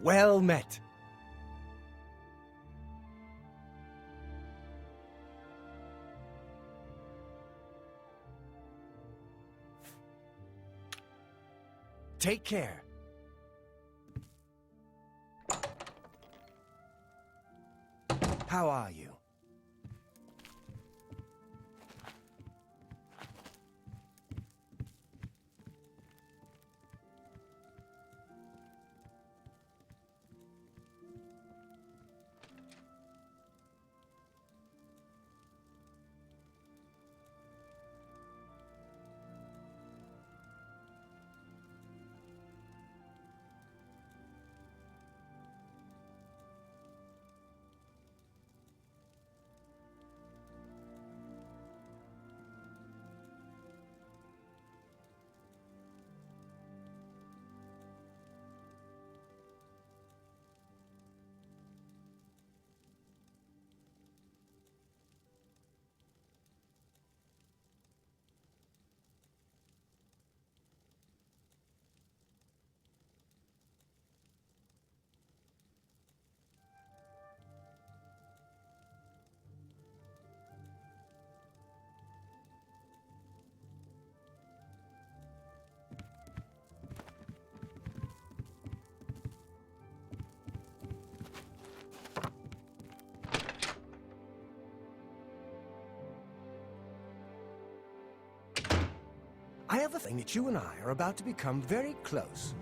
Well met. Take care. How are you? I have a feeling that you and I are about to become very close.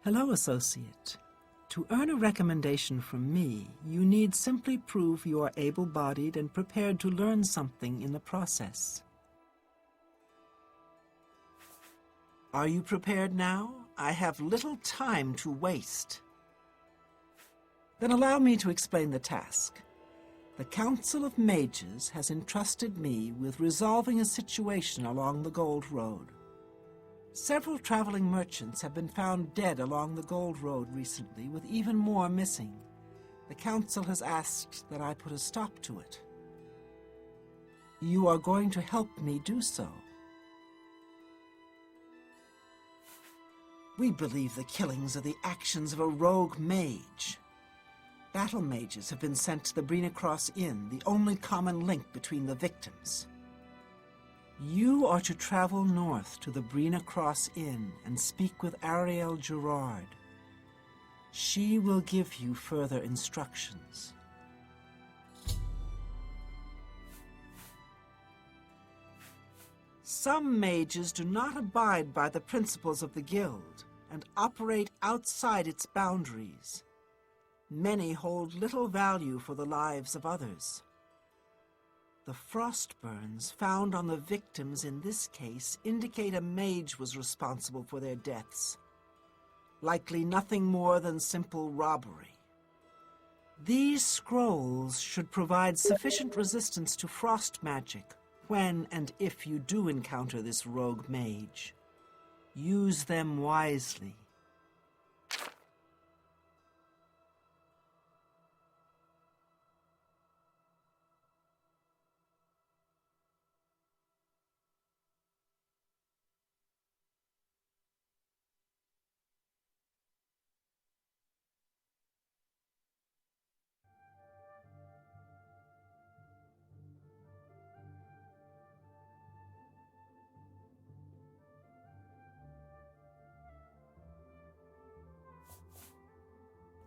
Hello, associate. To earn a recommendation from me, you need simply prove you are able-bodied and prepared to learn something in the process. Are you prepared now? I have little time to waste. Then allow me to explain the task. The Council of Mages has entrusted me with resolving a situation along the Gold Road. Several traveling merchants have been found dead along the Gold Road recently, with even more missing. The Council has asked that I put a stop to it. You are going to help me do so. We believe the killings are the actions of a rogue mage. Battle mages have been sent to the Brina Cross Inn, the only common link between the victims. You are to travel north to the Brina Cross Inn and speak with Ariel Gerard. She will give you further instructions. Some mages do not abide by the principles of the Guild and operate outside its boundaries. Many hold little value for the lives of others. The frostburns found on the victims in this case indicate a mage was responsible for their deaths. Likely nothing more than simple robbery. These scrolls should provide sufficient resistance to frost magic when and if you do encounter this rogue mage. Use them wisely.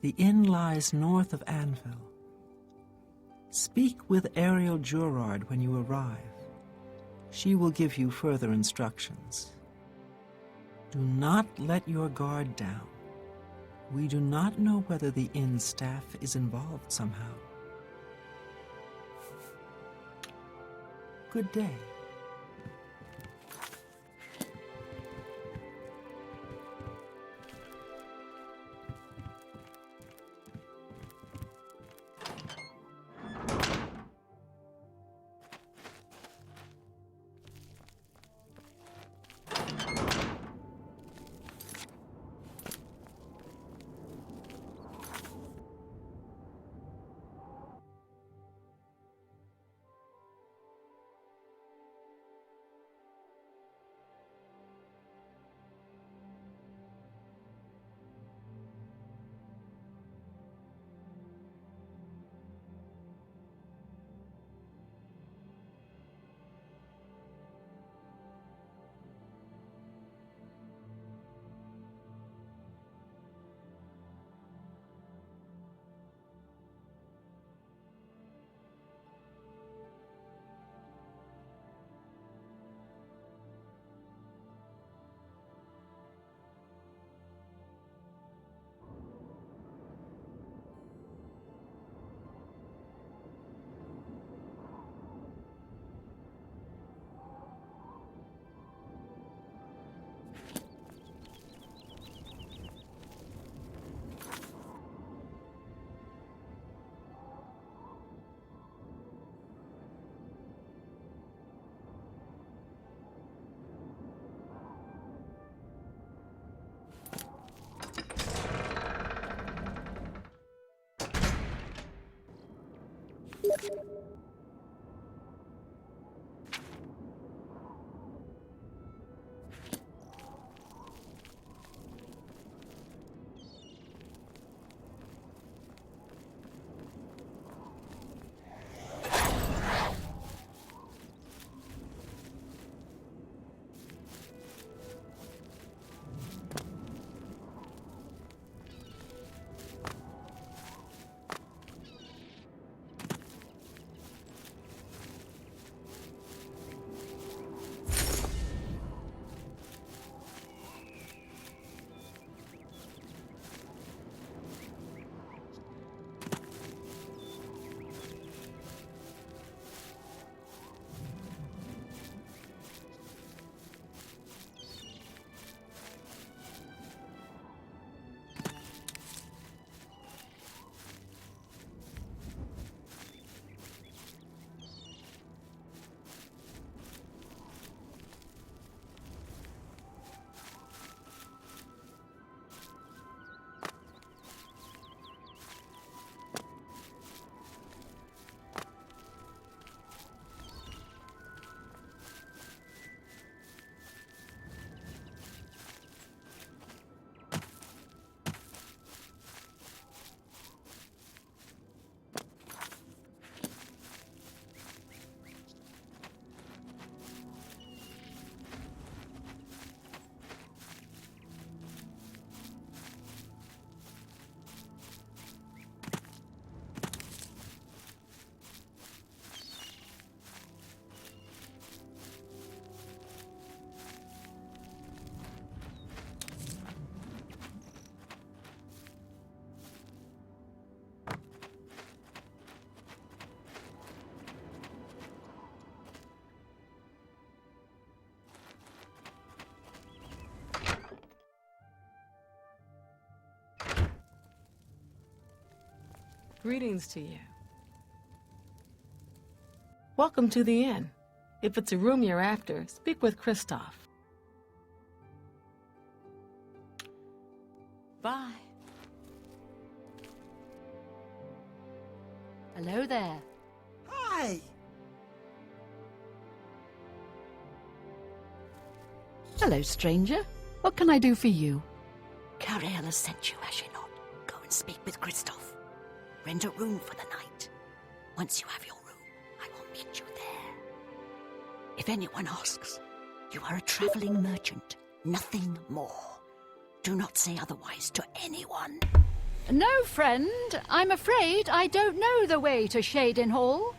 The inn lies north of Anvil. Speak with Ariel Gerard when you arrive. She will give you further instructions. Do not let your guard down. We do not know whether the inn staff is involved somehow. Good day. Greetings to you. Welcome to the inn. If it's a room you're after, speak with Kristoff. Bye. Hello there. Hi! Hello, stranger. What can I do for you? Cariel has sent you, has she not? Go and speak with Kristoff. Rent a room for the night. Once you have your room, I will meet you there. If anyone asks, you are a traveling merchant, nothing more. Do not say otherwise to anyone. No, friend. I'm afraid I don't know the way to Shaden Hall.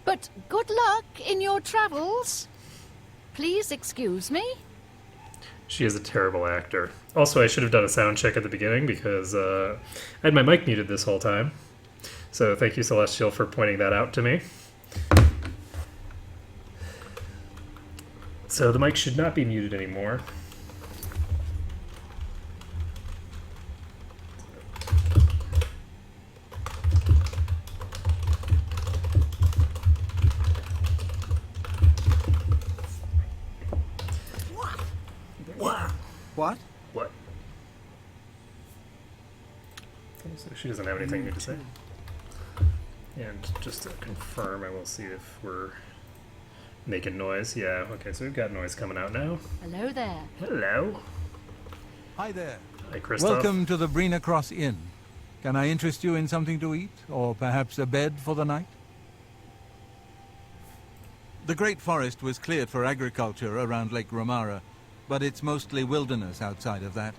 But good luck in your travels. Please excuse me. She is a terrible actor. Also, I should have done a sound check at the beginning because I had my mic muted this whole time. So thank you, Celestial, for pointing that out to me. So the mic should not be muted anymore. What? What? Okay, so she doesn't have anything new to say. And just to confirm, I will see if we're making noise. Yeah, okay, so we've got noise coming out now. Hello there. Hello. Hi there. Hi, Kristoff. Welcome to the Brina Cross Inn. Can I interest you in something to eat, or perhaps a bed for the night? The Great Forest was cleared for agriculture around Lake Romara, but it's mostly wilderness outside of that.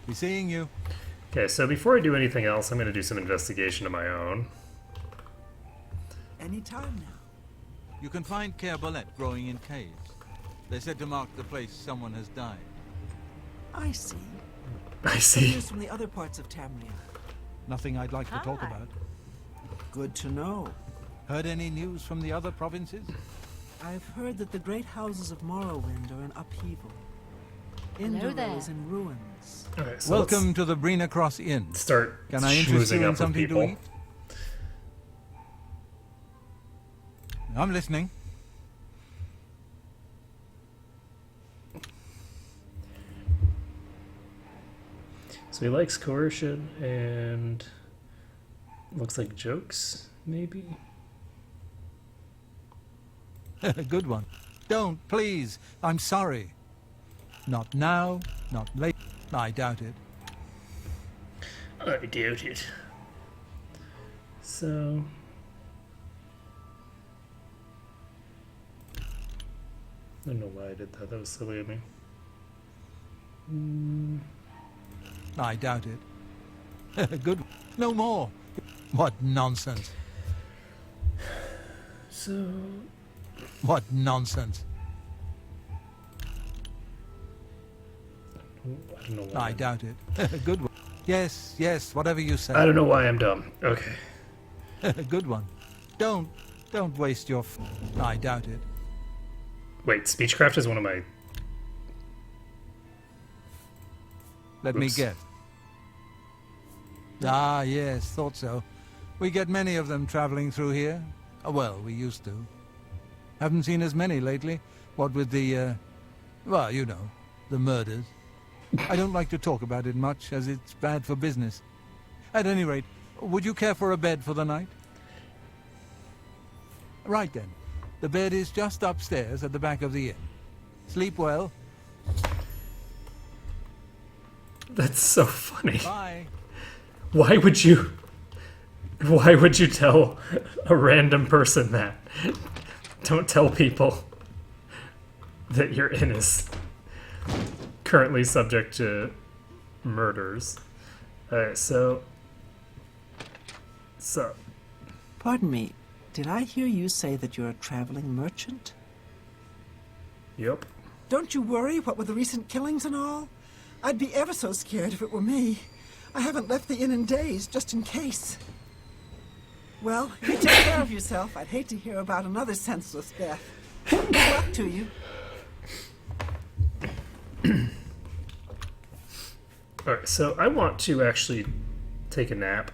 Be seeing you. Okay, so before I do anything else, I'm going to do some investigation of my own. Any time now. You can find Kerbolet growing in caves. They're said to mark the place someone has died. I see. I see. News from the other parts of Tamriel. Nothing I'd like to talk Hi. about. Good to know. Heard any news from the other provinces? I've heard that the great houses of Morrowind are in upheaval. Hello there. Indoril is in ruins. Okay, so Welcome to the Brina Cross Inn. let's start Can I interest schmoozing you up in with something to people. eat? I'm listening. So he likes coercion and looks like jokes, maybe? Good one. Don't, please. I'm sorry. Not now, not late. I doubt it. I doubt it. So... I don't know why I did that. That was silly of me. I doubt it. Good. No more. What nonsense. So... What nonsense. I don't know why. I doubt it. Good one. Yes, yes, whatever you say. I don't know why I'm dumb. Okay. Good one. Don't waste your... I doubt it. Wait, Speechcraft is one of my... Let me Oops. guess. Ah, yes, thought so. We get many of them traveling through here. Well, we used to. Haven't seen as many lately. What with the, well, you know, the murders. I don't like to talk about it much, as it's bad for business. At any rate, would you care for a bed for the night? Right then. The bed is just upstairs at the back of the inn. Sleep well. That's so funny. Bye. Why would you tell a random person that? Don't tell people that your inn is currently subject to murders. Alright, so... Pardon me, did I hear you say that you're a traveling merchant? Yep. Don't you worry, what with the recent killings and all? I'd be ever so scared if it were me. I haven't left the inn in days, just in case. Well, if you take care of yourself, I'd hate to hear about another senseless death. Good luck to you. Alright, so I want to actually take a nap.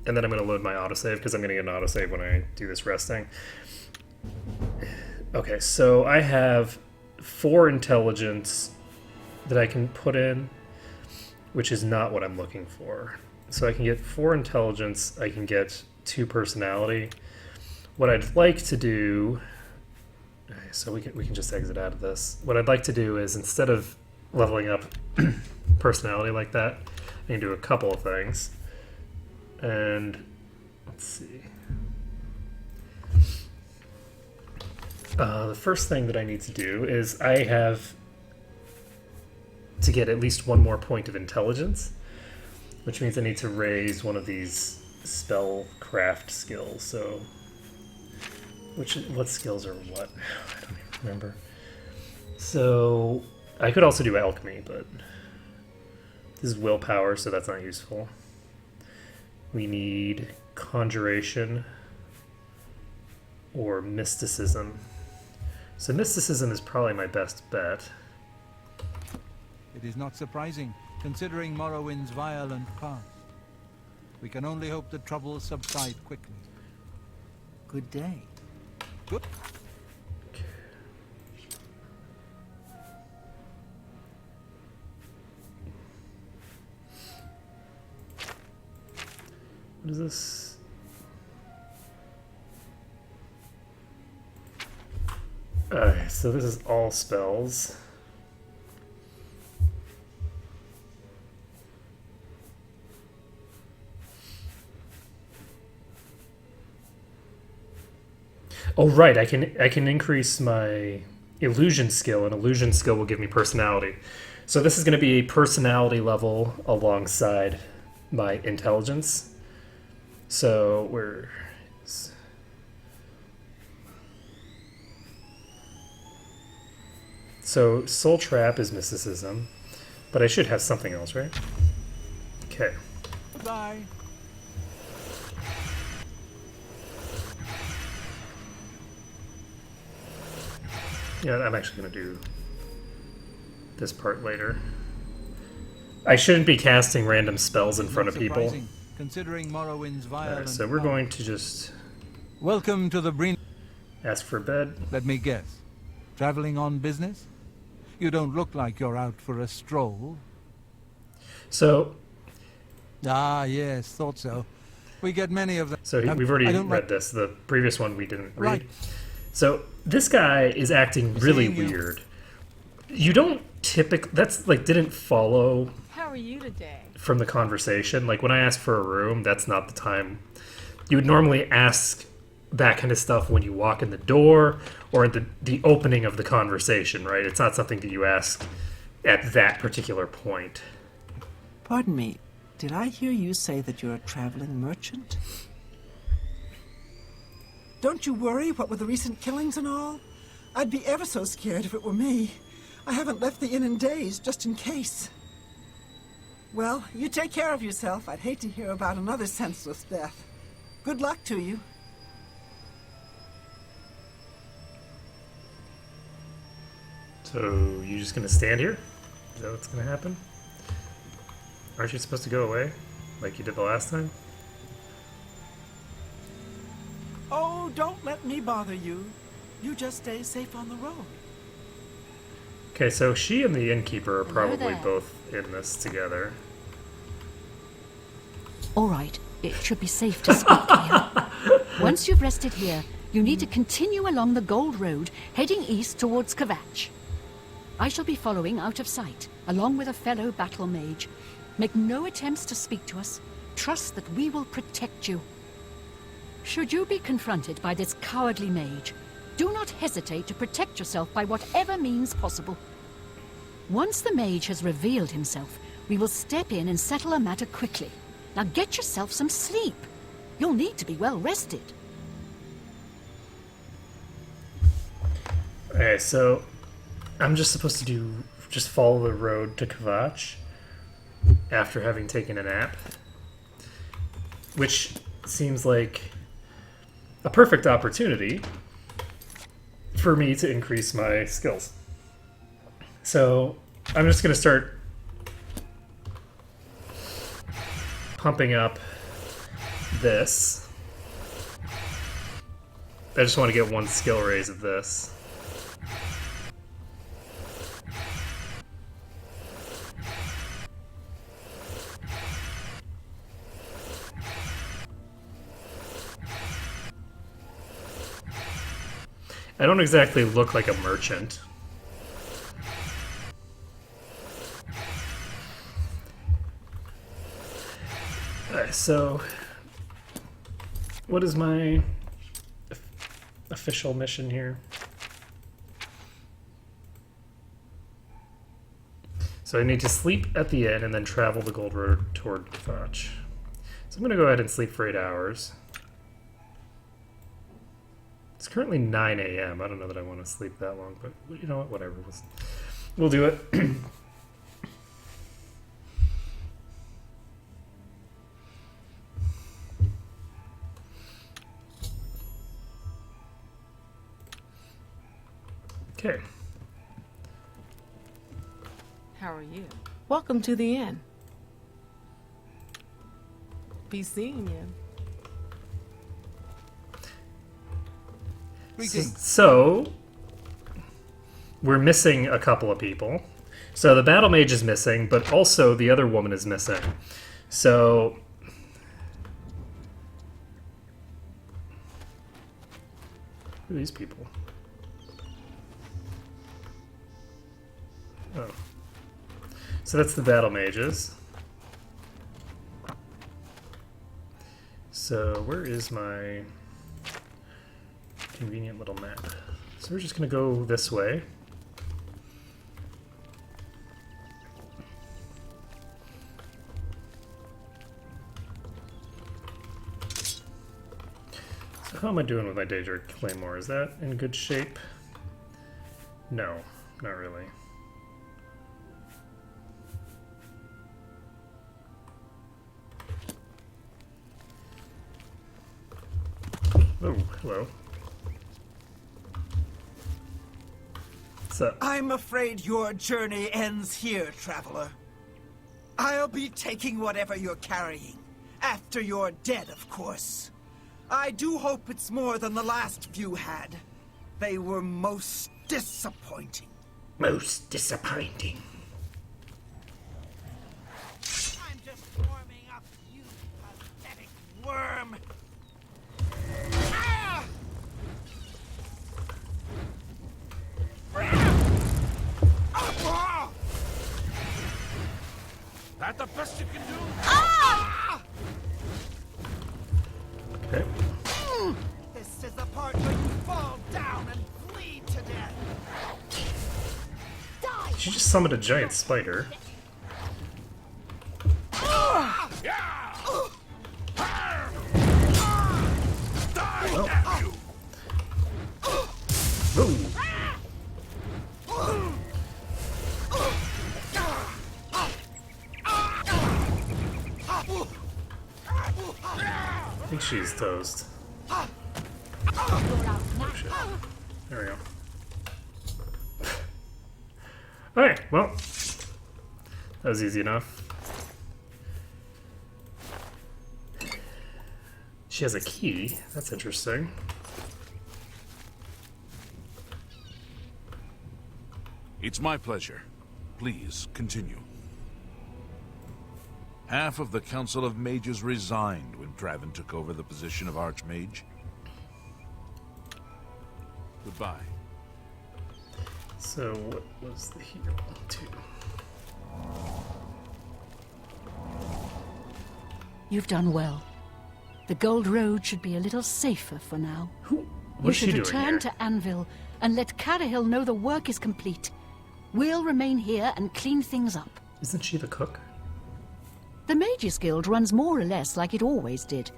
And then I'm going to load my autosave because I'm going to get an autosave when I do this resting. Okay, so I have 4 intelligence that I can put in, which is not what I'm looking for. So I can get 4 intelligence, I can get 2 personality. What I'd like to do, okay, so we can just exit out of this. What I'd like to do is, instead of leveling up personality like that, I can do a couple of things. And let's see. The first thing that I need to do is I have to get at least 1 more point of intelligence, which means I need to raise one of these spellcraft skills. So, what skills are what? I don't even remember. So, I could also do alchemy, but this is willpower, so that's not useful. We need conjuration or mysticism. So mysticism is probably my best bet. It is not surprising, considering Morrowind's violent past. We can only hope the troubles subside quickly. Good day. Good. What is this? Alright, so this is all spells. Oh right, I can increase my illusion skill, and illusion skill will give me personality. So this is going to be a personality level alongside my intelligence. So we're so Soul Trap is mysticism, but I should have something else, right? Okay. Goodbye. Yeah, I'm actually going to do this part later. I shouldn't be casting random spells in front of people. Considering Morrowind's violent So we're going to just Welcome to the Breen. ask for bed. Let me guess. Traveling on business? You don't look like you're out for a stroll. So, Ah, yes, thought so. We get many of them. we've already I don't read this. The previous one we didn't read. Right. So this guy is acting really Seeing you. weird. You don't typically, that's like didn't follow How are you today? from the conversation. Like when I ask for a room, that's not the time. You would normally ask that kind of stuff when you walk in the door or at the opening of the conversation, right? It's not something that you ask at that particular point. Pardon me, did I hear you say that you're a traveling merchant? Don't you worry, what with the recent killings and all? I'd be ever so scared if it were me. I haven't left the inn in days, just in case. Well, you take care of yourself. I'd hate to hear about another senseless death. Good luck to you. So you just gonna stand here? Is that what's gonna happen? Aren't you supposed to go away like you did the last time? Oh, don't let me bother you. You just stay safe on the road. Okay, so she and the innkeeper are probably there. both in this together. All right, it should be safe to speak here. Once you've rested here, you need to continue along the Gold Road, heading east towards Kvatch. I shall be following out of sight, along with a fellow battle mage. Make no attempts to speak to us. Trust that we will protect you. Should you be confronted by this cowardly mage, do not hesitate to protect yourself by whatever means possible. Once the mage has revealed himself, we will step in and settle a matter quickly. Now get yourself some sleep. You'll need to be well rested. Okay, so I'm just supposed to just follow the road to Kvatch after having taken a nap, which seems like a perfect opportunity for me to increase my skills. So I'm just gonna start pumping up this. I just want to get one skill raise of this. I don't exactly look like a merchant. So, what is my official mission here? So I need to sleep at the inn and then travel the Gold Road toward Foch. So I'm going to go ahead and sleep for 8 hours. It's currently 9 a.m. I don't know that I want to sleep that long, but you know what? Whatever. We'll do it. Okay. How are you? Welcome to the inn. Be seeing you. So, we're missing a couple of people. So the battle mage is missing, but also the other woman is missing. So, who are these people? Oh. So that's the battle mages. So where is my convenient little map? So we're just going to go this way. So how am I doing with my Daedric Claymore? Is that in good shape? No, not really. Oh, hello. What's up? I'm afraid your journey ends here, traveler. I'll be taking whatever you're carrying. After you're dead, of course. I do hope it's more than the last few had. They were most disappointing. Most disappointing. I'm just warming up, you pathetic worm. Ah! That the best you can do? Ah! Okay. This is the part where you fall down and bleed to death. She just summoned a giant spider. Yeah! Die, damn you! Ooh. I think she's toast. Oh shit. There we go. Alright, well. That was easy enough. She has a key. That's interesting. It's my pleasure. Please, continue. Half of the Council of Mages resigned when Draven took over the position of Archmage. Goodbye. So, what was the heal to? You've done well. The Gold Road should be a little safer for now. You What's she should doing return here? to Anvil and let Carahil know the work is complete. We'll remain here and clean things up. Isn't she the cook? The Mages Guild runs more or less like it always did,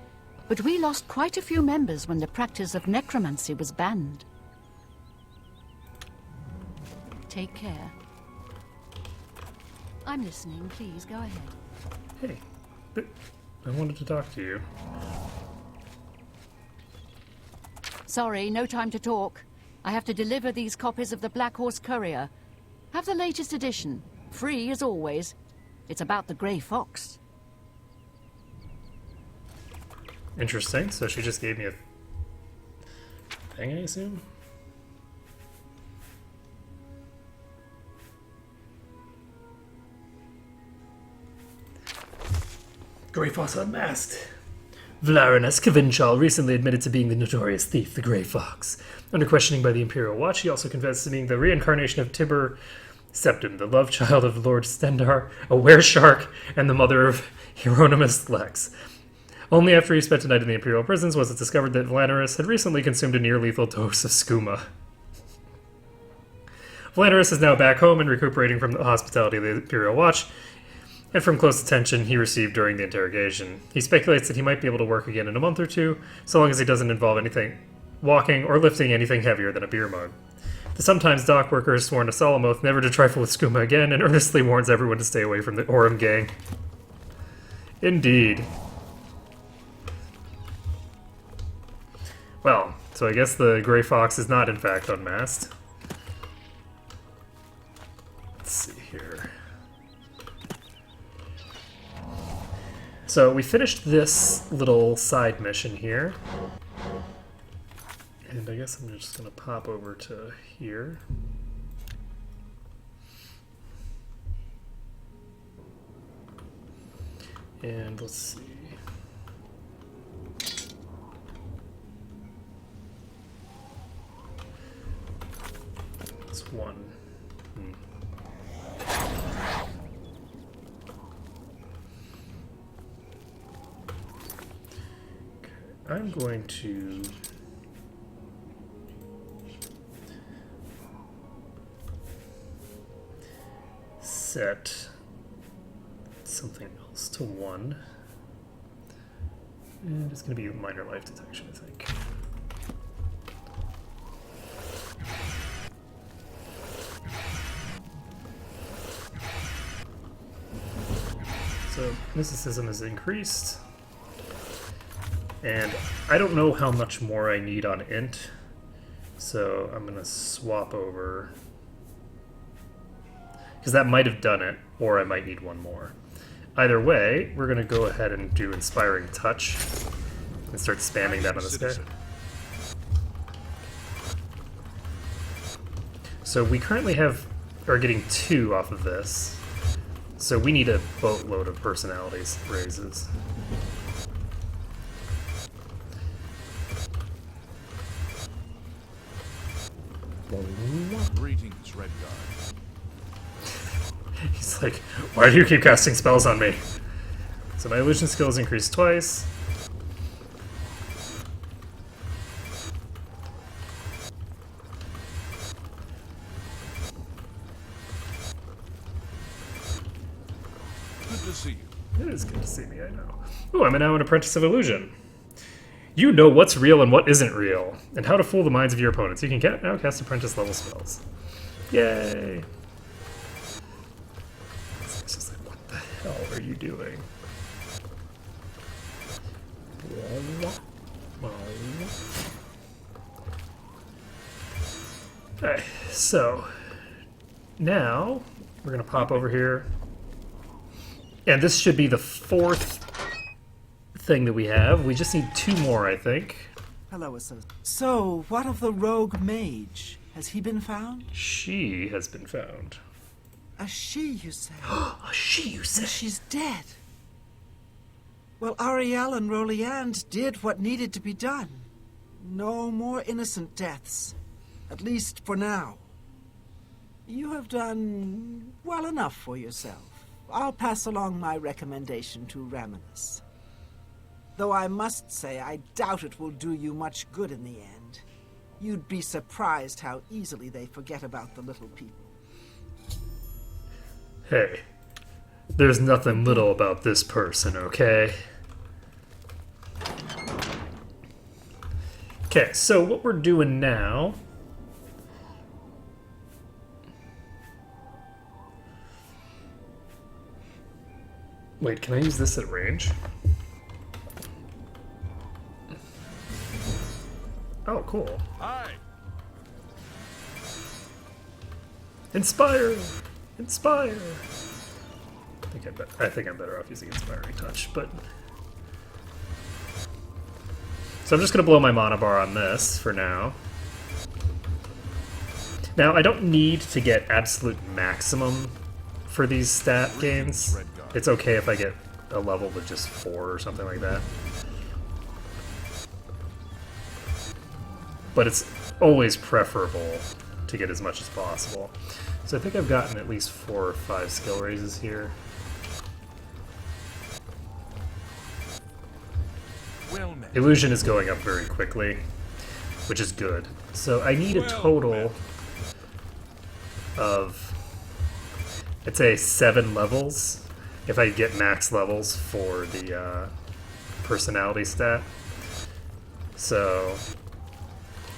but we lost quite a few members when the practice of necromancy was banned. Take care. I'm listening. Please, go ahead. Hey, but I wanted to talk to you. Sorry, no time to talk. I have to deliver these copies of the Black Horse Courier. Have the latest edition. Free as always. It's about the Grey Fox. Interesting. So she just gave me a thing, I assume? Grey Fox Unmasked. Vlarinus Kavinchal recently admitted to being the notorious thief, the Grey Fox. Under questioning by the Imperial Watch, he also confessed to being the reincarnation of Tibur Septim, the love child of Lord Stendar, a were-shark, and the mother of Hieronymus Lex. Only after he spent a night in the Imperial prisons was it discovered that Vlarinus had recently consumed a near-lethal dose of skooma. Vlarinus is now back home and recuperating from the hospitality of the Imperial Watch, and from close attention he received during the interrogation. He speculates that he might be able to work again in a month or two, so long as he doesn't involve anything walking or lifting anything heavier than a beer mug. The sometimes dock worker has sworn a solemn oath never to trifle with skooma again, and earnestly warns everyone to stay away from the Orem gang. Indeed. Well, so I guess the Grey Fox is not in fact unmasked. Let's see here. So we finished this little side mission here. And I guess I'm just going to pop over to here. And let's see. It's one. Okay, I'm going to set something else to 1. And it's going to be minor life detection, I think. So mysticism is increased. And I don't know how much more I need on int, so I'm going to swap over. Because that might have done it, or I might need one more. Either way, we're going to go ahead and do Inspiring Touch and start spamming that on this guy. So we currently are getting 2 off of this. So we need a boatload of personalities raises. Greetings, Redguard. He's like, why do you keep casting spells on me? So my illusion skills increased twice. Good to see you. It is good to see me, I know. Ooh, I'm now an apprentice of illusion. You know what's real and what isn't real, and how to fool the minds of your opponents. You can now cast apprentice level spells. Yay! It's just like, what the hell are you doing? Okay, so now we're gonna pop over here, and this should be the 4th thing that we have. We just need 2 more, I think. Hello, Associate. So, what of the rogue mage? Has he been found? She has been found. A she, you say? A she, you And say? she's dead. Well, Ariel and Roliand did what needed to be done. No more innocent deaths. At least for now. You have done well enough for yourself. I'll pass along my recommendation to Raminus. Though I must say, I doubt it will do you much good in the end. You'd be surprised how easily they forget about the little people. Hey, there's nothing little about this person, okay? Okay, so what we're doing now... Wait, can I use this at range? Oh, cool. Hi. Inspire! Inspire! I think I'm better off using Inspiring Touch, but... So I'm just going to blow my mana bar on this for now. Now, I don't need to get absolute maximum for these stat gains. It's okay if I get a level with just 4 or something like that. But it's always preferable to get as much as possible. So I think I've gotten at least 4 or 5 skill raises here. Illusion is going up very quickly, which is good. So I need a total of, I'd say, 7 levels if I get max levels for the personality stat. So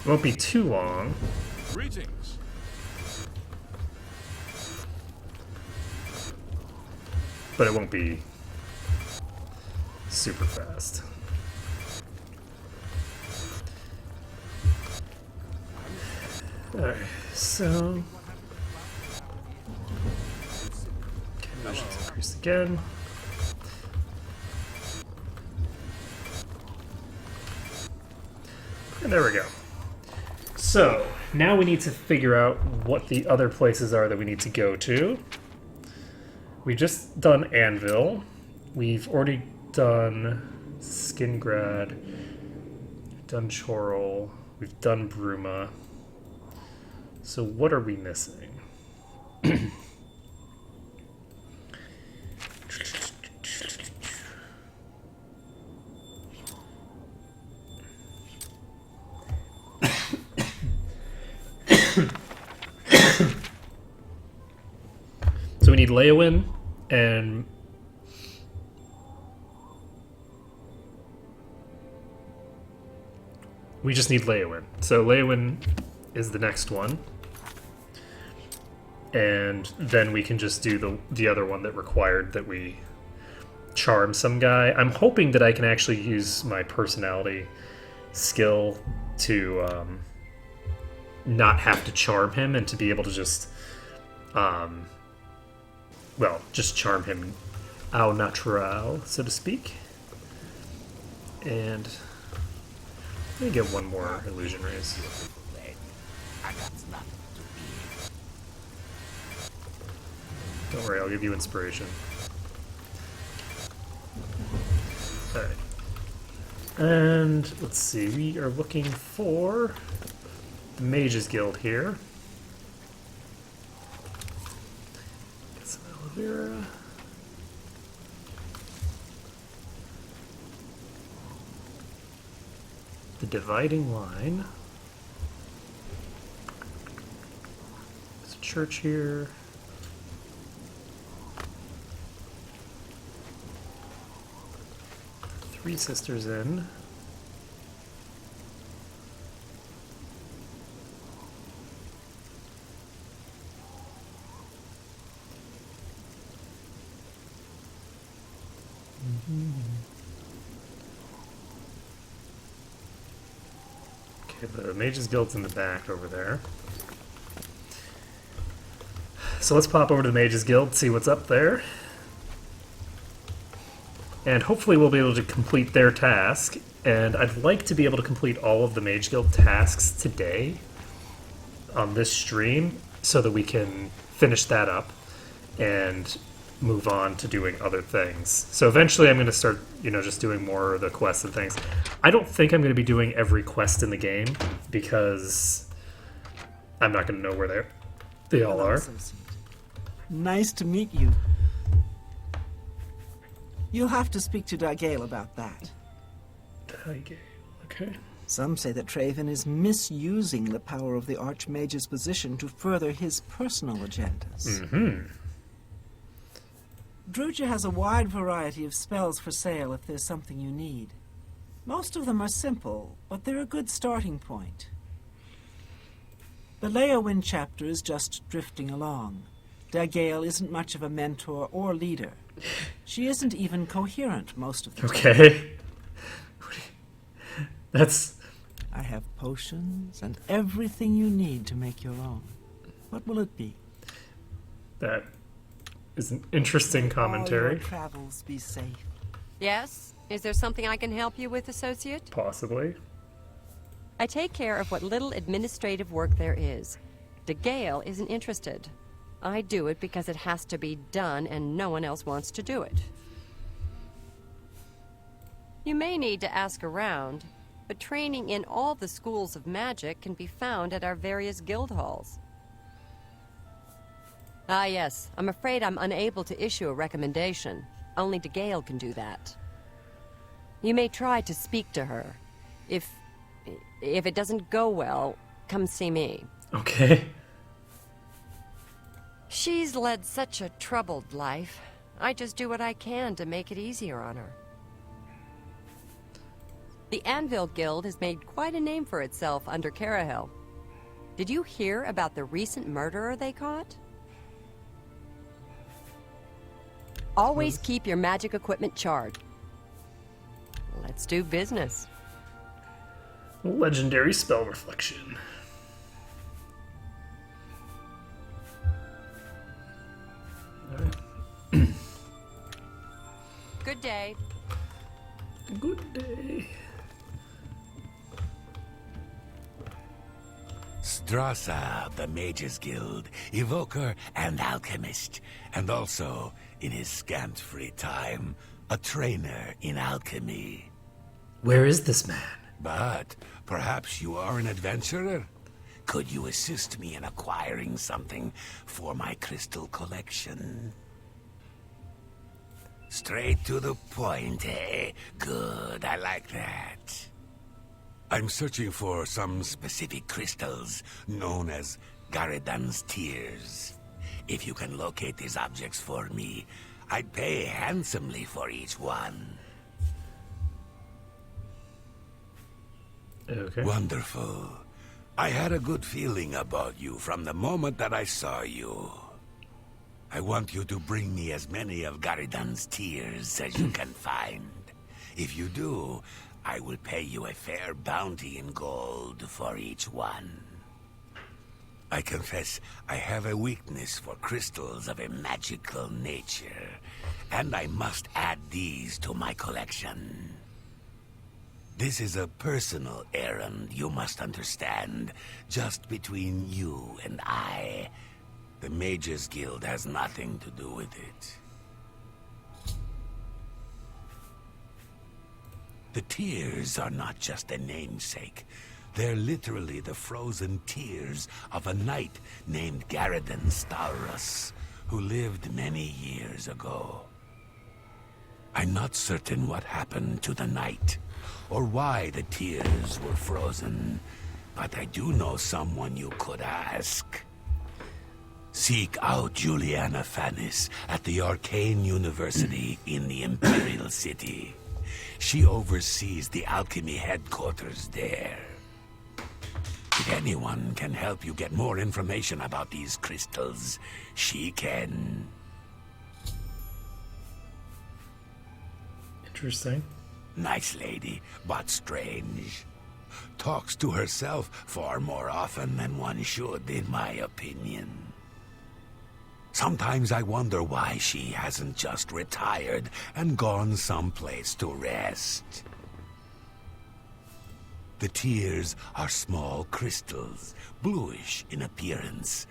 it won't be too long. Greetings. But it won't be super fast. Alright, so... Okay, vision's increased again. And there we go. So, now we need to figure out what the other places are that we need to go to. We've just done Anvil. We've already done Skingrad. We've done Chorrol. We've done Bruma. So what are we missing? So we need Leowin and we just need Leowin. So Leowin is the next one. And then we can just do the other one that required that we charm some guy. I'm hoping that I can actually use my personality skill to not have to charm him and to be able to just well, just charm him au natural, so to speak. And let me get one more illusion raise. Don't worry, I'll give you inspiration. Alright. And let's see, we are looking for the Mages Guild here. Get some aloe vera. The Dividing Line. There's a church here. Three Sisters in. Okay, the Mages Guild's in the back over there. So let's pop over to the Mages Guild, see what's up there. And hopefully we'll be able to complete their task. And I'd like to be able to complete all of the Mage Guild tasks today on this stream so that we can finish that up and move on to doing other things. So eventually I'm going to start, just doing more of the quests and things. I don't think I'm going to be doing every quest in the game because I'm not going to know where they all are. Nice to meet you. You'll have to speak to Dargale about that. Dargale, okay. Some say that Traven is misusing the power of the Archmage's position to further his personal agendas. Mm-hmm. Druja has a wide variety of spells for sale if there's something you need. Most of them are simple, but they're a good starting point. The Leowin chapter is just drifting along. Dargale isn't much of a mentor or leader. She isn't even coherent most of the time. Okay. That's... I have potions and everything you need to make your own. What will it be? That is an interesting All commentary. your travels be safe. Yes? Is there something I can help you with, associate? Possibly. I take care of what little administrative work there is. De Gale isn't interested. I do it because it has to be done and no one else wants to do it. You may need to ask around, but training in all the schools of magic can be found at our various guild halls. Ah yes, I'm afraid I'm unable to issue a recommendation. Only De Gale can do that. You may try to speak to her. If it doesn't go well, come see me. Okay. She's led such a troubled life. I just do what I can to make it easier on her. The Anvil Guild has made quite a name for itself under Carahel. Did you hear about the recent murderer they caught? Always keep your magic equipment charged. Let's do business. Legendary spell reflection. Good day. Good day. Strasza of the Mages Guild, evoker and alchemist, and also, in his scant free time, a trainer in alchemy. Where is this man? But perhaps you are an adventurer? Could you assist me in acquiring something for my crystal collection? Straight to the point, eh? Good, I like that. I'm searching for some specific crystals known as Garadan's Tears. If you can locate these objects for me, I'd pay handsomely for each one. Okay. Wonderful. I had a good feeling about you from the moment that I saw you. I want you to bring me as many of Garadan's Tears as you can find. If you do, I will pay you a fair bounty in gold for each one. I confess I have a weakness for crystals of a magical nature, and I must add these to my collection. This is a personal errand, you must understand, just between you and I. The Mages Guild has nothing to do with it. The tears are not just a namesake. They're literally the frozen tears of a knight named Garadan Stalrus, who lived many years ago. I'm not certain what happened to the knight, or why the tears were frozen, but I do know someone you could ask. Seek out Juliana Fanis at the Arcane University in the Imperial City. She oversees the alchemy headquarters there. If anyone can help you get more information about these crystals, she can. Interesting. Nice lady, but strange. Talks to herself far more often than one should, in my opinion. Sometimes I wonder why she hasn't just retired and gone someplace to rest. The tears are small crystals, bluish in appearance.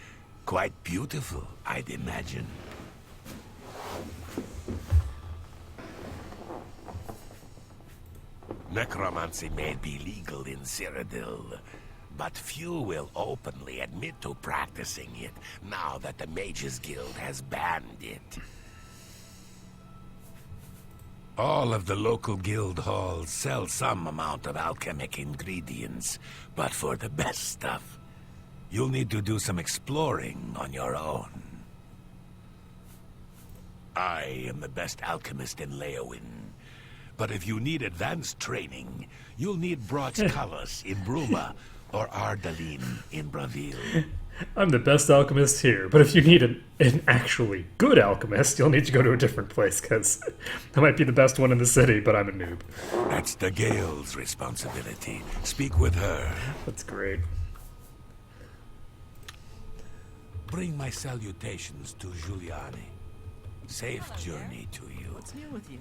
Quite beautiful, I'd imagine. Necromancy may be legal in Cyrodiil, but few will openly admit to practicing it now that the Mages Guild has banned it. All of the local guild halls sell some amount of alchemic ingredients, but for the best stuff, you'll need to do some exploring on your own. I am the best alchemist in Leowyn, but if you need advanced training, you'll need Brock's Callas in Bruma or Ardaline in Bravil. I'm the best alchemist here, but if you need an actually good alchemist, you'll need to go to a different place, because I might be the best one in the city, but I'm a noob. That's the Gale's responsibility. Speak with her. That's great. Bring my salutations to Giuliani. Safe journey to you. What's new with you?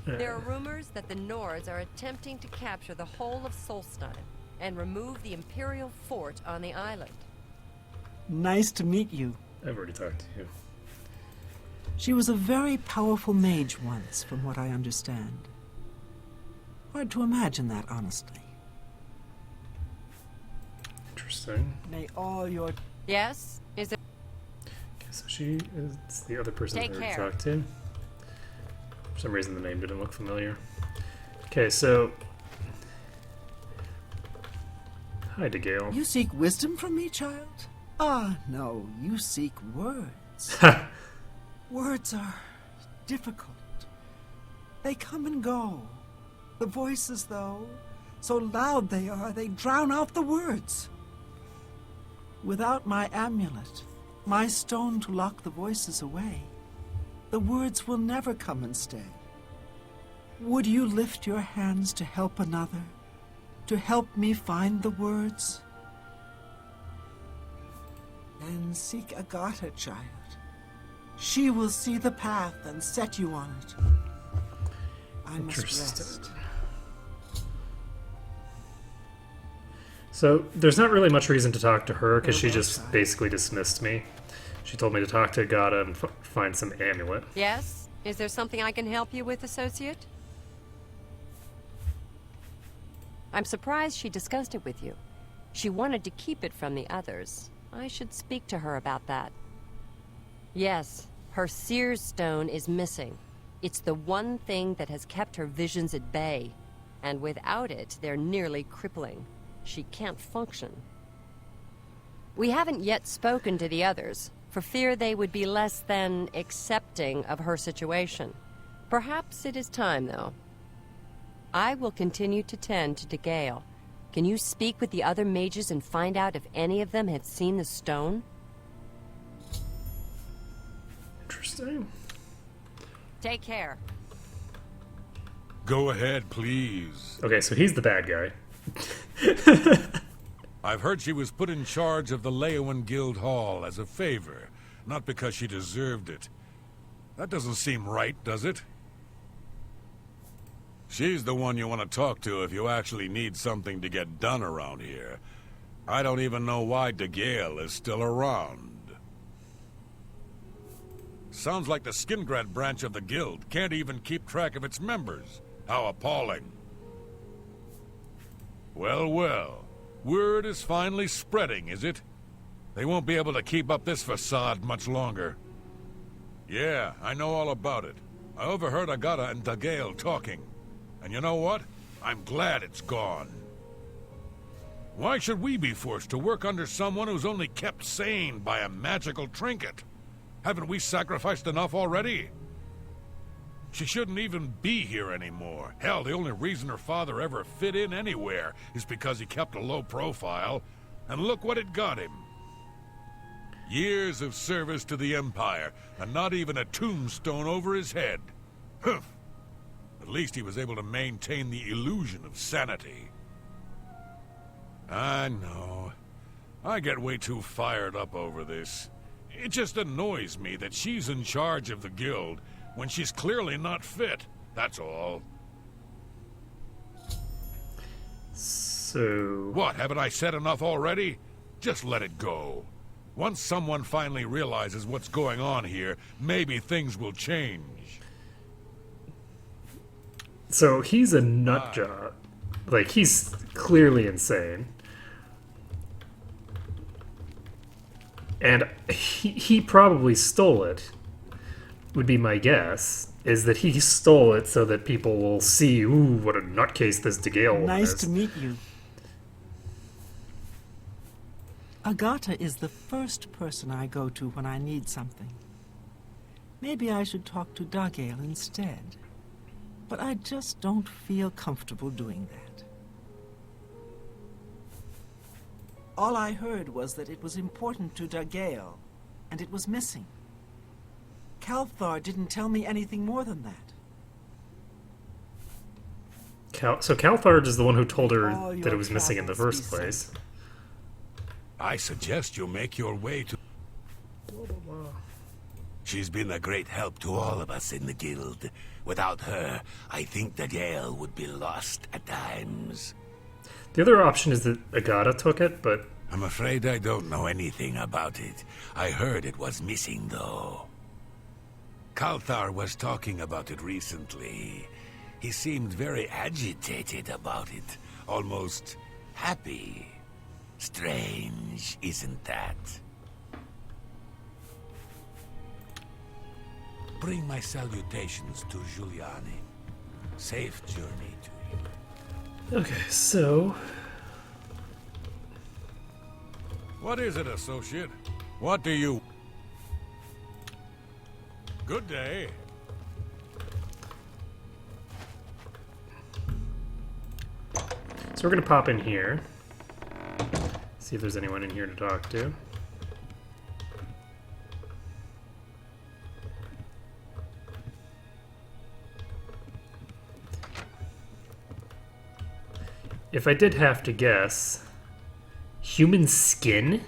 There are rumors that the Nords are attempting to capture the whole of Solstein and remove the Imperial fort on the island. Nice to meet you. I've already talked to you. She was a very powerful mage once, from what I understand. Hard to imagine that, honestly. Interesting. May all your... Yes? Is it? Okay, so she is the other person Take that I already care. talked to. For some reason, the name didn't look familiar. Okay, so. Hi, DeGale. You seek wisdom from me, child? Ah, no, you seek words. Words are difficult. They come and go. The voices, though, so loud they are, they drown out the words. Without my amulet, my stone to lock the voices away, the words will never come and stay. Would you lift your hands to help another, to help me find the words? Then seek Agata, child. She will see the path and set you on it. I must rest. So there's not really much reason to talk to her because she just basically dismissed me. She told me to talk to Agata and find some amulet. Yes? Is there something I can help you with, associate? I'm surprised she discussed it with you. She wanted to keep it from the others. I should speak to her about that. Yes, her Seer's Stone is missing. It's the one thing that has kept her visions at bay. And without it, they're nearly crippling. She can't function. We haven't yet spoken to the others, for fear they would be less than accepting of her situation. Perhaps it is time, though. I will continue to tend to DeGale. Can you speak with the other mages and find out if any of them had seen the stone? Interesting. Take care. Go ahead, please. Okay, so he's the bad guy. I've heard she was put in charge of the Leowen Guild Hall as a favor, not because she deserved it. That doesn't seem right, does it? She's the one you want to talk to if you actually need something to get done around here. I don't even know why DeGale is still around. Sounds like the Skingrad branch of the guild can't even keep track of its members. How appalling. Well, well. Word is finally spreading, is it? They won't be able to keep up this facade much longer. Yeah, I know all about it. I overheard Agata and DeGale talking. And you know what? I'm glad it's gone. Why should we be forced to work under someone who's only kept sane by a magical trinket? Haven't we sacrificed enough already? She shouldn't even be here anymore. Hell, the only reason her father ever fit in anywhere is because he kept a low profile. And look what it got him. Years of service to the Empire, and not even a tombstone over his head. Humph. At least he was able to maintain the illusion of sanity. I know. I get way too fired up over this. It just annoys me that she's in charge of the guild when she's clearly not fit, that's all. So... What, haven't I said enough already? Just let it go. Once someone finally realizes what's going on here, maybe things will change. So he's a nut job. Like, he's clearly insane. And he probably stole it, would be my guess, is that he stole it so that people will see, ooh, what a nutcase this DeGale woman Nice is. to meet you. Agata is the first person I go to when I need something. Maybe I should talk to DeGale instead. But I just don't feel comfortable doing that. All I heard was that it was important to DeGale, and it was missing. Calthar didn't tell me anything more than that. So Calthard is the one who told her All that it was your missing in the travels first be place. I suggest you make your way to... She's been a great help to all of us in the guild. Without her, I think the Gale would be lost at times. The other option is that Agata took it, but... I'm afraid I don't know anything about it. I heard it was missing, though. Kalthar was talking about it recently. He seemed very agitated about it, almost happy. Strange, isn't that? Bring my salutations to Giuliani. Safe journey to you. Okay, so... What is it, associate? What do you... Good day. So we're going to pop in here. See if there's anyone in here to talk to. If I did have to guess, human skin?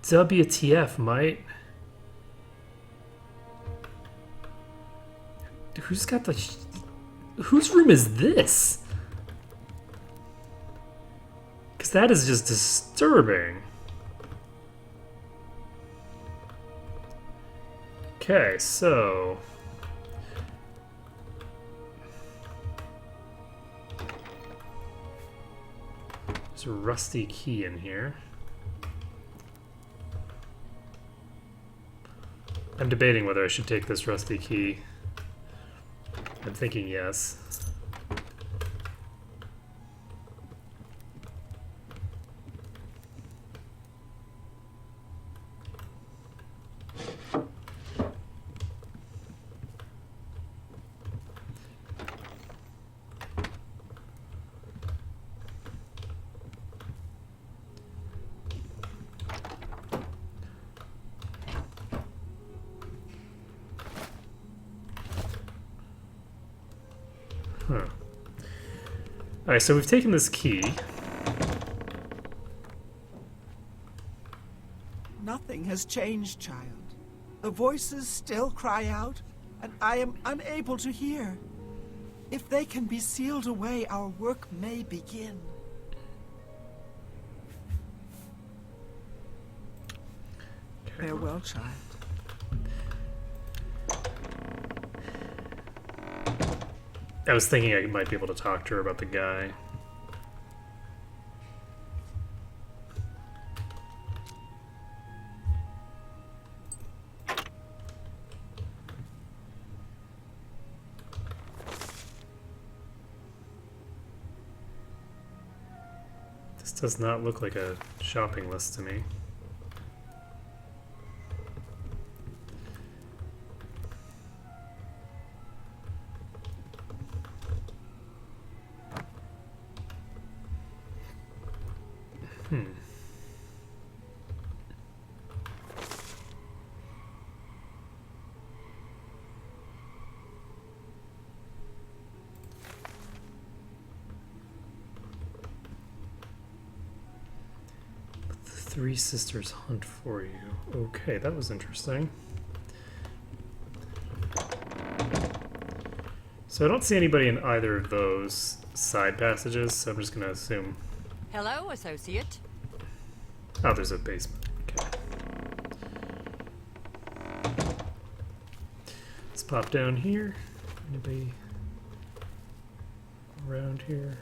WTF, might... Who's got the... Whose room is this? Because that is just disturbing. Okay, so... There's a rusty key in here. I'm debating whether I should take this rusty key. I'm thinking yes. Huh. Alright, so we've taken this key. Nothing has changed, child. The voices still cry out, and I am unable to hear. If they can be sealed away, our work may begin. Farewell, child. I was thinking I might be able to talk to her about the guy. This does not look like a shopping list to me. Three sisters hunt for you. Okay, that was interesting. So I don't see anybody in either of those side passages, so I'm just gonna assume... Hello, associate. Oh, there's a basement. Okay. Let's pop down here. Anybody around here?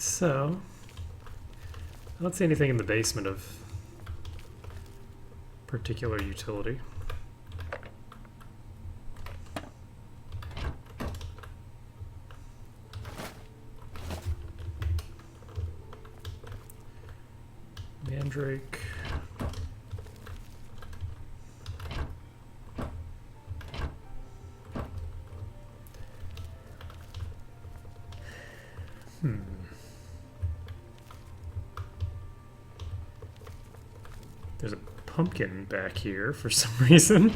So, I don't see anything in the basement of particular utility. Mandrake. There's a pumpkin back here for some reason.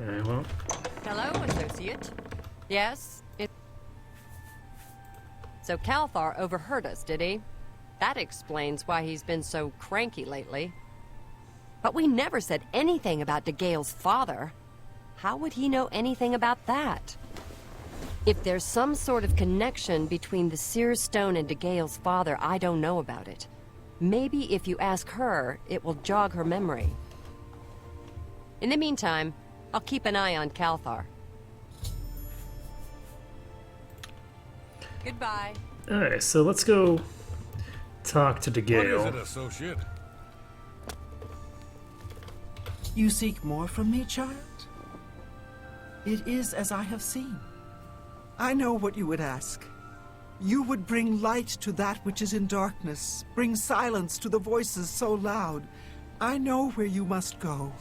Alright, well. Hello, associate. Yes, So Calthar overheard us, did he? That explains why he's been so cranky lately. But we never said anything about DeGale's father. How would he know anything about that? If there's some sort of connection between the Seer Stone and DeGale's father, I don't know about it. Maybe if you ask her, it will jog her memory. In the meantime, I'll keep an eye on Calthar. Goodbye. Alright, so let's go talk to What is DeGale. it, associate? You seek more from me, child? It is as I have seen. I know what you would ask. You would bring light to that which is in darkness, bring silence to the voices so loud. I know where you must go.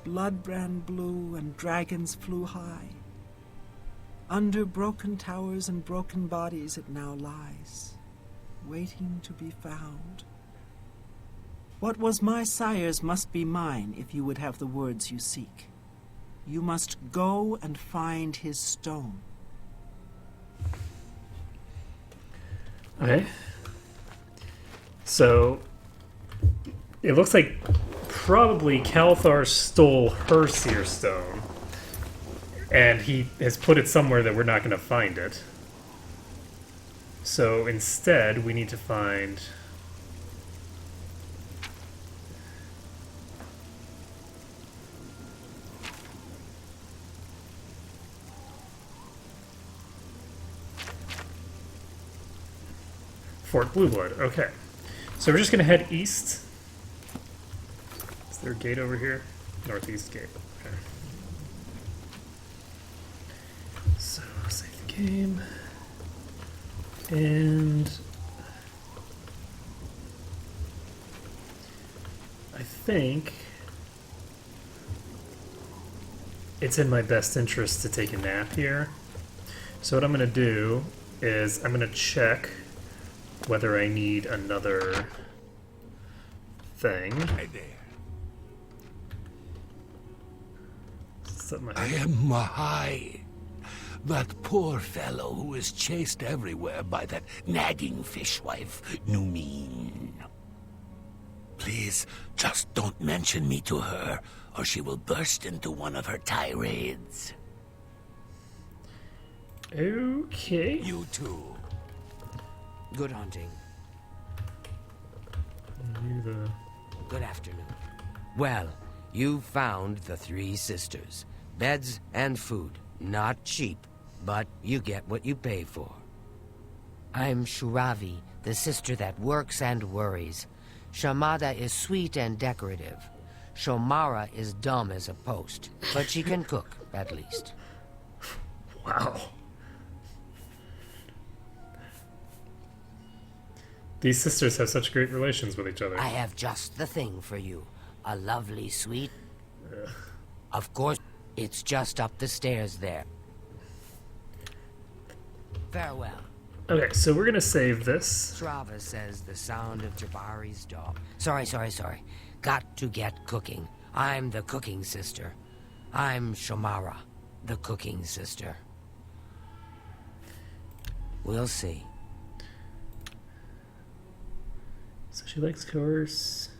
Blood ran blue and dragons flew high. Under broken towers and broken bodies it now lies, waiting to be found. What was my sire's must be mine if you would have the words you seek. You must go and find his stone. Okay. So, it looks like probably Calthar stole her Seer Stone, and he has put it somewhere that we're not going to find it. So instead, we need to find... Fort Blueblood. Okay. So we're just going to head east. Is there a gate over here? Northeast gate. Okay. So, save the game. And... I think... it's in my best interest to take a nap here. So what I'm going to do is I'm going to check whether I need another thing. Hi there. Something I am Mahai, that poor fellow who is chased everywhere by that nagging fishwife, Numeen. Please, just don't mention me to her, or she will burst into one of her tirades. Okay. You too. Good hunting. You the... Good afternoon. Well, you found the three sisters. Beds and food. Not cheap, but you get what you pay for. I'm Shuravi, the sister that works and worries. Shamada is sweet and decorative. Shomara is dumb as a post, but she can cook, at least. Wow. These sisters have such great relations with each other. I have just the thing for you. A lovely sweet... Of course, it's just up the stairs there. Farewell. Okay, so we're gonna save this. Strava says the sound of Jabari's dog. Sorry. Got to get cooking. I'm the cooking sister. I'm Shomara, the cooking sister. We'll see. So she likes coerce.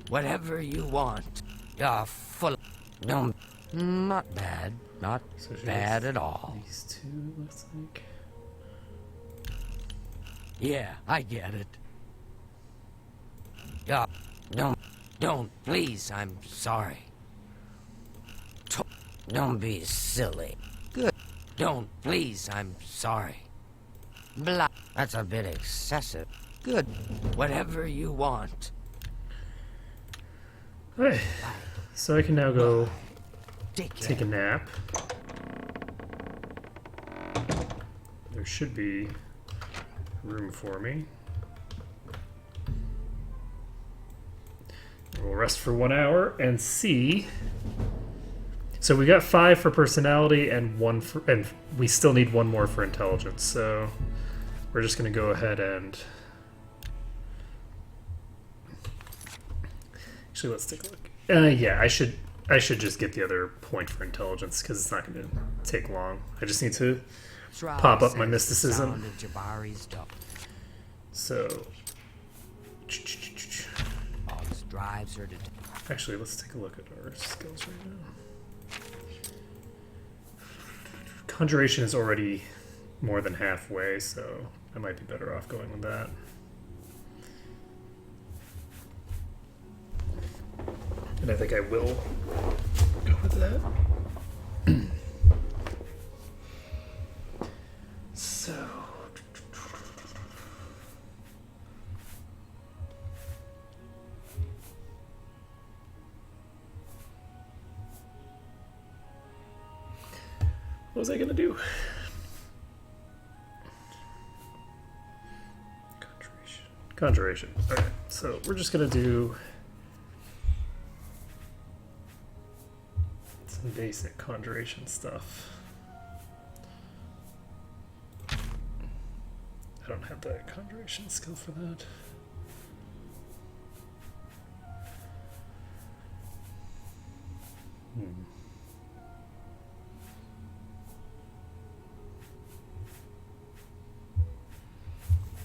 Whatever you want. You're full of... No, not bad. Not So she bad likes at all. These two, looks like. Yeah, I get it. Don't, please, I'm sorry. Don't be silly. Good. Don't, please, I'm sorry. Blah, that's a bit excessive. Good. Whatever you want. Alright, so I can now go Take care. take a nap. There should be room for me. We'll rest for 1 hour and see. So we got 5 for personality and and we still need 1 more for intelligence. So we're just going to go ahead and actually let's take a look. Yeah, I should just get the other point for intelligence because it's not going to take long. I just need to pop up my mysticism. So drives her to. Actually, let's take a look at our skills right now. Conjuration is already more than halfway, so I might be better off going with that. And I think I will go with that. So. What was I gonna do? Conjuration. Alright, so we're just gonna do some basic conjuration stuff. I don't have the conjuration skill for that.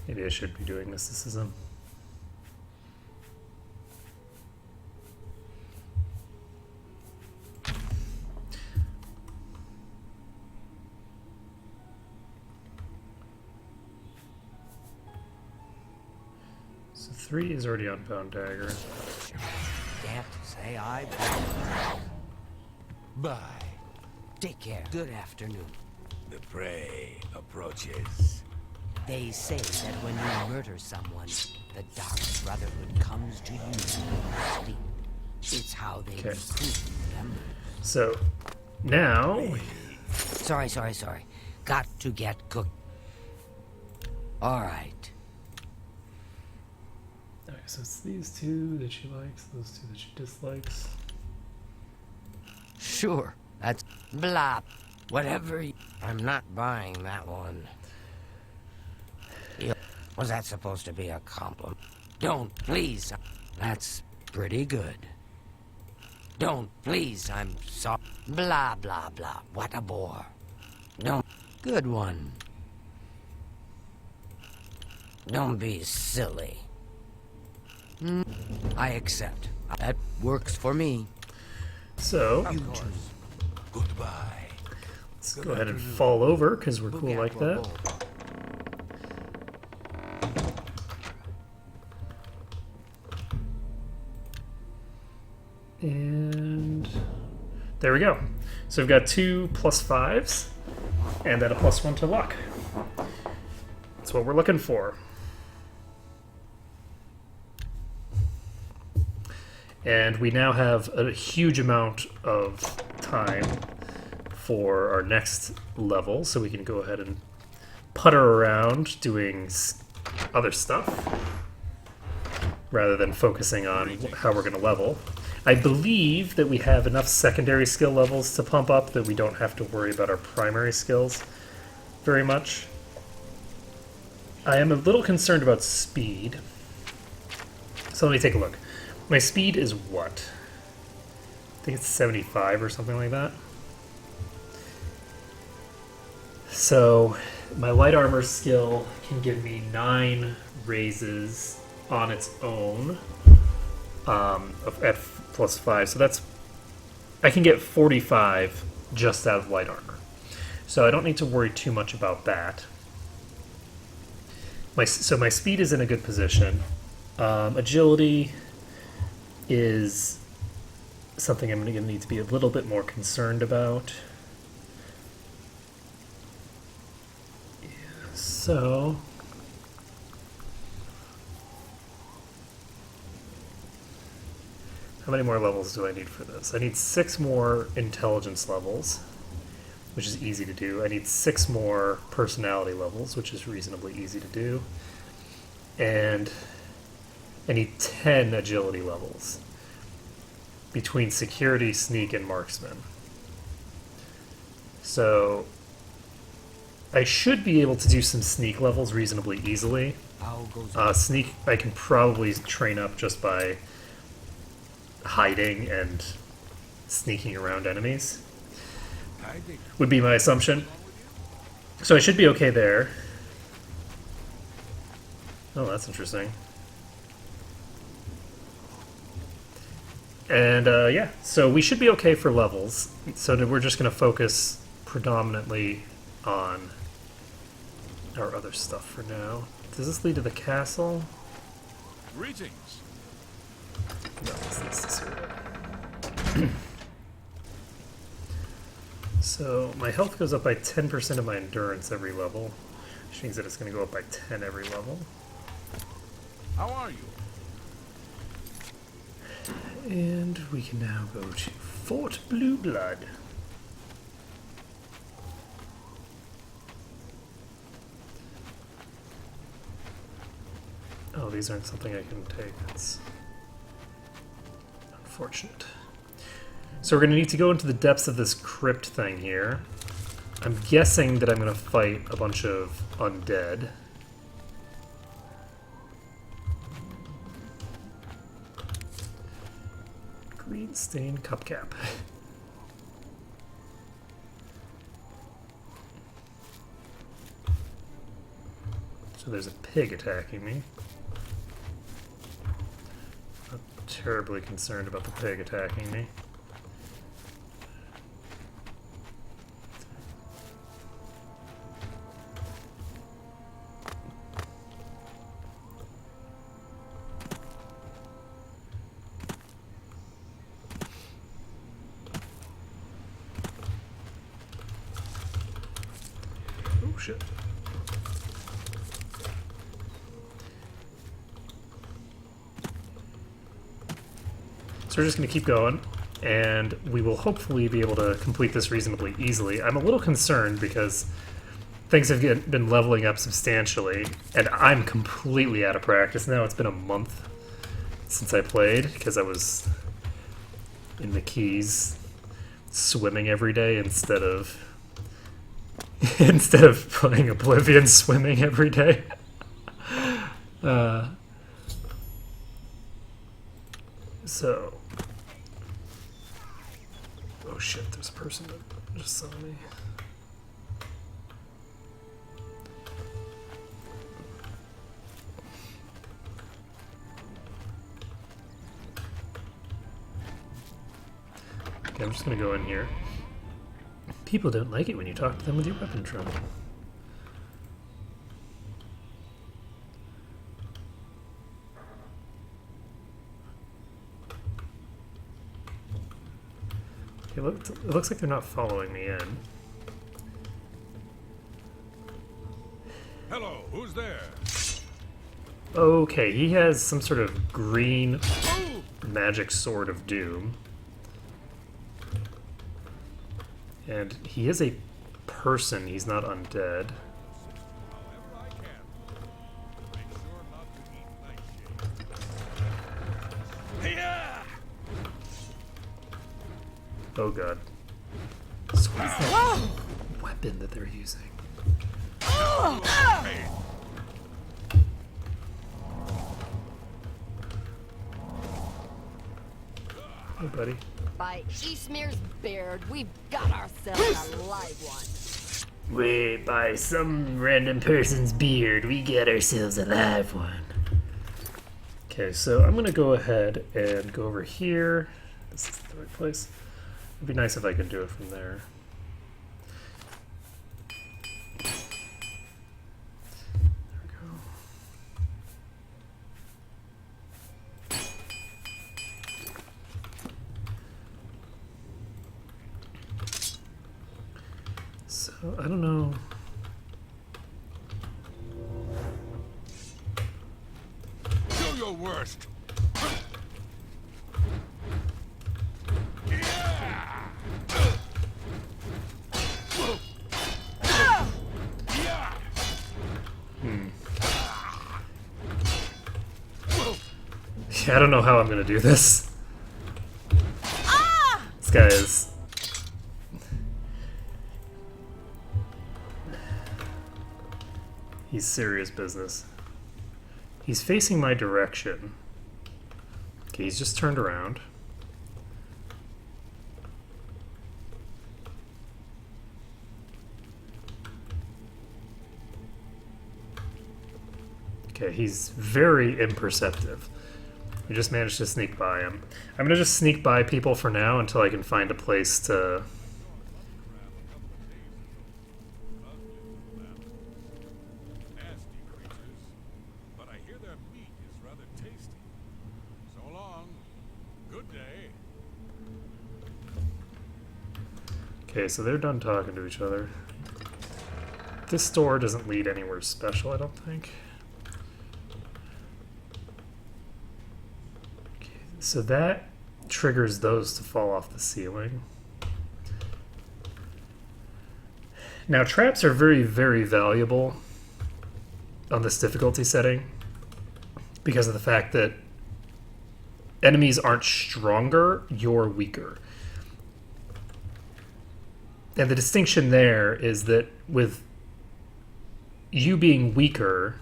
Maybe I should be doing mysticism. So 3 is already on Bound Dagger. Can't say I. Bye. Take care. Good afternoon. The prey approaches. They say that when you murder someone, the Dark Brotherhood comes to you in sleep. It's how they recruit members. So, now... Sorry. Got to get cooked. Alright. Okay, so it's these 2 that she likes, those 2 that she dislikes. Sure, that's blah. Whatever. I'm not buying that one. Was that supposed to be a compliment? Don't, please. That's pretty good. Don't, please. I'm sorry. Blah, blah, blah. What a bore. Don't. Good one. Don't be silly. I accept. That works for me. So, Goodbye. Let's go ahead and fall over because we're cool like that. And there we go. So we've got 2 +5s, and then a +1 to luck. That's what we're looking for. And we now have a huge amount of time for our next level, so we can go ahead and putter around doing other stuff rather than focusing on how we're going to level. I believe that we have enough secondary skill levels to pump up that we don't have to worry about our primary skills very much. I am a little concerned about speed. So let me take a look. My speed is what? I think it's 75 or something like that. So my light armor skill can give me 9 raises on its own at +5. So that's, I can get 45 just out of light armor. So I don't need to worry too much about that. So my speed is in a good position. Agility is something I'm going to need to be a little bit more concerned about. Yeah, so how many more levels do I need for this? I need 6 more intelligence levels, which is easy to do. I need 6 more personality levels, which is reasonably easy to do. And I need 10 agility levels. between security, sneak, and marksman. So I should be able to do some sneak levels reasonably easily. Sneak I can probably train up just by hiding and sneaking around enemies, would be my assumption. So I should be okay there. Oh, that's interesting. And yeah, so we should be okay for levels. So we're just going to focus predominantly on our other stuff for now. Does this lead to the castle? Greetings. No, this leads to Syria. So my health goes up by 10% of my endurance every level, which means that it's going to go up by 10 every level. How are you? And we can now go to Fort Blue Blood. Oh, these aren't something I can take. That's unfortunate. So we're going to need to go into the depths of this crypt thing here. I'm guessing that I'm going to fight a bunch of undead. Green stained cupcap. So there's a pig attacking me. Not terribly concerned about the pig attacking me. Oh shit. So we're just going to keep going, and we will hopefully be able to complete this reasonably easily. I'm a little concerned because things have been leveling up substantially, and I'm completely out of practice now. It's been a month since I played, because I was in the Keys swimming every day instead of playing Oblivion swimming every day. So, oh shit, there's a person that just saw me. Okay, I'm just gonna go in here. People don't like it when you talk to them with your weapon drum. Okay, it looks like they're not following me in. Hello, who's there? Okay, he has some sort of green magic sword of doom. And he is a person, he's not undead. However I can. Make sure not to eat nightshade. Hiya! Oh god. So what is that weapon that they're using? Hey buddy. By Eastmere's beard, we've got ourselves a live one. Wait, by some random person's beard, we get ourselves a live one. Okay, so I'm gonna go ahead and go over here. This is the right place. It'd be nice if I could do it from there. There we go. So, I don't know. Do your worst. Yeah, I don't know how I'm gonna do this. guy is... He's serious business. He's facing my direction. Okay, he's just turned around. Okay, he's very imperceptive. We just managed to sneak by him. I'm gonna just sneak by people for now until I can find a place to... But I hear their meat is rather tasty. So long. Good day. Okay, so they're done talking to each other. This door doesn't lead anywhere special, I don't think. So that triggers those to fall off the ceiling. Now, traps are very, very valuable on this difficulty setting because of the fact that enemies aren't stronger, you're weaker. And the distinction there is that with you being weaker,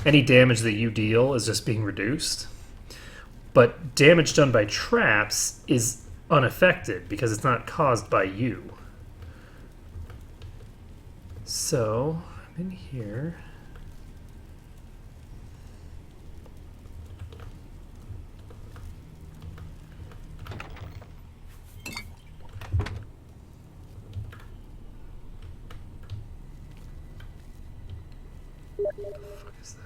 any damage that you deal is just being reduced. But damage done by traps is unaffected because it's not caused by you. So, I'm in here. What the fuck is that?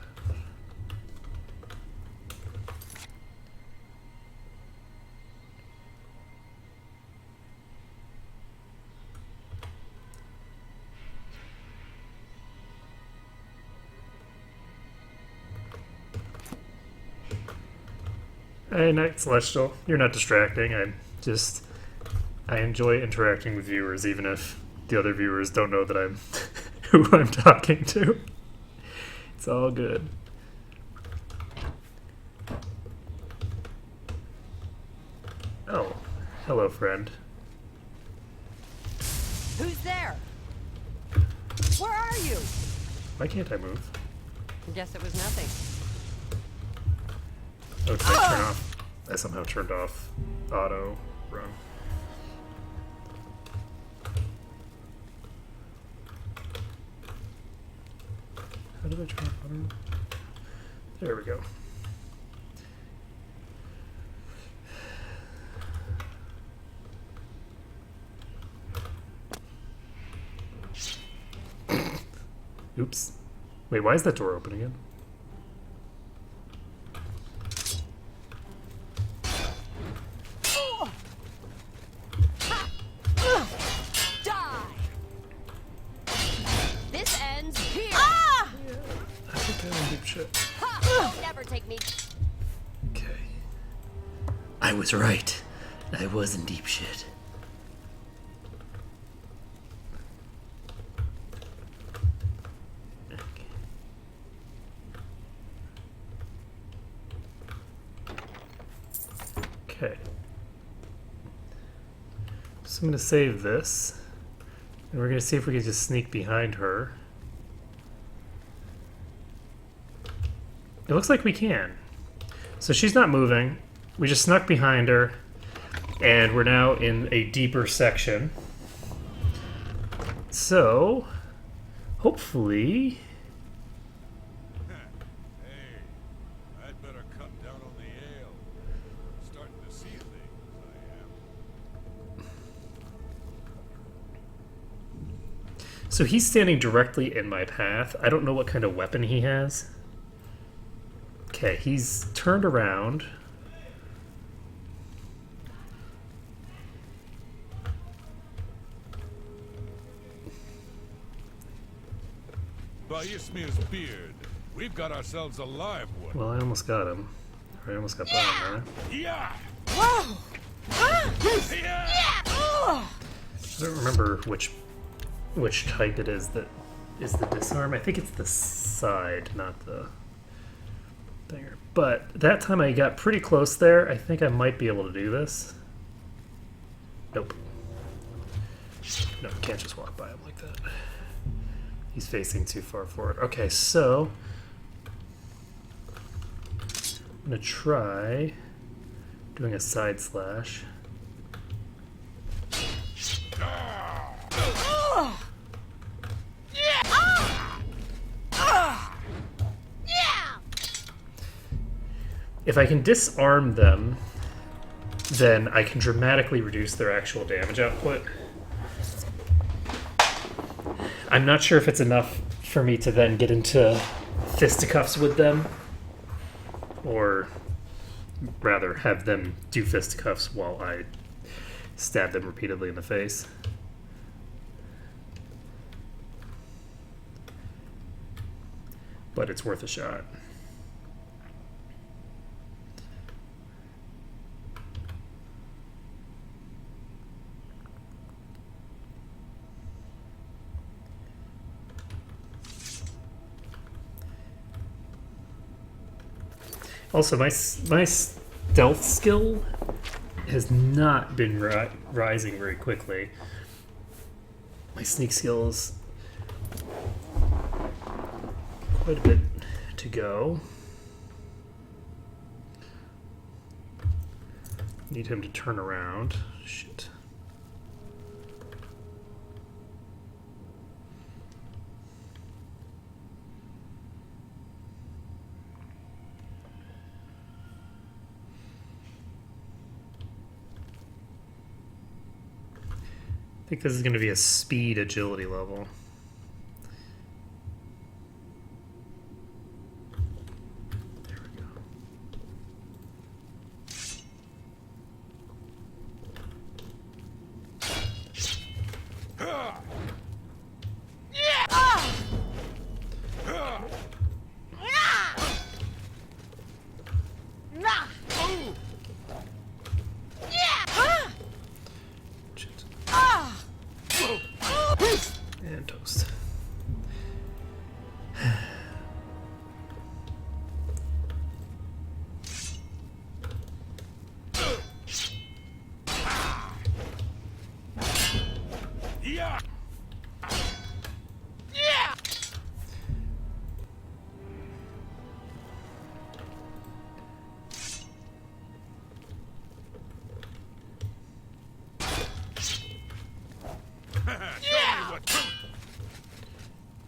Hey, Night Celestial. You're not distracting. I enjoy interacting with viewers, even if the other viewers don't know that I'm who I'm talking to. It's all good. Oh, hello, friend. Who's there? Where are you? Why can't I move? I guess it was nothing. Oh, did I turn off? I somehow turned off auto run. How did I turn off auto run? There we go. Oops. Wait, why is that door open again? I was right. I was in deep shit. Okay. So I'm going to save this. And we're going to see if we can just sneak behind her. It looks like we can. So she's not moving. We just snuck behind her, and we're now in a deeper section. So, hopefully... Hey, I'd better cut down on the ale. I'm starting to see things, I am. So he's standing directly in my path. I don't know what kind of weapon he has. Okay, he's turned around. By Ysmir's beard, we've got ourselves a live one. Well, I almost got him. Or I almost got that one, right? Yeah! Whoa! I don't remember which type it is that is the disarm. I think it's the side, not the thinger. But that time I got pretty close there. I think I might be able to do this. Nope. No, can't just walk by him like that. He's facing too far forward. Okay, so I'm gonna try doing a side slash. If I can disarm them, then I can dramatically reduce their actual damage output. I'm not sure if it's enough for me to then get into fisticuffs with them, or rather have them do fisticuffs while I stab them repeatedly in the face. But it's worth a shot. Also, my stealth skill has not been rising very quickly. My sneak skill is quite a bit to go. Need him to turn around. Shit. I think this is going to be a speed agility level. There we go. And toast. Yeah.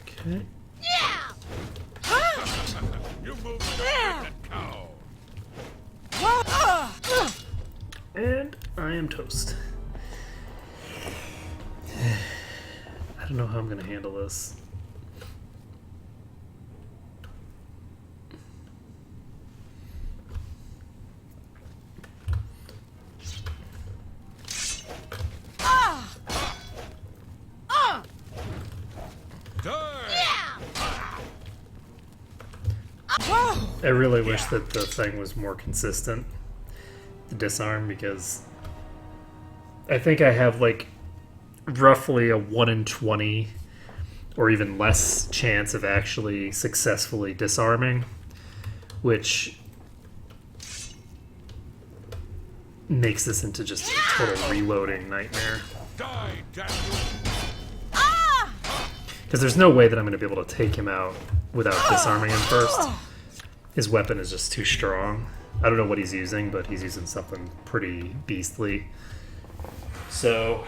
Okay. You move like a cow. And I am toast. I don't know how I'm going to handle this. I really wish that the thing was more consistent, the disarm, because I think I have like roughly a 1 in 20 or even less chance of actually successfully disarming, which makes this into just a total reloading nightmare. Because there's no way that I'm going to be able to take him out without disarming him first. His weapon is just too strong. I don't know what he's using, but he's using something pretty beastly. So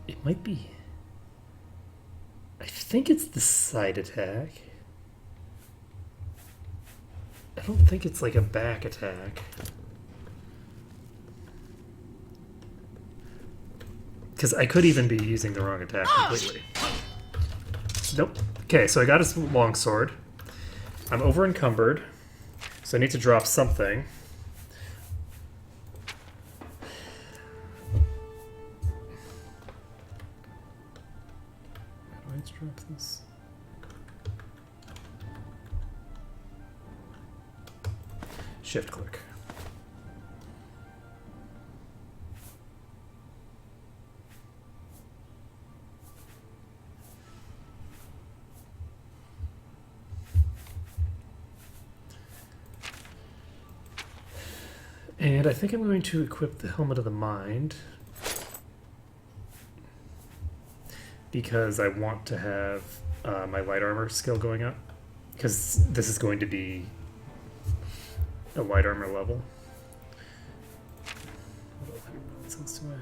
it might be. I think it's the side attack. I don't think it's like a back attack. Because I could even be using the wrong attack completely. Nope. Okay, so I got his longsword. I'm over encumbered, so I need to drop something. How do I drop this? Shift click. And I think I'm going to equip the Helmet of the Mind because I want to have my light armor skill going up, because this is going to be a light armor level. What other nonsense do I have?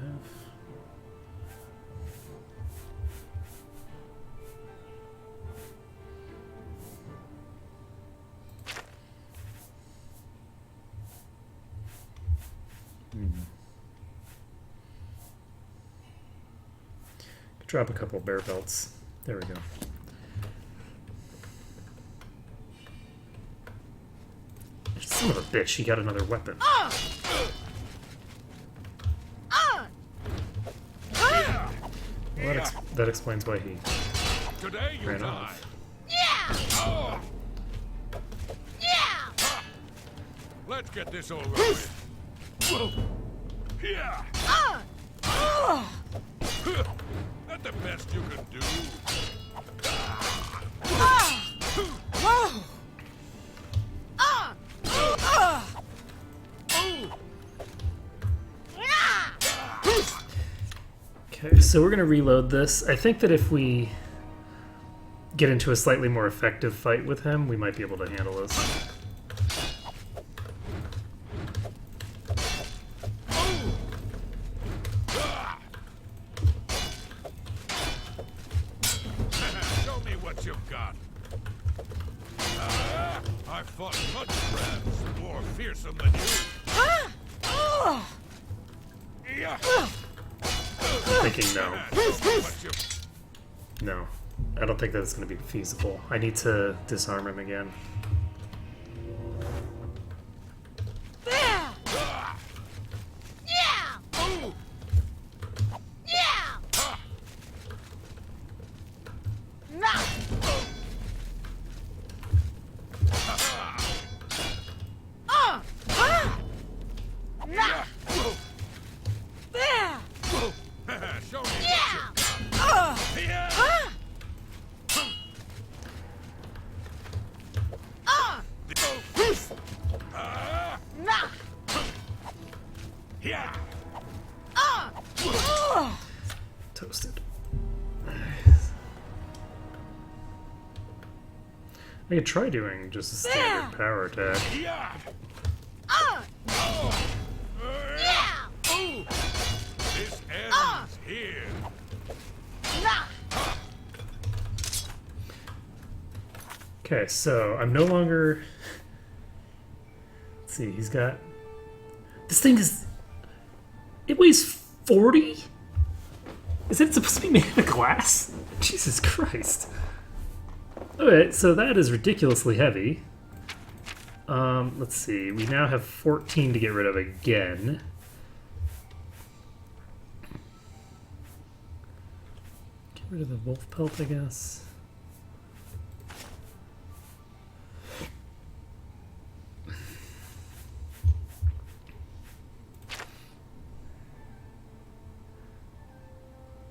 Drop a couple bear belts. There we go. Son of a bitch, he got another weapon. Well, that explains why he Today you ran die. off. Oh. Let's get this over with. Yeah. That's the best you can do. Okay, so we're going to reload this. I think that if we get into a slightly more effective fight with him, we might be able to handle this. Show me what you've got. I fought much crabs more fearsome than you. Yeah. I'm thinking no. What you No. I don't think that's going to be feasible. I need to disarm him again. Show me what you've got. Yeah. Toasted. I could try doing just a standard power attack. Yeah. This ends here. Okay, so I'm no longer... Let's see, he's got... This thing is... It weighs 40? Is it supposed to be made of glass? Jesus Christ. Alright, so that is ridiculously heavy. Let's see, we now have 14 to get rid of again. Get rid of the wolf pelt, I guess.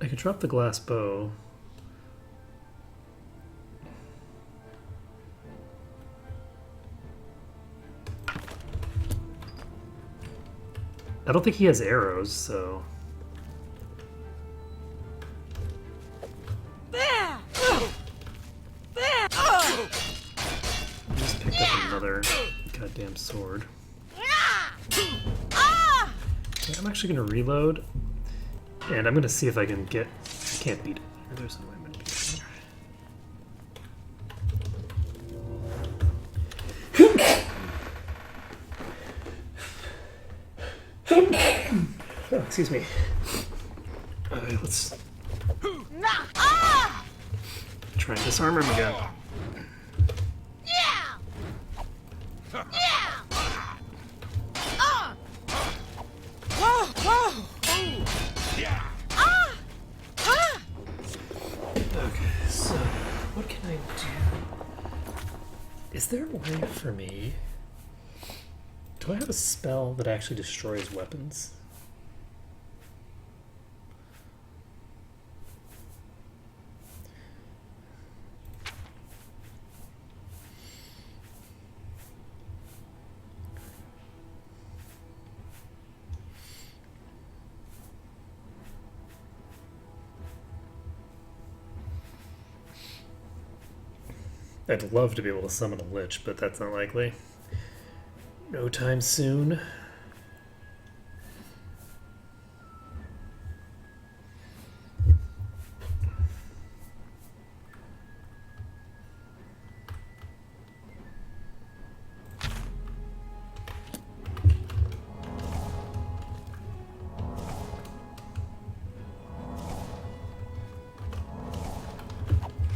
I could drop the glass bow. I don't think he has arrows, so... I just picked up another goddamn sword. Okay, I'm actually going to reload, and I'm going to see if I can get... I can't beat it. There's no way I'm going to beat it. Oh, excuse me. Alright, let's try and disarm him again. Okay, so what can I do? Is there a way for me Do I have a spell that actually destroys weapons? I'd love to be able to summon a lich, but that's not likely. No time soon.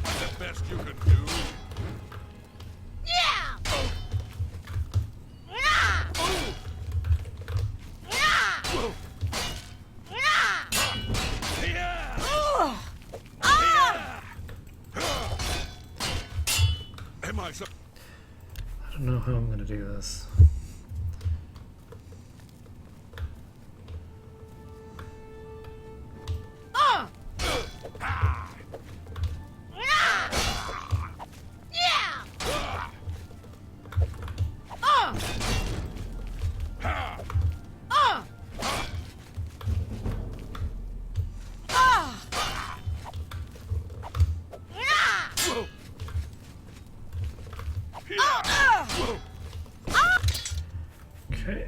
The best you can do. Am I so? I don't know how I'm gonna do this. Okay.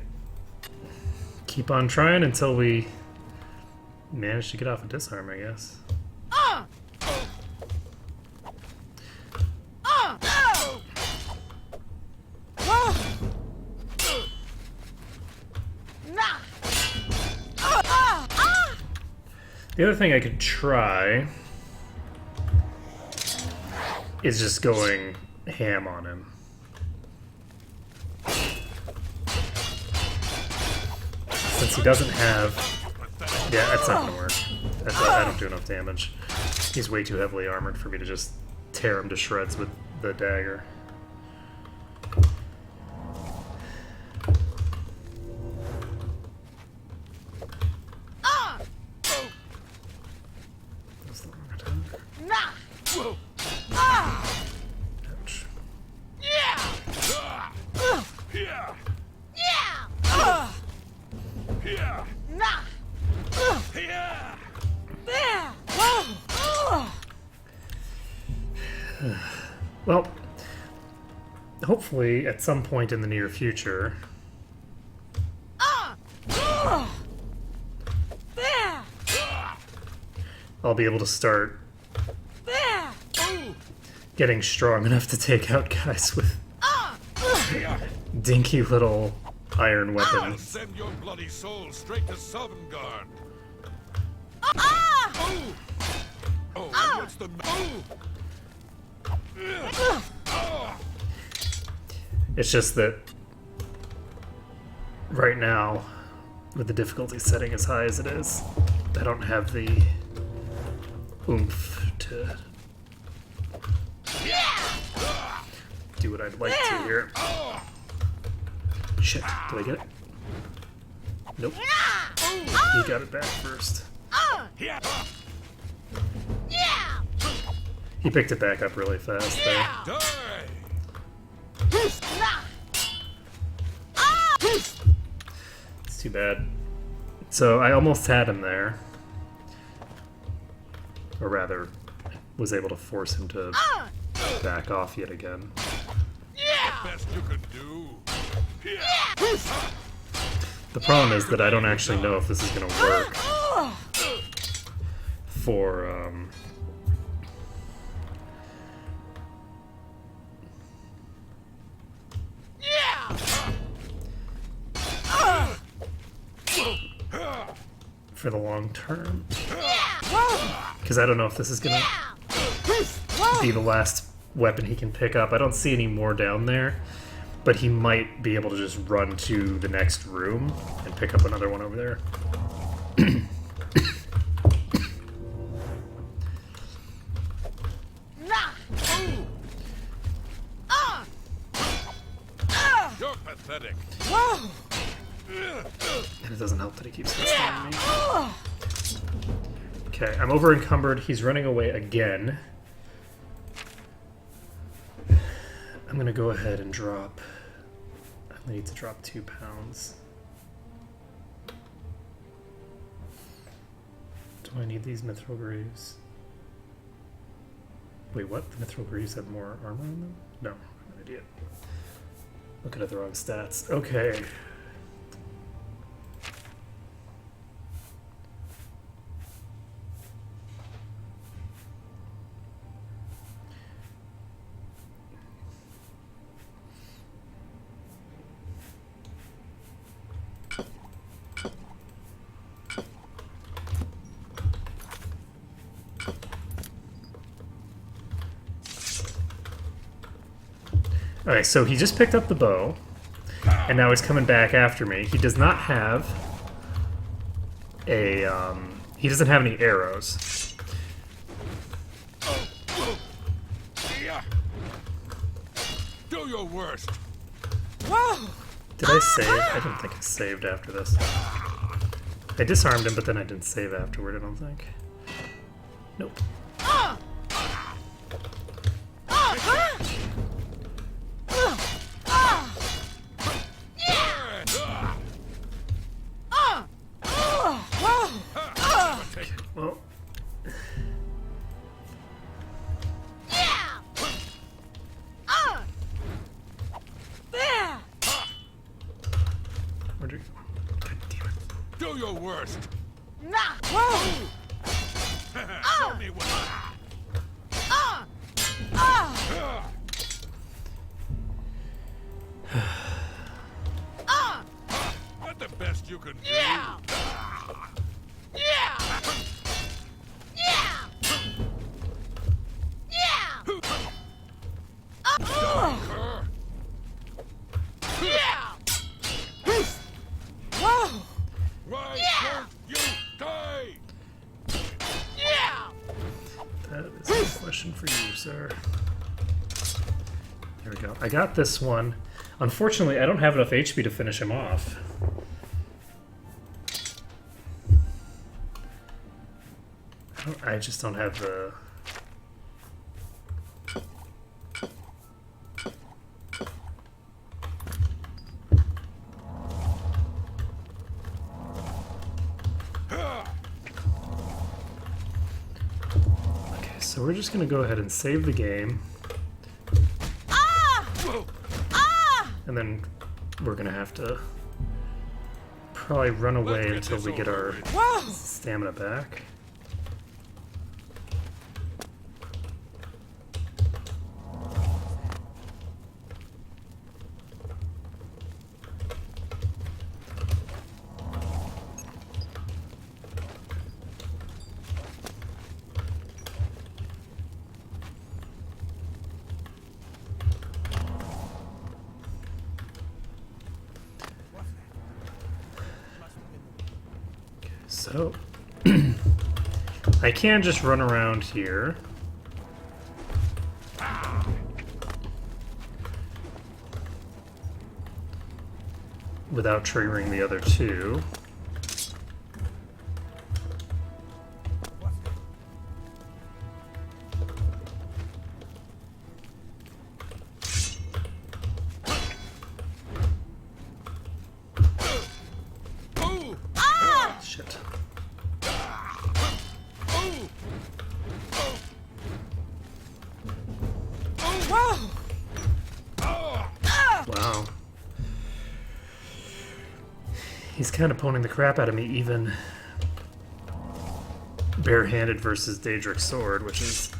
Keep on trying until we manage to get off a disarm, I guess. The other thing I could try is just going ham on him. Since he doesn't have... Yeah, that's not gonna work. I don't do enough damage. He's way too heavily armored for me to just tear him to shreds with the dagger. That's the wrong attack. Ouch. Well, hopefully at some point in the near future, I'll be able to start getting strong enough to take out guys with dinky little iron I'll weapons. send your bloody soul straight to Sovngarde. Oh, and what's the... It's just that right now, with the difficulty setting as high as it is, I don't have the oomph to do what I'd like to here. Shit, did I get it? Nope. He got it back first. He picked it back up really fast there. Die! It's too bad. So I almost had him there. Or rather, was able to force him to back off yet again. Best you can do. The problem is that I don't actually know if this is going to work for, for the long term. Because I don't know if this is going to be the last weapon he can pick up. I don't see any more down there, but he might be able to just run to the next room and pick up another one over there. You're pathetic. pathetic. And it doesn't help that he keeps hitting me. Okay, I'm over encumbered. He's running away again. I'm gonna go ahead and drop. I need to drop 2 pounds. Do I need these mithril greaves? Wait, what? The mithril greaves have more armor on them? No, I'm an idiot. Looking at the wrong stats. Okay. Alright, so he just picked up the bow, and now he's coming back after me. He does not have a, he doesn't have any arrows. Do your worst. Did I save? I didn't think I saved after this. I disarmed him, but then I didn't save afterward, I don't think. Nope. Well, where'd you go? God damn it. Do your worst. Show me what. Not the best you can do. Why won't you die? That is a question for you, sir. There we go. I got this one. Unfortunately, I don't have enough HP to finish him off. I just don't have the... Okay, so we're just gonna go ahead and save the game. And then we're gonna have to probably run away until we get our stamina back. So, I can just run around here. Without triggering the other two. Shit. Wow. He's kind of poning the crap out of me, even barehanded versus Daedric's sword, which is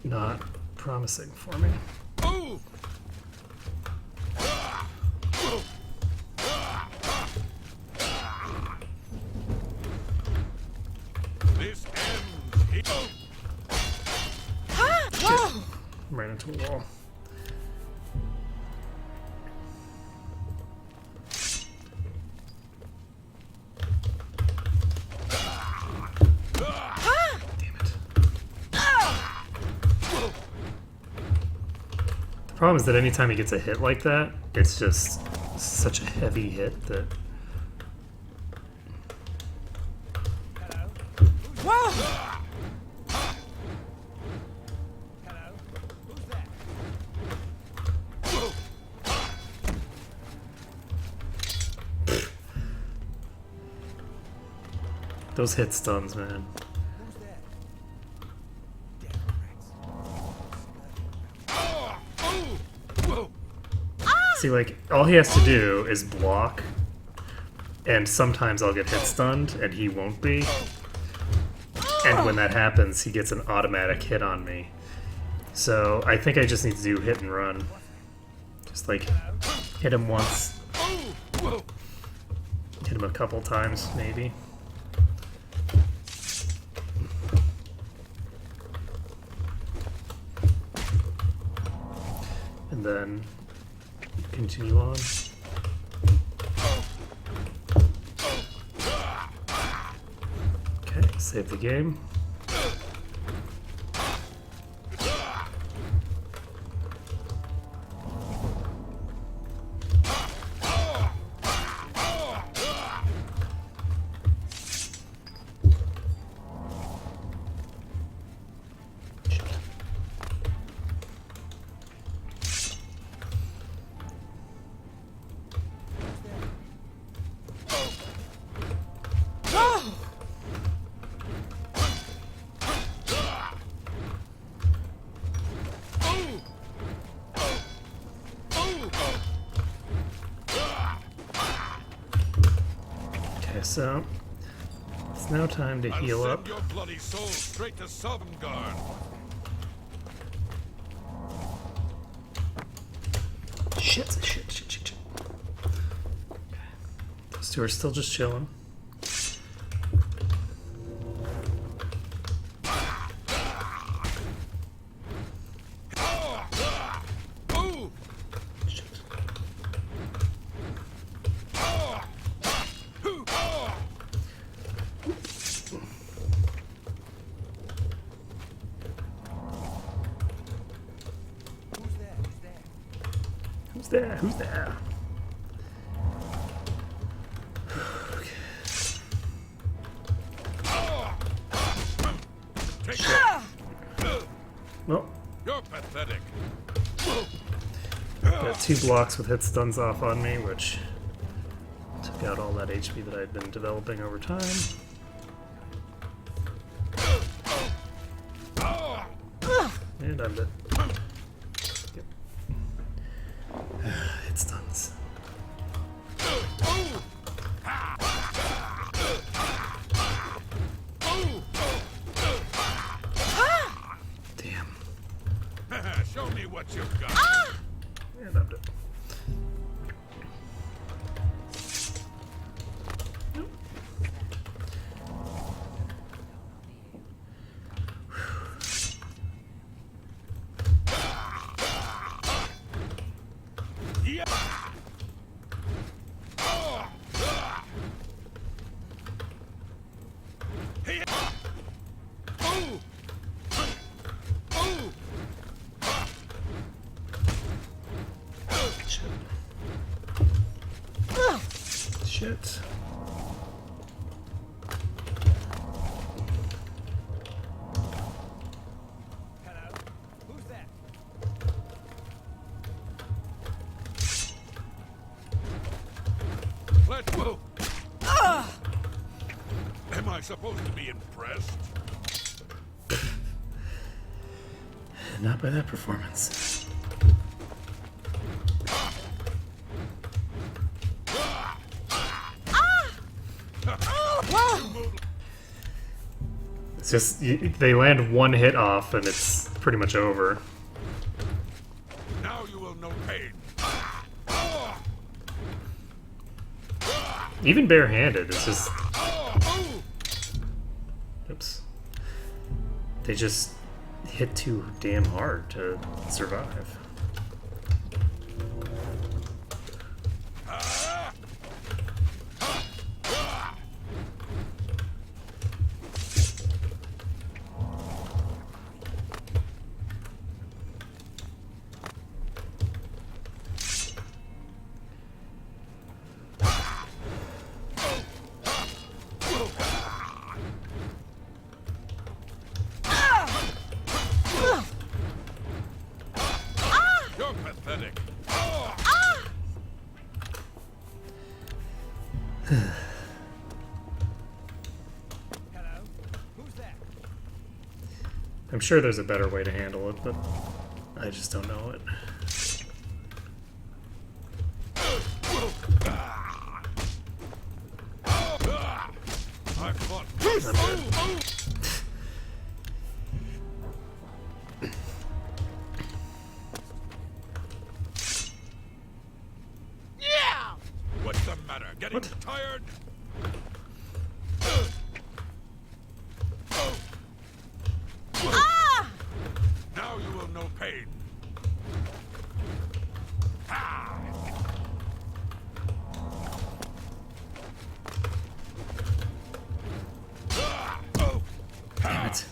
not promising for me. This ends here. Shit. Ran into a wall. Damn it. Problem is that anytime he gets a hit like that, it's just such a heavy hit that... Those hit stuns, man. See, like, all he has to do is block, and sometimes I'll get hit stunned, and he won't be. And when that happens, he gets an automatic hit on me. So I think I just need to do hit and run. Just, like, hit him once. Hit him a couple times, maybe. And then continue on. Okay, save the game. So, it's now time to heal up. Your bloody soul straight to Sovngarde. Shit. Those two are still just chilling. Who's there? Well, you're pathetic. Got 2 blocks with hit stuns off on me, which took out all that HP that I'd been developing over time. And I'm dead. Hit stuns. Damn. Show me what you've got. And I'm dead. Shit. Hello? Who's that? Let's move. Am I supposed to be impressed? Not by that performance. It's just, they land one hit off and it's pretty much over. Now you will know pain. Even barehanded, it's just... Oops. They just hit too damn hard to survive. Pathetic. I'm sure there's a better way to handle it, but I just don't know it. I fought. What's the matter? Getting tired? Now you will know pain. Damn it.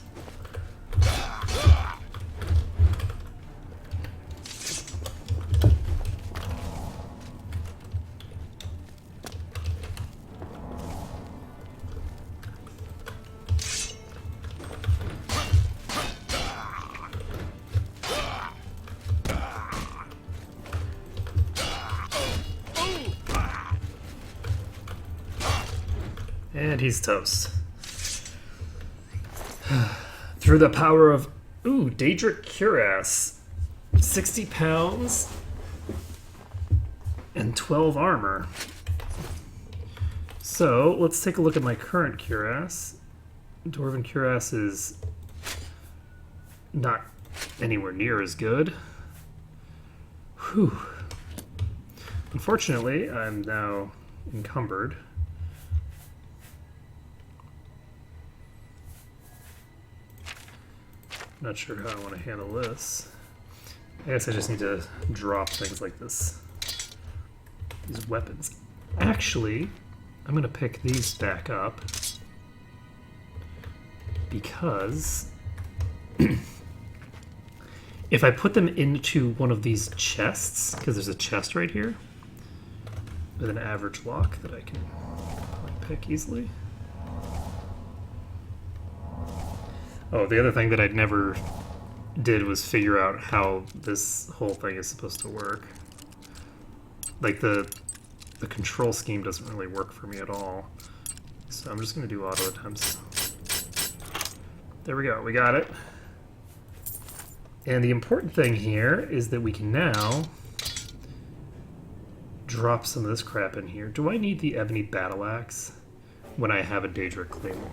And he's toast. Through the power of... Ooh, Daedric Cuirass. 60 pounds and 12 armor. So, let's take a look at my current Cuirass. Dwarven Cuirass is not anywhere near as good. Whew. Unfortunately, I'm now encumbered. Not sure how I want to handle this. I guess I just need to drop things like this. These weapons. Actually, I'm going to pick these back up because if I put them into one of these chests, because there's a chest right here with an average lock that I can pick easily. Oh, the other thing that I'd never did was figure out how this whole thing is supposed to work. Like, the control scheme doesn't really work for me at all. So I'm just going to do auto attempts. There we go, we got it. And the important thing here is that we can now drop some of this crap in here. Do I need the Ebony Battle Axe when I have a Daedric Claymore?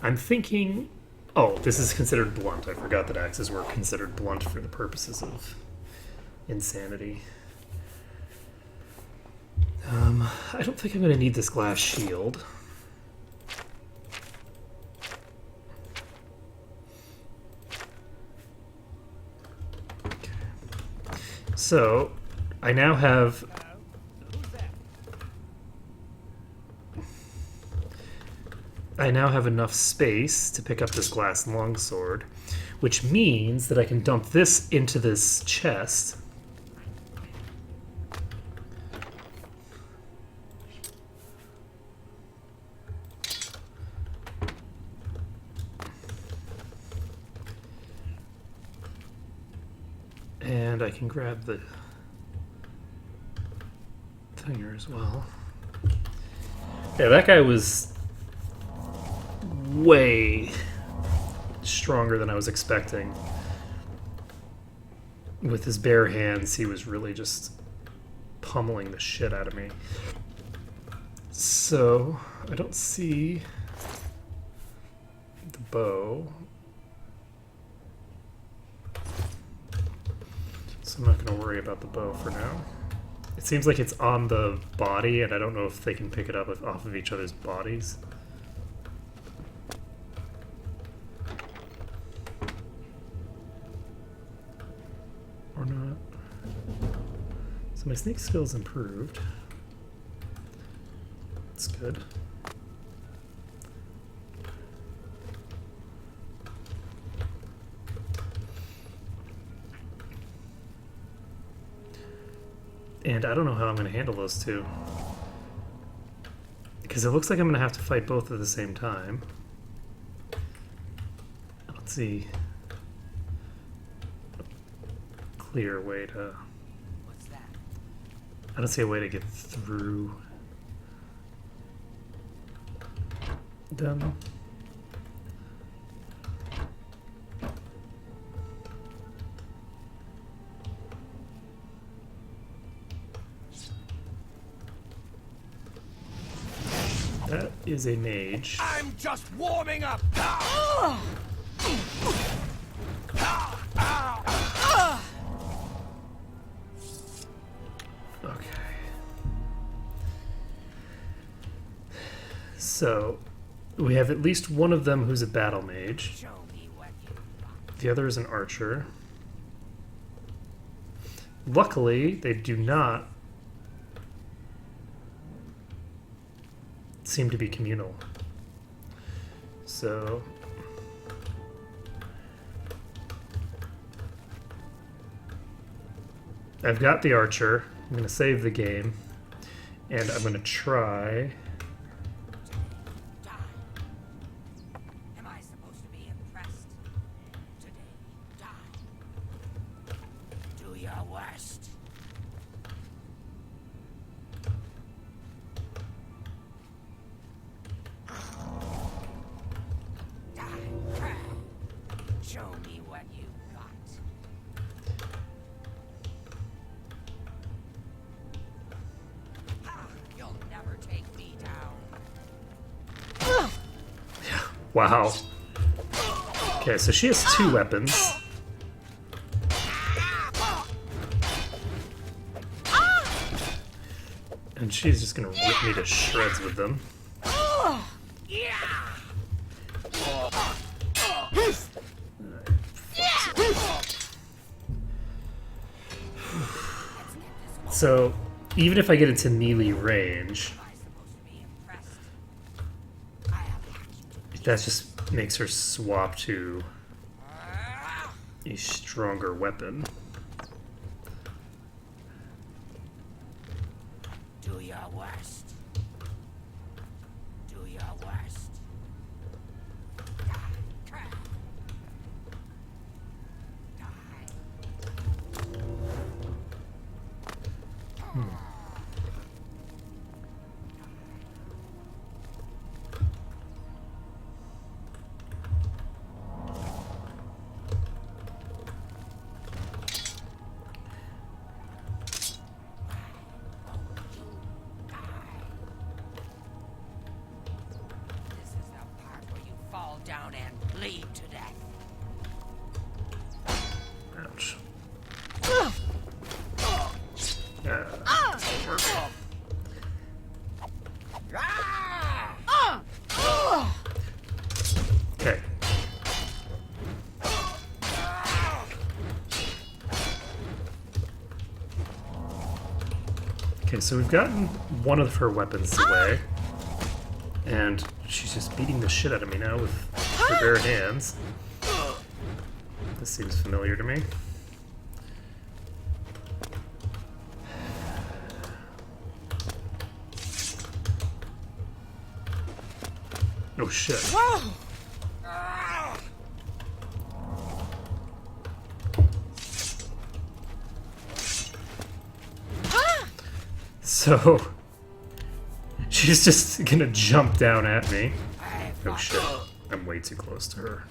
I'm thinking... Oh, this is considered blunt. I forgot that axes were considered blunt for the purposes of insanity. I don't think I'm going to need this glass shield. Okay. So, I now have... enough space to pick up this glass longsword, which means that I can dump this into this chest. And I can grab the thinger as well. Yeah, that guy was way stronger than I was expecting. With his bare hands, he was really just pummeling the shit out of me. So, I don't see the bow. So I'm not going to worry about the bow for now. It seems like it's on the body, and I don't know if they can pick it up off of each other's bodies. Or not. So my sneak skill's improved. That's good. And I don't know how I'm going to handle those two. Because it looks like I'm going to have to fight both at the same time. Let's see. clear way to... What's that? I don't see a way to get through them. That is a mage. I'm just warming up. Okay. So, we have at least one of them who's a battle mage. Show me what you got. The other is an archer. Luckily, they do not seem to be communal. So... I've got the archer. I'm going to save the game. And I'm going to try... Die. Am I supposed to be impressed? Today, die. Do your worst. Die. Show me what you got. You'll never take me down. Wow. Okay, so she has 2 weapons. And she's just gonna rip me to shreds with them. So, even if I get into melee range, that just makes her swap to a stronger weapon. Do your worst. Do your worst. This is the part where you fall down and bleed to death. Ouch. Okay. Okay, so we've gotten one of her weapons away. And she's just beating the shit out of me now with her bare hands. This seems familiar to me. Oh shit. So, she's just gonna jump down at me. Oh shit, I'm way too close to her.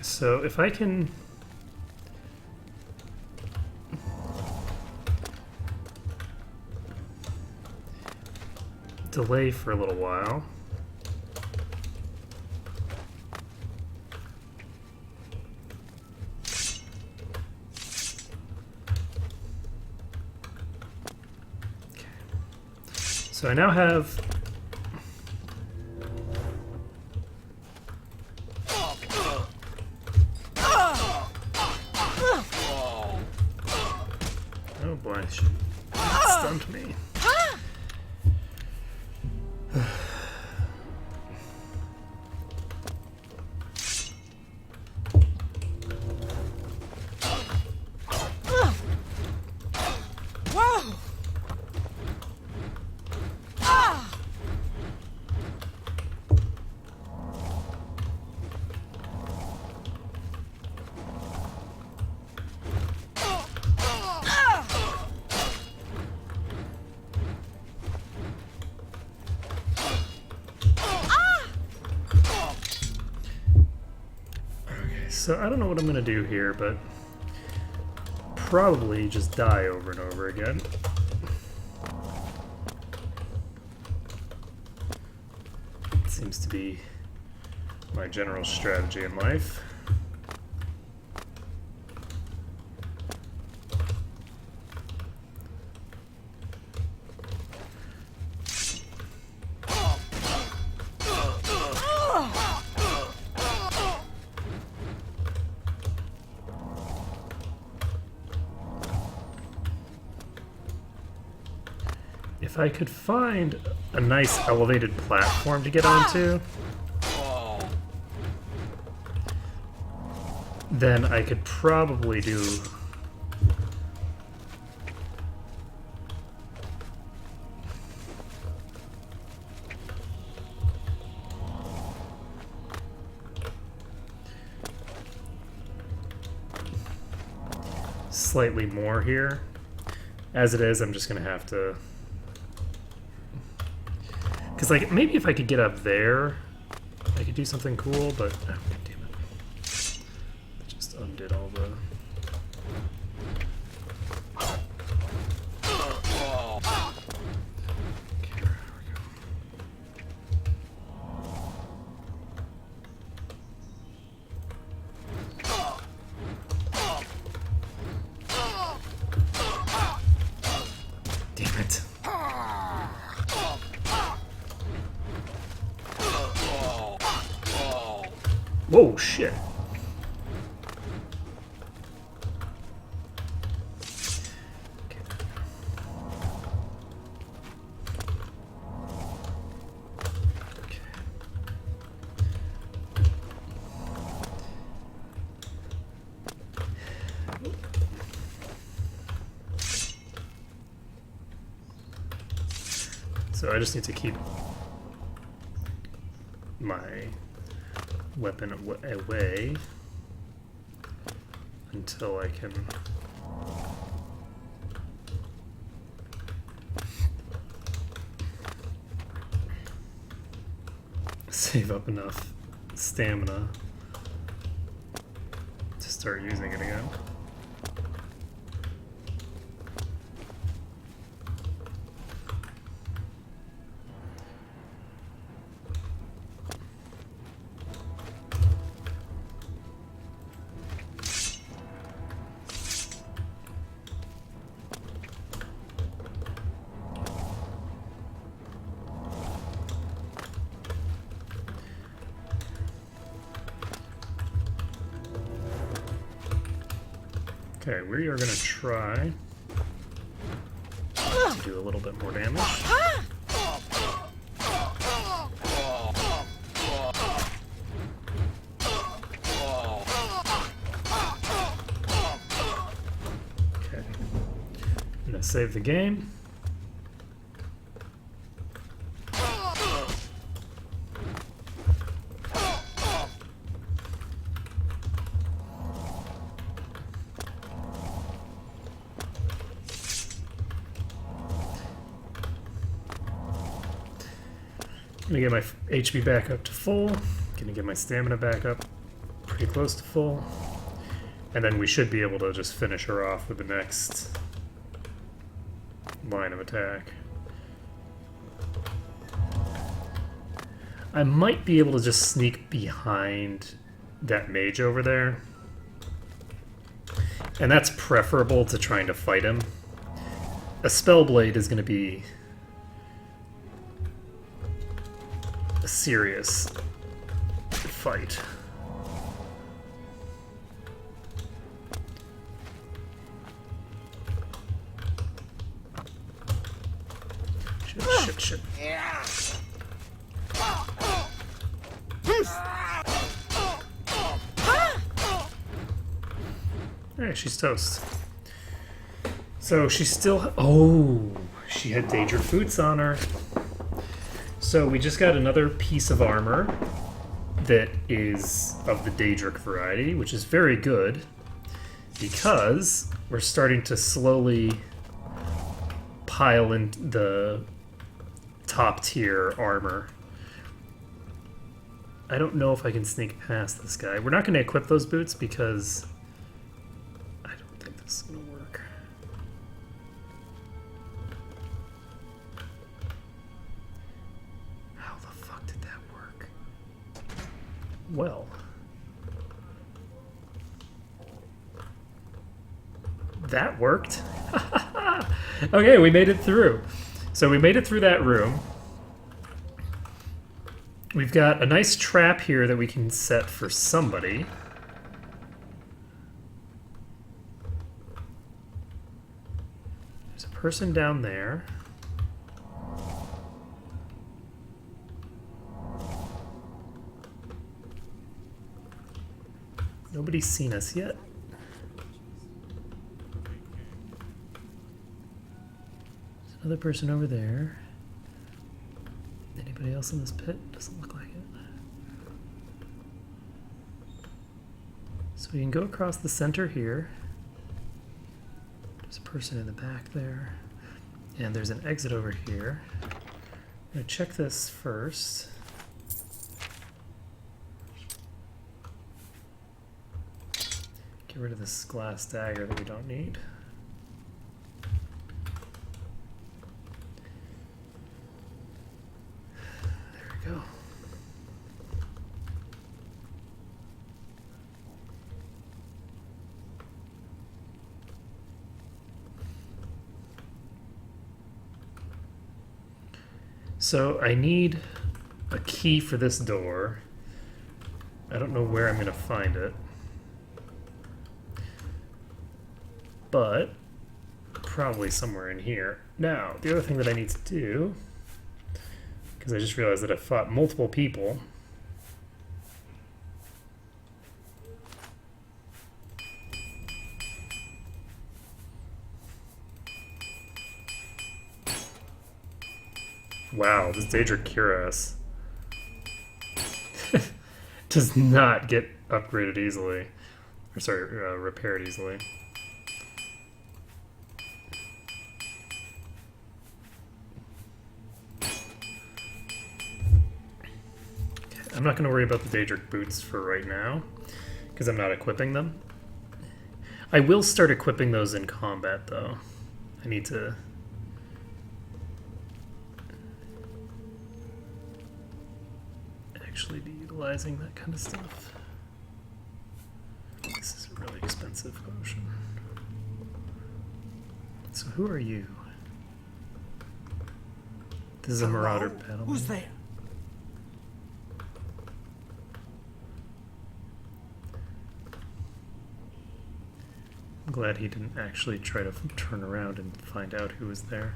So if I can delay for a little while. Okay. So I now have I should stunned me. Whoa! So I don't know what I'm gonna do here, but probably just die over and over again. Seems to be my general strategy in life. If I could find a nice elevated platform to get onto, then I could probably do slightly more here. As it is, I'm just gonna have to, because like maybe if I could get up there, I could do something cool, but oh, damn it. I just undid all the... Okay, there we go. Damn it. Whoa, shit. Okay. Okay. So I just need to keep my weapon away until I can save up enough stamina to start using it again. Okay, we are going to try to do a little bit more damage. Okay, I'm going to save the game. Gonna get my HP back up to full. Gonna get my stamina back up pretty close to full. And then we should be able to just finish her off with the next line of attack. I might be able to just sneak behind that mage over there. And that's preferable to trying to fight him. A Spellblade is gonna be serious fight. Shit. Alright, she's toast. So she's still... Oh, she had Daedric boots on her. So we just got another piece of armor that is of the Daedric variety, which is very good because we're starting to slowly pile in the top tier armor. I don't know if I can sneak past this guy. We're not going to equip those boots because I don't think this is going to work. How the fuck did that work? Well. That worked. Okay, we made it through. So we made it through that room. We've got a nice trap here that we can set for somebody. There's a person down there. Nobody's seen us yet. There's another person over there. Anybody else in this pit? Doesn't look like it. So we can go across the center here. There's a person in the back there. And there's an exit over here. I'm going to check this first. Get rid of this glass dagger that we don't need. Go. So I need a key for this door. I don't know where I'm going to find it. But probably somewhere in here. Now, the other thing that I need to do, because I just realized that I fought multiple people. Wow, this Daedric Cuirass does not get upgraded easily. Or sorry, repaired easily. I'm not going to worry about the Daedric boots for right now, because I'm not equipping them. I will start equipping those in combat, though. I need to... actually be utilizing that kind of stuff. This is a really expensive potion. So who are you? This is a Marauder battle. Who's there? I'm glad he didn't actually try to turn around and find out who was there.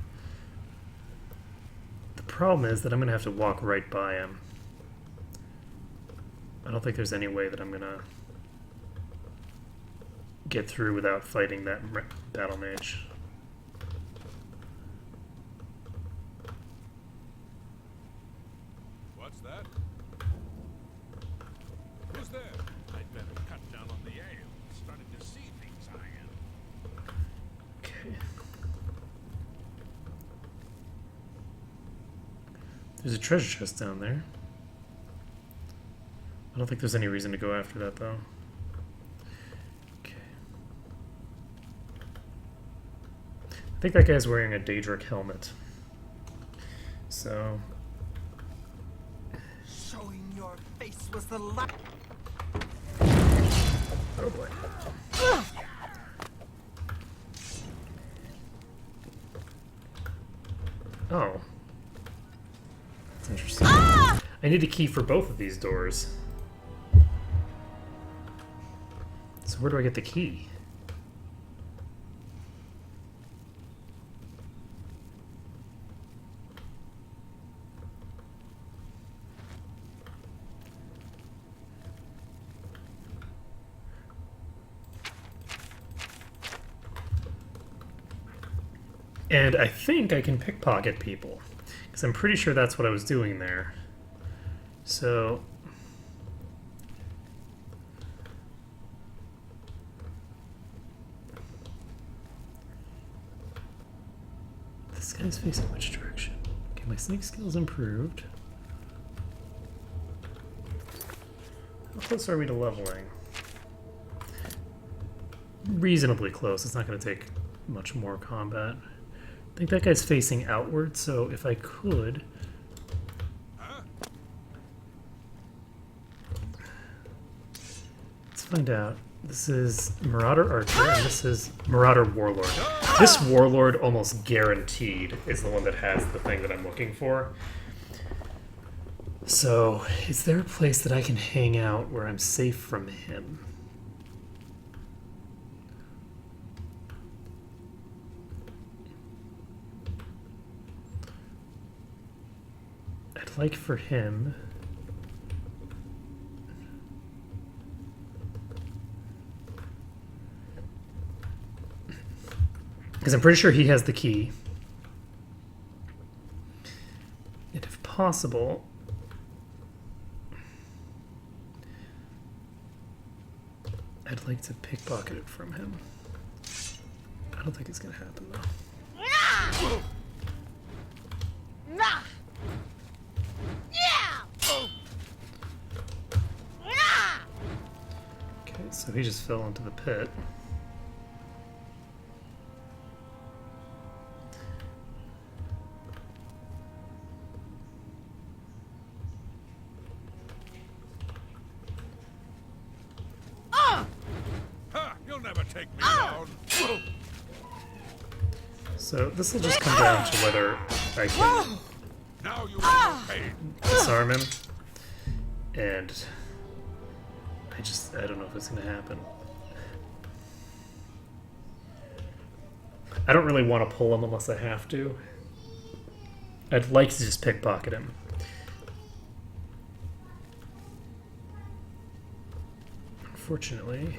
The problem is that I'm going to have to walk right by him. I don't think there's any way that I'm going to get through without fighting that battle mage. What's that? Who's there? I'd better cut down on the ale. It's starting to see things I am. Okay. There's a treasure chest down there. I don't think there's any reason to go after that, though. Okay. I think that guy's wearing a Daedric helmet. So... Showing your face was the last. oh boy. Oh. That's interesting. I need a key for both of these doors. So where do I get the key? And I think I can pickpocket people, because I'm pretty sure that's what I was doing there. So... this guy's facing which direction? Okay, my sneak skill's improved. How close are we to leveling? Reasonably close. It's not going to take much more combat. I think that guy's facing outward, so if I could... let's find out. This is Marauder Archer, and this is Marauder Warlord. This Warlord, almost guaranteed, is the one that has the thing that I'm looking for. So, is there a place that I can hang out where I'm safe from him? I'd like for him... because I'm pretty sure he has the key. And if possible... I'd like to pickpocket it from him. I don't think it's gonna happen though. Okay, so he just fell into the pit. So this will just come down to whether I can disarm him, and I don't know if it's gonna happen. I don't really want to pull him unless I have to. I'd like to just pickpocket him. Unfortunately,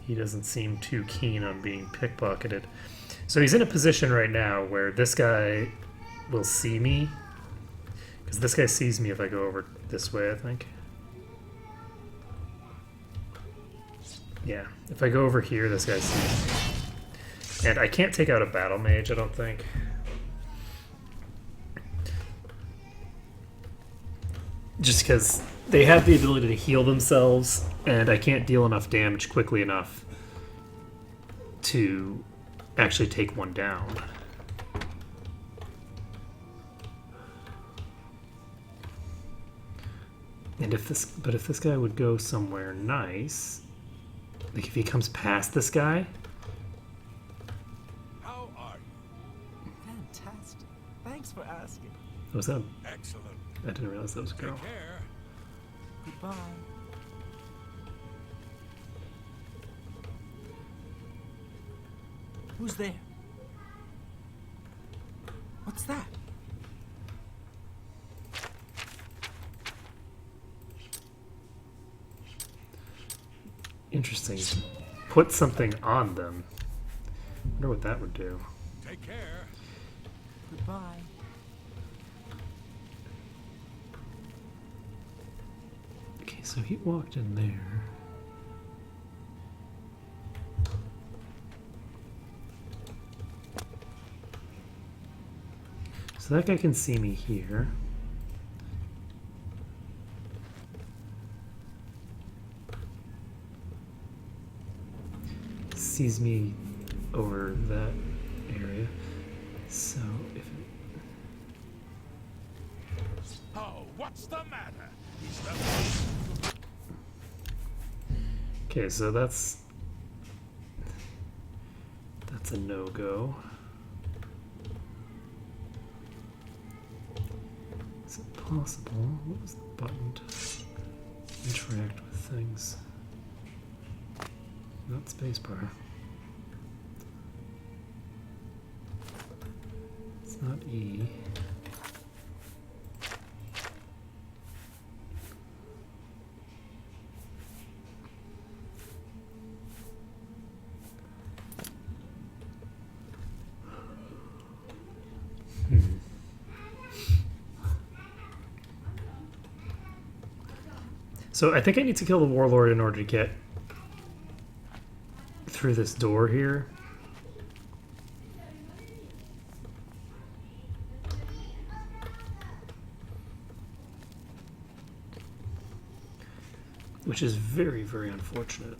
he doesn't seem too keen on being pickpocketed. So he's in a position right now where this guy will see me. Because this guy sees me if I go over this way, I think. Yeah, if I go over here, this guy sees me. And I can't take out a battle mage, I don't think. Just because they have the ability to heal themselves, and I can't deal enough damage quickly enough to actually take one down. And if this guy would go somewhere nice, like if he comes past this guy. How are you? Fantastic. Thanks for asking. What was that? Excellent. I didn't realize that was a girl. Take care. Goodbye. Who's there? What's that? Interesting. Put something on them. Wonder what that would do. Take care. Goodbye. Okay, so he walked in there. So that guy can see me here. Sees me over that area. So if it... Oh, what's the matter? Okay, so that's a no-go. Is it possible? What was the button to interact with things? Not spacebar. It's not E. So I think I need to kill the warlord in order to get through this door here. Which is very, very unfortunate.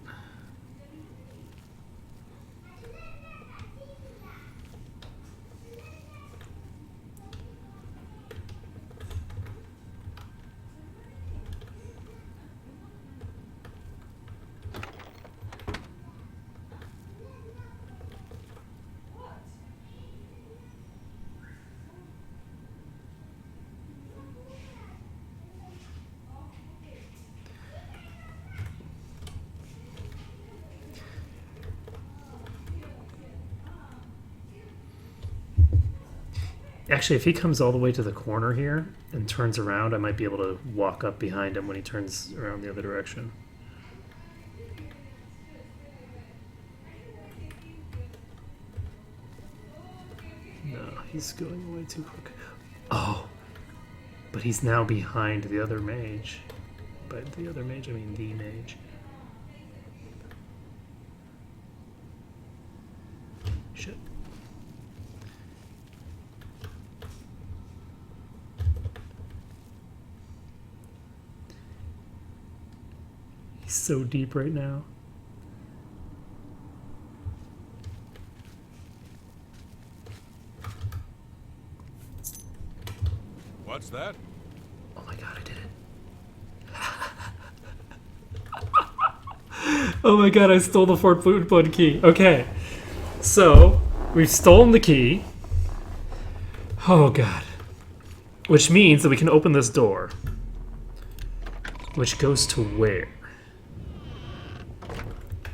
Actually, if he comes all the way to the corner here and turns around, I might be able to walk up behind him when he turns around the other direction. No, he's going way too quick. Oh, but he's now behind the other mage. By the other mage, I mean the mage. Shit. So deep right now. What's that? Oh my god, I did it. Oh my god, I stole the Fort Food Bud key. Okay. So, we've stolen the key. Oh god. Which means that we can open this door. Which goes to where?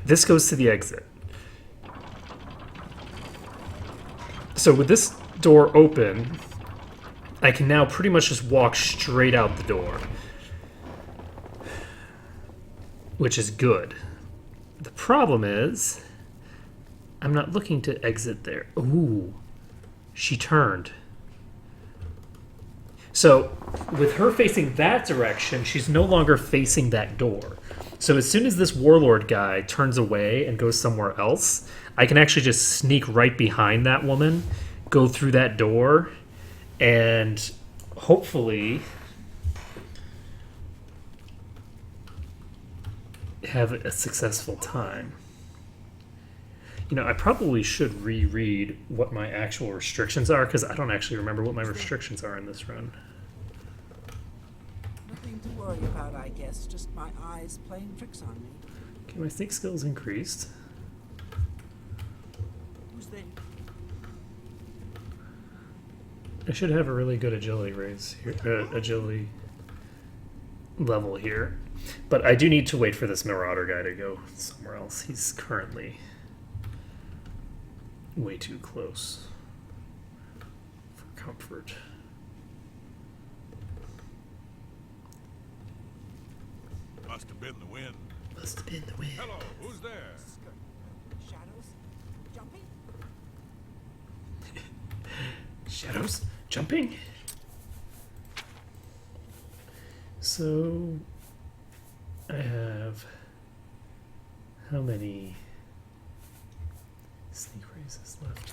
This goes to the exit. So with this door open, I can now pretty much just walk straight out the door. Which is good. The problem is, I'm not looking to exit there. Ooh, she turned. So with her facing that direction, she's no longer facing that door. So as soon as this warlord guy turns away and goes somewhere else, I can actually just sneak right behind that woman, go through that door, and hopefully have a successful time. You know, I probably should reread what my actual restrictions are, because I don't actually remember what my restrictions are in this run. Nothing to worry about, I guess. Just my eyes playing tricks on me. Okay, my sneak skills increased. Who's there? I should have a really good agility raise here, agility level here. But I do need to wait for this Marauder guy to go somewhere else. He's currently way too close for comfort. Must have been the wind. Must have been the wind. Hello, who's there? Shadows? Jumping? Shadows jumping. So I have how many sneak raises left?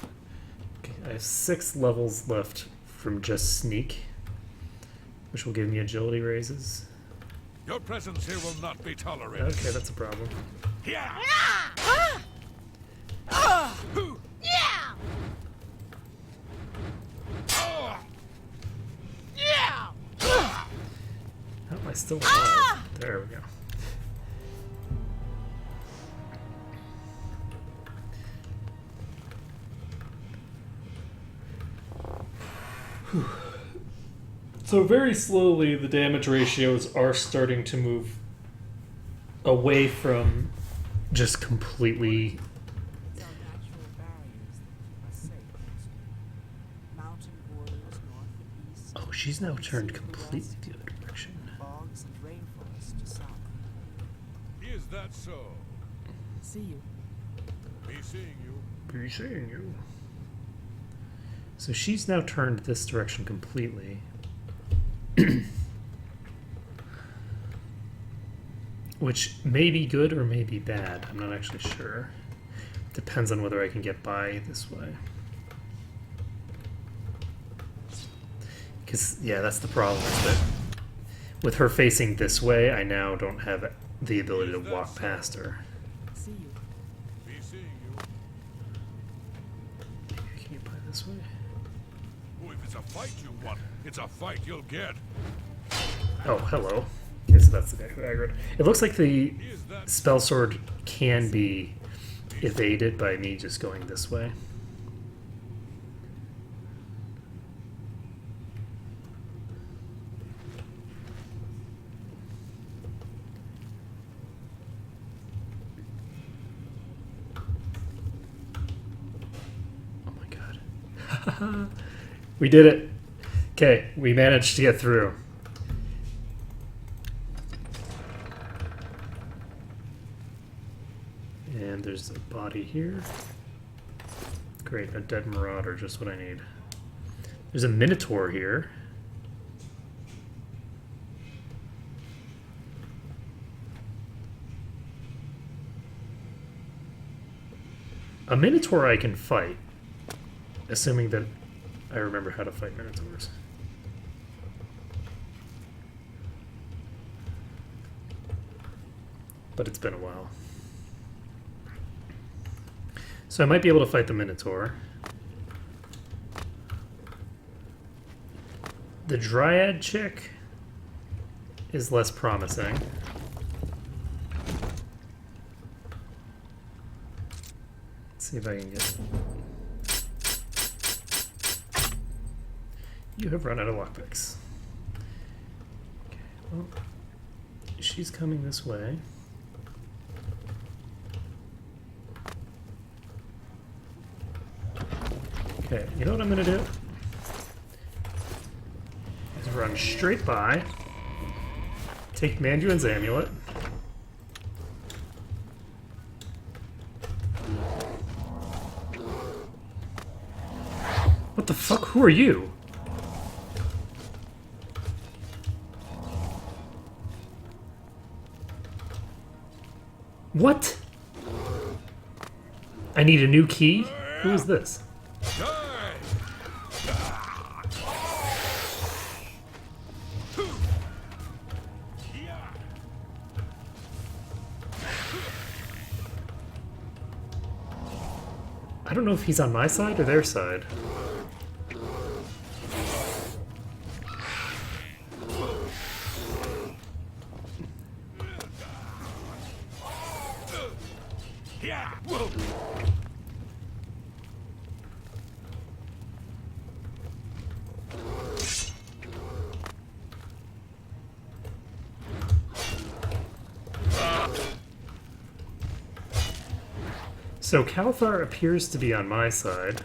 Okay, I have 6 levels left from just sneak, which will give me agility raises. Your presence here will not be tolerated. Okay, that's a problem. Yeah. How am I still alive? There we go. Whew. So very slowly, the damage ratios are starting to move away from just completely. These are natural barriers that keep us safe. Mountain borders north and east. Oh, she's now turned completely the other direction. Bogs and rainforests to south. Is that so? See you. Be seeing you. Be seeing you. So she's now turned this direction completely. which may be good or may be bad. I'm not actually sure. Depends on whether I can get by this way. Because, yeah, that's the problem, is that with her facing this way, I now don't have the ability to walk past her. See you. Be seeing you. Can you play this way? Oh, if it's a fight you want, it's a fight you'll get. Oh, hello. Okay, so that's the guy who aggroed. It looks like the spell sword can be evaded by me just going this way. Oh my god. We did it. Okay, we managed to get through. And there's a body here. Great, a dead marauder, just what I need. There's a minotaur here. A minotaur I can fight, assuming that I remember how to fight minotaurs. But it's been a while. So I might be able to fight the minotaur. The dryad chick is less promising. Let's see if I can get... You have run out of lockpicks. Okay, well, she's coming this way. Okay, you know what I'm gonna do? Is run straight by, take Manduin's amulet, what the fuck? Who are you? What? I need a new key? Who is this? I don't know if he's on my side or their side. So Calthar appears to be on my side.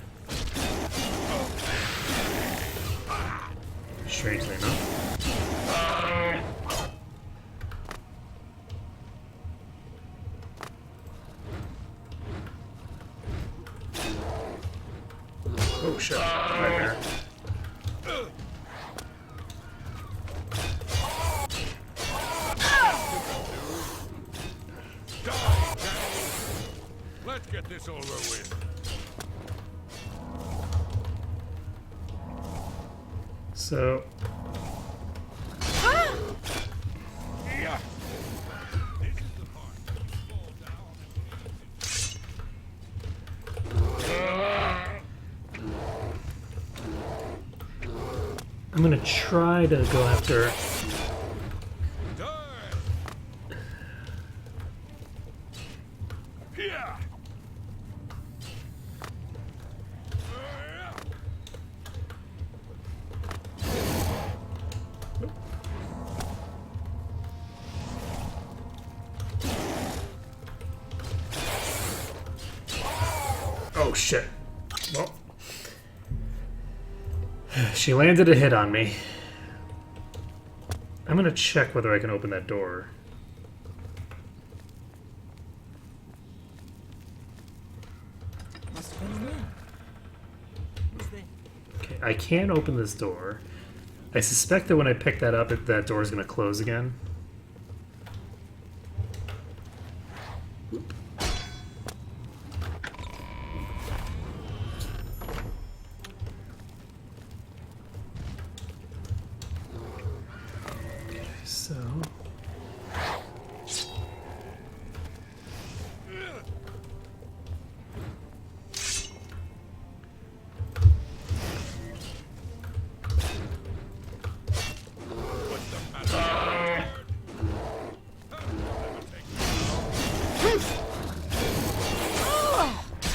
Strangely enough. Oh shit, nightmare. Let's get this over with. So... Yeah. I'm gonna try to go after... Oh shit. Well, she landed a hit on me. I'm gonna check whether I can open that door. Must have been there. Who's there? Okay, I can open this door. I suspect that when I pick that up, that door is gonna close again. So...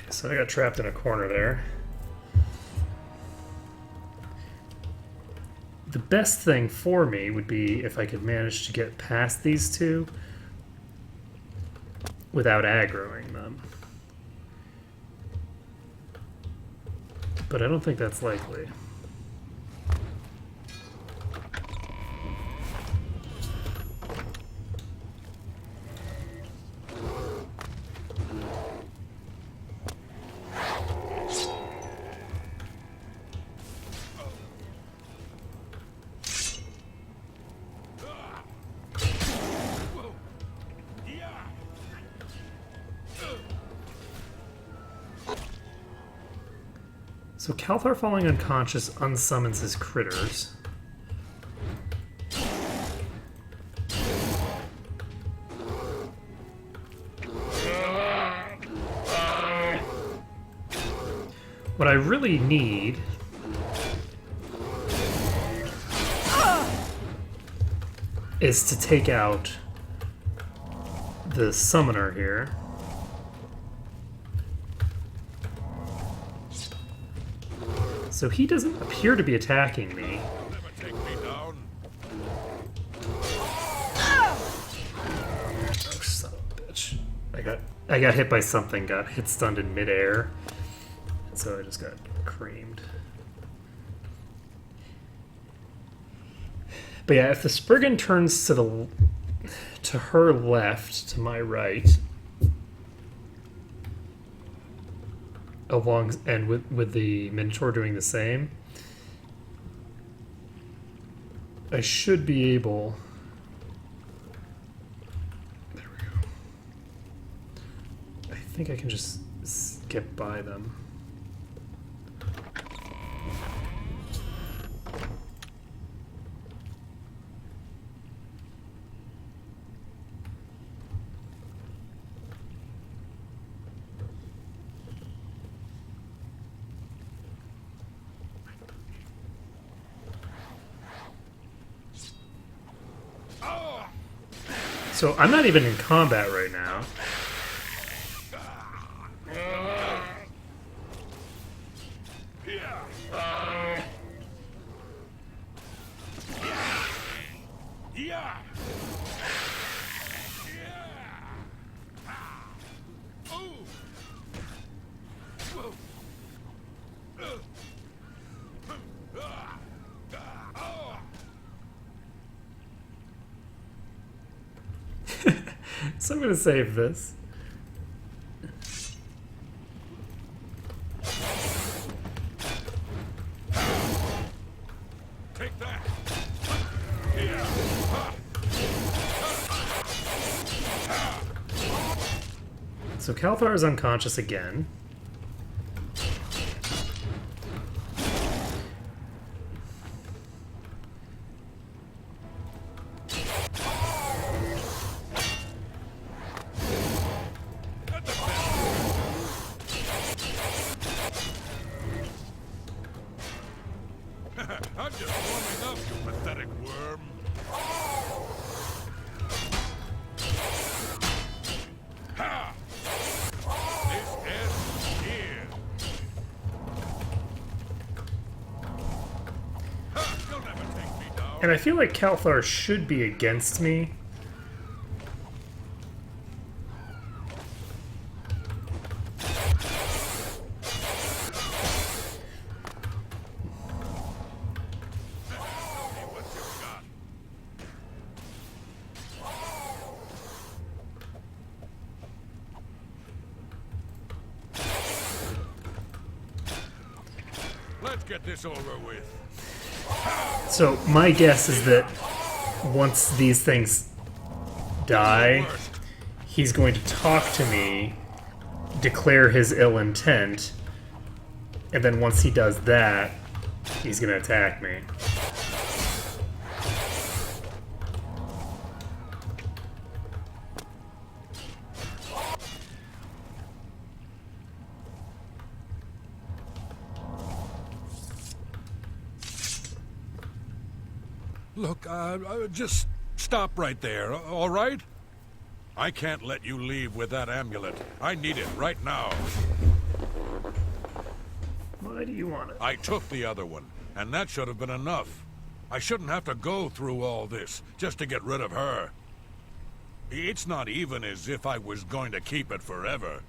So I got trapped in a corner there. The best thing for me would be if I could manage to get past these two without aggroing them. But I don't think that's likely. So Calthar falling unconscious unsummons his critters. What I really need is to take out the summoner here. So he doesn't appear to be attacking me. Oh, son of a bitch. I got hit by something, got hit stunned in midair. And so I just got creamed. But yeah, if the Spriggan turns to her left, to my right, along and with the Minotaur doing the same, I should be able. There we go. I think I can just skip by them. So I'm not even in combat right now. So I'm gonna save this. Take that. So Calthar is unconscious again. I'm just warming up, you pathetic worm. Ha! This ends here. Ha! You'll never take me down. And I feel like Calthar should be against me. Let's get this over with. So my guess is that once these things die, he's going to talk to me, declare his ill intent, and then once he does that, he's going to attack me. Look, just stop right there, all right? I can't let you leave with that amulet. I need it right now. Why do you want it? I took the other one, and that should have been enough. I shouldn't have to go through all this just to get rid of her. It's not even as if I was going to keep it forever.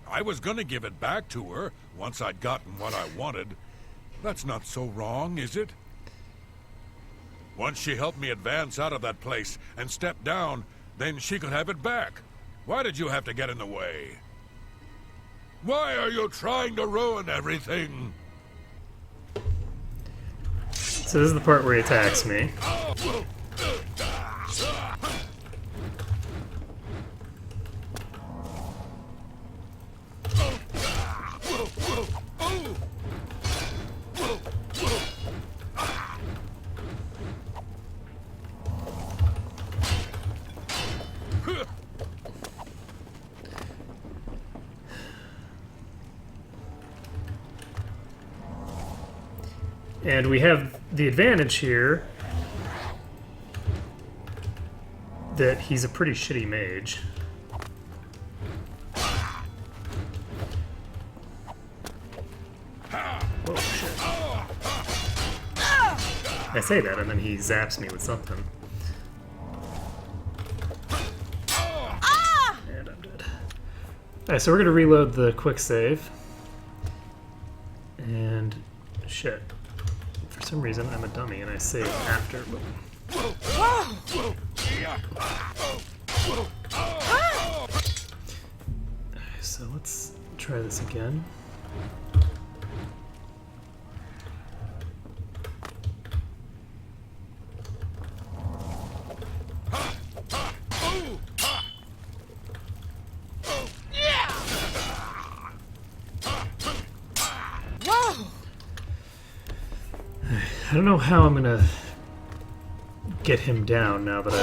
I was going to give it back to her once I'd gotten what I wanted. That's not so wrong, is it? Once she helped me advance out of that place and step down, then she could have it back. Why did you have to get in the way? Why are you trying to ruin everything? So this is the part where he attacks me. And we have the advantage here that he's a pretty shitty mage. Whoa, shit. I say that and then he zaps me with something. And I'm dead. Alright, so we're gonna reload the quick save. And shit. For some reason, I'm a dummy and I save after. So let's try this again. I don't know how I'm gonna get him down now that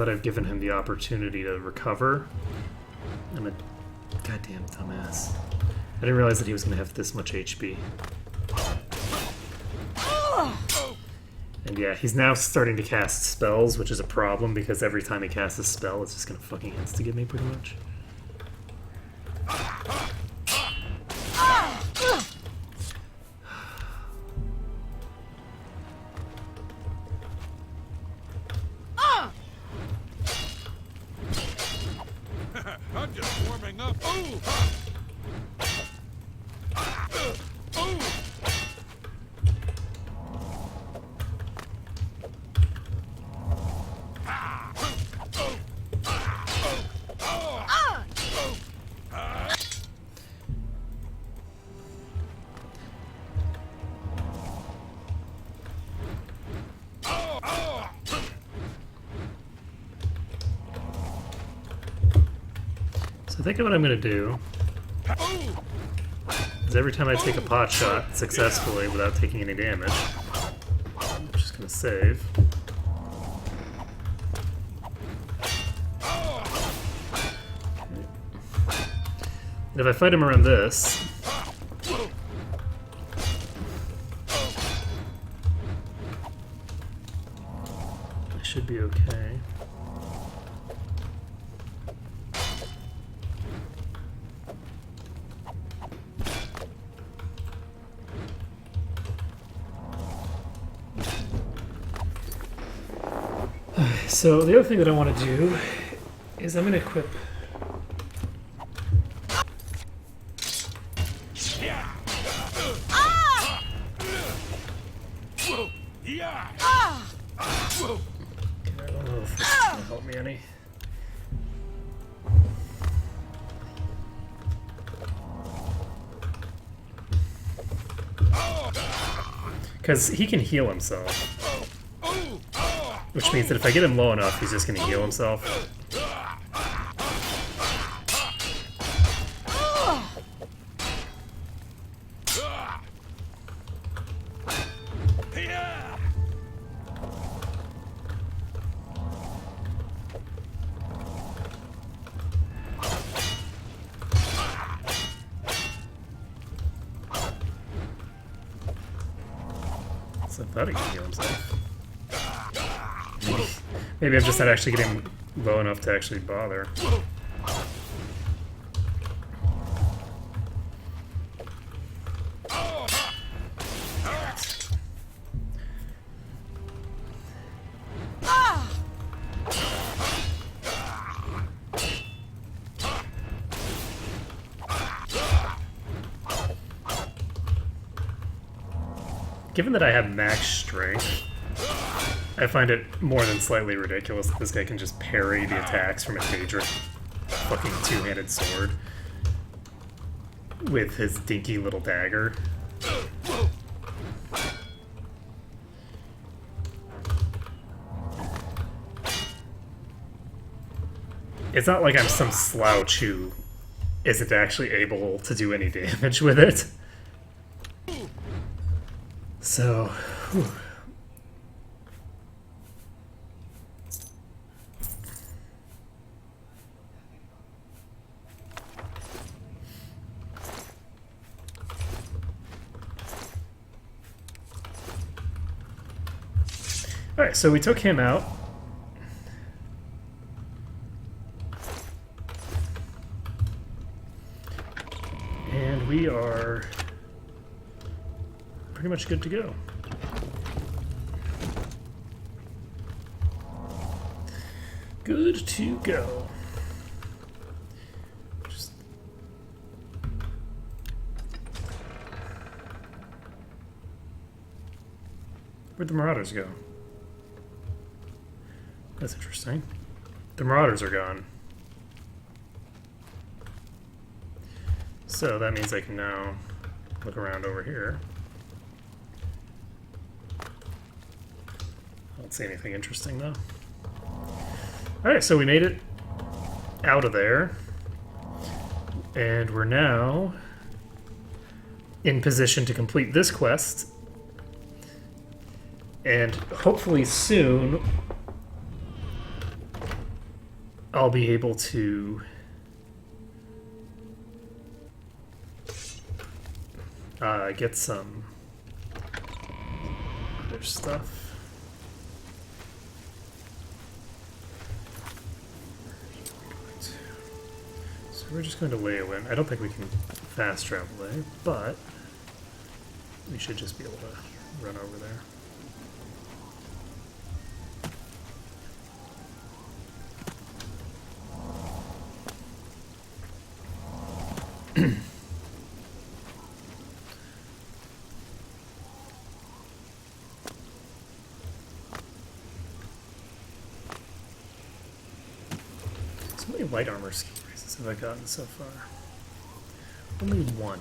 I've given him the opportunity to recover. I'm a goddamn dumbass. I didn't realize that he was gonna have this much HP. And yeah, he's now starting to cast spells, which is a problem because every time he casts a spell, it's just gonna fucking instigate me pretty much. I'm just warming up. Ooh. So I think what I'm going to do is every time I take a pot shot successfully without taking any damage, I'm just going to save. And if I fight him around this, I should be okay. So the other thing that I want to do is I'm going to equip I don't know if this is going to help me any. Because he can heal himself. Which means that if I get him low enough, he's just going to heal himself. So I thought he could heal himself. Maybe I'm just not actually getting low enough to actually bother. Given that I have max strength, I find it more than slightly ridiculous that this guy can just parry the attacks from a Daedric fucking two-handed sword with his dinky little dagger. It's not like I'm some slouch who isn't actually able to do any damage with it. So, whew. Alright, so we took him out. And we are pretty much good to go. Good to go. Just... Where'd the Marauders go? That's interesting. The Marauders are gone. So that means I can now look around over here. I don't see anything interesting though. Alright, so we made it out of there. And we're now in position to complete this quest. And hopefully soon I'll be able to get some other stuff. So we're just going to lay in. I don't think we can fast travel there, but we should just be able to run over there. So many light armor skill raises have I gotten so far? Only one.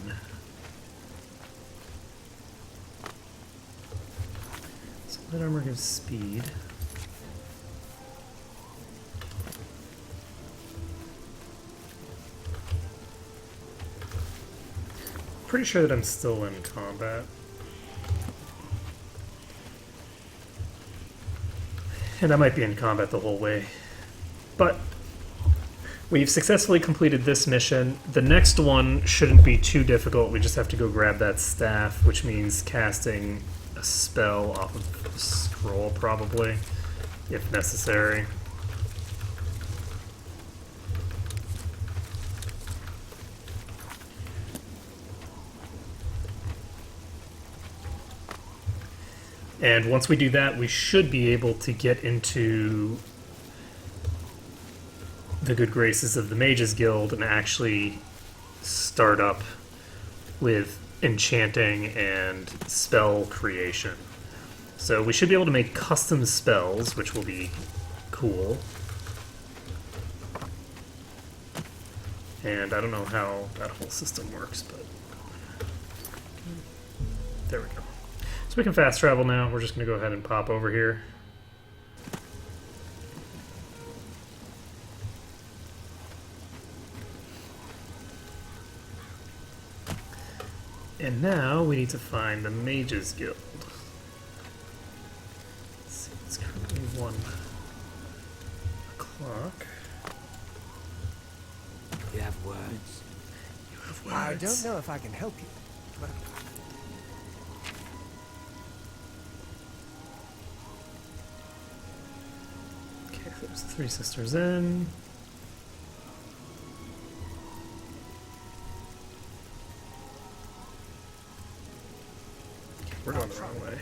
So light armor gives speed. Pretty sure that I'm still in combat. And I might be in combat the whole way. But we've successfully completed this mission. The next one shouldn't be too difficult. We just have to go grab that staff, which means casting a spell off of the scroll, probably, if necessary. And once we do that, we should be able to get into the good graces of the Mages Guild and actually start up with enchanting and spell creation. So we should be able to make custom spells, which will be cool. And I don't know how that whole system works, but there we go. So we can fast travel now. We're just going to go ahead and pop over here. And now we need to find the Mages Guild. Let's see, it's currently 1 o'clock. You have words. You have words. I don't know if I can help you, but There's the three sisters in. We're going the wrong way.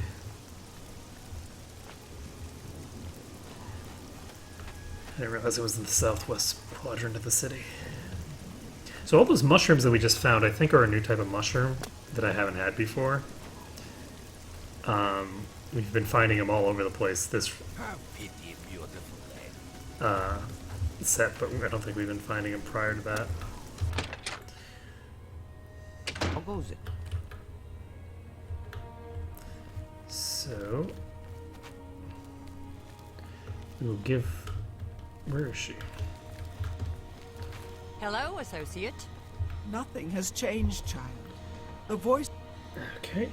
I didn't realize it was in the southwest quadrant of the city. So all those mushrooms that we just found, I think, are a new type of mushroom that I haven't had before. We've been finding them all over the place this set, but I don't think we've been finding them prior to that. How goes it? So we will give. Where is she? Hello, associate. Nothing has changed, child. The voice... Okay.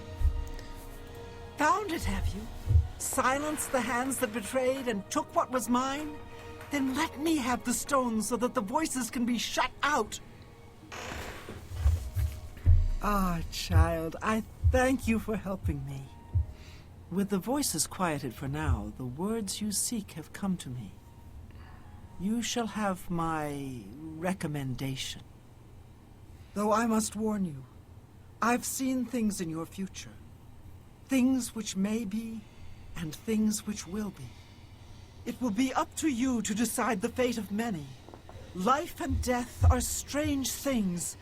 Found it, have you? Silenced the hands that betrayed and took what was mine? Then let me have the stones so that the voices can be shut out. Ah, child, I thank you for helping me. With the voices quieted for now, the words you seek have come to me. You shall have my recommendation. Though I must warn you, I've seen things in your future. Things which may be, and things which will be. It will be up to you to decide the fate of many. Life and death are strange things,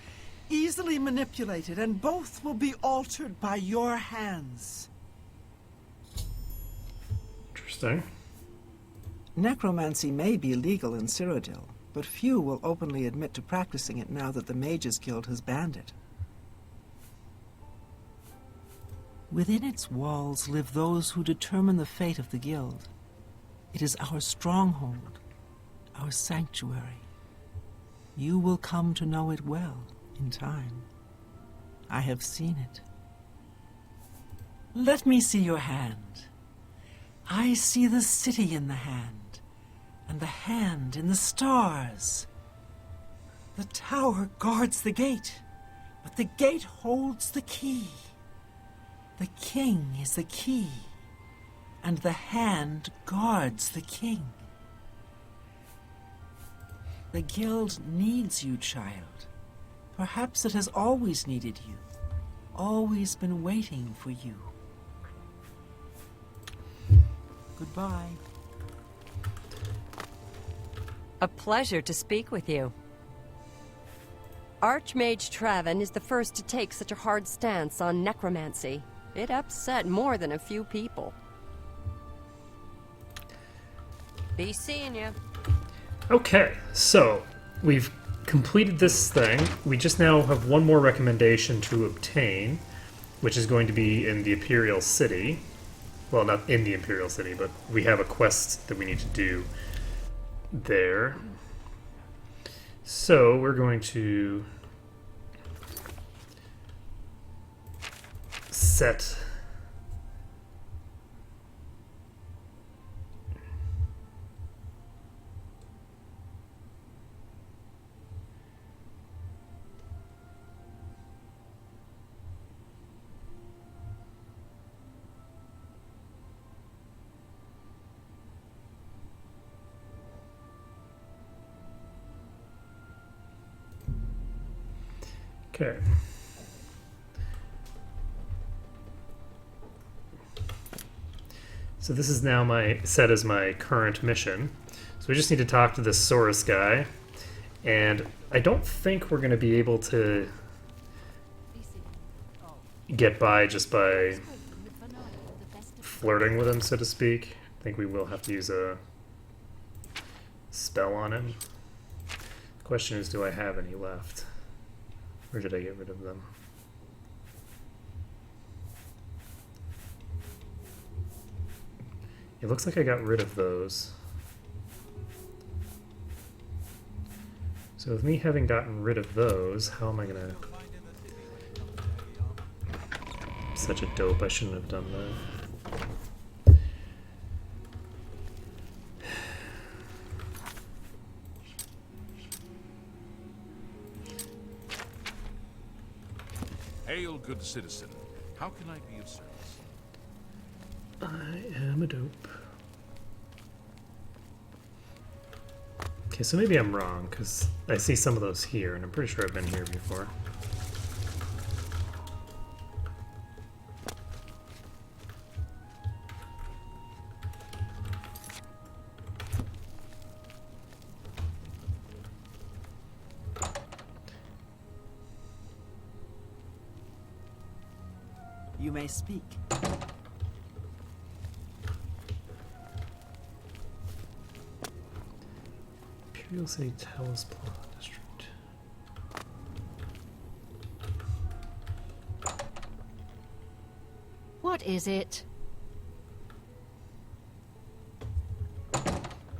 easily manipulated, and both will be altered by your hands. Interesting. Necromancy may be legal in Cyrodiil, but few will openly admit to practicing it now that the Mages Guild has banned it. Within its walls live those who determine the fate of the Guild. It is our stronghold, our sanctuary. You will come to know it well in time. I have seen it. Let me see your hand. I see the city in the hand, and the hand in the stars. The tower guards the gate, but the gate holds the key. The king is the key, and the hand guards the king. The guild needs you, child. Perhaps it has always needed you, always been waiting for you. Goodbye. A pleasure to speak with you. Archmage Traven is the first to take such a hard stance on necromancy. It upset more than a few people. Be seeing you. Okay, so we've completed this thing. We just now have one more recommendation to obtain, which is going to be in the Imperial City. Well, not in the Imperial City, but we have a quest that we need to do there. So we're going to set okay. So this is now set as my current mission. So we just need to talk to this Saurus guy, and I don't think we're going to be able to get by just by flirting with him, so to speak. I think we will have to use a spell on him. The question is, do I have any left? Or did I get rid of them? It looks like I got rid of those. So with me having gotten rid of those, how am I gonna... Such a dope, I shouldn't have done that. Hail, good citizen. How can I be of service? I am a dope. Okay, so maybe I'm wrong, because I see some of those here, and I'm pretty sure I've been here before. You may speak. Imperial City Talos Plaza District. What is it?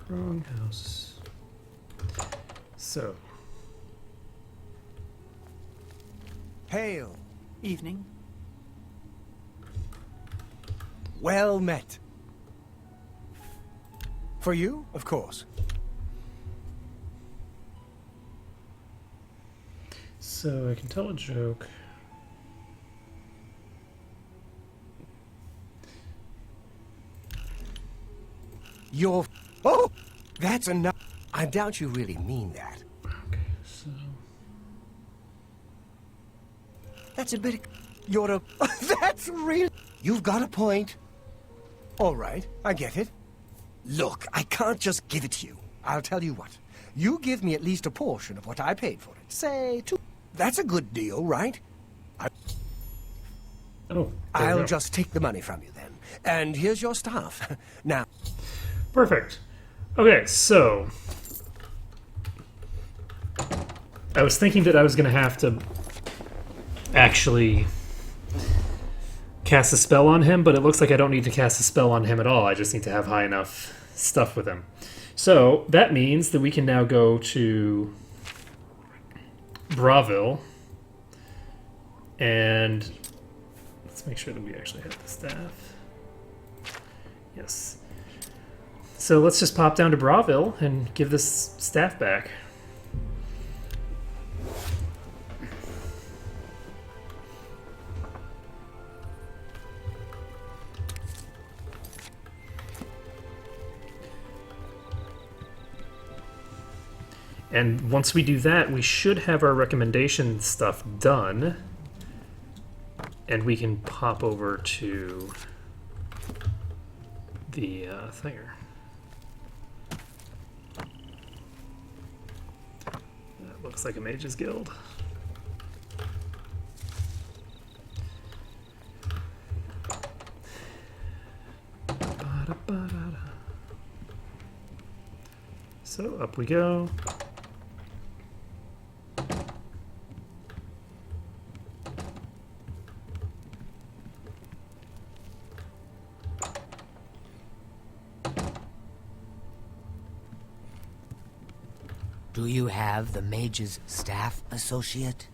Wrong house. So. Hail. Evening. Well met. For you, of course. So I can tell a joke. You're... Oh! That's enough. I doubt you really mean that. Okay, so... That's a bit... You're a... That's real... You've got a point. All right, I get it. Look, I can't just give it to you. I'll tell you what. You give me at least a portion of what I paid for it. Say, 2... That's a good deal, right? Oh, I'll just take the money from you then. And here's your staff. Now... Perfect. Okay, so... I was thinking that I was going to have to actually cast a spell on him, but it looks like I don't need to cast a spell on him at all. I just need to have high enough stuff with him. So that means that we can now go to Bravil, and let's make sure that we actually have the staff. Yes. So let's just pop down to Bravil and give this staff back. And once we do that, we should have our recommendation stuff done. And we can pop over to the thinger. That looks like a Mage's Guild. So up we go. Do you have the mage's staff, associate?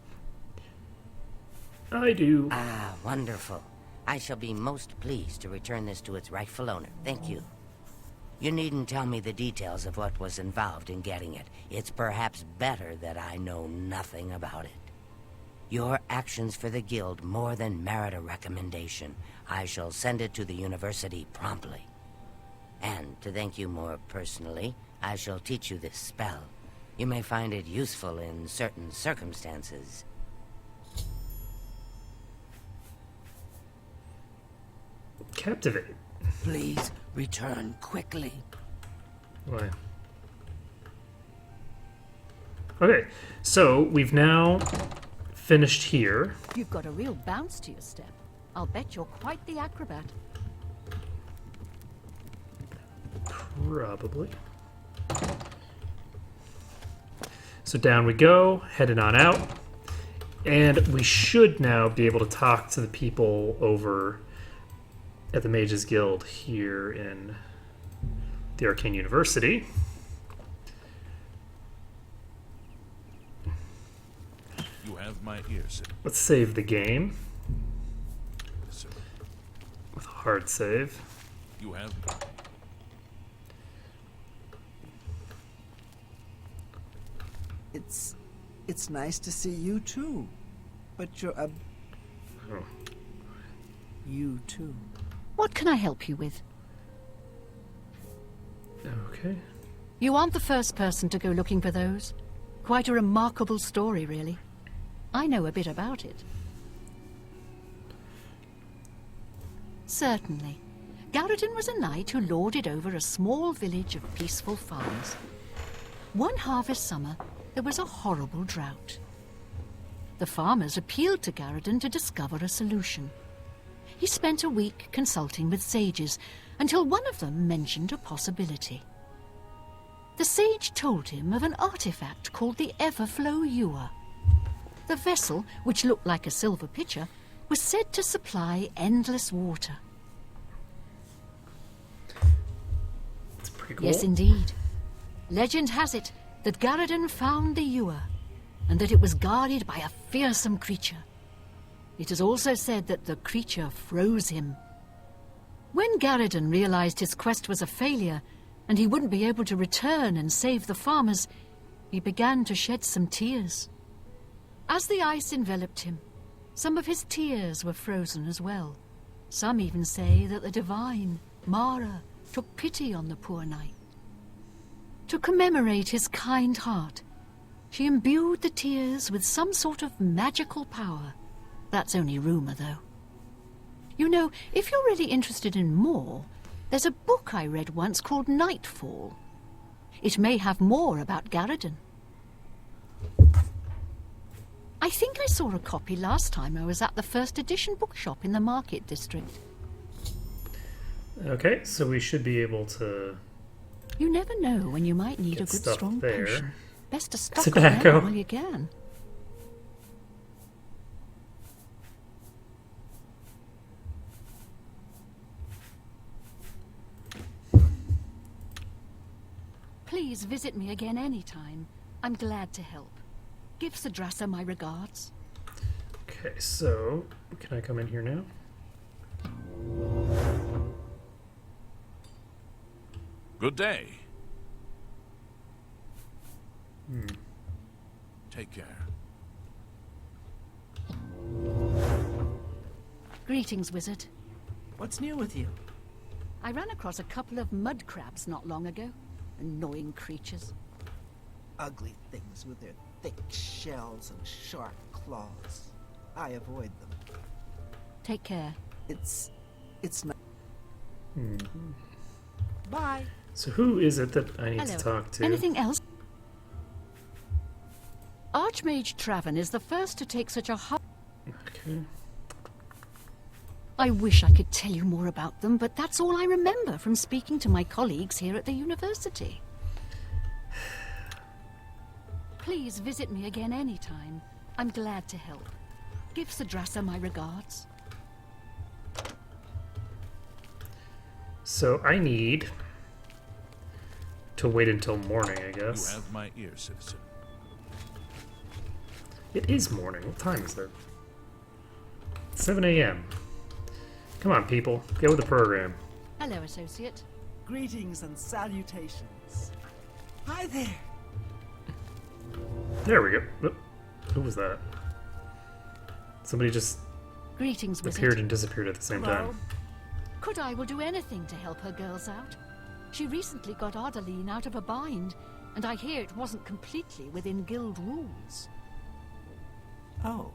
I do. Ah, wonderful. I shall be most pleased to return this to its rightful owner. Thank you. You needn't tell me the details of what was involved in getting it. It's perhaps better that I know nothing about it. Your actions for the guild more than merit a recommendation. I shall send it to the university promptly. And to thank you more personally, I shall teach you this spell. You may find it useful in certain circumstances. Captivate. Please return quickly. Why? Okay, so we've now finished here. You've got a real bounce to your step. I'll bet you're quite the acrobat. Probably. So down we go, headed on out. And we should now be able to talk to the people over at the Mages Guild here in the Arcane University. You have my ear, sir. Let's save the game Yes, sir. with a hard save. You have... It's nice to see you too. But you're a... Oh. You too. What can I help you with? Okay. You aren't the first person to go looking for those. Quite a remarkable story, really. I know a bit about it. Certainly. Garradin was a knight who lorded over a small village of peaceful farms. One harvest summer, there was a horrible drought. The farmers appealed to Garradin to discover a solution. He spent a week consulting with sages until one of them mentioned a possibility. The sage told him of an artifact called the Everflow Ewer. The vessel, which looked like a silver pitcher, was said to supply endless water. That's pretty cool. Yes, indeed. Legend has it that Garradin found the ewer, and that it was guarded by a fearsome creature. It is also said that the creature froze him. When Garradin realized his quest was a failure, and he wouldn't be able to return and save the farmers, he began to shed some tears. As the ice enveloped him, some of his tears were frozen as well. Some even say that the divine, Mara, took pity on the poor knight. To commemorate his kind heart, she imbued the tears with some sort of magical power. That's only rumor, though. You know, if you're really interested in more, there's a book I read once called Nightfall. It may have more about Garradin. I think I saw a copy last time I was at the first edition bookshop in the Market District. Okay, so we should be able to... You never know when you might need Get a good stuff strong there. potion. Best to stock up Tobacco. now while you can. Please visit me again anytime. I'm glad to help. Give Sadrasa my regards. Okay, so can I come in here now? Good day. Take care. Greetings, wizard. What's new with you? I ran across a couple of mud crabs not long ago. Annoying creatures. Ugly things with their thick shells and sharp claws. I avoid them. Take care. It's not. Bye. So who is it that I need Hello. to talk to? Anything else? Archmage Traven is the first to take such a Okay. I wish I could tell you more about them, but that's all I remember from speaking to my colleagues here at the university. Please visit me again anytime. I'm glad to help. Give Sadrasa my regards. So I need to wait until morning, I You guess. have my ear, citizen. It is morning. What time is it? 7 a.m. Come on, people. Get with the program. Hello, associate. Greetings and salutations. Hi there. There we go. Oop. Who was that? Somebody just Greetings, wizard. appeared and disappeared at the same Hello. time. Kudai will do anything to help her girls out. She recently got Ardaline out of a bind, and I hear it wasn't completely within guild rules. Oh,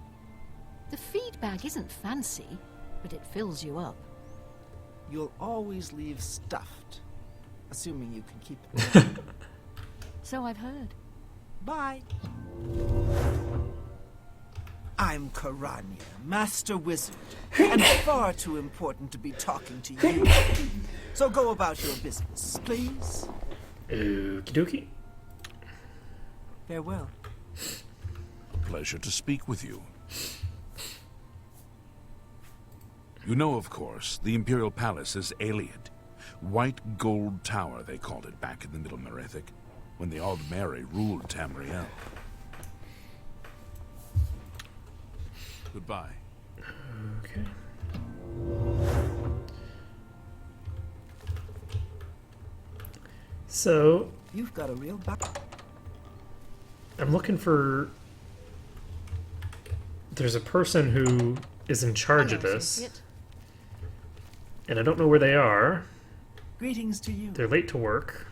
The feed bag isn't fancy, but it fills you up. you'll always leave stuffed, assuming you can keep it warm. So I've heard. Bye. I'm Karanya, Master Wizard, and far too important to be talking to you. So go about your business, please. Okie dokie. Farewell. Pleasure to speak with you. You know, of course, the Imperial Palace is Aliad. White Gold Tower, they called it back in the Middle Merethic, when the Aldmeri ruled Tamriel. Goodbye. Okay. So, You've got a real back. I'm looking for... There's a person who is in charge of Hello, this, associate. and I don't know where they are. Greetings to you. They're late to work.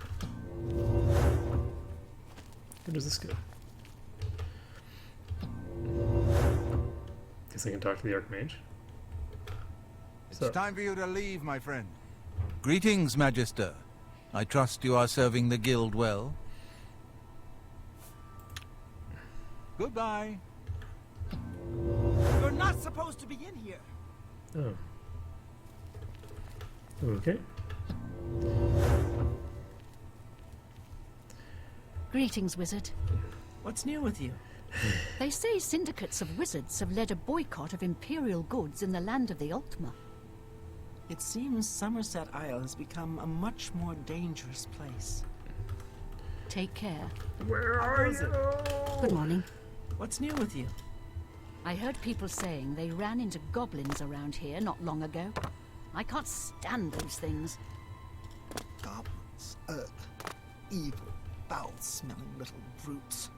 Where does this go? Guess I can talk to the Archmage. It's So, time for you to leave, my friend. Greetings, Magister. I trust you are serving the guild well. Goodbye. You're not supposed to be in here. oh. Okay. Greetings, wizard. What's new with you? They say syndicates of wizards have led a boycott of imperial goods in the land of the Ultima. It seems Somerset Isle has become a much more dangerous place. Take care. Where are you? Good morning. What's new with you? I heard people saying they ran into goblins around here not long ago. I can't stand those things. Goblins. Ugh. Evil, foul-smelling little brutes.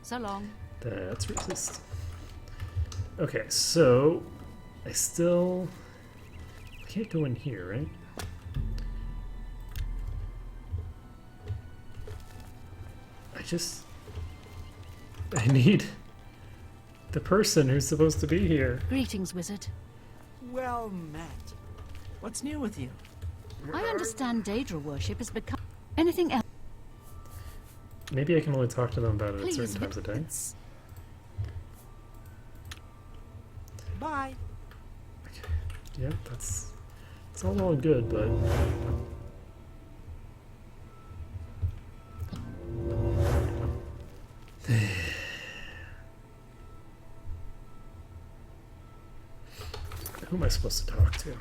So long. That's racist. Okay, so I can't go in here, right? I need the person who's supposed to be here. Greetings, wizard. Well met. What's new with you? I understand Daedra worship has become... Anything else? Maybe I can only talk to them about it at Please, certain times a day. wizards. Bye. Yeah, it's all well and good, but who am I supposed to talk to?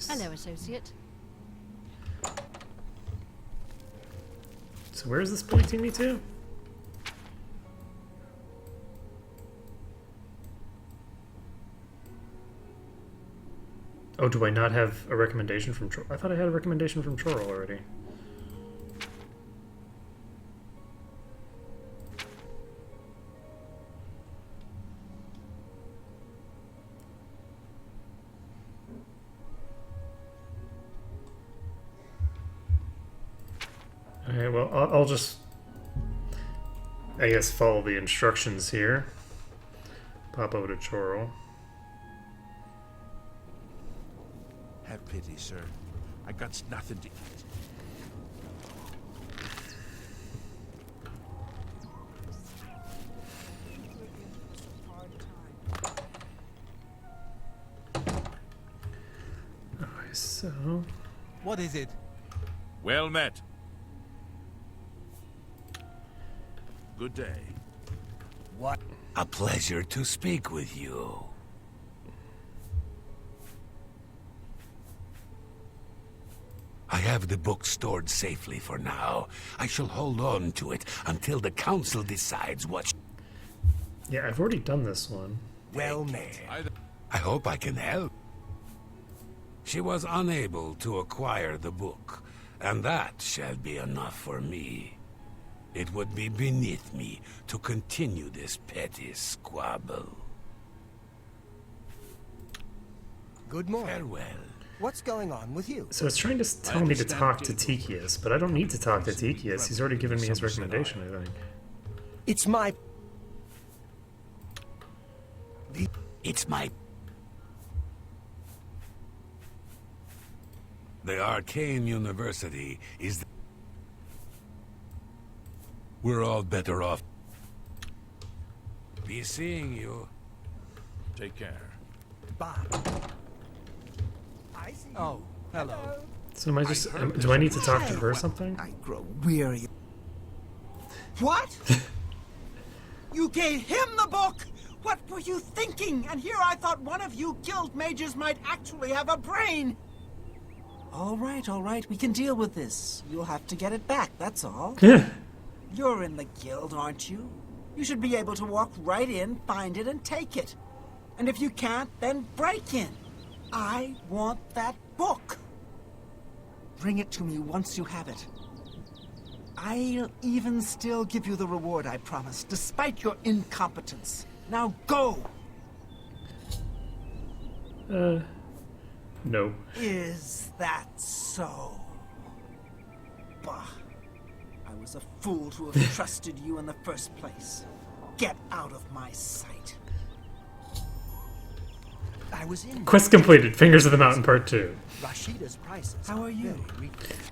Hello, associate. So where is this pointing me to? Oh, do I not have a recommendation from Chorl? I thought I had a recommendation from Chorl already. Okay, well, I'll just, I guess, follow the instructions here. Pop over to Chorl. Have pity, sir. I got nothing to eat. Okay, so... What is it? Well met. Good day. What? A pleasure to speak with you. I have the book stored safely for now. I shall hold on to it until the council decides what... Yeah, I've already done this one. Well met. I hope I can help. She was unable to acquire the book, and that shall be enough for me. It would be beneath me to continue this petty squabble. Good morning. Farewell. What's going on with you? So it's trying to tell me to talk to Tikius, but I don't need to talk to Tikius. He's already given me his recommendation, I think. It's my... It's my... The Arcane University is... We're all better off. Be seeing you. Take care. Bye. I see you. Oh, hello. So am I just... do I need to talk to her or something? I grow weary. What? You gave him the book? What were you thinking? And here I thought one of you guild mages might actually have a brain. All right. We can deal with this. You'll have to get it back, that's all. You're in the guild, aren't you? You should be able to walk right in, find it, and take it. And if you can't, then break in. I want that book. Bring it to me once you have it. I'll even still give you the reward I promised, despite your incompetence. Now go! No. Is that so? Bah. I was a fool to have trusted you in the first place. Get out of my sight. I was in. Quest completed. Fingers of the Mountain Part 2. Rashida's prices. How are you?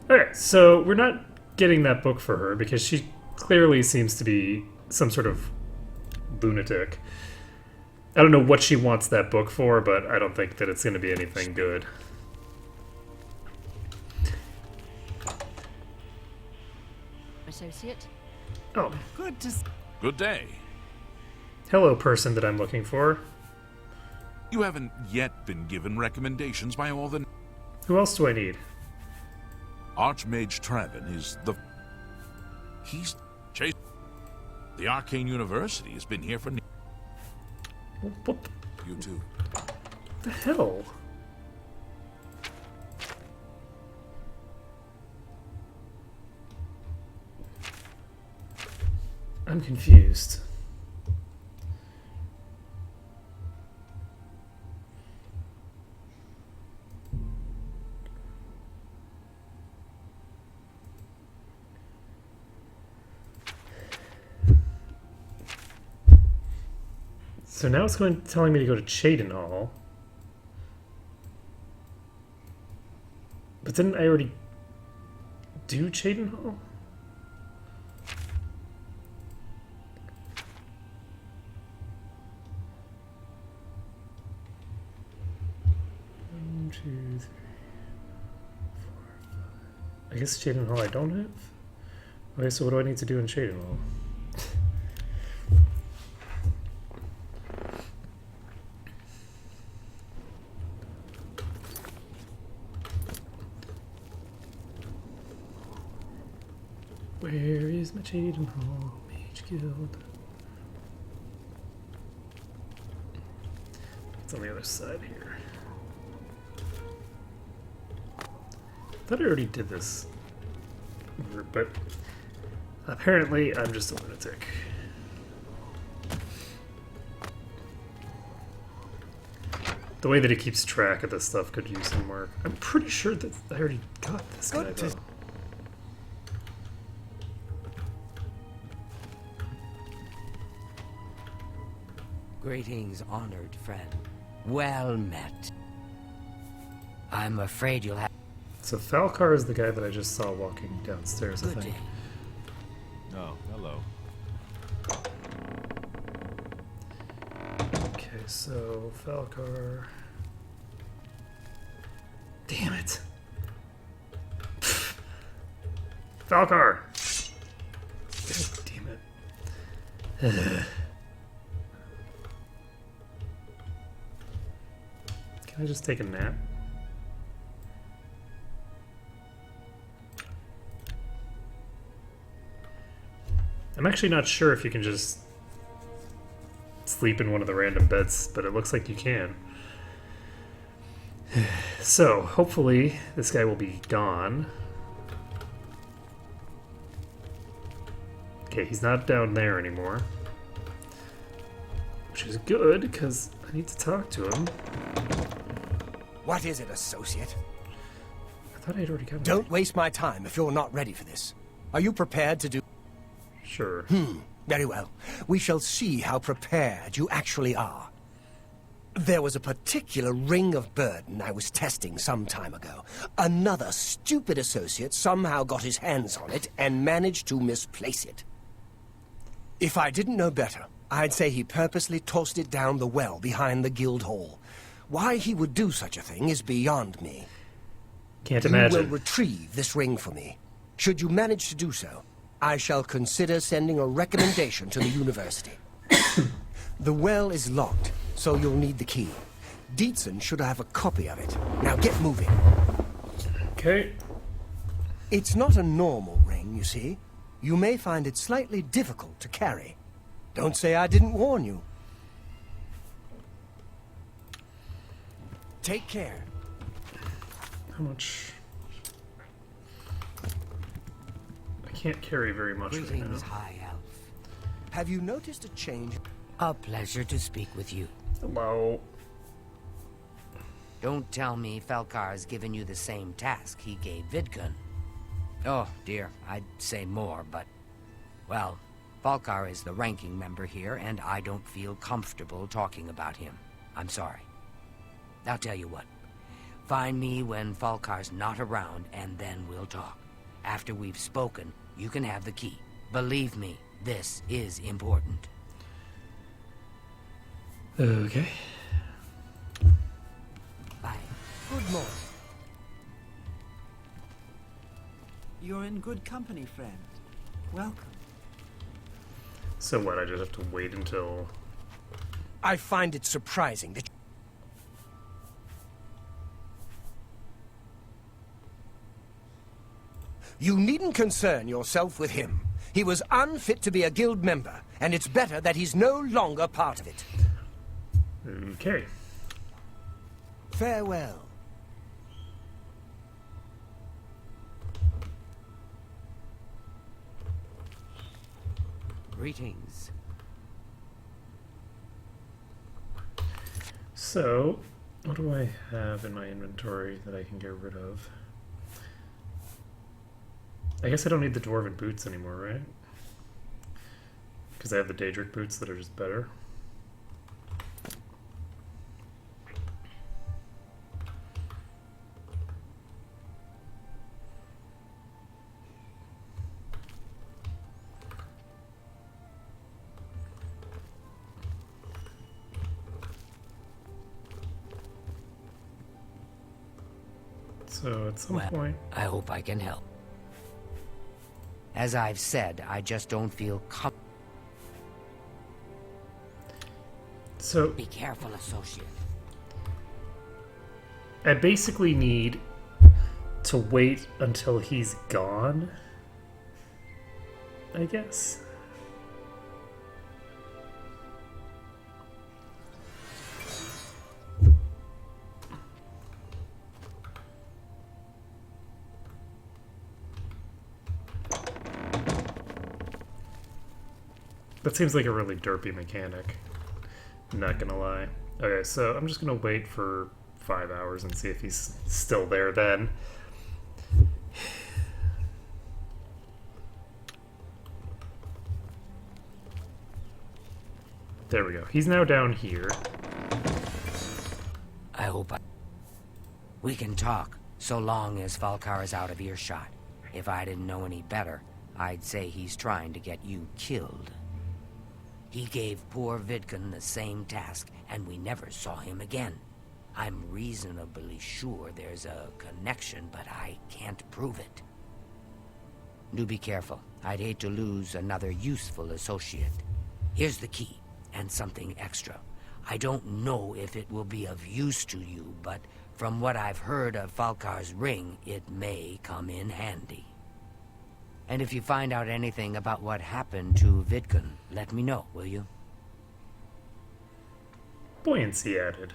Okay, so we're not getting that book for her because she clearly seems to be some sort of lunatic. I don't know what she wants that book for, but I don't think that it's going to be anything good. Associate. Oh, Good day. hello, person that I'm looking for. You haven't yet been given recommendations by all the... Who else do I need? Archmage Traven is the... He's chased... The Arcane University has been here for... What You too. the hell? I'm confused. So now it's telling me to go to Cheydinhal. But didn't I already do Cheydinhal? One, two, 3, 4, 5. I guess Cheydinhal I don't have? Okay, so what do I need to do in Cheydinhal? Where is my Cheydinhal Mage Guild? It's on the other side here. I thought I already did this, but apparently I'm just a lunatic. The way that it keeps track of this stuff could use some work. I'm pretty sure that I already got this guy though. Greetings, honored friend. Well met. I'm afraid you'll have... So Falcar is the guy that I just saw walking downstairs, I Good think. day. Oh, hello. Okay, so Falcar. Damn it. Falcar! God damn it. Can I just take a nap? I'm actually not sure if you can just sleep in one of the random beds, but it looks like you can. So, hopefully, this guy will be gone. Okay, he's not down there anymore. Which is good, because I need to talk to him. What is it, associate? I thought I'd already got him. Don't waste my time if you're not ready for this. Are you prepared to do... Sure. Very well. We shall see how prepared you actually are. There was a particular ring of burden I was testing some time ago. Another stupid associate somehow got his hands on it and managed to misplace it. If I didn't know better, I'd say he purposely tossed it down the well behind the guild hall. Why he would do such a thing is beyond me. Can't You imagine. will retrieve this ring for me. Should you manage to do so, I shall consider sending a recommendation to the university. The well is locked, so you'll need the key. Dietzen should have a copy of it. Now get moving. Okay. It's not a normal ring, you see. You may find it slightly difficult to carry. Don't say I didn't warn you. Take care. How much? I can't carry very much right now. Greetings, High Elf. Have you noticed a change? A pleasure to speak with you. Hello. Don't tell me Felkar's given you the same task he gave Vidkun. Oh, dear, I'd say more, but... Well, Falkar is the ranking member here, and I don't feel comfortable talking about him. I'm sorry. I'll tell you what. Find me when Falkar's not around, and then we'll talk. After we've spoken, you can have the key. Believe me, this is important. Okay. Bye. Good morning. You're in good company, friend. Welcome. So what, I just have to wait until... I find it surprising that... You needn't concern yourself with him. He was unfit to be a guild member, and it's better that he's no longer part of it. Okay. Farewell. Greetings. So, what do I have in my inventory that I can get rid of? I guess I don't need the dwarven boots anymore, right? Because I have the Daedric boots that are just better. So at some point... I hope I can help. As I've said, I just don't feel So... Be careful, associate. I basically need to wait until he's gone, I guess. That seems like a really derpy mechanic. I'm not gonna lie. Okay, so I'm just gonna wait for 5 hours and see if he's still there then. There we go. He's now down here. I hope we can talk, so long as Falkar is out of earshot. If I didn't know any better, I'd say he's trying to get you killed. He gave poor Vidkun the same task, and we never saw him again. I'm reasonably sure there's a connection, but I can't prove it. Do be careful. I'd hate to lose another useful associate. Here's the key, and something extra. I don't know if it will be of use to you, but from what I've heard of Falkar's ring, it may come in handy. And if you find out anything about what happened to Vidkun, let me know, will you? Buoyancy added.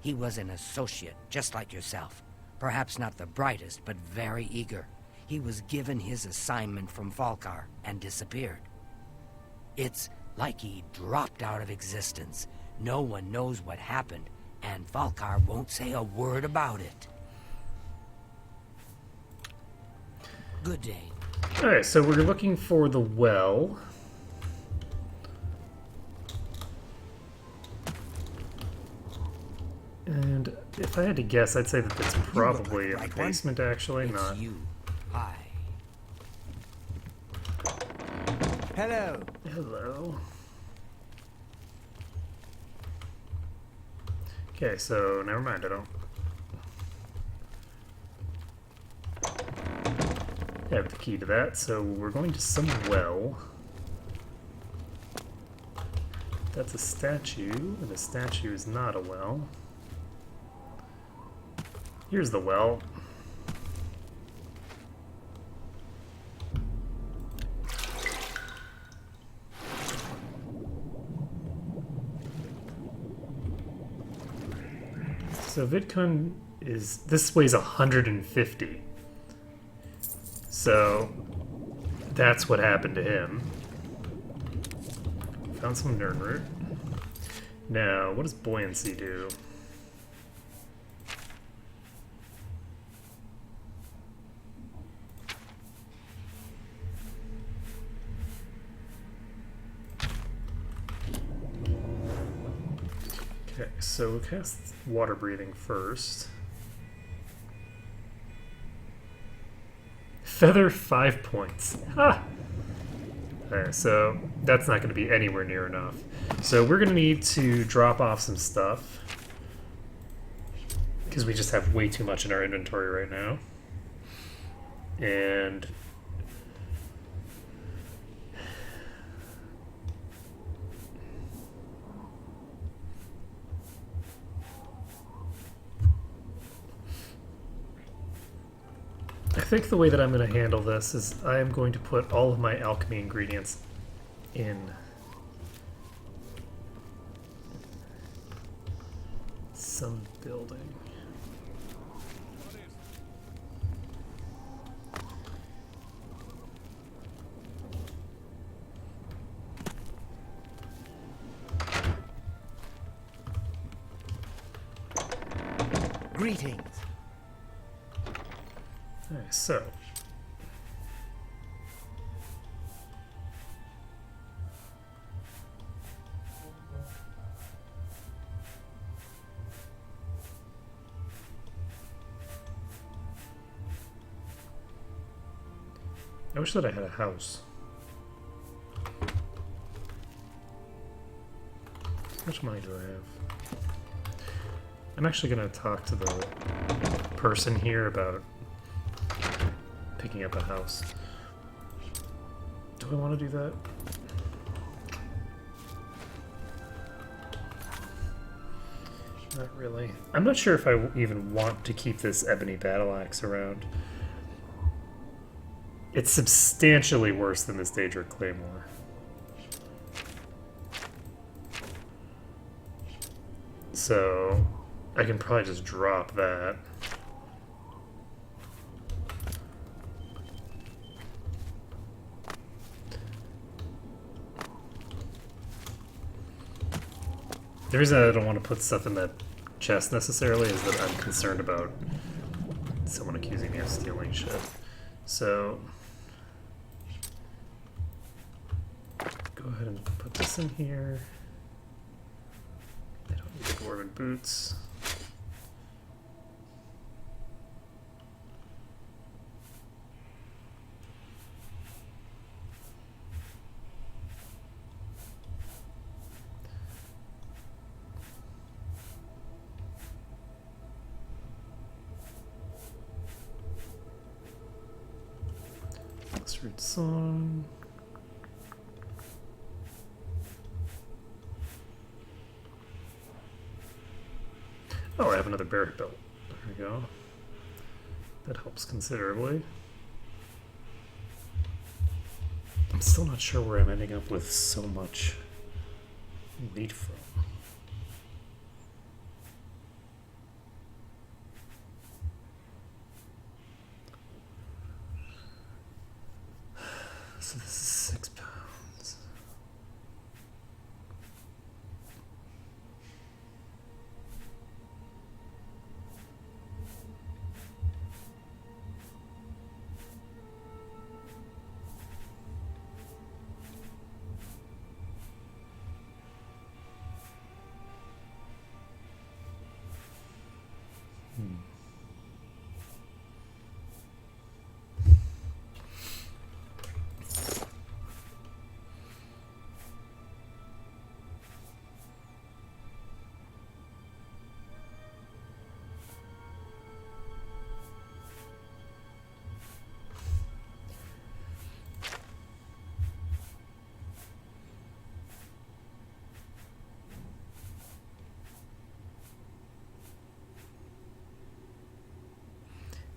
He was an associate, just like yourself. Perhaps not the brightest, but very eager. He was given his assignment from Falkar and disappeared. It's like he dropped out of existence. No one knows what happened, and Falkar won't say a word about it. Good day. Alright, so we're looking for the well. And if I had to guess, I'd say that it's probably in the basement, actually, not. You. Hi. Hello. Hello. Okay, so never mind, I don't have the key to that, so we're going to some well. That's a statue, and a statue is not a well. Here's the well. So Vidkun is... This weighs 150. So that's what happened to him. Found some Nern root. Now, what does buoyancy do? Okay, so we'll cast water breathing first. Feather 5 points. Ah! Okay, so that's not going to be anywhere near enough. So we're going to need to drop off some stuff. Because we just have way too much in our inventory right now. And... I think the way that I'm going to handle this is I am going to put all of my alchemy ingredients in some building. Greetings. Okay, so I wish that I had a house. How much money do I have? I'm actually going to talk to the person here about picking up a house. Do I want to do that? Not really. I'm not sure if I even want to keep this ebony battle axe around. It's substantially worse than this Daedric Claymore. So I can probably just drop that. The reason I don't want to put stuff in that chest necessarily is that I'm concerned about someone accusing me of stealing shit. So go ahead and put this in here. I don't need dwarven boots. Let's read song. Oh, I have another barrack belt. There we go. That helps considerably. I'm still not sure where I'm ending up with so much wheat from. So this is 6 pounds.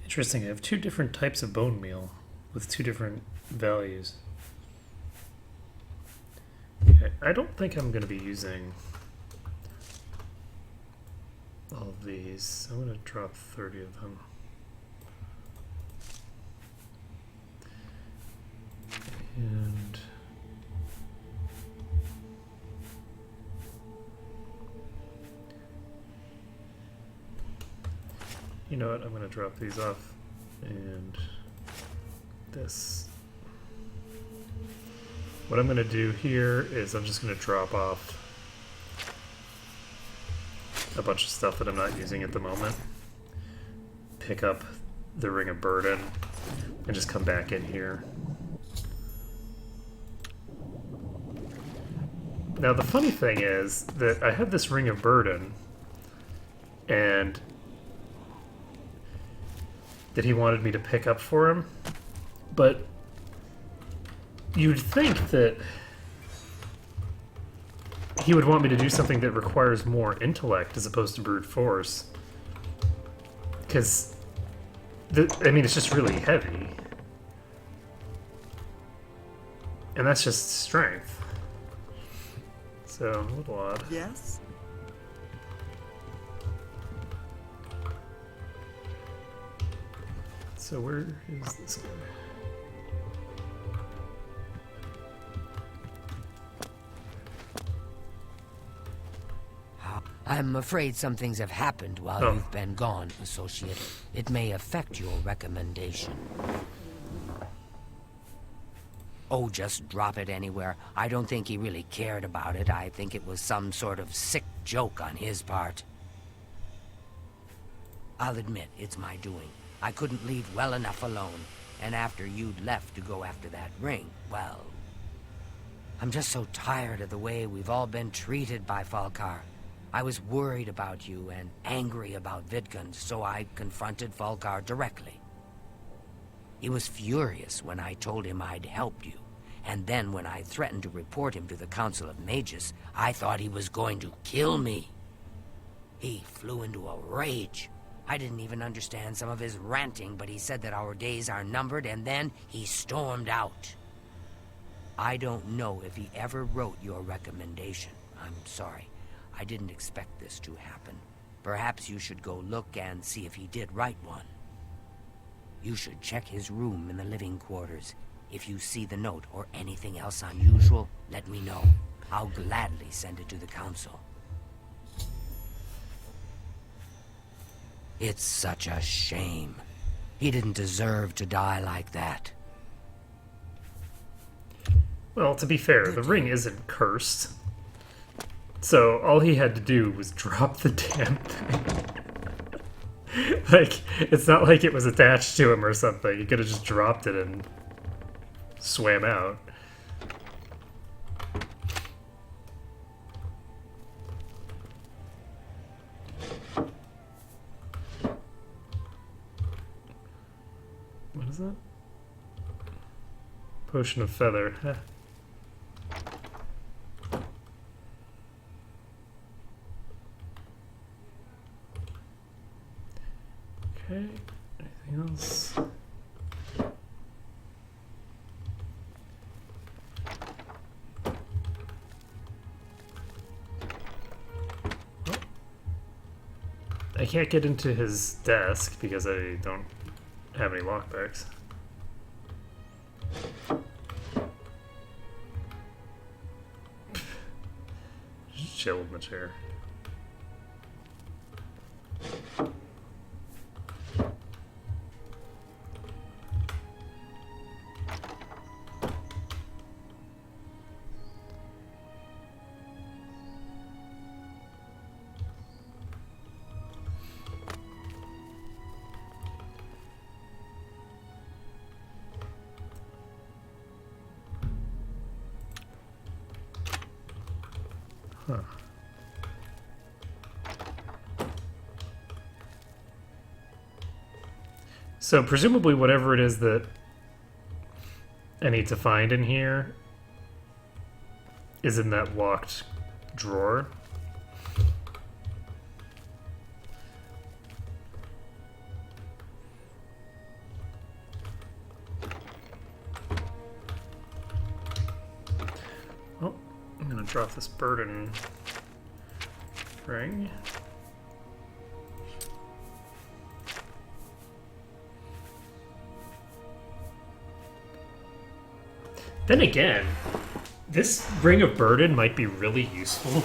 Interesting, I have 2 different types of bone meal with 2 different values. Okay, I don't think I'm going to be using all of these. I'm going to drop 30 of them. And you know what? I'm going to drop these off. And this. What I'm going to do here is I'm just going to drop off a bunch of stuff that I'm not using at the moment. Pick up the Ring of Burden and just come back in here. Now the funny thing is that I had this Ring of Burden and that he wanted me to pick up for him, but you'd think that he would want me to do something that requires more intellect as opposed to brute force. Because, I mean, it's just really heavy. And that's just strength. So, a little odd. Yes? So where is this guy? I'm afraid some things have happened while you've been gone, Associate. It may affect your recommendation. Oh, just drop it anywhere. I don't think he really cared about it. I think it was some sort of sick joke on his part. I'll admit, it's my doing. I couldn't leave well enough alone. And after you'd left to go after that ring, well... I'm just so tired of the way we've all been treated by Falkar. I was worried about you and angry about Vidkund, so I confronted Falkar directly. He was furious when I told him I'd helped you, and then when I threatened to report him to the Council of Mages, I thought he was going to kill me. He flew into a rage. I didn't even understand some of his ranting, but he said that our days are numbered, and then he stormed out. I don't know if he ever wrote your recommendation. I'm sorry. I didn't expect this to happen. Perhaps you should go look and see if he did write one. You should check his room in the living quarters. If you see the note or anything else unusual, let me know. I'll gladly send it to the council. It's such a shame. He didn't deserve to die like that. Well, to be fair, the ring isn't cursed. So all he had to do was drop the damn thing. Like, it's not like it was attached to him or something. He could have just dropped it and swam out. What is that? Potion of Feather. Huh. Okay, anything else? Oh. I can't get into his desk because I don't have any lockpicks. Just chill in the chair. Huh. So presumably whatever it is that I need to find in here is in that locked drawer. Oh, I'm gonna drop this burden ring Then again, this Ring of Burden might be really useful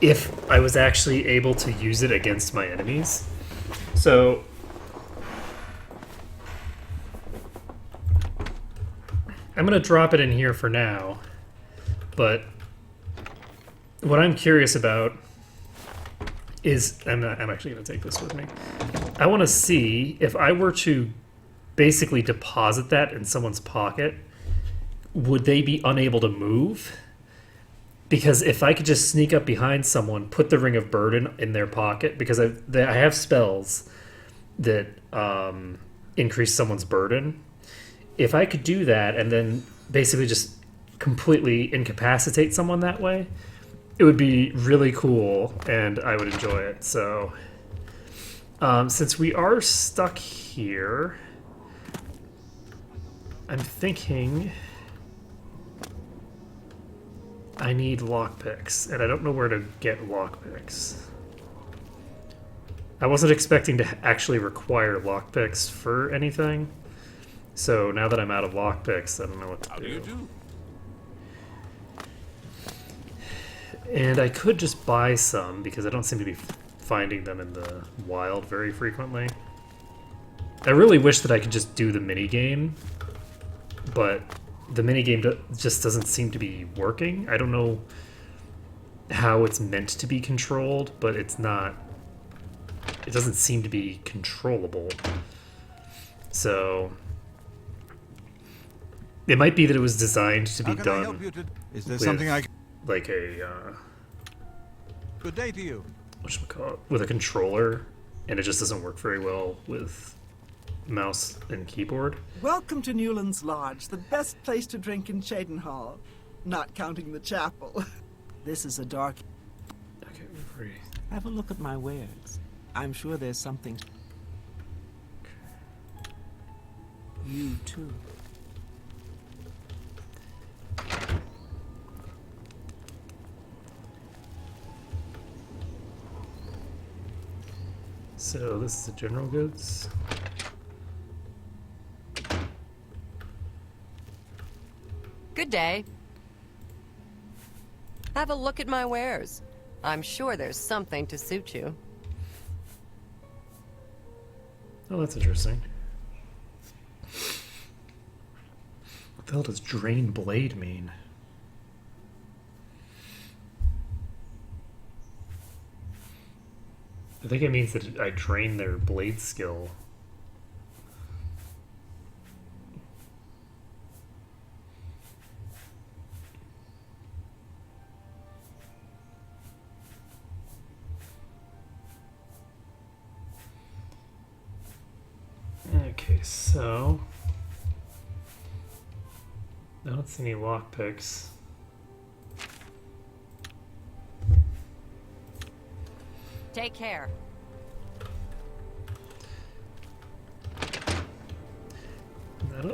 if I was actually able to use it against my enemies. So I'm going to drop it in here for now, but what I'm curious about is, I'm actually going to take this with me. I want to see if I were to basically deposit that in someone's pocket, would they be unable to move? Because if I could just sneak up behind someone, put the Ring of Burden in their pocket, because I have spells that increase someone's burden. If I could do that and then basically just completely incapacitate someone that way, it would be really cool and I would enjoy it. So since we are stuck here, I'm thinking I need lockpicks, and I don't know where to get lockpicks. I wasn't expecting to actually require lockpicks for anything, so now that I'm out of lockpicks, I don't know what to do. And I could just buy some, because I don't seem to be finding them in the wild very frequently. I really wish that I could just do the minigame, but the minigame just doesn't seem to be working. I don't know how it's meant to be controlled, but it's not. It doesn't seem to be controllable. So it might be that it was designed to be done. Is there something I can... like a Good day to you. whatchamacallit, with a controller, and it just doesn't work very well with mouse and keyboard. Welcome to Newland's Lodge, the best place to drink in Cheydinhall, not counting the chapel. This is a dark... Okay, we're free. Have a look at my wares. I'm sure there's something... You too. So this is the general goods. Good day. Have a look at my wares. I'm sure there's something to suit you. Oh, that's interesting. What the hell does Drain Blade mean? I think it means that I drain their blade skill. Okay, so I don't see any lockpicks. Take care.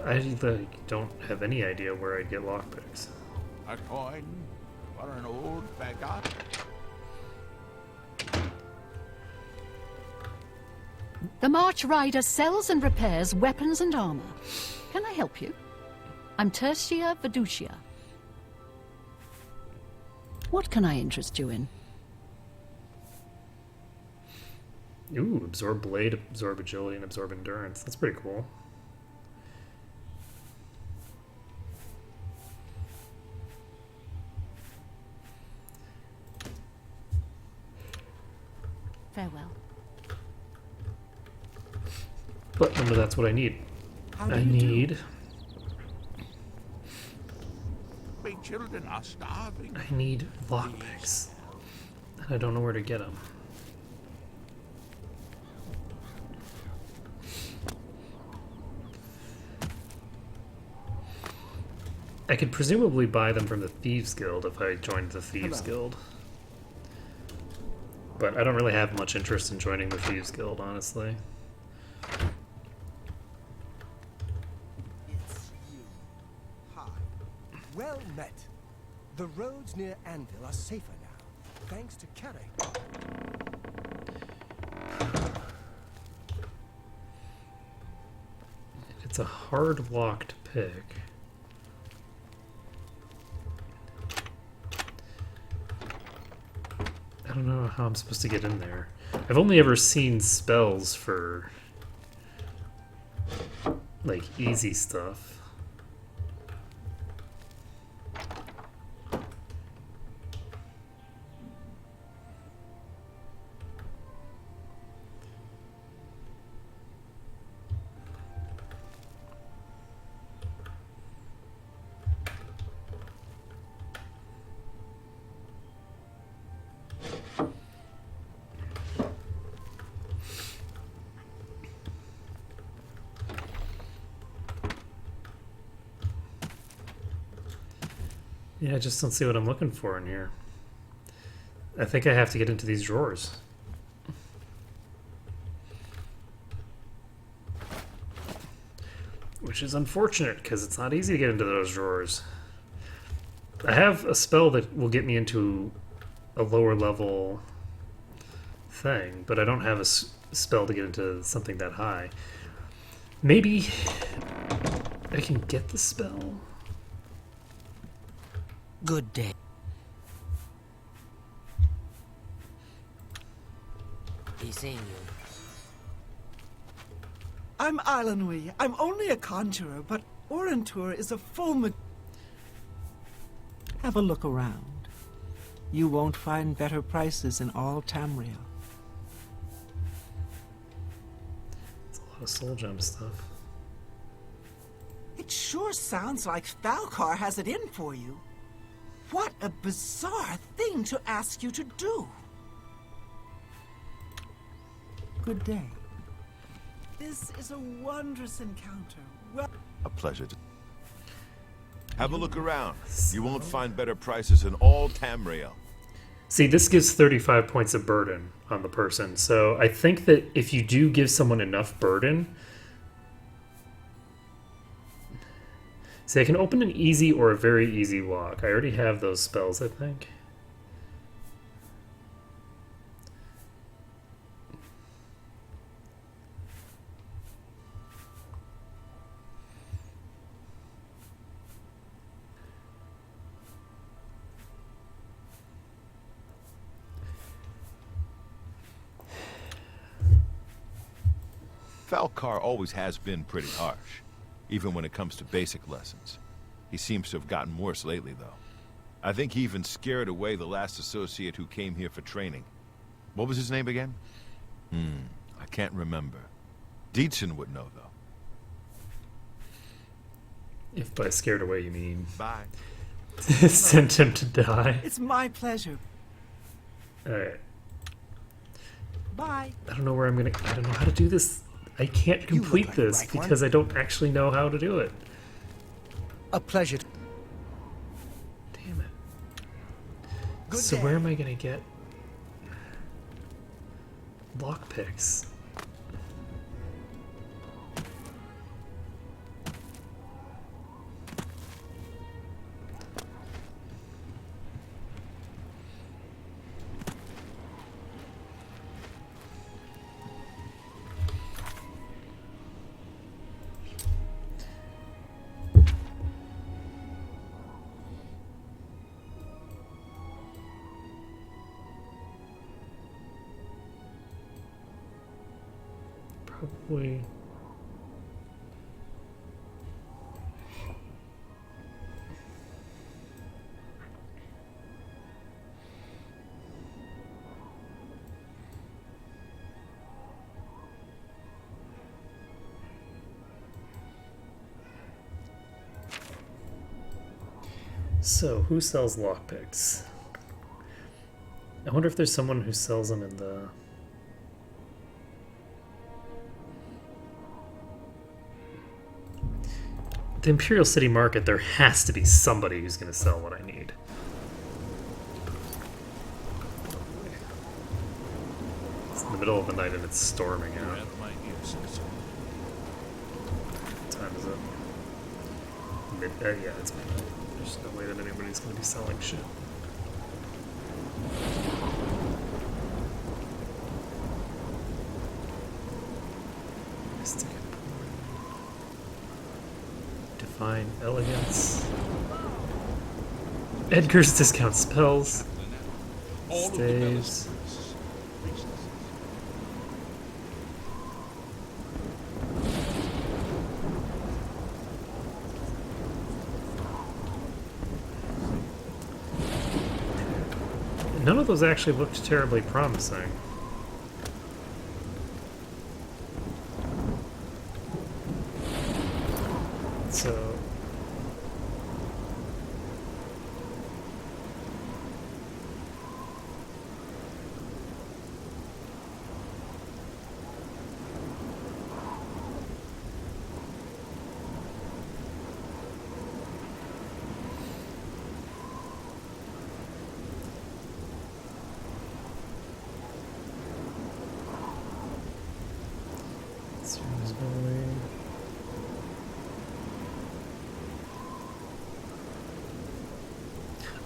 I don't have any idea where I'd get lockpicks. A coin for an old beggar. The March Rider sells and repairs weapons and armor. Can I help you? I'm Tertia Veducia. What can I interest you in? Ooh, absorb blade, absorb agility, and absorb endurance. That's pretty cool. Farewell. But remember, that's what I need. I need... My children are starving. I need lockpicks. And I don't know where to get them. I could presumably buy them from the Thieves Guild if I joined the Thieves Guild. But I don't really have much interest in joining the Thieves Guild, honestly. It's you. Hi. Well met. The roads near Anvil are safer now, thanks to Carrie. It's a hard-locked pick. don't know how I'm supposed to get in there. I've only ever seen spells for like easy stuff. Yeah, I just don't see what I'm looking for in here. I think I have to get into these drawers. Which is unfortunate, because it's not easy to get into those drawers. I have a spell that will get me into a lower level thing, but I don't have a spell to get into something that high. Maybe I can get the spell. Good day. He's seeing you. I'm Islandwy. I'm only a conjurer, but Orentur is a full Have a look around. You won't find better prices in all Tamriel. It's a lot of soul gem stuff. It sure sounds like Falcar has it in for you. What a bizarre thing to ask you to do. Good day. This is a wondrous encounter. Well, a pleasure to... Have a look around. You won't find better prices in all Tamriel. See, this gives 35 points of burden on the person, so I think that if you do give someone enough burden... See, I can open an easy or a very easy lock. I already have those spells, I think. Falcar always has been pretty harsh, even when it comes to basic lessons. He seems to have gotten worse lately, though. I think he even scared away the last associate who came here for training. What was his name again? I can't remember. Dietzen would know, though. If by scared away you mean... Bye. Sent him to die. it's my pleasure. Alright. Bye. I don't know where I'm gonna... I don't know how to do this. I can't complete like this right one. because I don't actually know how to do it. A pleasure. Damn it. Good So day. where am I gonna get lockpicks? Probably. So, who sells lockpicks? I wonder if there's someone who sells them in the... The Imperial City Market, there has to be somebody who's going to sell what I need. It's in the middle of the night and it's storming out. What time is it? Yeah, it's midnight. There's no way that anybody's going to be selling shit. Mystic. Divine Elegance. Edgar's discount spells. Staves. None of those actually looked terribly promising. So...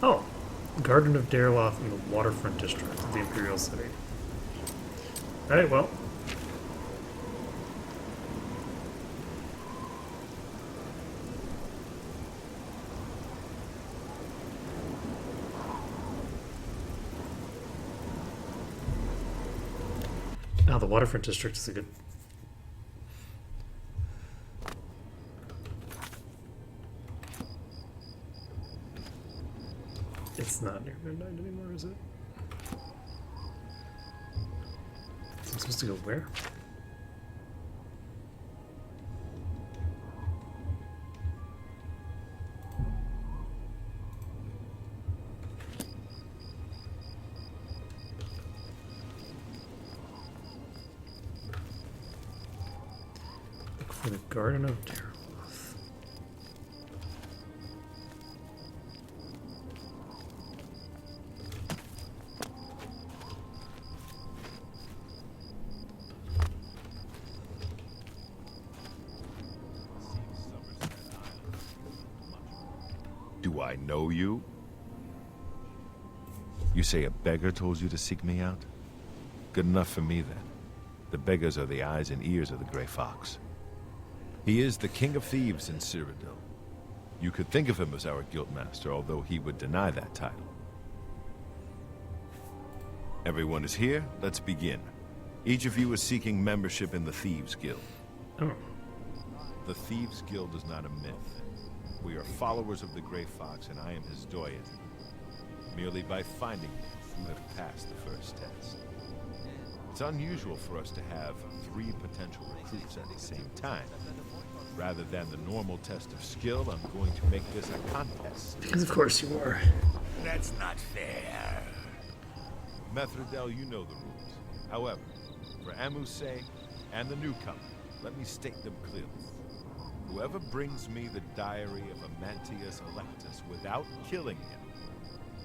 Oh, Garden of Dareloth in the Waterfront District of the Imperial City. Alright, well. Oh, the Waterfront District is a good... It's not near midnight anymore, is it? I'm supposed to go where? Look for the Garden of Dareloth. Do I know you? You say a beggar told you to seek me out? Good enough for me, then. The beggars are the eyes and ears of the Grey Fox. He is the King of Thieves in Cyrodiil. You could think of him as our guildmaster, although he would deny that title. Everyone is here. Let's begin. Each of you is seeking membership in the Thieves Guild. Oh. The Thieves Guild is not a myth. We are followers of the Grey Fox, and I am his doyen. Merely by finding him, you have passed the first test. It's unusual for us to have 3 potential recruits at the same time. Rather than the normal test of skill, I'm going to make this a contest. Because of course you are. That's not fair. Methridel, you know the rules. However, for Amuse and the newcomer, let me state them clearly. Whoever brings me the diary of Amantius Electus without killing him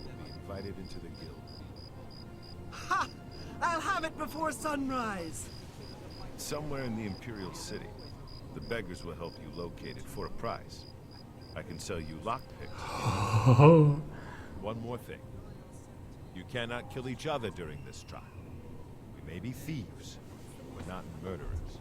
will be invited into the guild. Ha! I'll have it before sunrise! Somewhere in the Imperial City, the beggars will help you locate it for a price. I can sell you lockpicks. One more thing. You cannot kill each other during this trial. We may be thieves, but not murderers.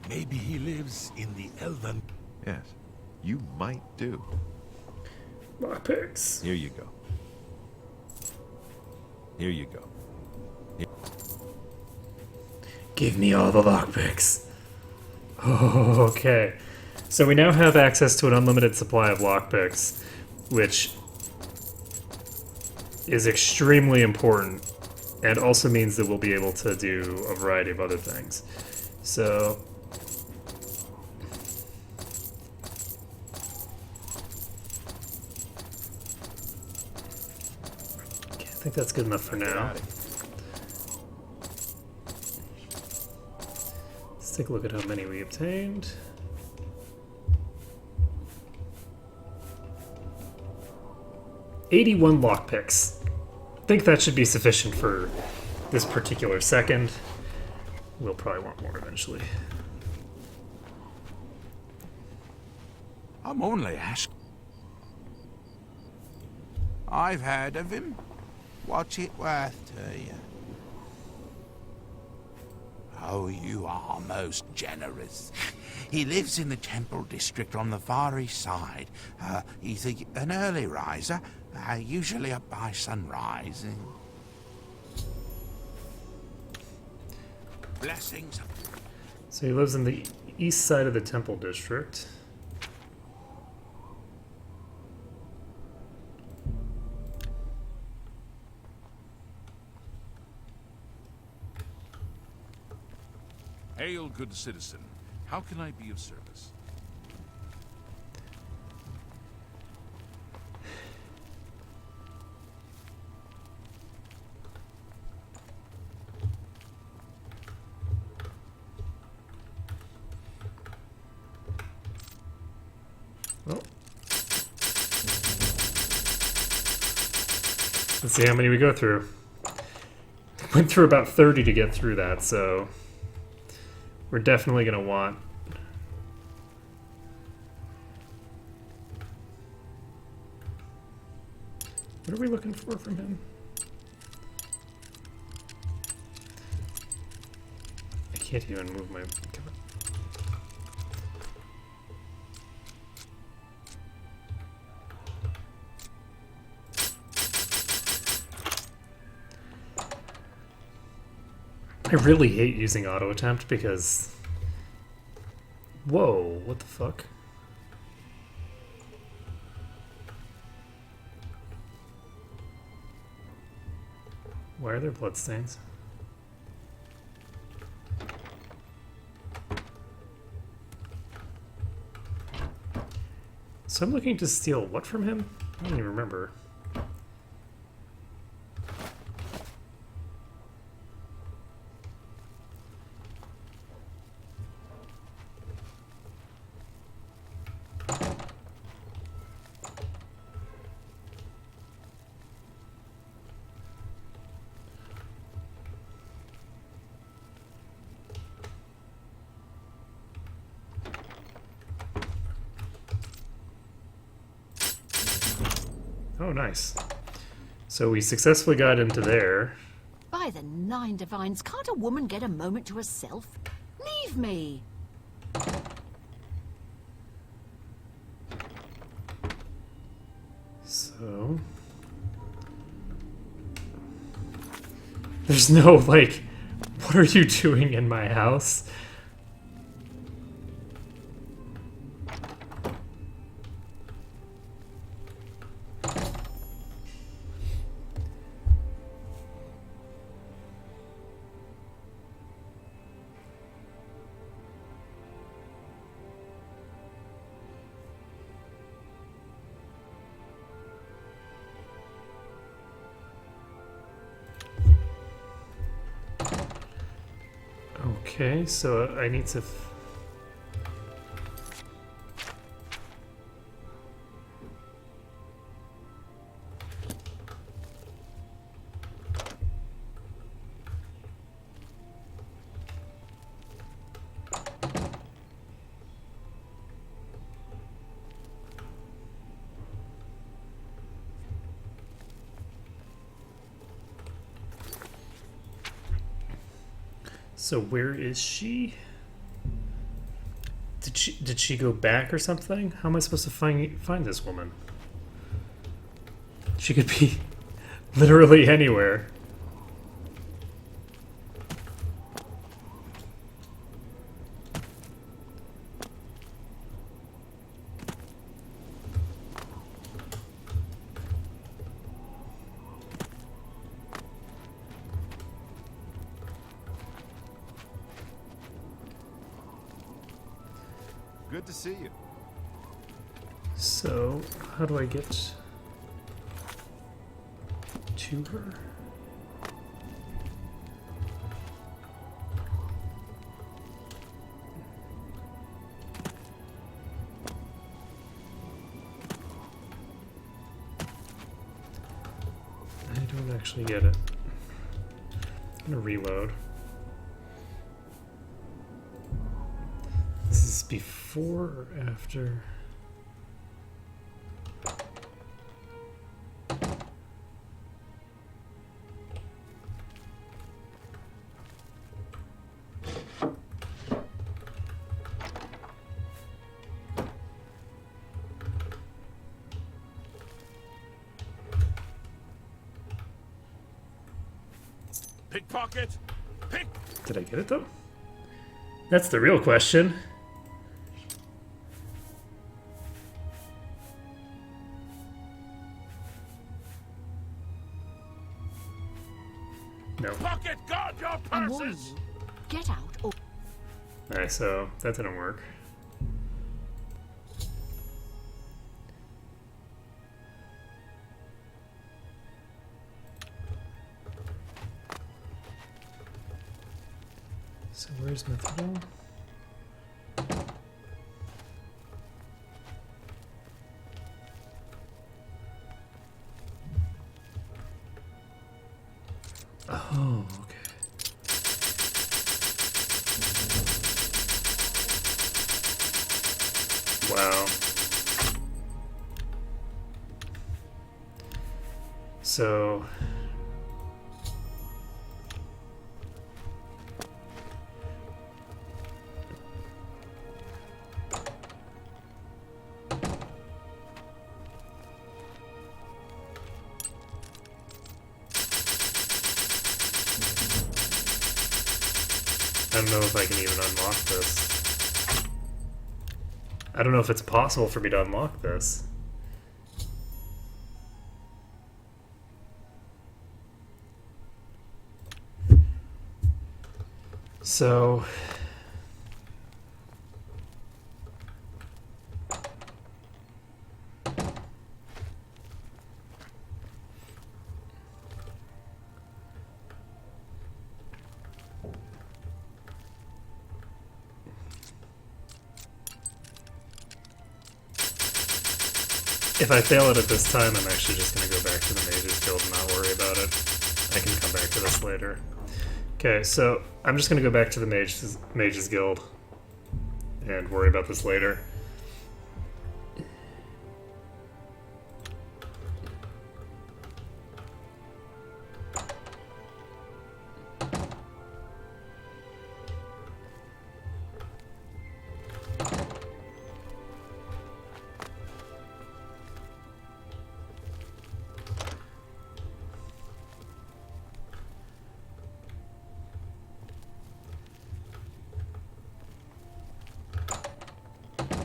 Maybe he lives in the Elven... Yes, you might do. Lockpicks. Here you go. Here you go. Give me all the lockpicks. Okay. So we now have access to an unlimited supply of lockpicks, which is extremely important, and also means that we'll be able to do a variety of other things. So... okay, I think that's good enough for now. Let's take a look at how many we obtained. $81 lockpicks. I think that should be sufficient for this particular second. We'll probably want more eventually. I'm only asking. I've heard of him. What's it worth to you? Oh, you are most generous. He lives in the Temple District on the far east side. He's an early riser, usually up by sunrise. Blessings. So he lives in the east side of the Temple District. Hail, good citizen. How can I be of service? Well, let's see how many we go through. Went through about 30 to get through that, so we're definitely going to want... What are we looking for from him? I can't even move my... I really hate using auto attempt because... Whoa, what the fuck? Why are there bloodstains? So I'm looking to steal what from him? I don't even remember. Oh, nice. So we successfully got into there. By the nine divines, can't a woman get a moment to herself? Leave me! So... There's no, like, what are you doing in my house? Okay, so I need to... So where is she? Did she go back or something? How am I supposed to find this woman? She could be literally anywhere. Good to see you. So, how do I get to her? I don't actually get it. I'm gonna reload. This is before or after? Pickpocket? Did I get it though? That's the real question. No. Bucket, guard your I'm warning purses! you. Get out or... Alright, so that didn't work. So where's Mithridol? Oh, okay. Wow. So... I don't know if I can even unlock this. I don't know if it's possible for me to unlock this. So... if I fail it at this time, I'm actually just going to go back to the Mages Guild and not worry about it. I can come back to this later. Okay, so I'm just going to go back to the Mages Guild and worry about this later.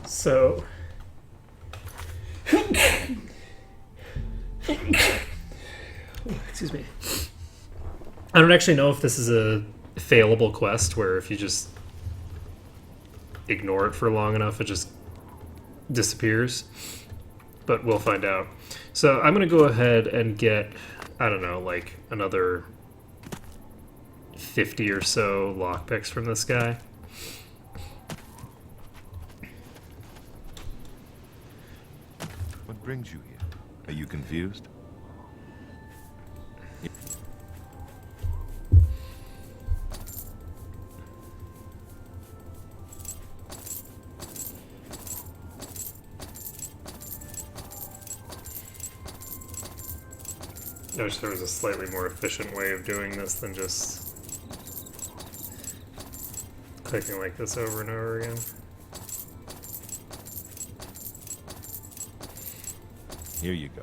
So, excuse me. I don't actually know if this is a failable quest where if you just ignore it for long enough, it just disappears. But we'll find out. So I'm going to go ahead and get, I don't know, like another 50 or so lockpicks from this guy. What brings you here? Are you confused? I wish there was a slightly more efficient way of doing this than just clicking like this over and over again. Here you go.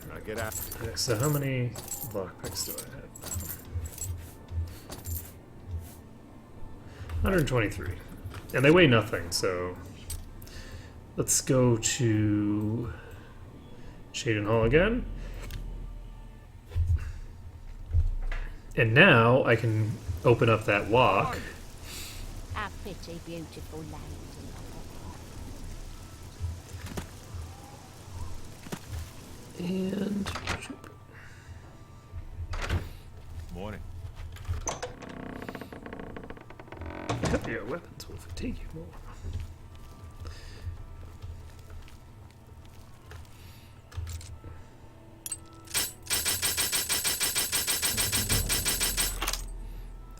Now get out. Okay, so how many lockpicks do I have? 123. And they weigh nothing, so let's go to Shaden Hall again. And now I can open up that lock. A pretty beautiful land. And Morning. your weapons will fatigue you more.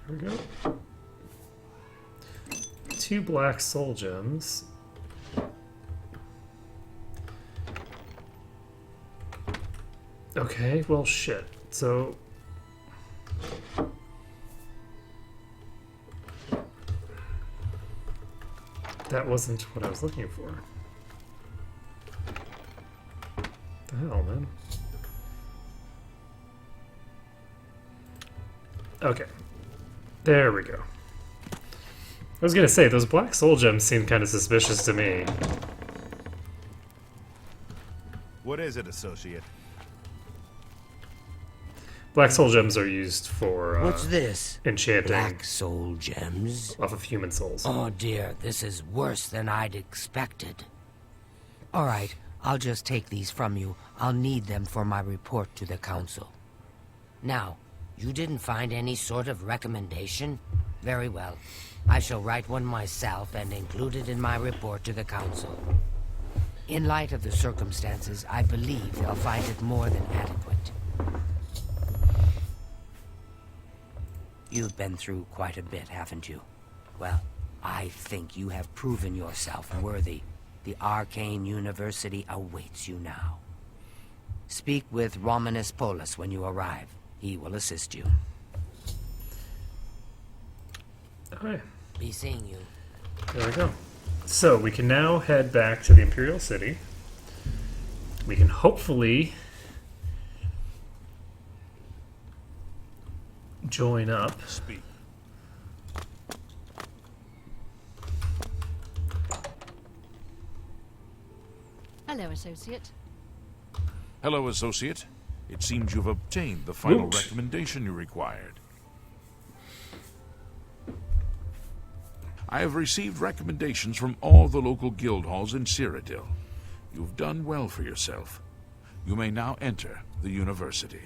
There we go. 2 black soul gems. Okay, well, shit. So... that wasn't what I was looking for. What the hell, man? Okay. There we go. I was gonna say, those black soul gems seem kind of suspicious to me. What is it, associate? Black soul gems are used for What's this? enchanting Black soul gems? off of human souls. Oh dear, this is worse than I'd expected. All right, I'll just take these from you. I'll need them for my report to the council. Now, you didn't find any sort of recommendation? Very well. I shall write one myself and include it in my report to the council. In light of the circumstances, I believe they'll find it more than adequate. You've been through quite a bit, haven't you? Well, I think you have proven yourself worthy. The Arcane University awaits you now. Speak with Romanus Polus when you arrive. He will assist you. Okay. Be seeing you. There we go. So we can now head back to the Imperial City. We can hopefully join up. Speak. Hello, associate. Hello, associate. It seems you've obtained the final Woot. recommendation you required. I have received recommendations from all the local guild halls in Cyrodiil. You've done well for yourself. You may now enter the university.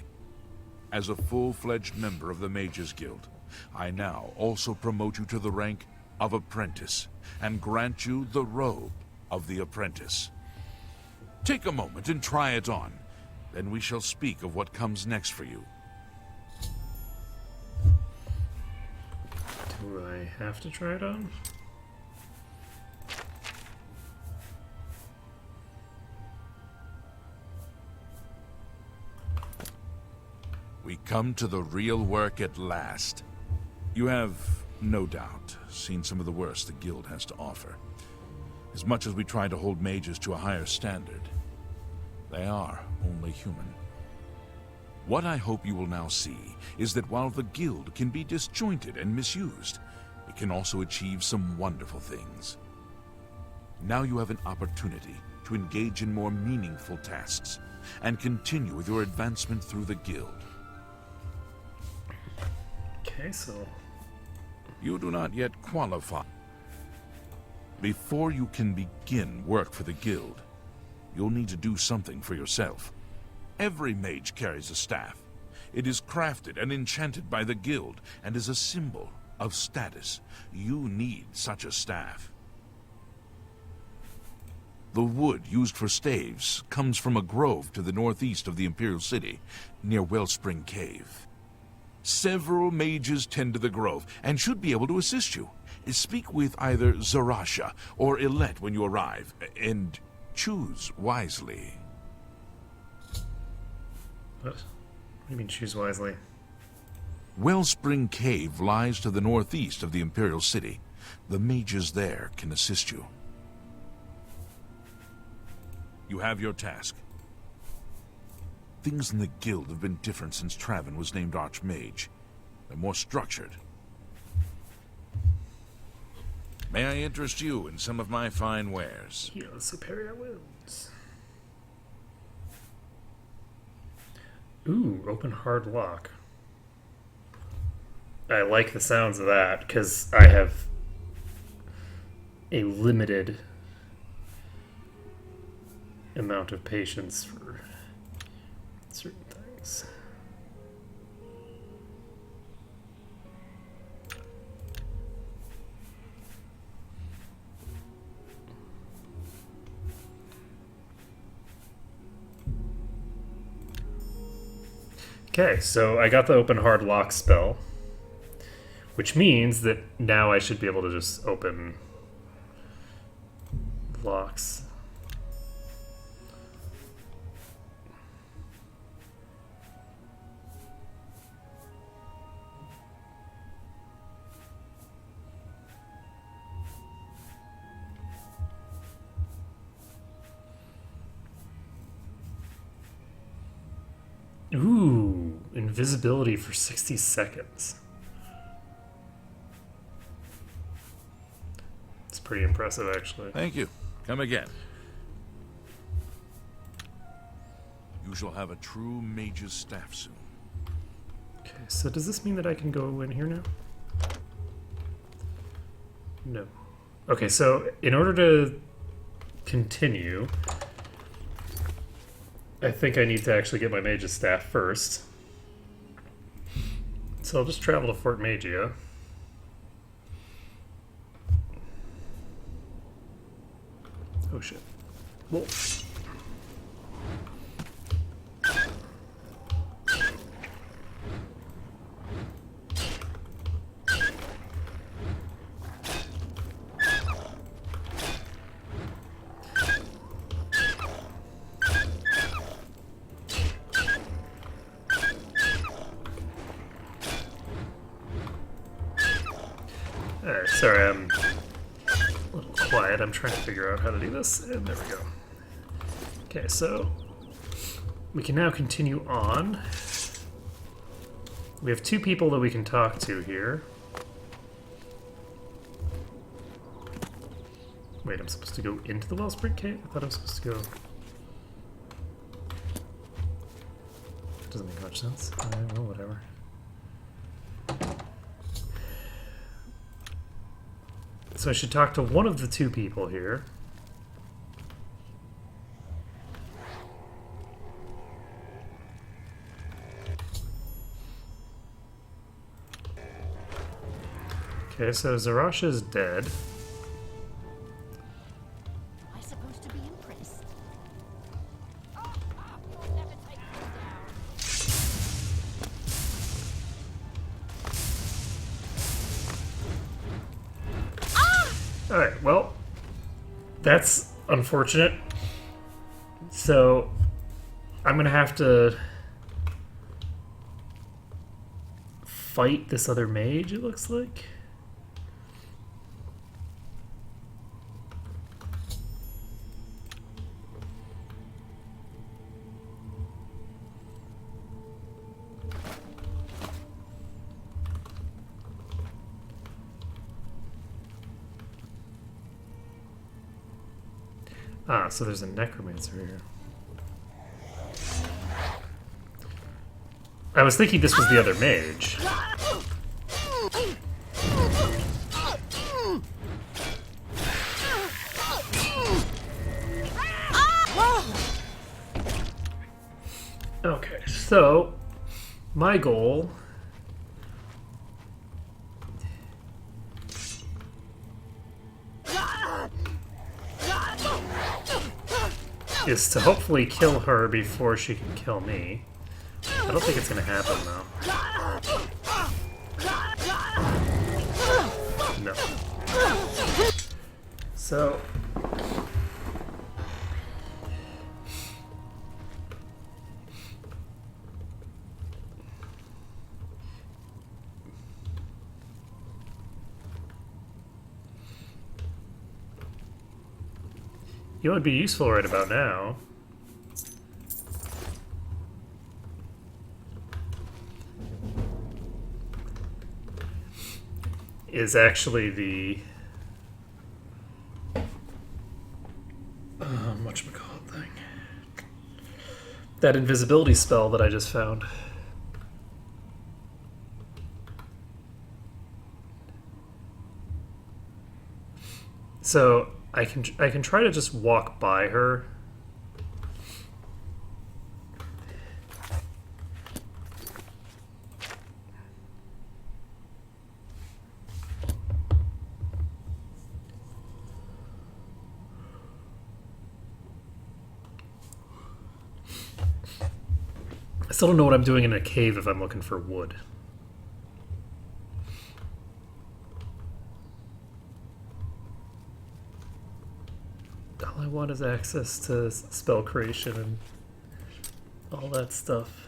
As a full-fledged member of the Mages Guild, I now also promote you to the rank of apprentice and grant you the robe of the apprentice. Take a moment and try it on. Then we shall speak of what comes next for you. Do I have to try it on? We come to the real work at last. You have, no doubt, seen some of the worst the guild has to offer. As much as we try to hold mages to a higher standard, they are only human. What I hope you will now see is that while the guild can be disjointed and misused, it can also achieve some wonderful things. Now you have an opportunity to engage in more meaningful tasks and continue with your advancement through the guild. Okay, so You do not yet qualify. Before you can begin work for the guild, you'll need to do something for yourself. Every mage carries a staff. It is crafted and enchanted by the guild and is a symbol of status. You need such a staff. The wood used for staves comes from a grove to the northeast of the Imperial City, near Wellspring Cave. Several mages tend to the grove and should be able to assist you. Speak with either Zarasha or Ilette when you arrive, and choose wisely. what? What do you mean choose wisely? Wellspring Cave lies to the northeast of the Imperial City. The mages there can assist you. You have your task. Things in the guild have been different since Traven was named Archmage. They're more structured. May I interest you in some of my fine wares? Heal superior wounds. Ooh, open hard lock. I like the sounds of that because I have a limited amount of patience for certain things. Okay, so I got the open hard lock spell, which means that now I should be able to just open locks. Ooh, invisibility for 60 seconds. pretty impressive, actually. Thank you. Come again. You shall have a true mage's staff soon. Okay, so does this mean that I can go in here now? No. Okay, so in order to continue, I think I need to actually get my mage's staff first. So I'll just travel to Fort Magia. Oh shit. Whoa. Alright, sorry, I'm a little quiet. I'm trying to figure out how to do this, and there we go. Okay, so we can now continue on. We have two people that we can talk to here. Wait, I'm supposed to go into the Wellspring Cave? I thought I was supposed to go... Doesn't make much sense. Alright, well, whatever. So I should talk to one of the two people here. Okay, so Zarasha is dead. Am I supposed to be impressed? Alright, well, that's unfortunate. So, I'm gonna have to fight this other mage, it looks like. Ah, so there's a necromancer here. I was thinking this was the other mage. Okay, so my goal is to hopefully kill her before she can kill me. I don't think it's gonna happen though. No. So you know what would be useful right about now is actually the whatchamacallit thing. That invisibility spell that I just found. So I can try to just walk by her. I still don't know what I'm doing in a cave if I'm looking for wood. All I want is access to spell creation and all that stuff.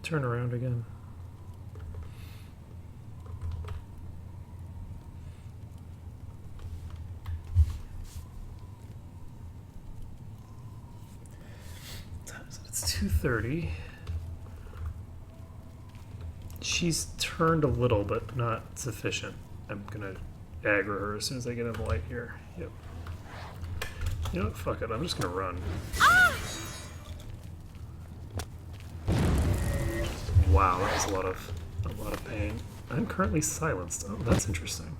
turn around again. It's 2:30. She's turned a little, but not sufficient. I'm gonna aggro her as soon as I get in the light here. Yep. You know what? Fuck it. I'm just gonna run. Ah! Wow, that was a lot of pain. I'm currently silenced. Oh, that's interesting.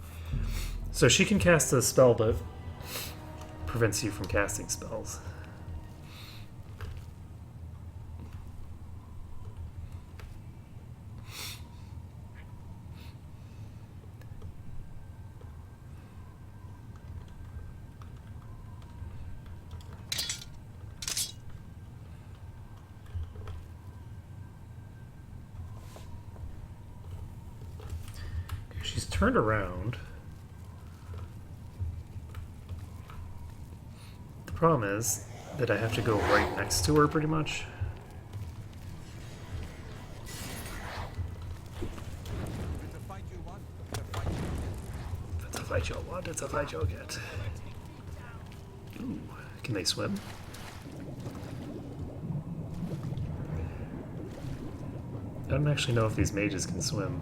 So she can cast a spell that prevents you from casting spells. She's turned around. The problem is that I have to go right next to her pretty much. That's a fight you'll want, it's a fight you'll get. Ooh, can they swim? I don't actually know if these mages can swim.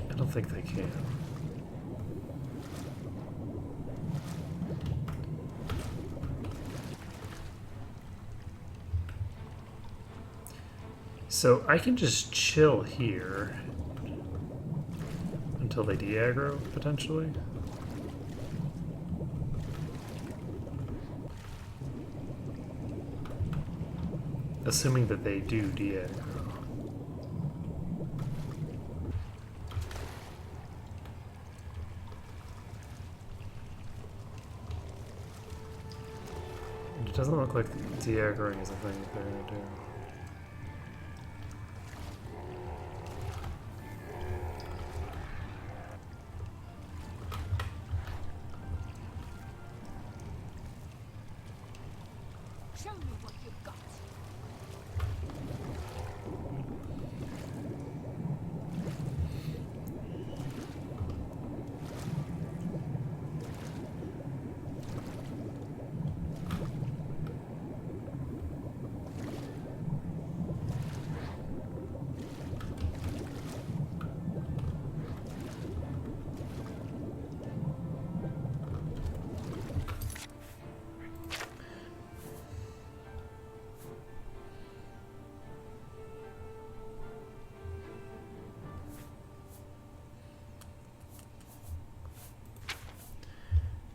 I don't think they can. So I can just chill here until they de-aggro, potentially. Assuming that they do de-aggro. It doesn't look like de-aggroing is a thing that they're going to do. Show me what you've got.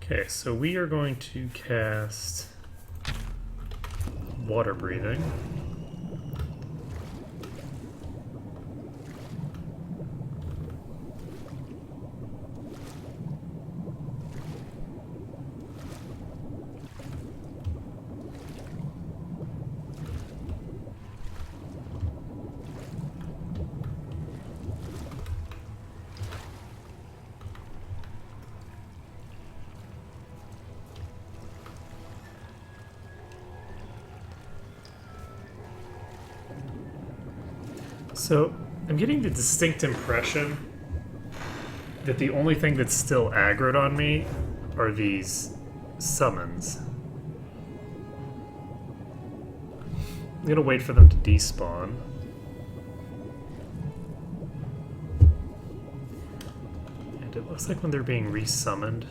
Okay, so we are going to cast water breathing. So, I'm getting the distinct impression that the only thing that's still aggroed on me are these summons. I'm gonna wait for them to despawn. And it looks like when they're being resummoned,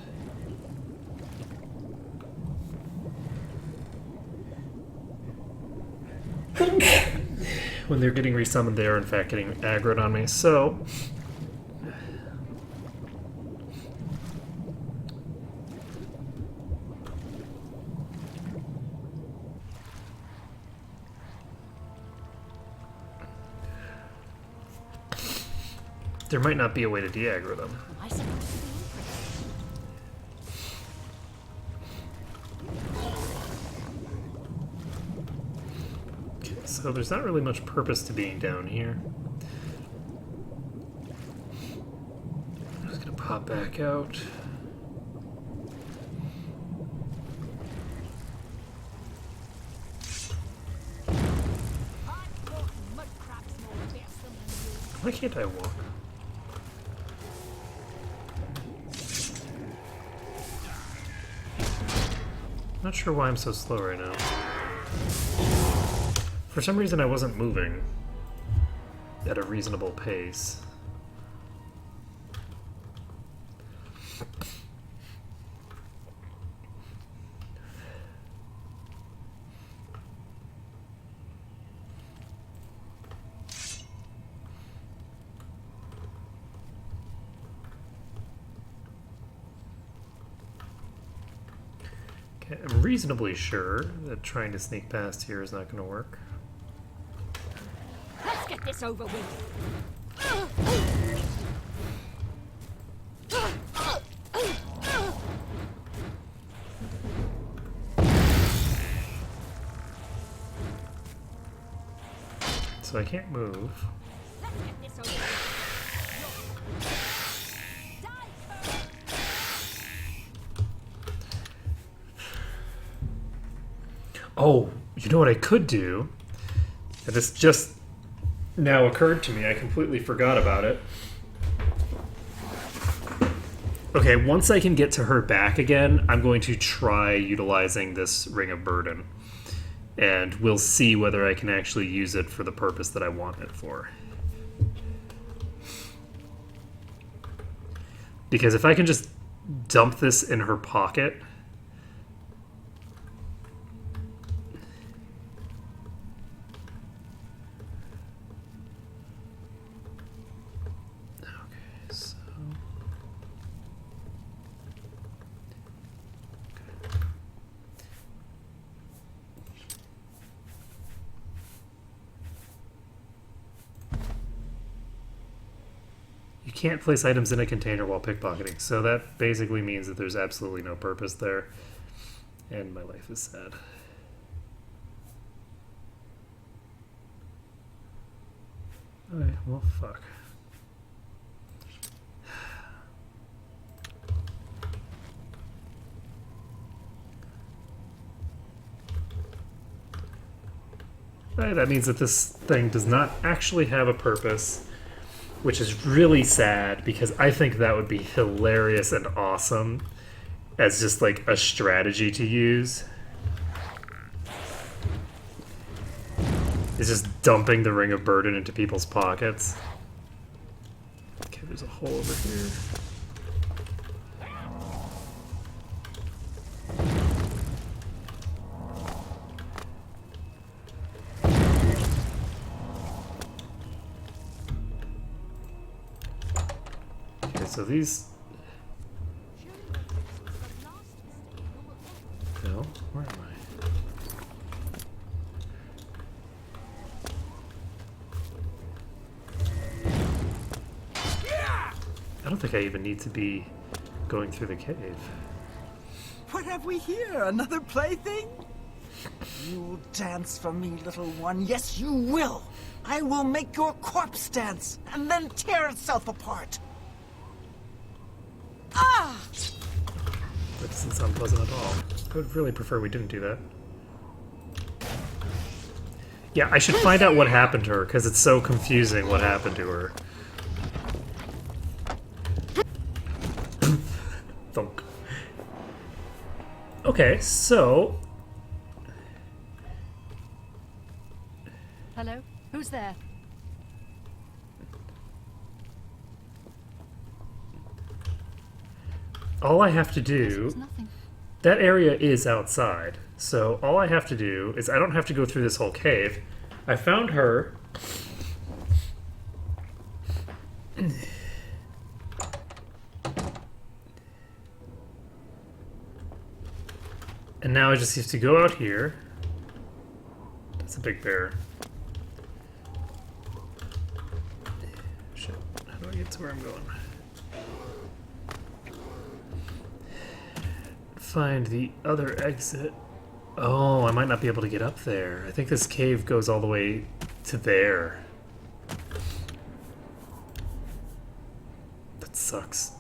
when they're getting resummoned, they are in fact getting aggroed on me. So there might not be a way to de-aggro them. I suppose. so there's not really much purpose to being down here. I'm just gonna pop back out. Why can't I walk? Not sure why I'm so slow right now. For some reason I wasn't moving at a reasonable pace. I'm reasonably sure that trying to sneak past here is not going to work. Let's get this over with. So I can't move. Let's get this over with. Oh, you know what I could do? And this just now occurred to me. I completely forgot about it. Okay, once I can get to her back again, I'm going to try utilizing this Ring of Burden. And we'll see whether I can actually use it for the purpose that I want it for. Because if I can just dump this in her pocket... You can't place items in a container while pickpocketing, so that basically means that there's absolutely no purpose there, and my life is sad. Alright, well, fuck. Alright, that means that this thing does not actually have a purpose, which is really sad because I think that would be hilarious and awesome as just like a strategy to use. It's just dumping the Ring of Burden into people's pockets. Okay, there's a hole over here. So these... No, where am I don't think I even need to be going through the cave. What have we here? Another plaything? You'll dance for me, little one. Yes, you will. I will make your corpse dance and then tear itself apart. Ah! That doesn't sound pleasant at all. I would really prefer we didn't do that. Yeah, I should find out what happened to her, because it's so confusing what happened to her. Thunk. Okay, so... Hello? Who's there? All I have to do... That area is outside, so all I have to do is I don't have to go through this whole cave. I found her. And now I just have to go out here. That's a big bear. Shit, how do I get to where I'm going? Find the other exit Oh, I might not be able to get up there. I think this cave goes all the way to there. That sucks.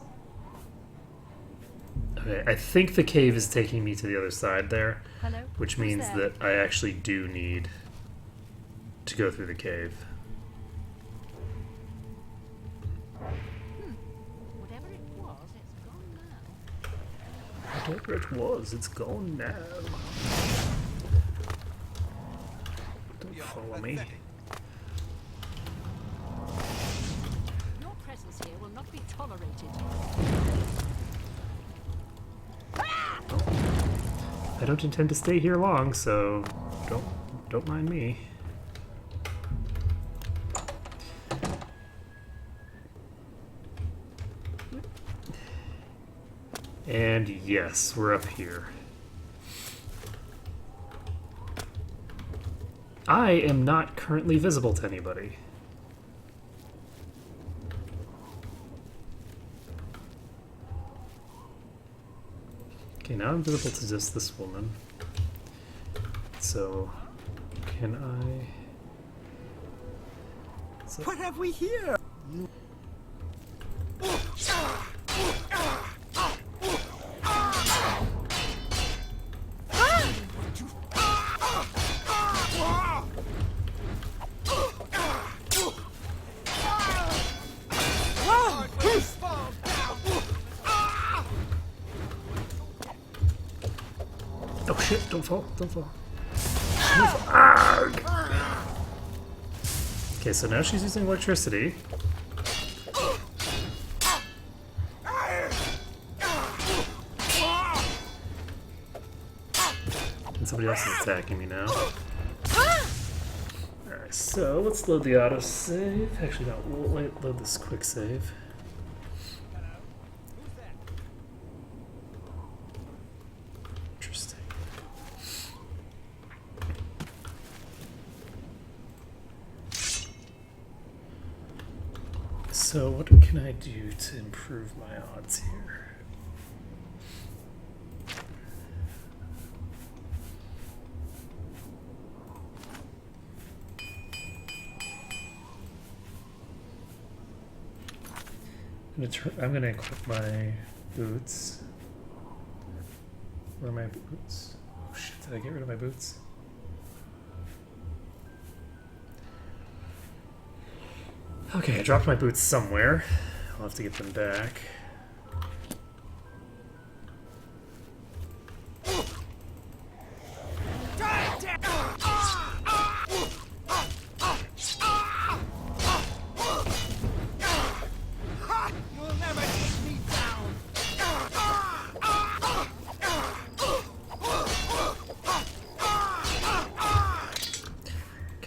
Okay, I think the cave is taking me to the other side there, Hello? which Who's means there? that I actually do need to go through the cave. Whatever it was, it's gone now. Whatever it was, it's gone now. Don't follow me. Your presence here will not be tolerated. I don't intend to stay here long, so don't mind me. And yes, we're up here. I am not currently visible to anybody. Okay, now I'm visible to just this woman. So, can I... What have we here? Oh shit, don't fall, don't fall. Arg! Okay, so now she's using electricity. And somebody else is attacking me now. Alright, so let's load the autosave. Actually, no, we'll load this quick save. Interesting. So what can I do to improve my odds here? I'm gonna equip my boots. Where are my boots? Oh shit, did I get rid of my boots? Okay, I dropped my boots somewhere. I'll have to get them back.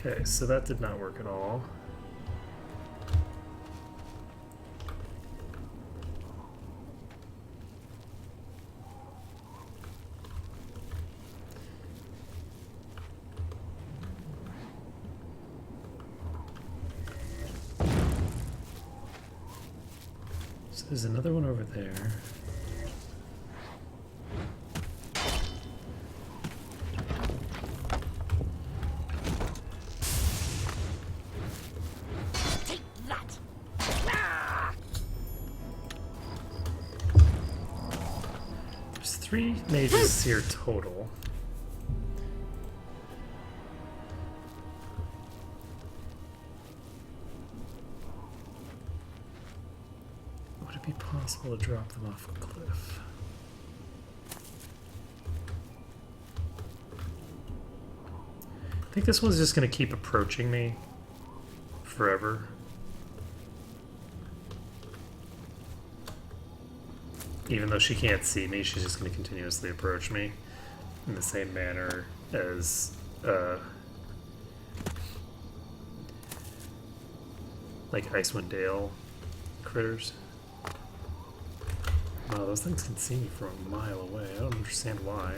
Okay, so that did not work at all. So there's another one over there. There's 3 mages here total. Would it be possible to drop them off a cliff? I think this one's just going to keep approaching me forever. Even though she can't see me, she's just going to continuously approach me in the same manner as, like Icewind Dale critters. Wow, those things can see me from a mile away. I don't understand why.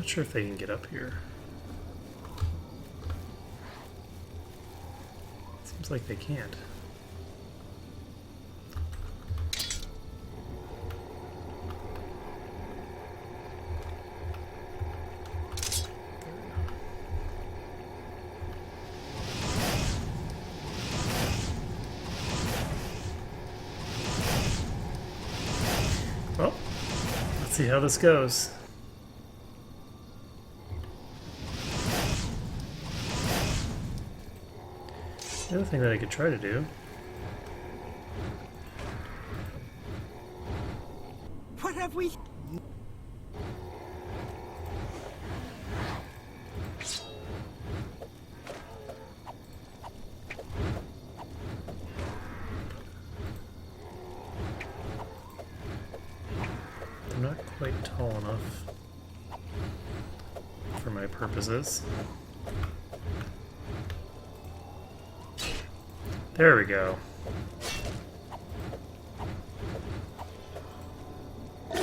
not sure if they can get up here. Seems like they can't. Well, let's see how this goes. The other thing that I could try to do. What have we? They're not quite tall enough for my purposes. There we go. I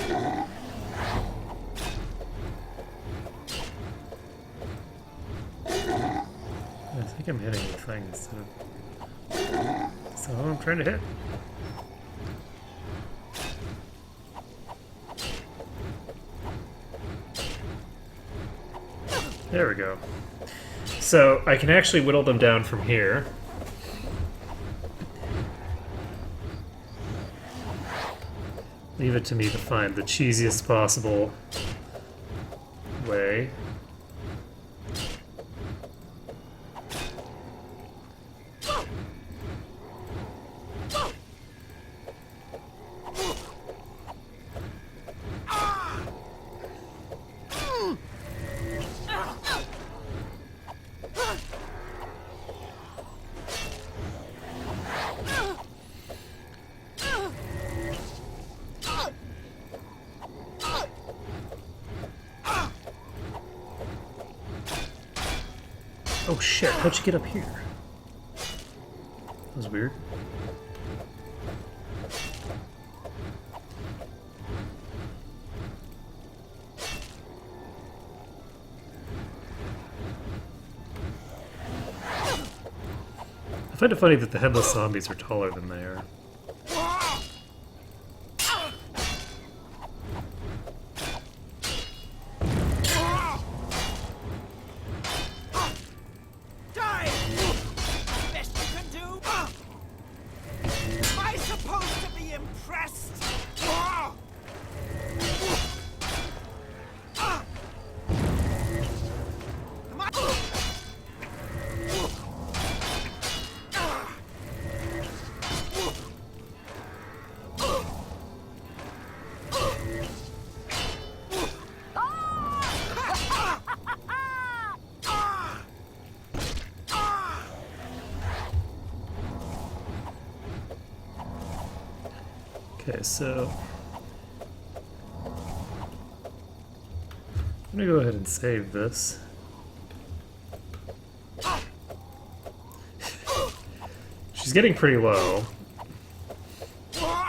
think I'm hitting the thing instead of... So I'm trying to hit. There we go. So I can actually whittle them down from here. Leave it to me to find the cheesiest possible way. Oh shit, how'd you get up here? That was weird. I find it funny that the headless zombies are taller than they are. Okay, so I'm gonna go ahead and save this. She's getting pretty low,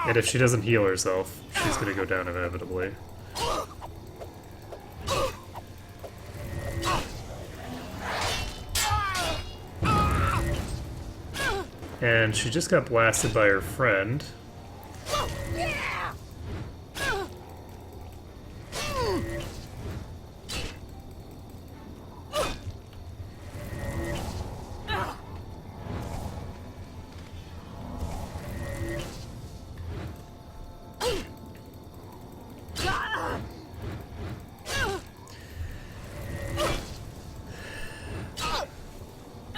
and if she doesn't heal herself, she's gonna go down inevitably. And she just got blasted by her friend.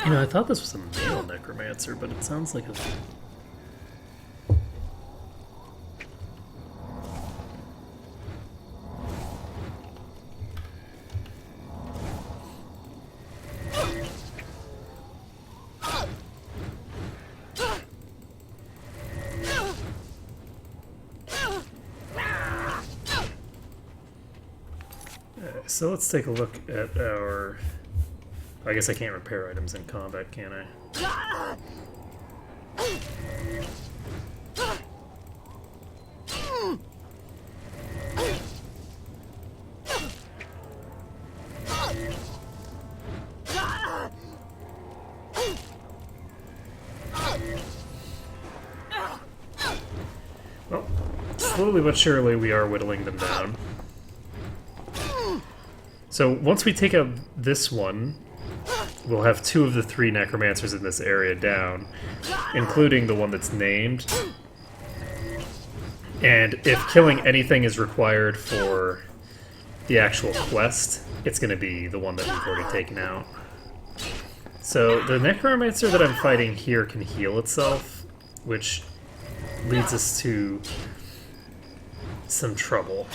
You know, I thought this was a male necromancer, but it sounds like a... So let's take a look at our... I guess I can't repair items in combat, can I? Well, slowly but surely we are whittling them down. So once we take out this one, we'll have 2 of the 3 necromancers in this area down, including the one that's named. And if killing anything is required for the actual quest, it's going to be the one that we've already taken out. So the necromancer that I'm fighting here can heal itself, which leads us to some trouble.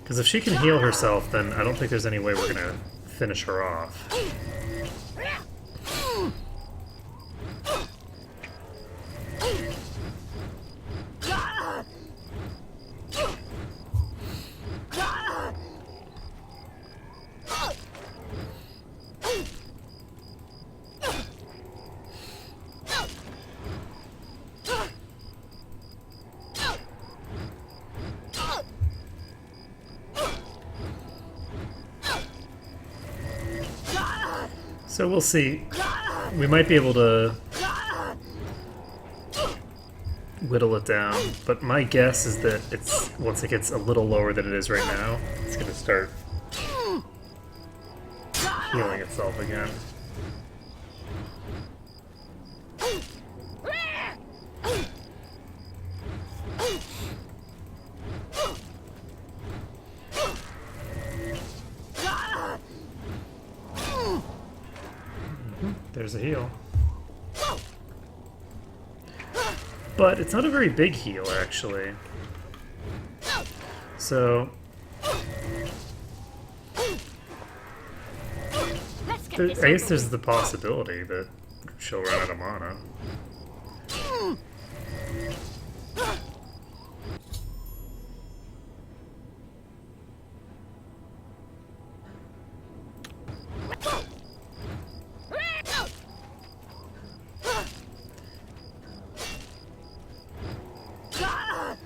Because if she can heal herself, then I don't think there's any way we're gonna finish her off. So we'll see. We might be able to whittle it down, but my guess is that it's once it gets a little lower than it is right now, it's going to start healing itself again. There's a heal. But it's not a very big heal, actually. So... I guess there's the possibility that she'll run out of mana.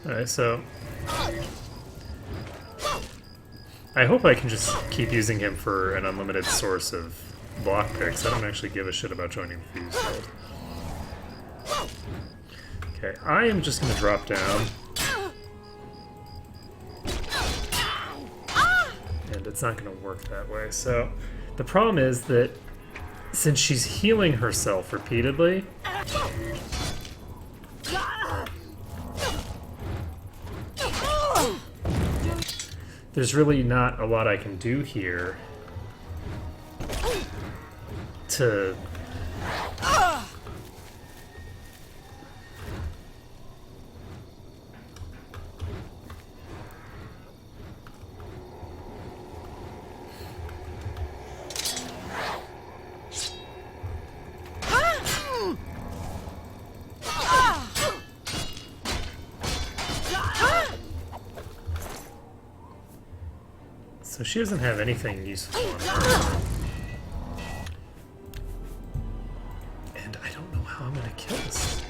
Alright, so... I hope I can just keep using him for an unlimited source of lockpicks. I don't actually give a shit about joining the Fuse Guild. Okay, I am just gonna drop down. And it's not gonna work that way. So, the problem is that since she's healing herself repeatedly, there's really not a lot I can do here to... So she doesn't have anything useful on her. And I don't know how I'm gonna kill this.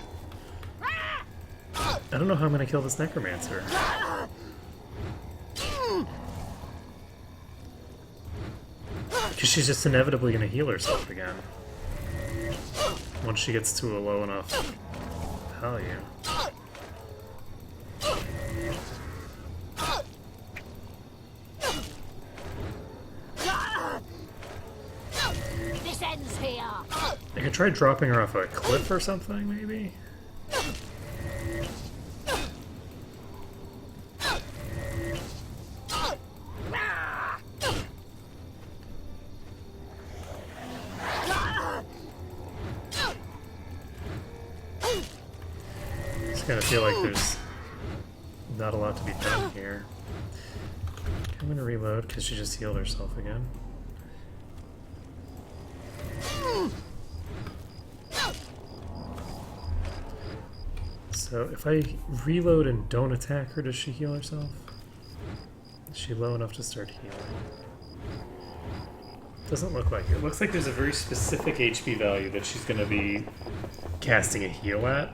I don't know how I'm gonna kill this necromancer. Because she's just inevitably gonna heal herself again. Once she gets to a low enough value. I could try dropping her off a cliff or something, maybe? Just kind of feel like there's not a lot to be done here. I'm gonna reload because she just healed herself again. So if I reload and don't attack her, does she heal herself? Is she low enough to start healing? Doesn't look like it. It looks like there's a very specific HP value that she's going to be casting a heal at.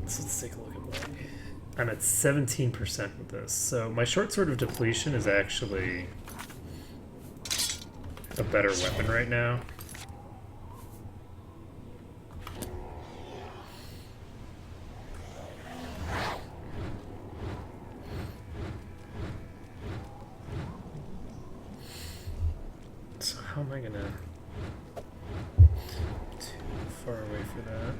So let's take a look at my... I'm at 17% with this. So my short sword of depletion is actually a better weapon right now. So how am I gonna... Too far away for that.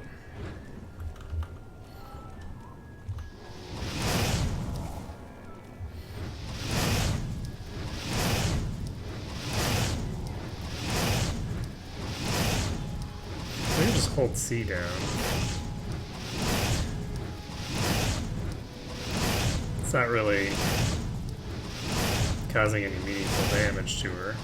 I can just hold C down. It's not really causing any meaningful damage to her.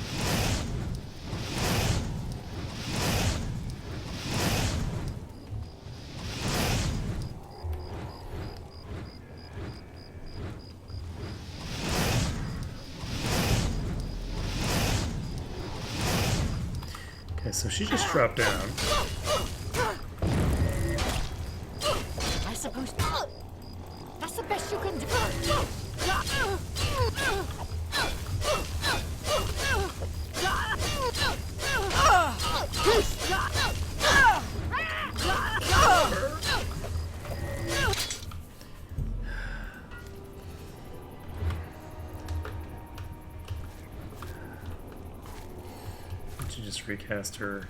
Okay, so she just dropped down. I suppose that's the best you can do. She just recast her.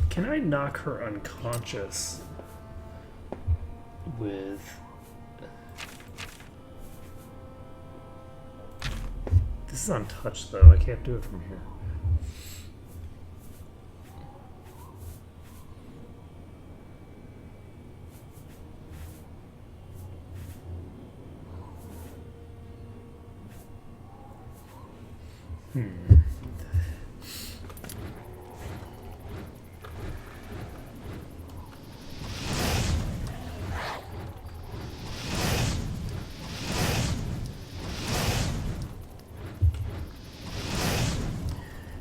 Can I knock her unconscious with... This is untouched though, I can't do it from here.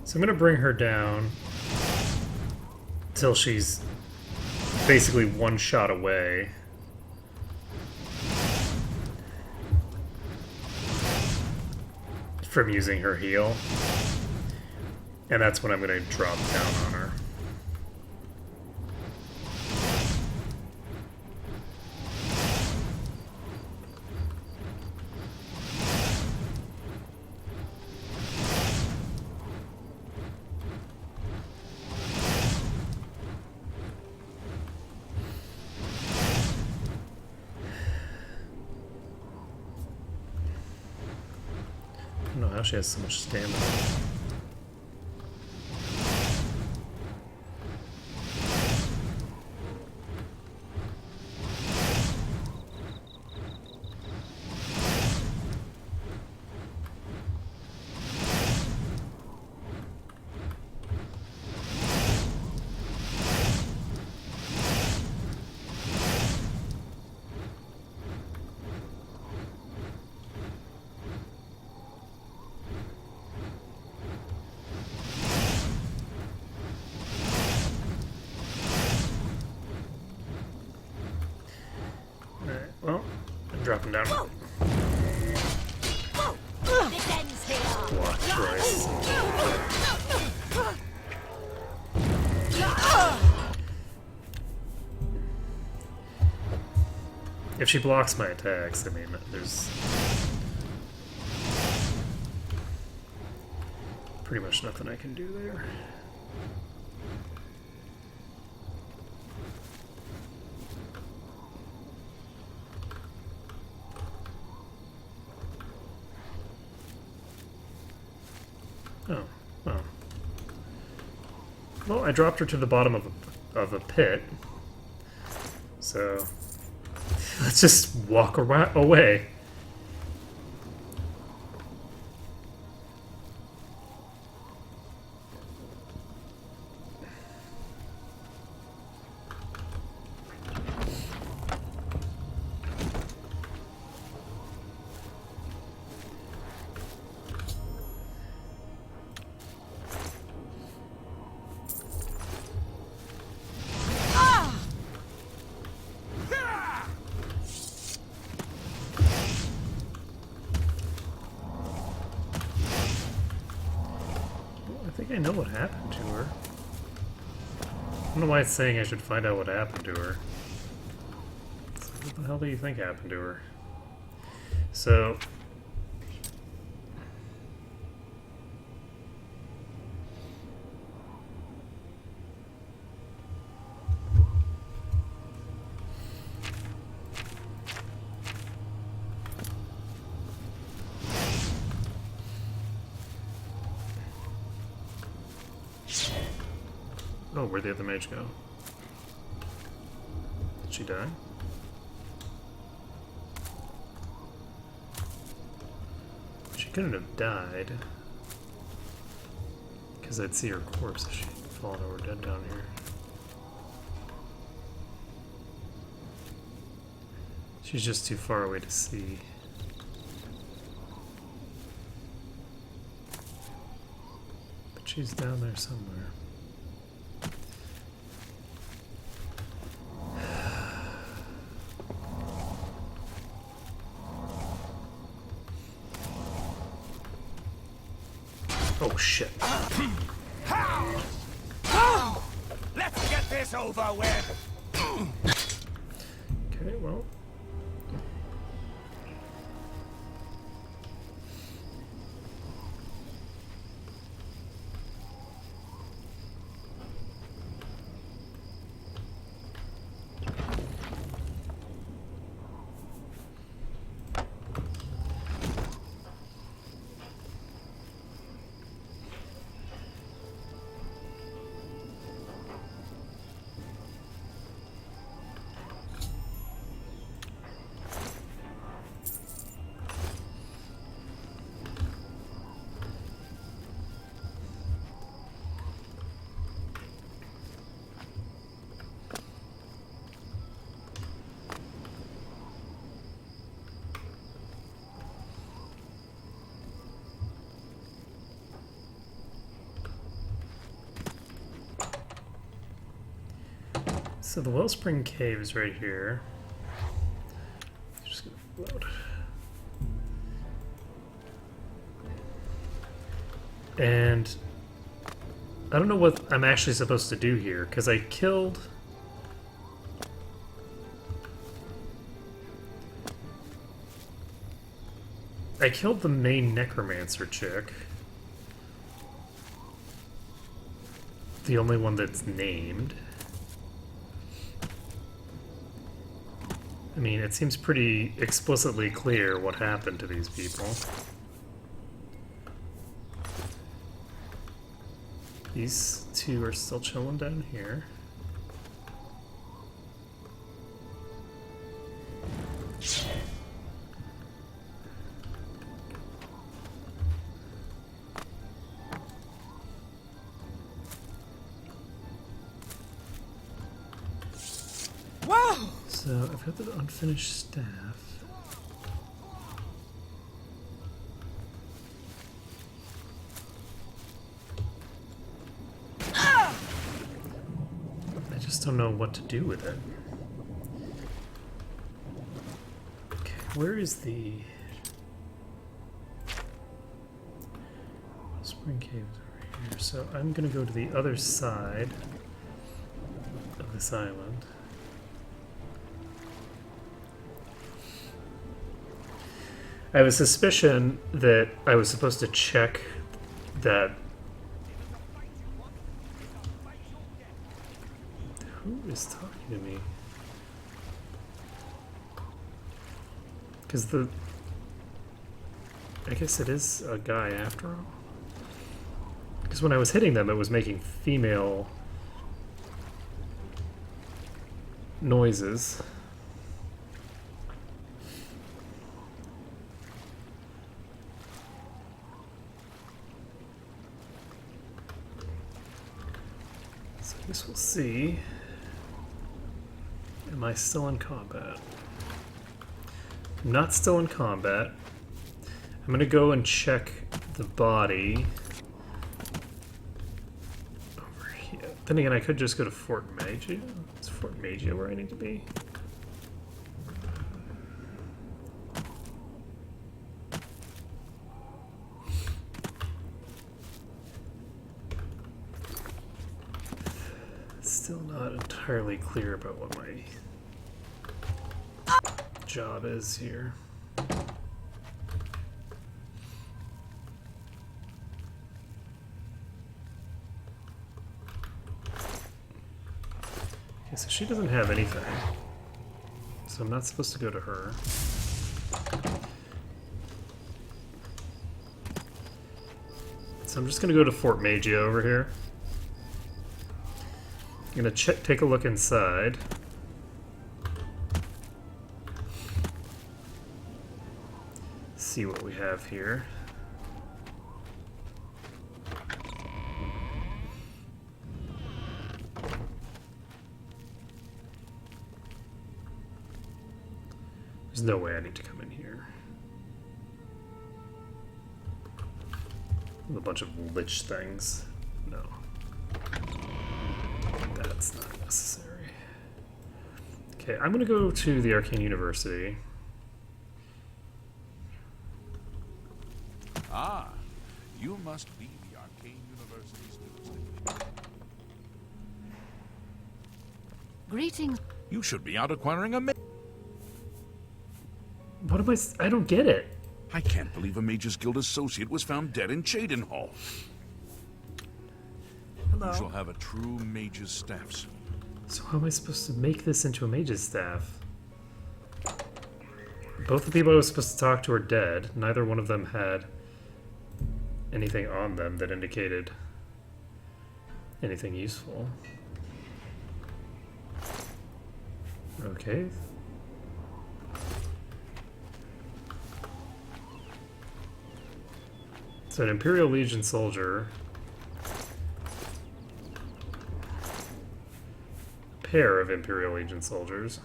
So I'm going to bring her down till she's basically one shot away. From using her heal. And that's when I'm going to drop down on her. I don't know how she has so much stamina. Well, I'm dropping down. Block twice. If she blocks my attacks, I mean, there's pretty much nothing I can do there. Oh, well. Well, I dropped her to the bottom of a pit. So, let's just walk away. think I know what happened to her. I don't know why it's saying I should find out what happened to her. It's like, what the hell do you think happened to her? So... Oh, where'd the other mage go? Did she die? She couldn't have died. Because I'd see her corpse if she'd fallen over dead down here. She's just too far away to see. But she's down there somewhere. Oh shit. Let's get this over with! Okay, well. So the Wellspring Cave is right here. Just gonna load. And I don't know what I'm actually supposed to do here, because I killed... the main necromancer chick. The only one that's named. I mean, it seems pretty explicitly clear what happened to these people. These two are still chilling down here. Whoa! So I've got the unfinished staff. I just don't know what to do with it. Okay, where is the Spring Cave is over here? So I'm gonna go to the other side of this island. I have a suspicion that I was supposed to check that... Who is talking to me? Because the... I guess it is a guy after all. Because when I was hitting them, it was making female noises. I guess we'll see. Am I still in combat? I'm not still in combat. I'm gonna go and check the body over here. Then again, I could just go to Fort Magia. Is Fort Magia where I need to be? Still not entirely clear about what my job is here. Okay, so she doesn't have anything. So I'm not supposed to go to her. So I'm just going to go to Fort Magia over here. I'm going to take a look inside. See what we have here. There's no way I need to come in here. With a bunch of lich things. No. That's not necessary. Okay, I'm gonna go to the Arcane University. Ah, you must be the Arcane University students. Greetings. You should be out acquiring a What am I don't get it. I can't believe a Mages Guild associate was found dead in Cheydinhall. Hello. You shall have a true mage's staff soon. So how am I supposed to make this into a mage's staff? Both the people I was supposed to talk to are dead. Neither one of them had anything on them that indicated anything useful. Okay. So an Imperial Legion soldier, a pair of Imperial Legion soldiers,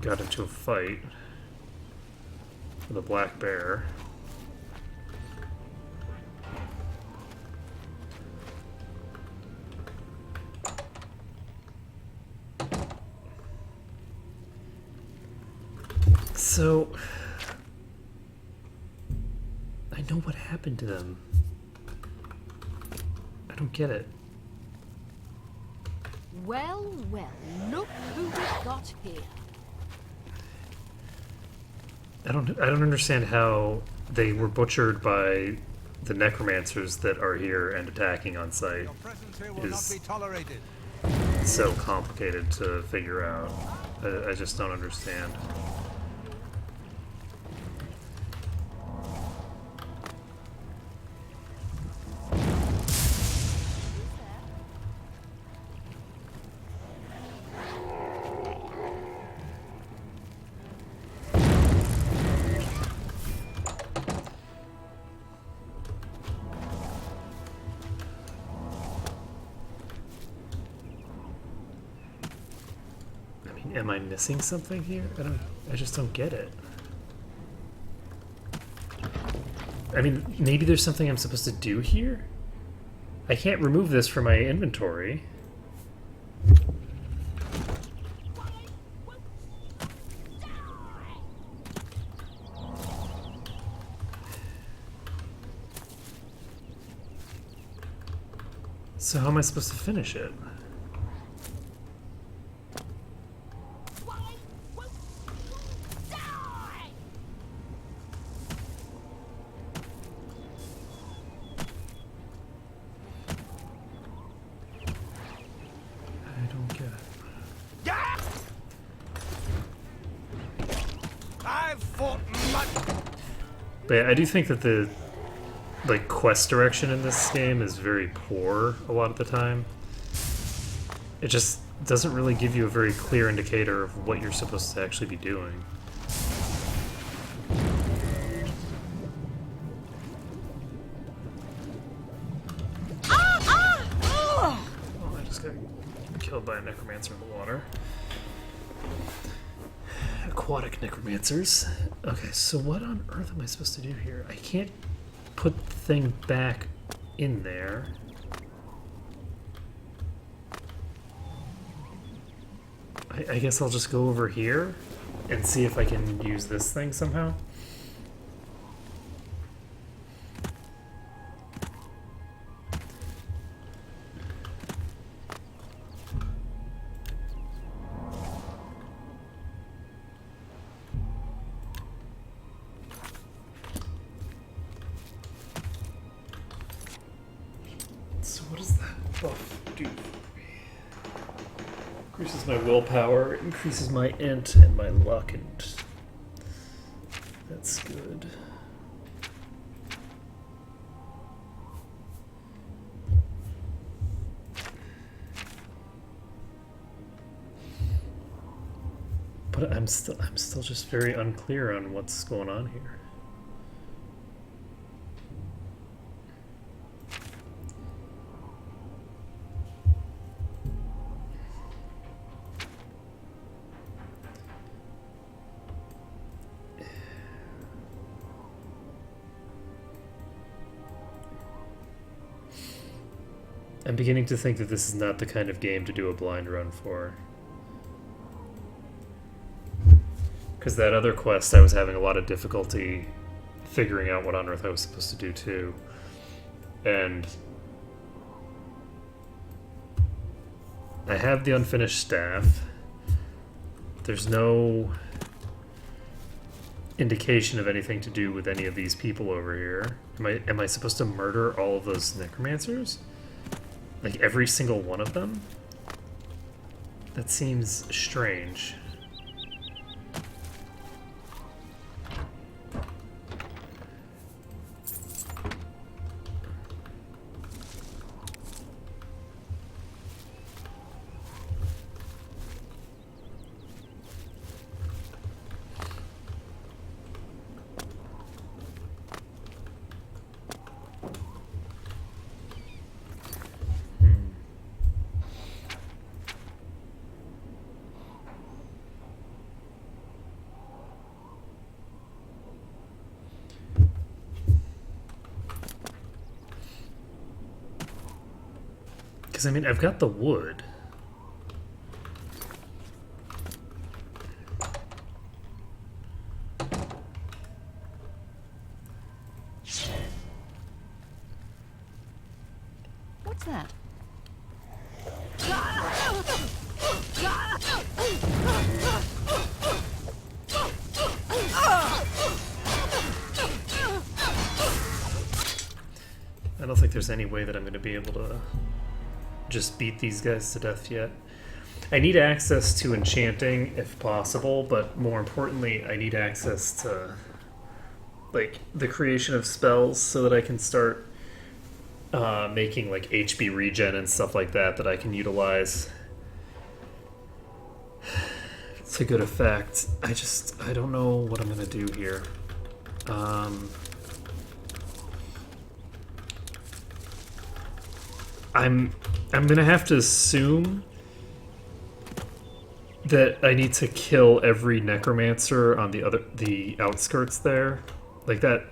got into a fight with a black bear. So I know what happened to them. I don't get it. Well, well, look who we've got here. I don't understand how they were butchered by the necromancers that are here and attacking on site. Your presence here will not be tolerated. So complicated to figure out. I just don't understand. Am I missing something here? I just don't get it. I mean, maybe there's something I'm supposed to do here? I can't remove this from my inventory. So how am I supposed to finish it? But yeah, I do think that the quest direction in this game is very poor a lot of the time. It just doesn't really give you a very clear indicator of what you're supposed to actually be doing. Oh, I just got killed by a necromancer in the water. Aquatic necromancers. Okay, so what on earth am I supposed to do here? I can't put the thing back in there. I guess I'll just go over here and see if I can use this thing somehow. buff do? Increases my willpower, increases my int and my luck, and that's good. But I'm still just very unclear on what's going on here. I'm beginning to think that this is not the kind of game to do a blind run for. Because that other quest, I was having a lot of difficulty figuring out what on earth I was supposed to do too. And I have the unfinished staff. There's no indication of anything to do with any of these people over here. Am I supposed to murder all of those necromancers? Like every single one of them? That seems strange. Because, I mean, I've got the wood. What's that? I don't think there's any way that I'm going to be able to just beat these guys to death yet. I need access to enchanting if possible, but more importantly, I need access to like the creation of spells so that I can start making like HP regen and stuff like that I can utilize to good effect. I don't know what I'm gonna do here. I'm gonna have to assume that I need to kill every necromancer on the outskirts there. Like that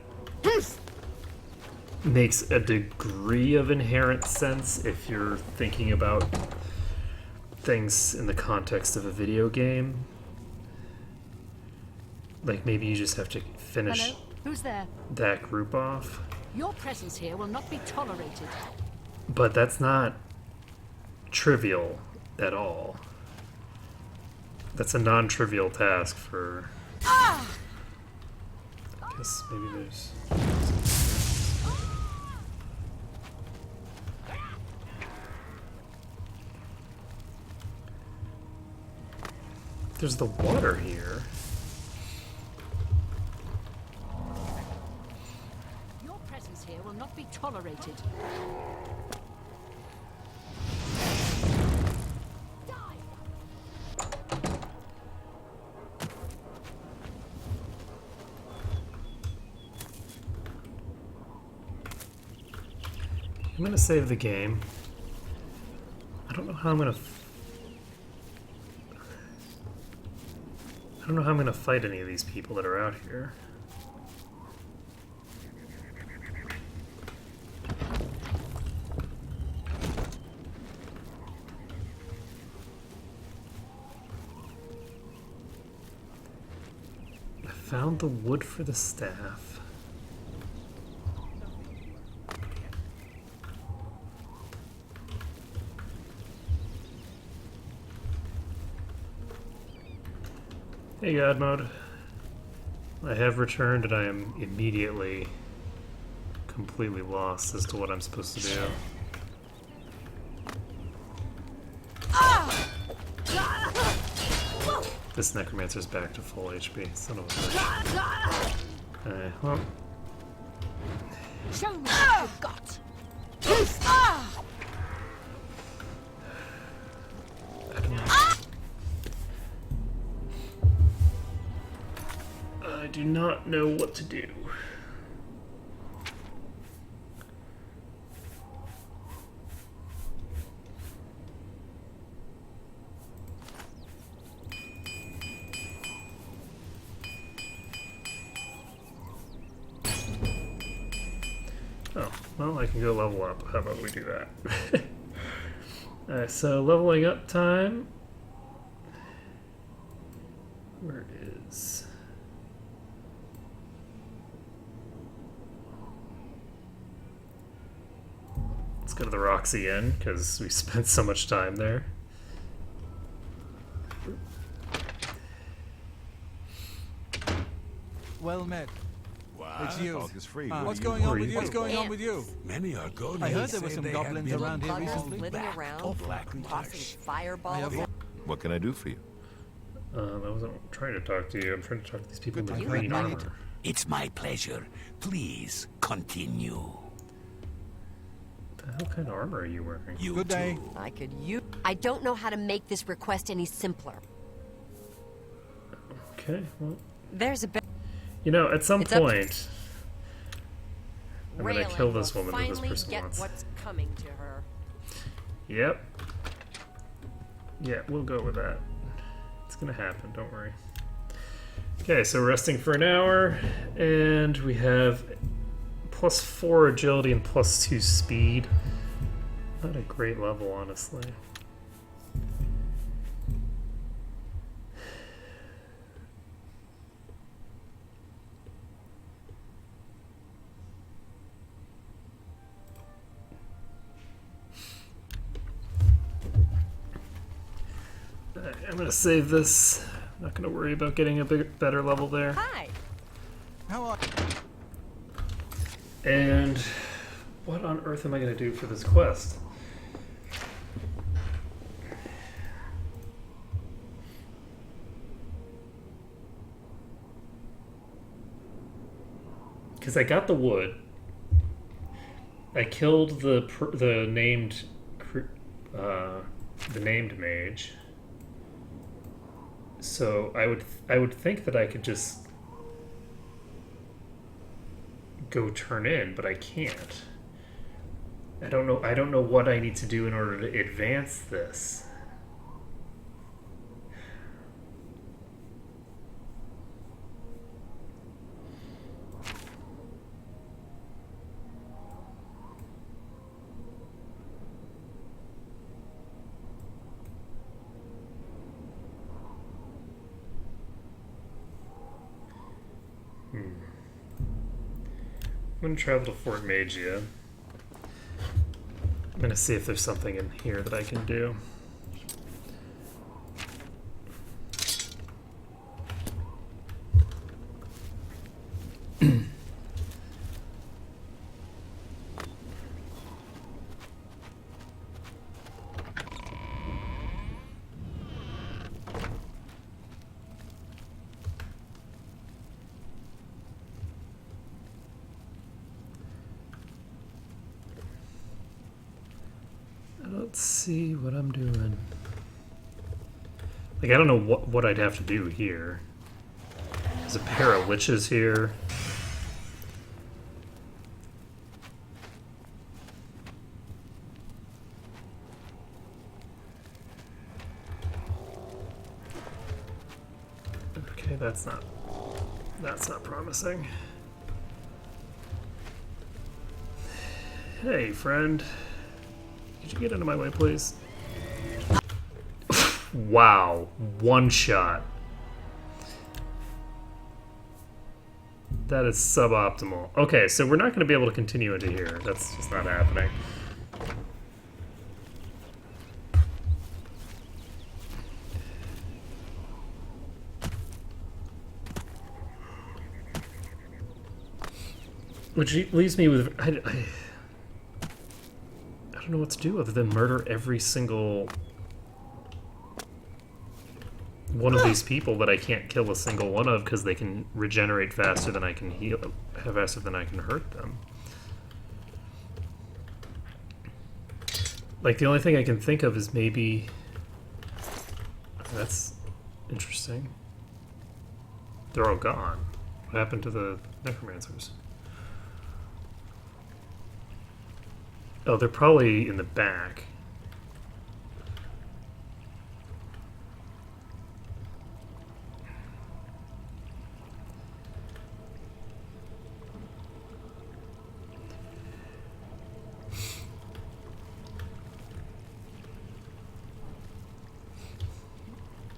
makes a degree of inherent sense if you're thinking about things in the context of a video game. Like maybe you just have to finish Hello? Who's there? that group off. Your presence here will not be tolerated. But that's not trivial at all. That's a non-trivial task for... I guess maybe there's... There's the water here. Your presence here will not be tolerated. I'm gonna save the game. I don't know how I'm gonna fight any of these people that are out here. I found the wood for the staff. Hey God mode. I have returned and I am immediately completely lost as to what I'm supposed to do. This necromancer's back to full HP. Son of a bitch. Okay, well. Show me what you've got. I do not know what to do. Oh, well, I can go level up. How about we do that? Alright, so leveling up time. Where is... Let's go to the Roxy Inn, because we spent so much time there. Well met. It's you. Talk is free. What's What going on Who with are you? What's going on with you? Many are good. I heard there were some goblins around here Buggers recently. flitting around, tossing fireballs. What can I do for you? I wasn't trying to talk to you. I'm trying to talk to these people in the You green had armor. It's my pleasure. Please continue. What the hell kind of armor are you wearing? You Good day. too. I could use. I don't know how to make this request any simpler. Okay, well, There's a you know, at some It's up to- point, I'm gonna railing kill this will woman that this finally person get wants. what's coming to her. Yep. Yeah, we'll go with that. It's gonna happen, don't worry. Okay, so resting for an hour, and we have +4 agility and +2 speed. Not a great level, honestly. I'm gonna save this. Not gonna worry about getting a better level there. Hi. How are And what on earth am I gonna do for this quest? Because I got the wood. I killed the named mage. So I would think that I could just go turn in, but I can't. I don't know what I need to do in order to advance this. I'm gonna travel to Fort Magia. I'm gonna see if there's something in here that I can do. Let's see what I'm doing. Like, I don't know what I'd have to do here. There's a pair of liches here. Okay, that's not promising. Hey, friend. Could you get into my way, please? Wow. One shot. That is suboptimal. Okay, so we're not going to be able to continue into here. That's just not happening. Which leaves me with... I don't know what to do other than murder every single one of these people that I can't kill a single one of because they can regenerate faster than I can heal, faster than I can hurt them. Like, the only thing I can think of is maybe... That's interesting. They're all gone. What happened to the necromancers? Oh, they're probably in the back.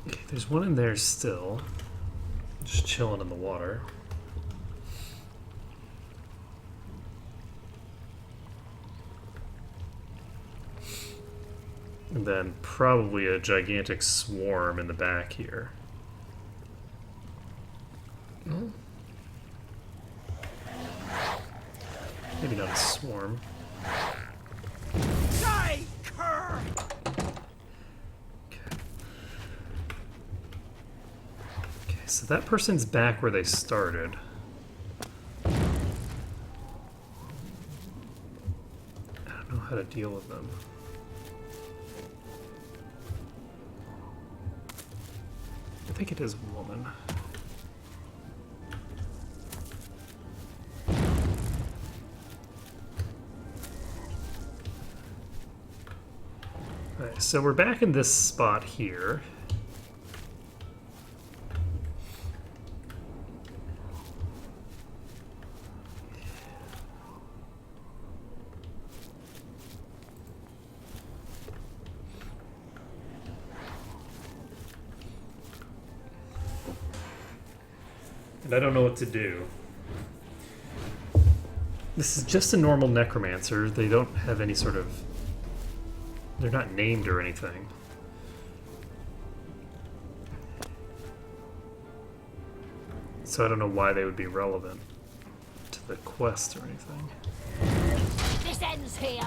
Okay, there's one in there still. Just chilling in the water. And then probably a gigantic swarm in the back here. Oh. Maybe not a swarm. Die, cur! Okay, so that person's back where they started. I don't know how to deal with them. I think it is a woman. Alright, so we're back in this spot here. And I don't know what to do. This is just a normal necromancer. They don't have any sort of... They're not named or anything. So I don't know why they would be relevant to the quest or anything. This ends here.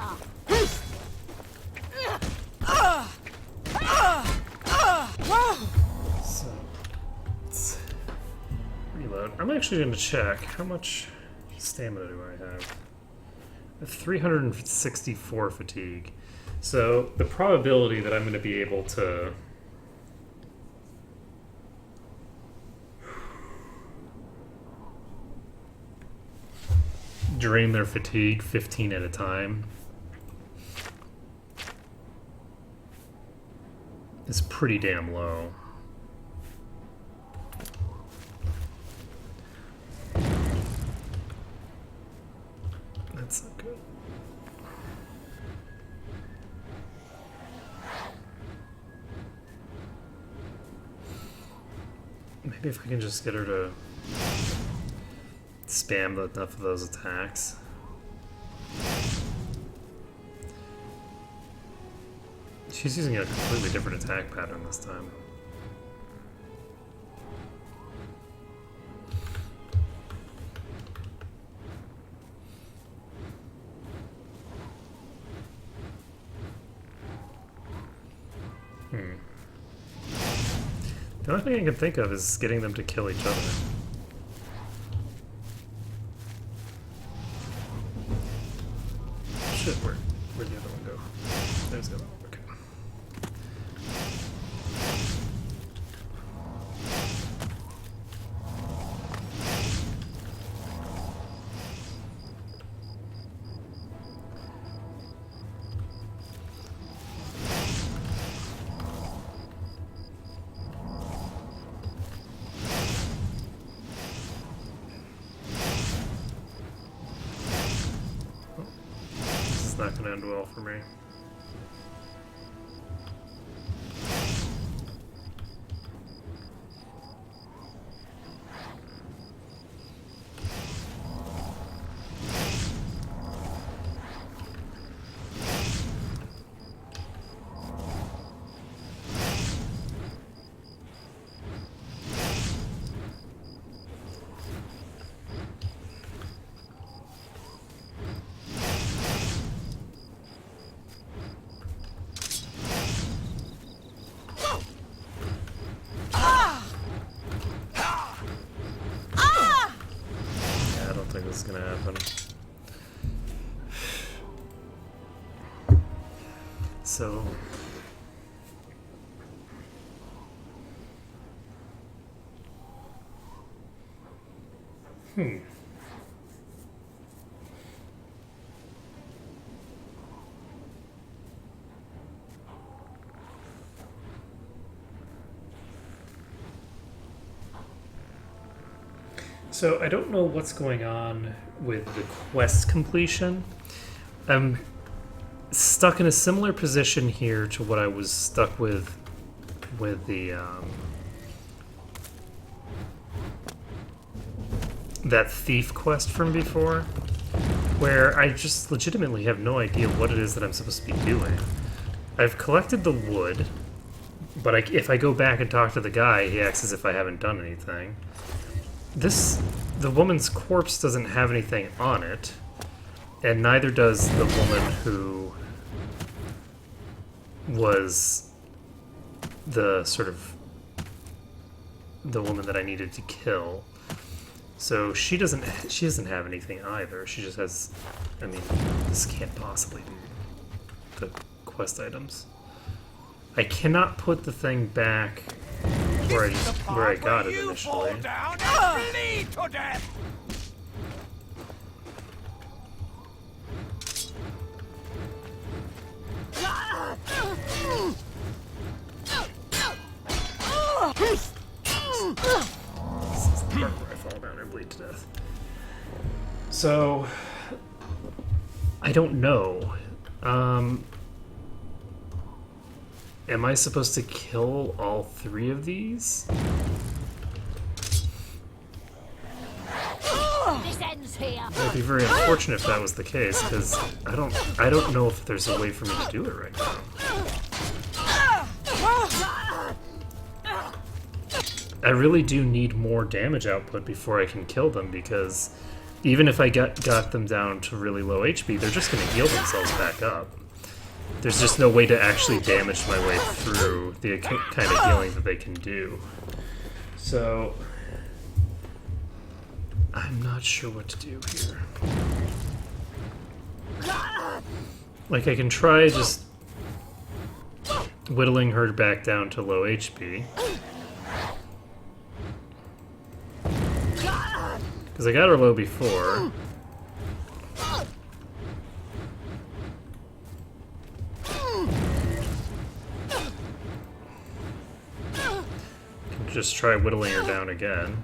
So, let's reload. I'm actually going to check how much stamina do I have. I have 364 fatigue. So the probability that I'm going to be able to drain their fatigue 15 at a time is pretty damn low. That's not good. Maybe if I can just get her to spam enough of those attacks. She's using a completely different attack pattern this time. The only thing I can think of is getting them to kill each other. Shit, where'd the other one go? There's the other one, okay. Not going to end well for me. is gonna happen. So... So I don't know what's going on with the quest completion. I'm stuck in a similar position here to what I was stuck with the that thief quest from before, where I just legitimately have no idea what it is that I'm supposed to be doing. I've collected the wood, but if I go back and talk to the guy, he acts as if I haven't done anything. The woman's corpse doesn't have anything on it, and neither does the woman who was the woman that I needed to kill. So she doesn't have anything either. She just has, I mean, this can't possibly be the quest items. I cannot put the thing back where I got it initially. Bleed to death! This is the part where I fall down and bleed to death. So, I don't know. Am I supposed to kill all 3 of these? This ends here. It would be very unfortunate if that was the case, because I don't know if there's a way for me to do it right now. I really do need more damage output before I can kill them, because even if I got them down to really low HP, they're just going to heal themselves back up. There's just no way to actually damage my way through the kind of healing that they can do. So, I'm not sure what to do here. Like, I can try just whittling her back down to low HP. Because I got her low before. Just try whittling her down again.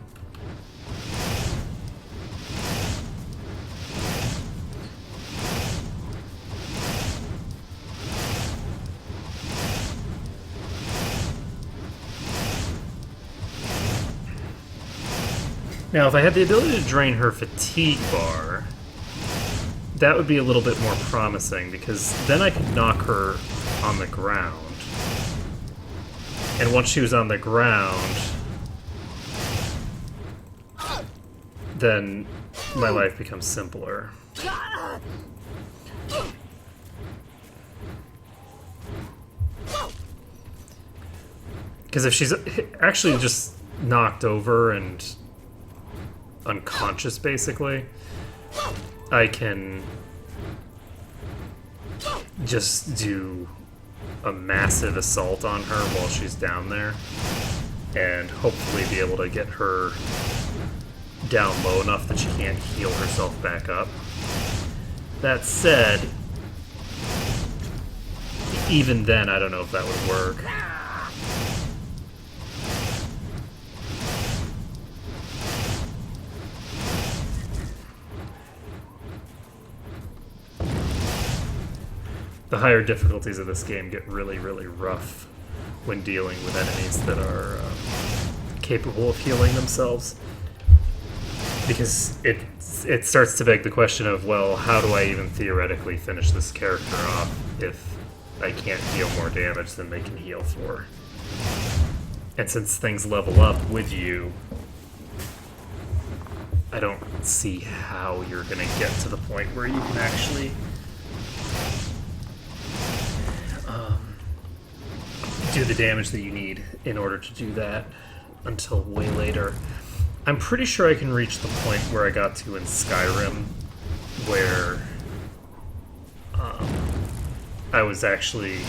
Now, if I had the ability to drain her fatigue bar, that would be a little bit more promising, because then I could knock her on the ground. And once she was on the ground, then my life becomes simpler. Because if she's actually just knocked over and unconscious, basically, I can just do a massive assault on her while she's down there, and hopefully be able to get her down low enough that she can't heal herself back up. That said, even then, I don't know if that would work. The higher difficulties of this game get really, really rough when dealing with enemies that are capable of healing themselves. Because it starts to beg the question of, well, how do I even theoretically finish this character off if I can't deal more damage than they can heal for? And since things level up with you, I don't see how you're going to get to the point where you can actually do the damage that you need in order to do that until way later. I'm pretty sure I can reach the point where I got to in Skyrim, where I was actually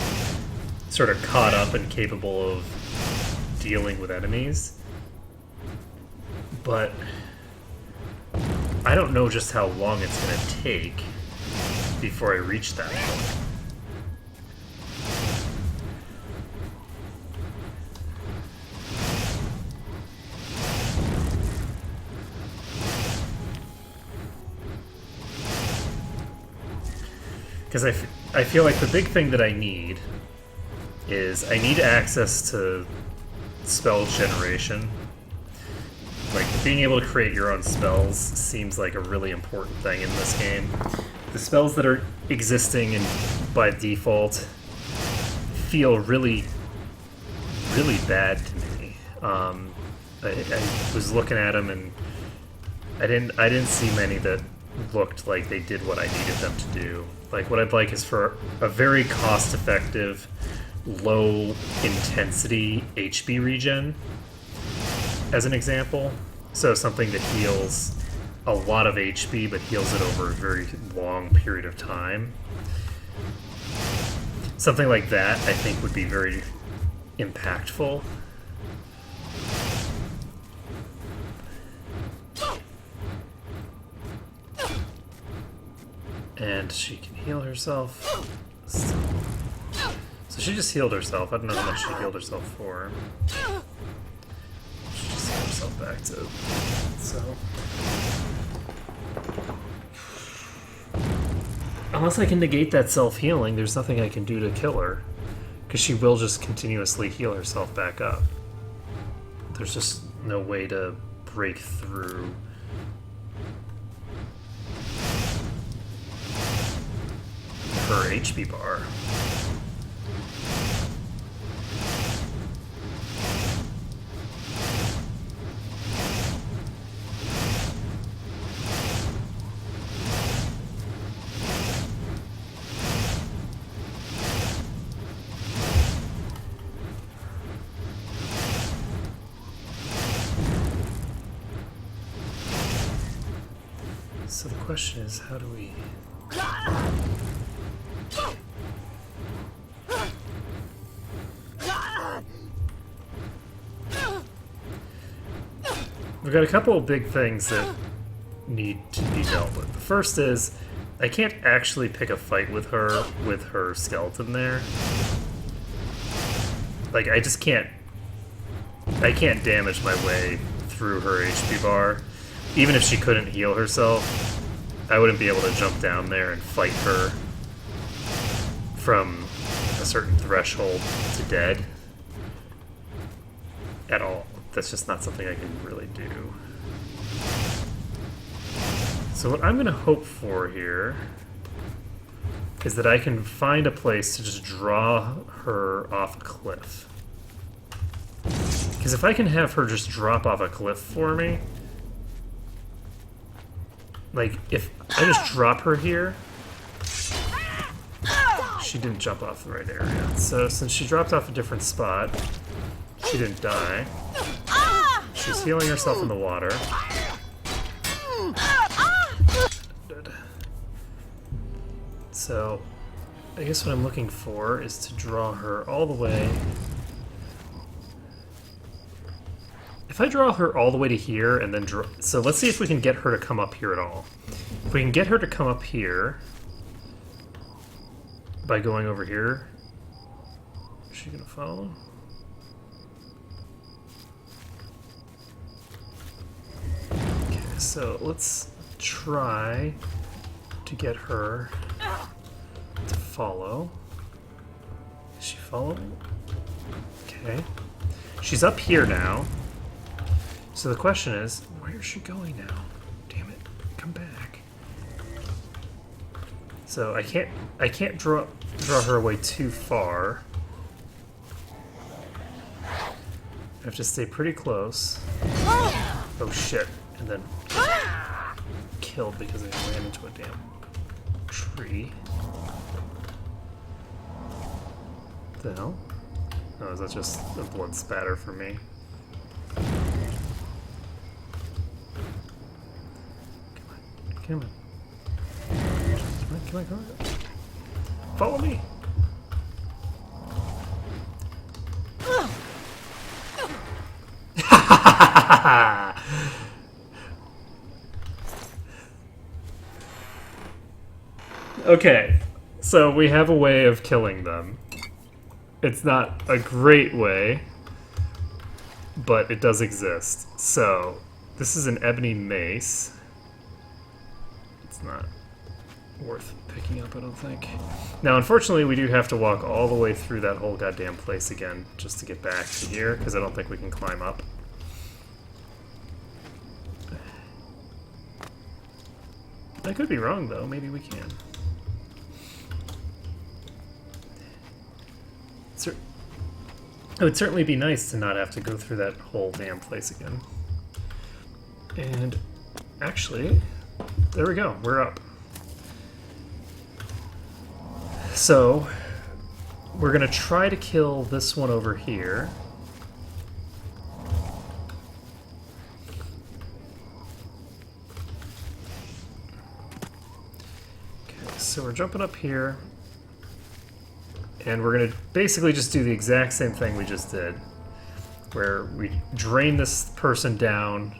sort of caught up and capable of dealing with enemies. But I don't know just how long it's going to take before I reach that point. Because I feel like the big thing that I need is I need access to spell generation. Like, being able to create your own spells seems like a really important thing in this game. The spells that are existing and by default feel really, really bad to me. I was looking at them and I didn't see many that looked like they did what I needed them to do. Like, what I'd like is for a very cost-effective, low-intensity HP regen, as an example. So something that heals a lot of HP, but heals it over a very long period of time. Something like that, I think, would be very impactful. And she can heal herself. So she just healed herself. I don't know how much she healed herself for. She just healed herself back to... So... Unless I can negate that self-healing, there's nothing I can do to kill her. Because she will just continuously heal herself back up. There's just no way to break through... her HP bar. So the question is, how do we... We've got a couple of big things that need to be dealt with. The first is, I can't actually pick a fight with her skeleton there. Like, I just can't... I can't damage my way through her HP bar. Even if she couldn't heal herself, I wouldn't be able to jump down there and fight her from a certain threshold to dead at all. That's just not something I can really do. So what I'm going to hope for here is that I can find a place to just draw her off a cliff. Because if I can have her just drop off a cliff for me, like, if I just drop her here, she didn't jump off the right area. So since she dropped off a different spot, she didn't die. She's healing herself in the water. So, I guess what I'm looking for is to draw her all the way. If I draw her all the way to here and then draw... So let's see if we can get her to come up here at all. If we can get her to come up here by going over here, is she gonna follow? So let's try to get her to follow. Is she following? Okay. She's up here now. So the question is, where is she going now? Damn it. Come back. So I can't draw her away too far. I have to stay pretty close. Oh shit. And then killed because I ran into a damn tree. What the hell? Oh, is that just a blood spatter for me? Come on. Come on. Follow me. Okay, so we have a way of killing them. It's not a great way, but it does exist. So, this is an ebony mace. It's not worth picking up, I don't think. Now, unfortunately, we do have to walk all the way through that whole goddamn place again just to get back to here, because I don't think we can climb up. I could be wrong, though. Maybe we can. It would certainly be nice to not have to go through that whole damn place again. And actually, there we go. We're up. So, we're going to try to kill this one over here. Okay, so we're jumping up here. And we're going to basically just do the exact same thing we just did, where we drain this person down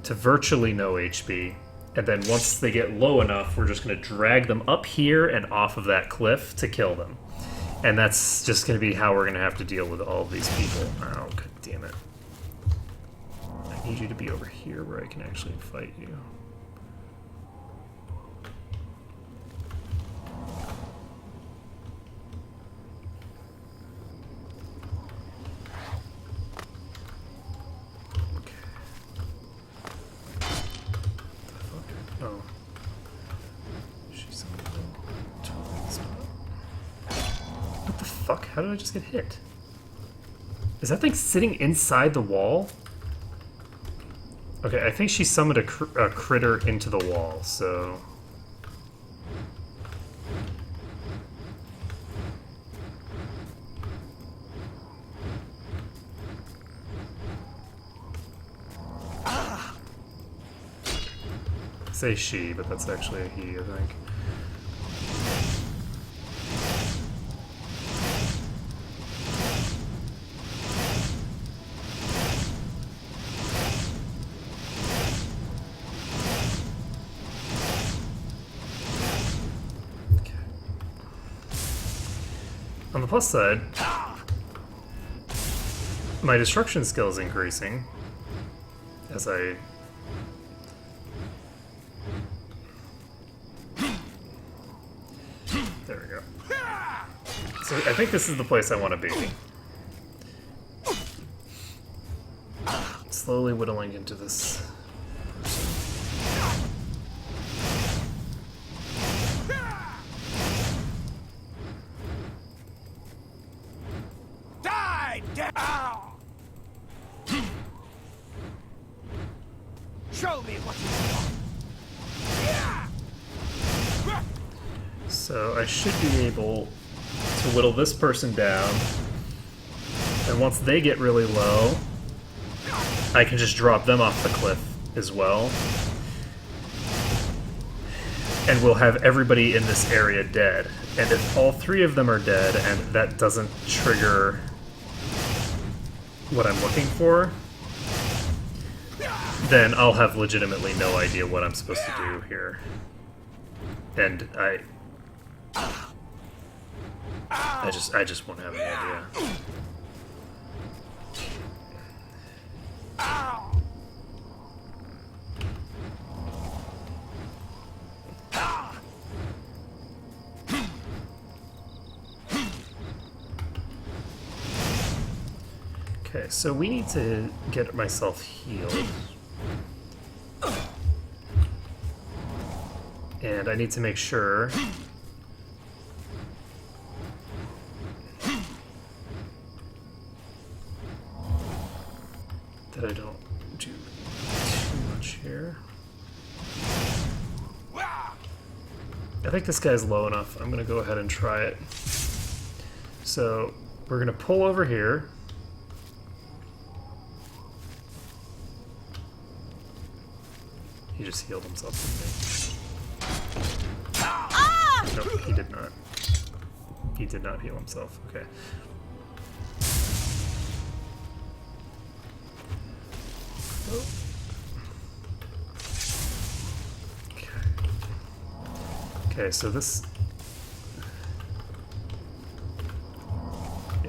to virtually no HP, and then once they get low enough, we're just going to drag them up here and off of that cliff to kill them. And that's just going to be how we're going to have to deal with all of these people. Oh, god damn it. I need you to be over here where I can actually fight you. Oh. She's on the toilet spot. What the fuck? How did I just get hit? Is that thing sitting inside the wall? Okay, I think she summoned a critter into the wall, so... say she, but that's actually a he, I think. Okay. On the plus side, my destruction skill is increasing as I... There we go. So I think this is the place I want to be. Slowly whittling into this person. Die down! Show me what you want. So I should be able to whittle this person down, and once they get really low, I can just drop them off the cliff as well. And we'll have everybody in this area dead. And if all three of them are dead and that doesn't trigger what I'm looking for, then I'll have legitimately no idea what I'm supposed to do here. And I just won't have any idea. Okay, so we need to get myself healed. And I need to make sure that I don't do too much here. I think this guy's low enough. I'm going to go ahead and try it. So we're going to pull over here. He just healed himself, didn't he? Nope, he did not. He did not heal himself. Okay. Okay, so this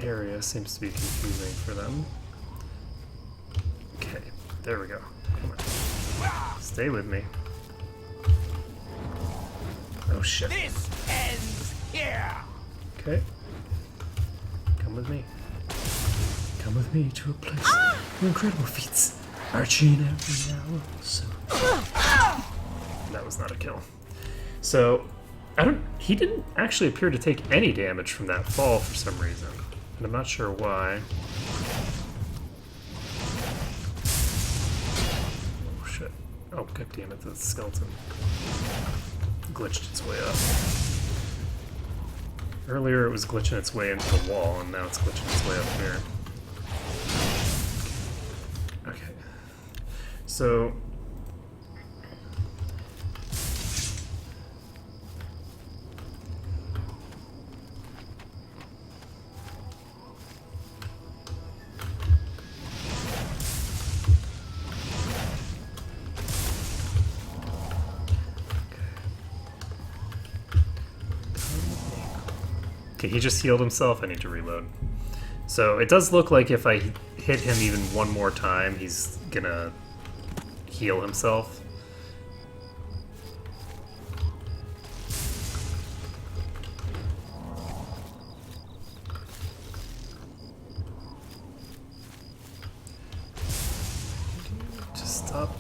area seems to be confusing for them. Okay, there we go. Come on. Stay with me. Oh shit. This ends here. Okay. Come with me. Come with me to a place where incredible feats are achieved every hour. So that was not a kill. So he didn't actually appear to take any damage from that fall for some reason. And I'm not sure why. Oh shit. Oh god damn it, the skeleton glitched its way up. Earlier it was glitching its way into the wall, and now it's glitching its way up here. Okay. So okay, he just healed himself. I need to reload. So it does look like if I hit him even one more time, he's gonna heal himself. Just stop.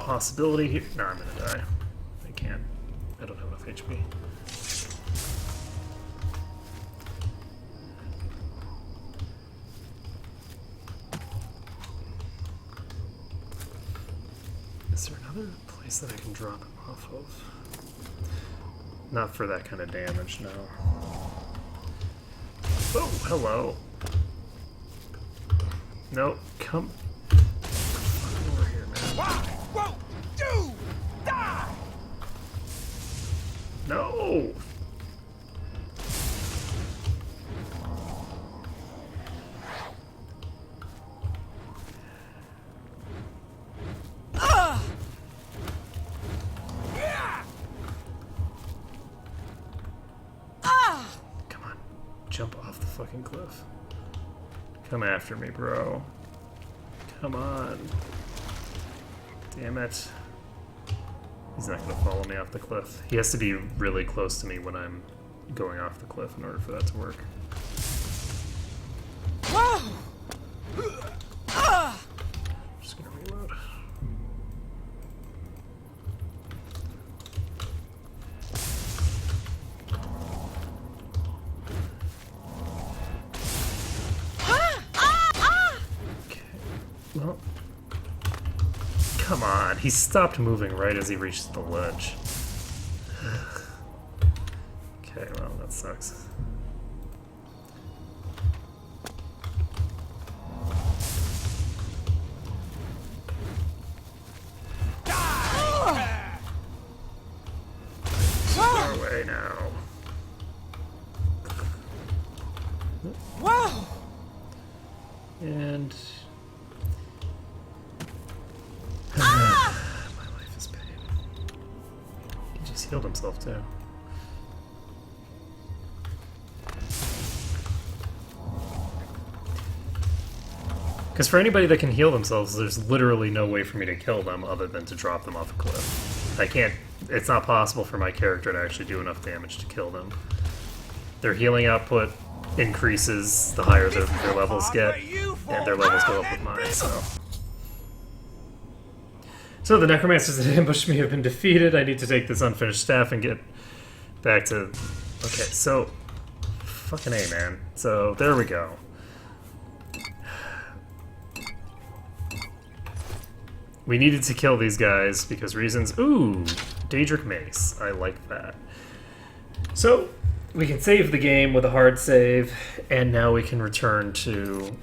Possibility here. No, I'm gonna die. I can't. I don't have enough HP. Is there another place that I can drop him off of? Not for that kind of damage, no. Oh, hello. No, come over here, man. Won't you die? No! Come on, jump off the fucking cliff. Come after me, bro. Come on. Damn it. He's not gonna follow me off the cliff. He has to be really close to me when I'm going off the cliff in order for that to work. Just gonna reload. Okay. Well. Come on, he stopped moving right as he reached the ledge. Okay, well, that sucks. Far away now. Whoa! And my life is pain. He just healed himself too. Because for anybody that can heal themselves, there's literally no way for me to kill them other than to drop them off a cliff. I can't. It's not possible for my character to actually do enough damage to kill them. Their healing output increases the higher their levels get, and their levels go up with mine, So the necromancers that ambushed me have been defeated. I need to take this unfinished staff and get back to... Okay, so... Fucking A, man. So, there we go. We needed to kill these guys because reasons... Ooh! Daedric Mace. I like that. So, we can save the game with a hard save, and now we can return to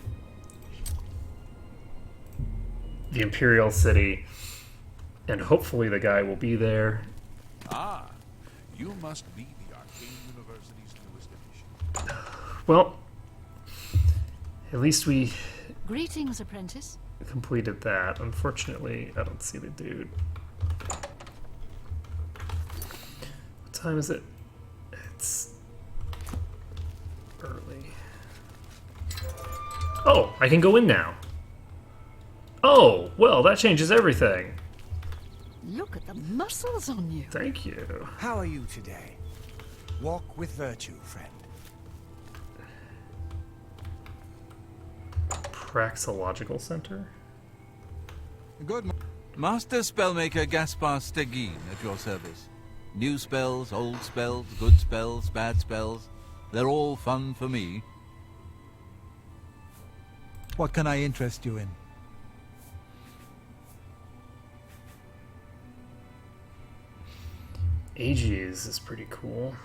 the Imperial City, and hopefully the guy will be there. Ah, you must be the Arcane University's newest addition. Well, at least we Greetings, apprentice. completed that. Unfortunately, I don't see the dude. What time is it? It's early. Oh, I can go in now. Oh, well, that changes everything. Look at the muscles on you. Thank you. How are you today? Walk with virtue, friend. Praxological Center? Good. Master Spellmaker Gaspar Stegin at your service. New spells, old spells, good spells, bad spells. They're all fun for me. What can I interest you in? Ages is pretty cool.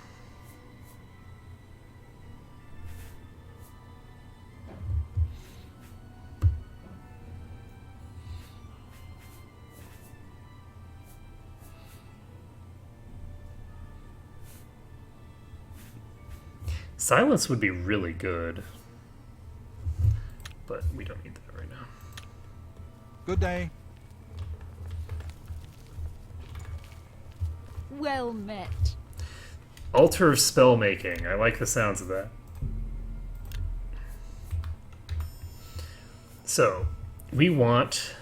Silence would be really good, but we don't need that right now. Good day. Well met. Altar of Spellmaking. I like the sounds of that. So, we want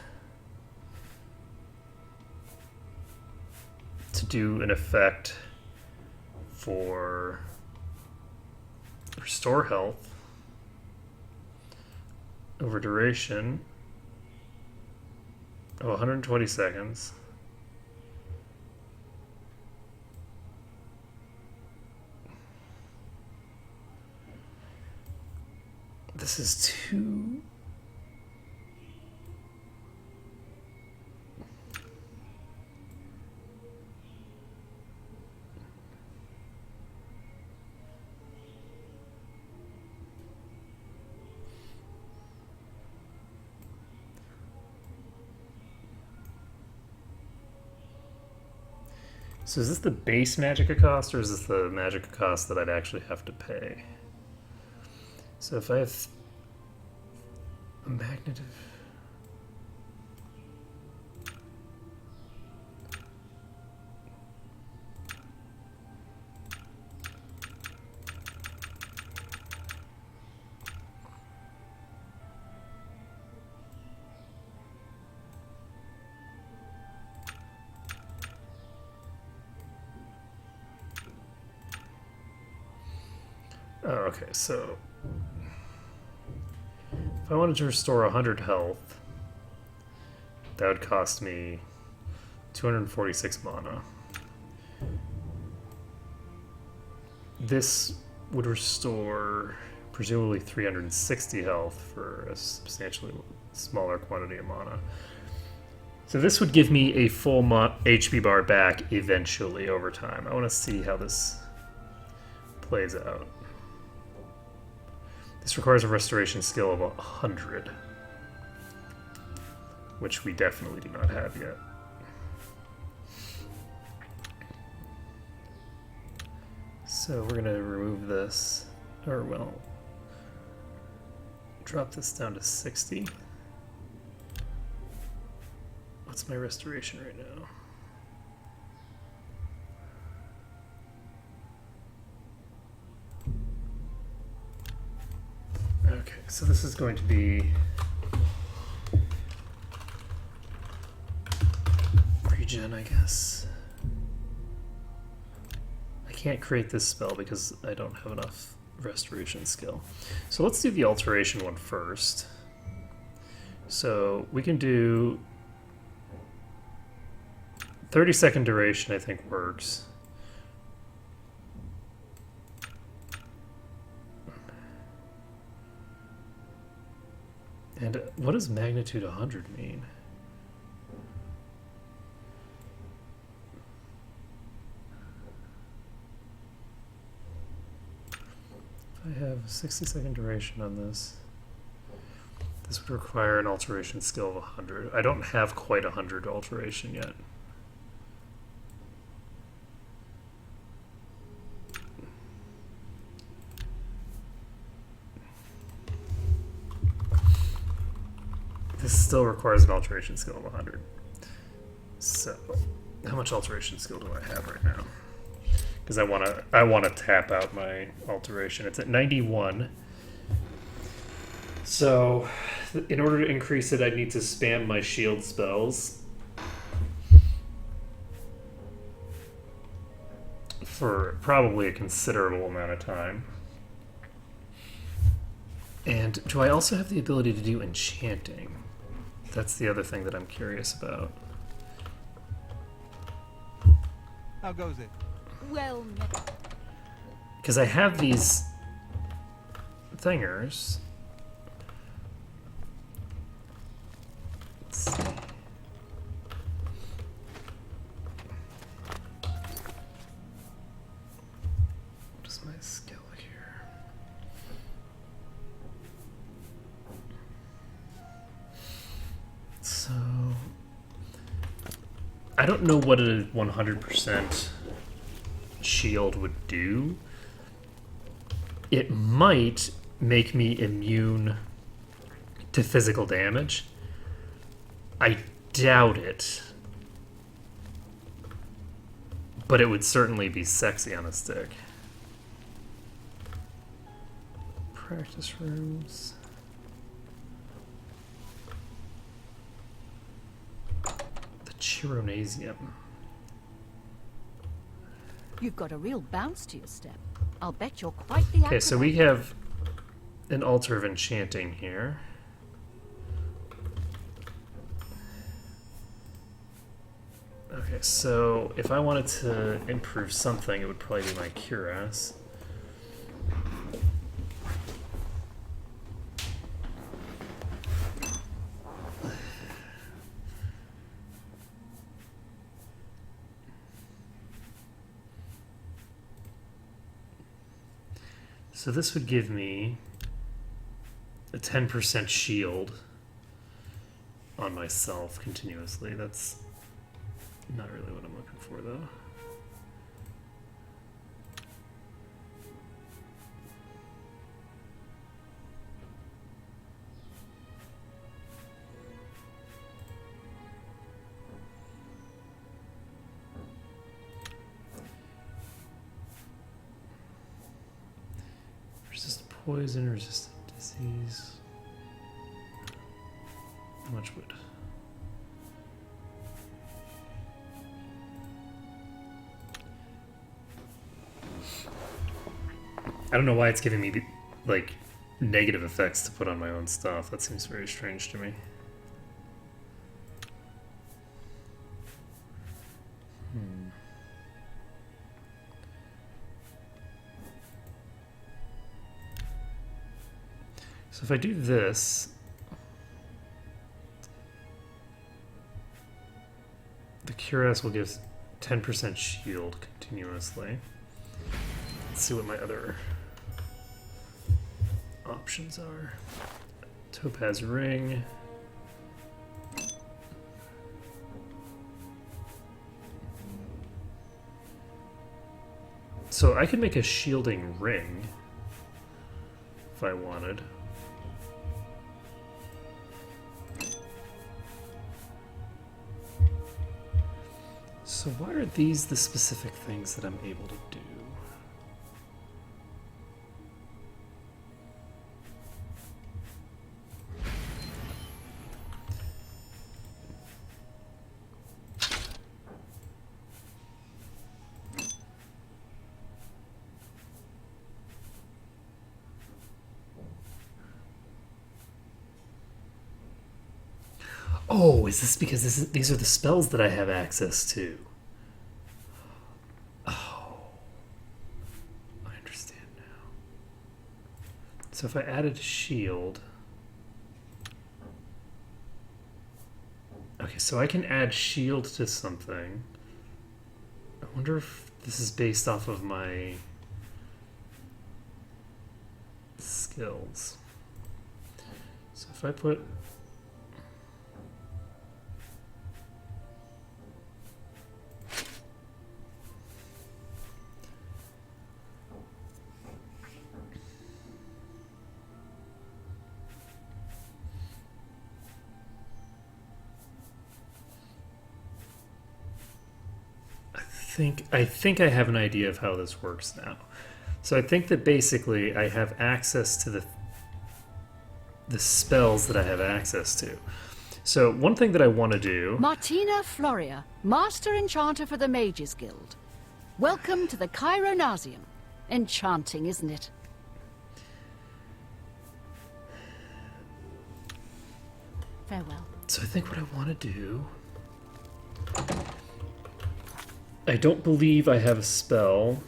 to do an effect for restore health over duration of 120 seconds. This is two. So is this the base Magicka cost, or is this the Magicka cost that I'd actually have to pay? So if I have a magnet of... Oh, okay, so if I wanted to restore 100 health, that would cost me 246 mana. This would restore presumably 360 health for a substantially smaller quantity of mana. So this would give me a full HP bar back eventually over time. I want to see how this plays out. This requires a restoration skill of 100, which we definitely do not have yet. So we're going to remove this, or well, drop this down to 60. What's my restoration right now? Okay, so this is going to be regen, I guess. I can't create this spell because I don't have enough restoration skill. So let's do the alteration one first. So we can do 30-second duration, I think works. And what does magnitude 100 mean? I have a 60-second duration on this. This would require an alteration skill of 100. I don't have quite 100 alteration yet. This still requires an alteration skill of 100. So, how much alteration skill do I have right now? Because I wanna tap out my alteration. It's at 91. So, in order to increase it, I need to spam my shield spells for probably a considerable amount of time. And do I also have the ability to do enchanting? That's the other thing that I'm curious about. How goes it? Well, Because I have these thingers. Let's see. What is my skill here? So I don't know what a 100% shield would do. It might make me immune to physical damage. I doubt it. But it would certainly be sexy on a stick. Practice rooms. The Chironasium. you've got a real bounce to your step. I'll bet you're quite the Okay, so we have an altar of enchanting here. Okay, so if I wanted to improve something, it would probably be my cuirass. So this would give me a 10% shield on myself continuously. That's not really what I'm looking for, though. Resist poison, resist disease. How much wood? I don't know why it's giving me, like, negative effects to put on my own stuff. That seems very strange to me. So if I do this, the cuirass will give 10% shield continuously. Let's see what my other options are. Topaz ring. So I could make a shielding ring if I wanted. So why are these the specific things that I'm able to do? Oh, is this because these are the spells that I have access to? Oh, I understand now. So if I added a shield... Okay, so I can add shield to something. I wonder if this is based off of my... skills. So if I put... I think I have an idea of how this works now. So I think that basically I have access to the spells that I have access to. So one thing that I want to do... Martina Floria, Master Enchanter for the Mages Guild. Welcome to the Chironasium. Enchanting, isn't it? Farewell. So I think what I want to do... I don't believe I have a spell.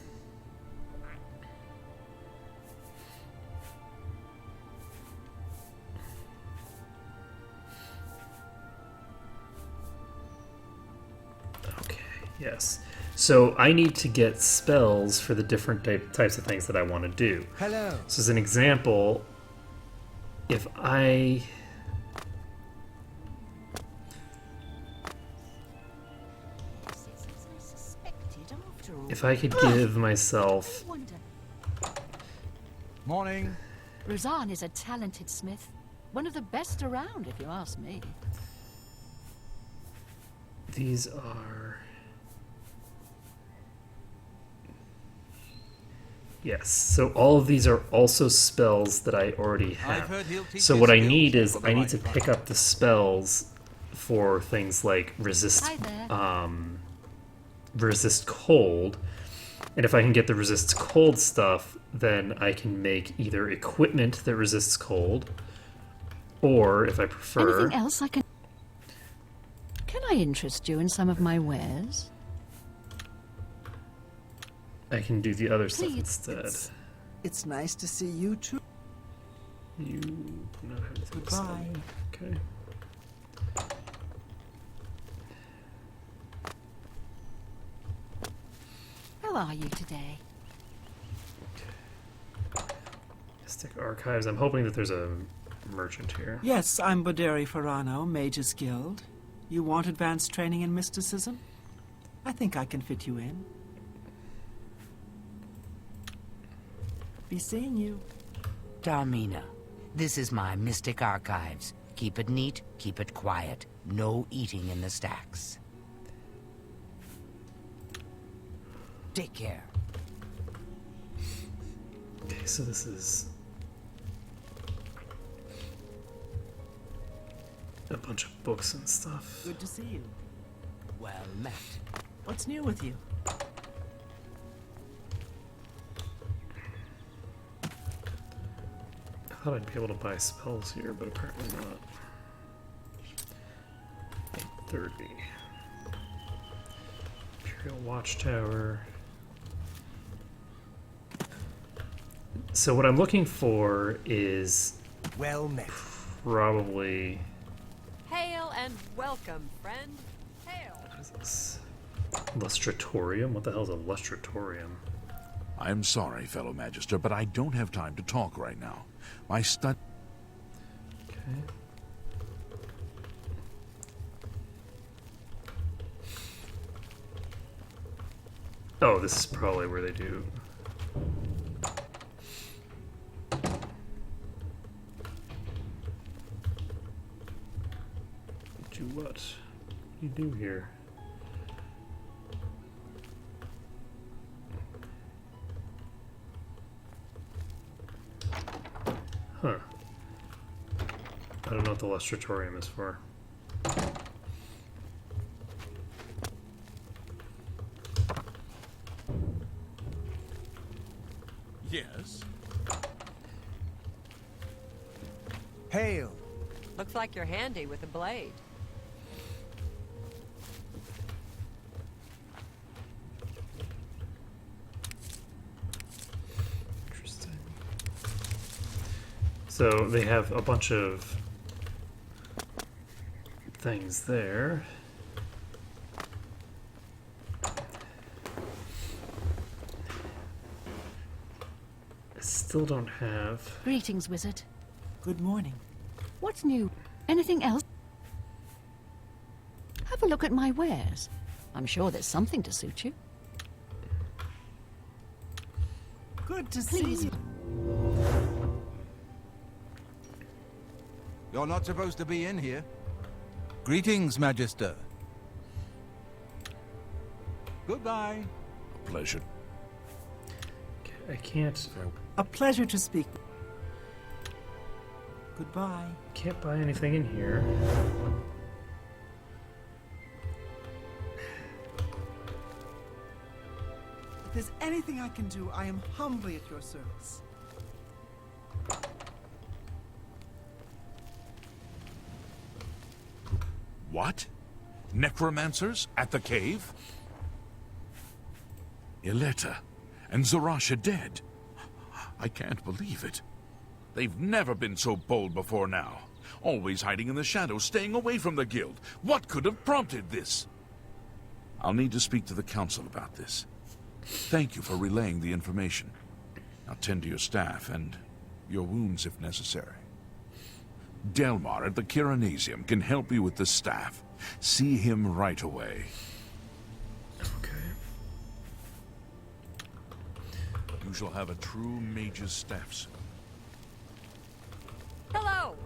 Okay, yes. So I need to get spells for the different types of things that I want to do. Hello. So as an example, if I... If I could give myself... Morning. Razan is a talented smith. One of the best around, if you ask me. These are... Yes, so all of these are also spells that I already have. So what I need is I need to pick up the spells for things like resist resist cold, and if I can get the resist cold stuff, then I can make either equipment that resists cold, or if I prefer... Anything else I can... Can I interest you in some of my wares? I can do the other stuff Please. instead. It's nice to see you too. You do not have anything to say. Goodbye. Okay. How are you today? Mystic Archives. I'm hoping that there's a merchant here. Yes, I'm Boderi Ferrano, Mages Guild. You want advanced training in mysticism? I think I can fit you in. Be seeing you. Darmina, this is my Mystic Archives. Keep it neat, keep it quiet. No eating in the stacks. Take care. Okay, so this is a bunch of books and stuff. Good to see you. Well met. What's new with you? I thought I'd be able to buy spells here, but apparently not. 30. Imperial Watchtower. So what I'm looking for is... Well met. Probably... Hail and welcome, friend. Hail. What is this? Lustratorium? What the hell is a lustratorium? I'm sorry, fellow Magister, but I don't have time to talk right now. My stud... Okay. Oh, this is probably where they do... Do what? You do here? Huh. I don't know what the lustratorium is for. Yes? Hail. Looks like you're handy with a blade. Interesting. So they have a bunch of things there. still don't have... Greetings, wizard. Good morning. What's new? Anything else? Have a look at my wares. I'm sure there's something to suit you. Good to Please. see you. You're not supposed to be in here. Greetings, Magister. Goodbye. A pleasure. I can't... A pleasure to speak. Goodbye. Can't buy anything in here. If there's anything I can do, I am humbly at your service. What? Necromancers at the cave? Ileta and Zarasha dead. I can't believe it. They've never been so bold before now. Always hiding in the shadows, staying away from the guild. What could have prompted this? I'll need to speak to the council about this. Thank you for relaying the information. Now tend to your staff and your wounds if necessary. Delmar at the Kiranasium can help you with the staff. See him right away. Okay. You shall have a true mage's staff soon. Hello!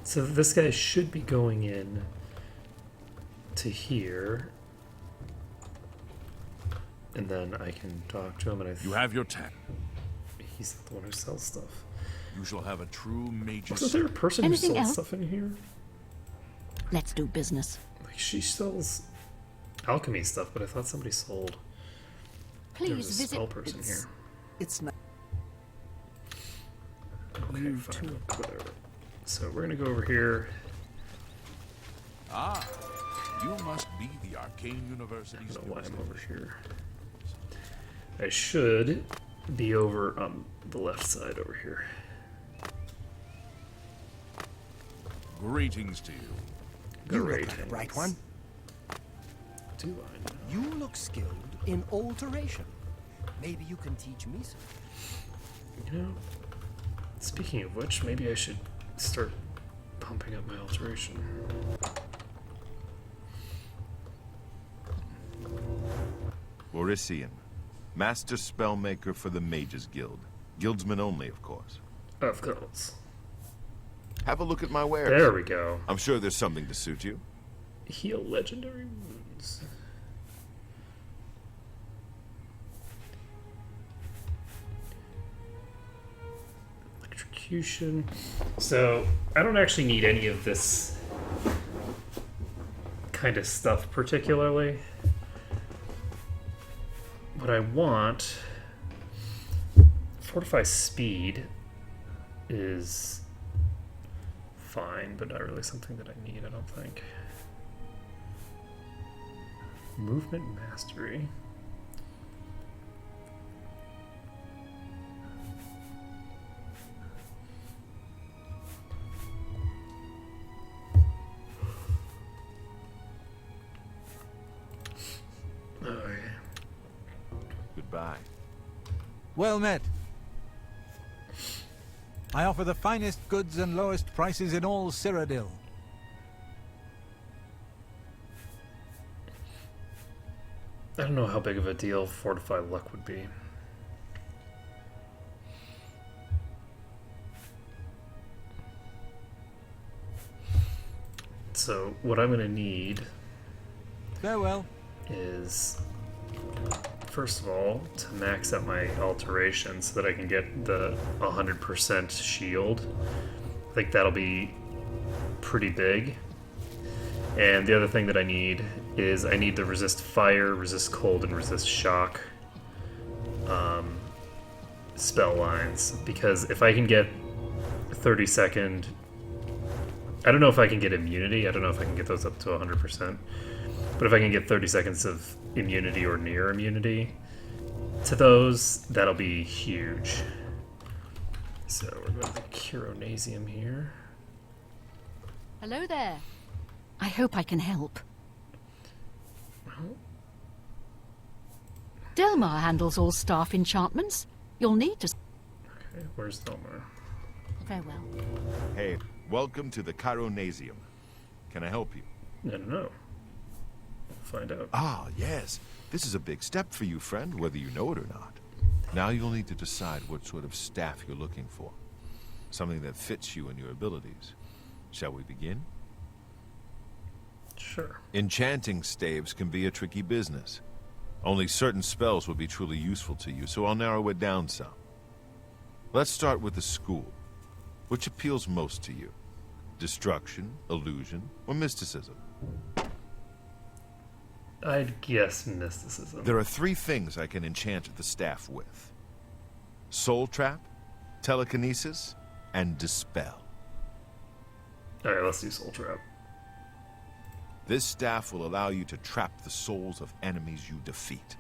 So this guy should be going in to here. And then I can talk to him and You have your 10. He's not the one who sells stuff. You shall have a true mage's Wasn't there a person who Anything sold else? stuff in here? Let's do business. Like, she sells alchemy stuff, but I thought somebody sold. There was Please a visit. spell person here. It's not. Okay, You fine. too. Whatever. So we're gonna go over here. Ah, you must be the Arcane I University's don't know why newest I'm over addition. here. I should be over on the left side over here. Greetings to you. You look Great. like a bright one. Do I know? You look skilled in alteration. Maybe you can teach me something. You know, speaking of which, maybe I should start pumping up my alteration. Orisian, Master Spellmaker for the Mages Guild. Guildsmen only, of course. Of course. Have a look at my wares. There we go. I'm sure there's something to suit you. Heal legendary wounds. Electrocution. So, I don't actually need any of this kind of stuff particularly. What I want, fortify speed is fine, but not really something that I need, I don't think. Movement mastery. Okay. Goodbye. Well met. I offer the finest goods and lowest prices in all Cyrodiil. I don't know how big of a deal Fortify Luck would be. So, what I'm going to need Farewell. is, first of all, to max out my alteration so that I can get the 100% shield. I think that'll be pretty big. And the other thing that I need is I need to resist fire, resist cold, and resist shock spell lines. Because if I can get 30-second... I don't know if I can get immunity. I don't know if I can get those up to 100%. But if I can get 30 seconds of immunity or near immunity to those, that'll be huge. So we're going to the Kiranasium here. Hello there. I hope I can help. Well, Delmar handles all staff enchantments. You'll need to... Okay, where's Thelmar? Very well. Hey, welcome to the Chironasium. Can I help you? No. We'll find out. Ah, yes. This is a big step for you, friend, whether you know it or not. Now you'll need to decide what sort of staff you're looking for. Something that fits you and your abilities. Shall we begin? Sure. Enchanting staves can be a tricky business. Only certain spells will be truly useful to you, so I'll narrow it down some. Let's start with the school. Which appeals most to you? Destruction, illusion, or mysticism? I'd guess mysticism. There are 3 things I can enchant the staff with. Soul Trap, Telekinesis, and Dispel. Alright, let's do Soul Trap. This staff will allow you to trap the souls of enemies you defeat.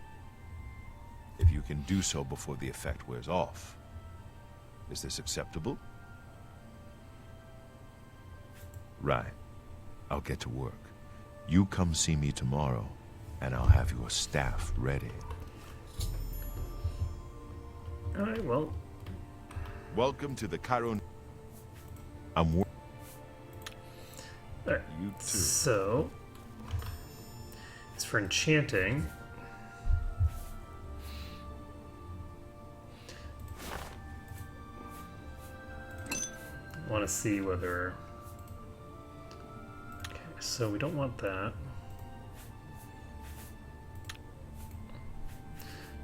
If you can do so before the effect wears off. Is this acceptable? Right. I'll get to work. You come see me tomorrow, and I'll have your staff ready. Alright, well. Welcome to the Chiron... I'm... Alright, you too. So... it's for enchanting. I want to see whether... okay, so we don't want that.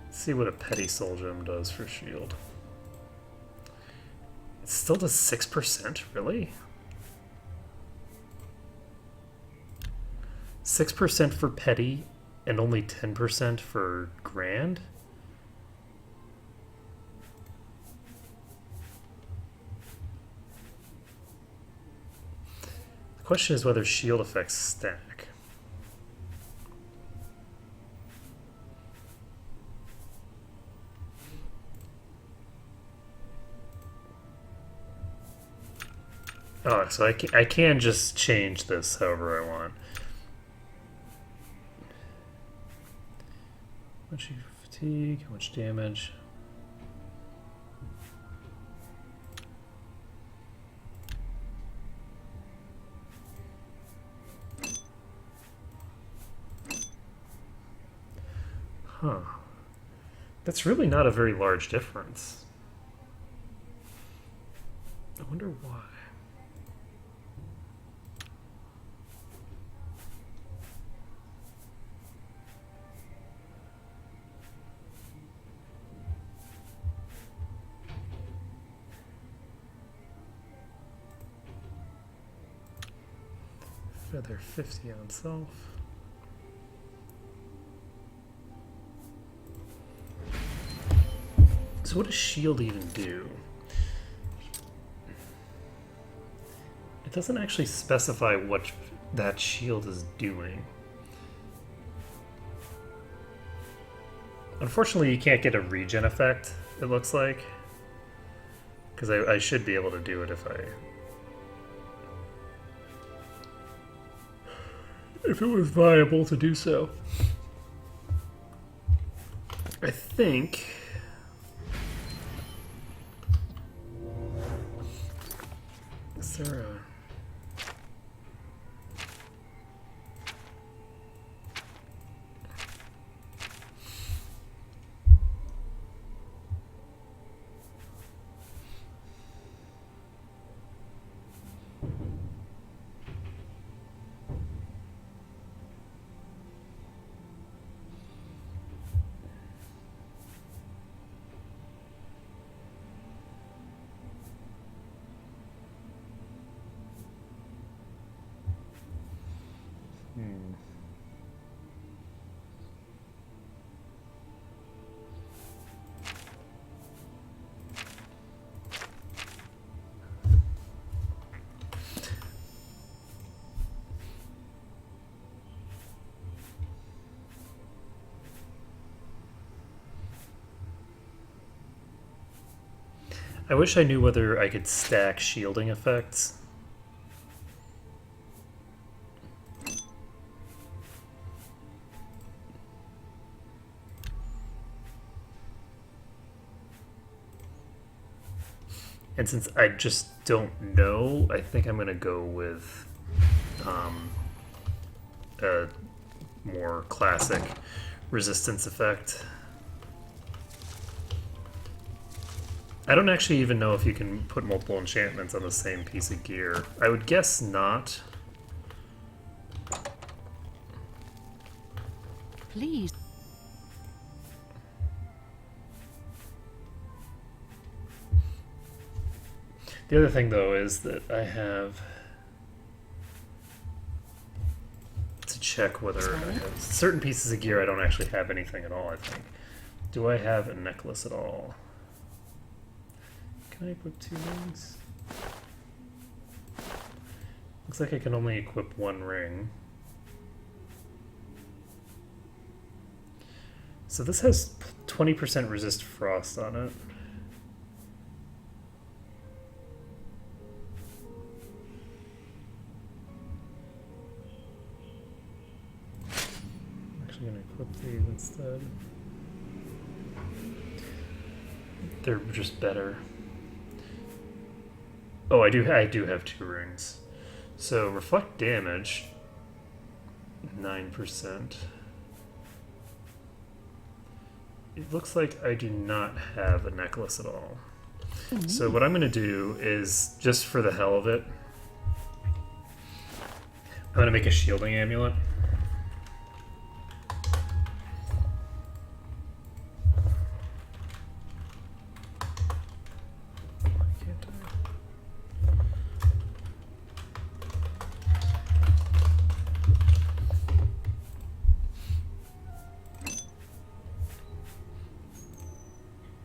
Let's see what a Petty Soul Gem does for shield. It still does 6%, really? 6% for Petty and only 10% for Grand? The question is whether shield effects stack. Oh, so I can just change this however I want. How much fatigue, how much damage? Huh. That's really not a very large difference. I wonder why. Feather 50 on self. So what does shield even do? It doesn't actually specify what that shield is doing. Unfortunately, you can't get a regen effect, it looks like. Because I should be able to do it if it was viable to do so. I think... is there a... I wish I knew whether I could stack shielding effects. And since I just don't know, I think I'm going to go with a more classic resistance effect. I don't actually even know if you can put multiple enchantments on the same piece of gear. I would guess not. Please. The other thing, though, is that I have to check whether I have certain pieces of gear I don't actually have anything at all, I think. Do I have a necklace at all? Can I equip 2 rings? Looks like I can only equip 1 ring. So this has 20% resist frost on it. I'm actually going to equip these instead. They're just better. Oh, I do have 2 rings. So reflect damage, 9%. It looks like I do not have a necklace at all. So what I'm going to do is, just for the hell of it, I'm going to make a shielding amulet.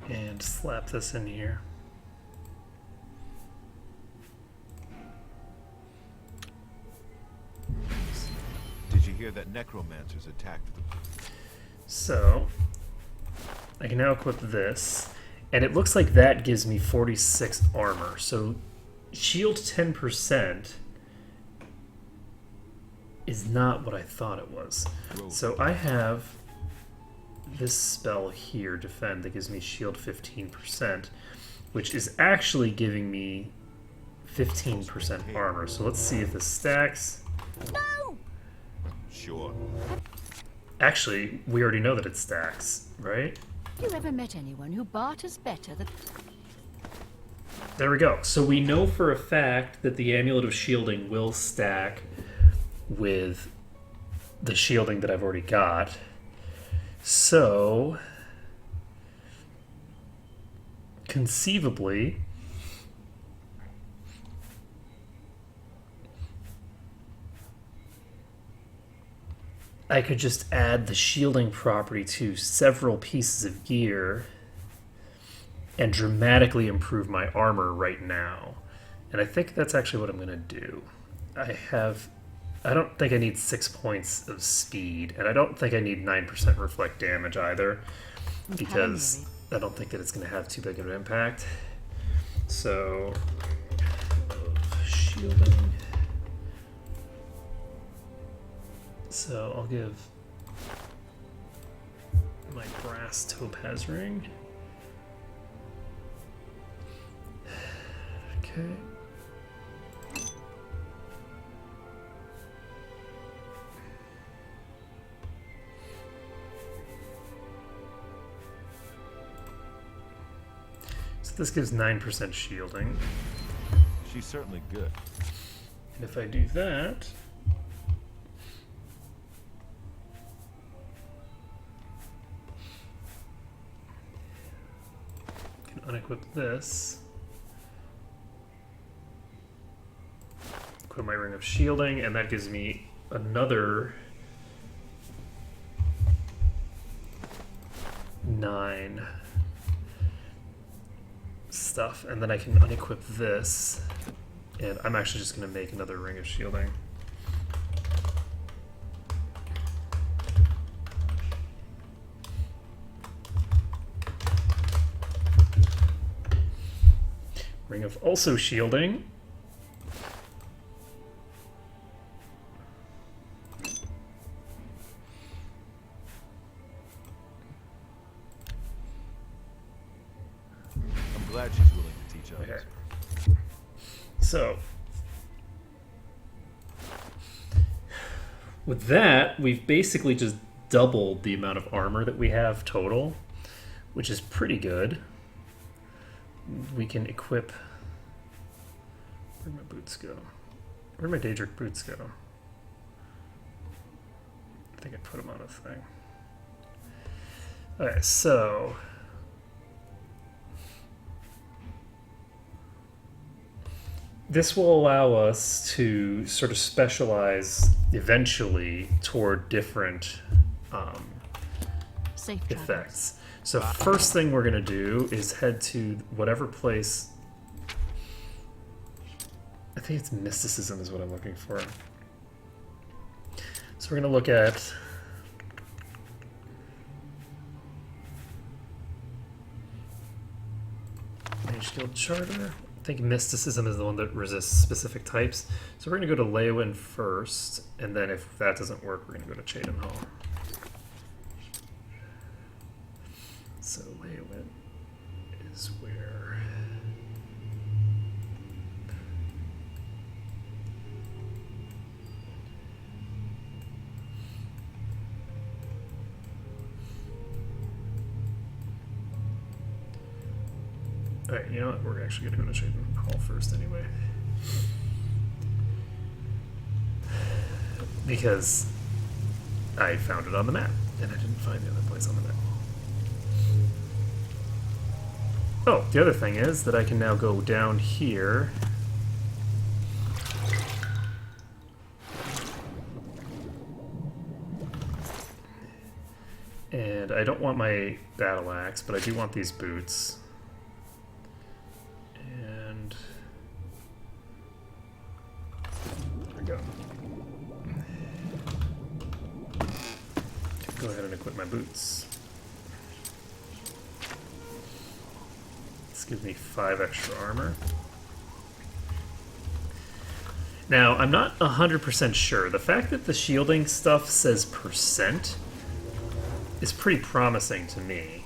And slap this in here. Did you hear that necromancers attacked the... So I can now equip this, and it looks like that gives me 46 armor. So shield 10% is not what I thought it was. So I have this spell here, defend, that gives me shield 15%, which is actually giving me 15% armor. So let's see if this stacks. No! Sure. Actually, we already know that it stacks, right? Have you ever met anyone who barters better than... There we go. So we know for a fact that the Amulet of Shielding will stack with the shielding that I've already got. So, conceivably, I could just add the shielding property to several pieces of gear and dramatically improve my armor right now. And I think that's actually what I'm going to do. I don't think I need 6 points of speed, and I don't think I need 9% reflect damage either, because I don't think that it's going to have too big of an impact. So, shielding. So I'll give my brass topaz ring. Okay. So this gives 9% shielding. She's certainly good. And if I do that, I can unequip this. Equip my ring of shielding, and that gives me another 9 stuff, and then I can unequip this, and I'm actually just going to make another ring of shielding. Ring of also shielding. I'm glad she's willing to teach others. Okay. So, with that, we've basically just doubled the amount of armor that we have total, which is pretty good. We can equip... Where'd my boots go? Where'd my Daedric boots go? I think I put them on a thing. Alright, so... this will allow us to sort of specialize eventually toward different effects. So first thing we're going to do is head to whatever place... I think it's mysticism is what I'm looking for. So we're going to look at... Mage Guild Charter. I think mysticism is the one that resists specific types. So we're going to go to Leowyn first, and then if that doesn't work, we're going to go to Cheydinhal. So Leowyn is where... Alright, you know what? We're actually going to go to Cheydinhal first anyway. Because I found it on the map, and I didn't find the other place on the map. Oh, the other thing is that I can now go down here. And I don't want my battle axe, but I do want these boots. And there we go. Go ahead and equip my boots. This gives me 5 extra armor. Now, I'm not 100% sure. The fact that the shielding stuff says percent is pretty promising to me,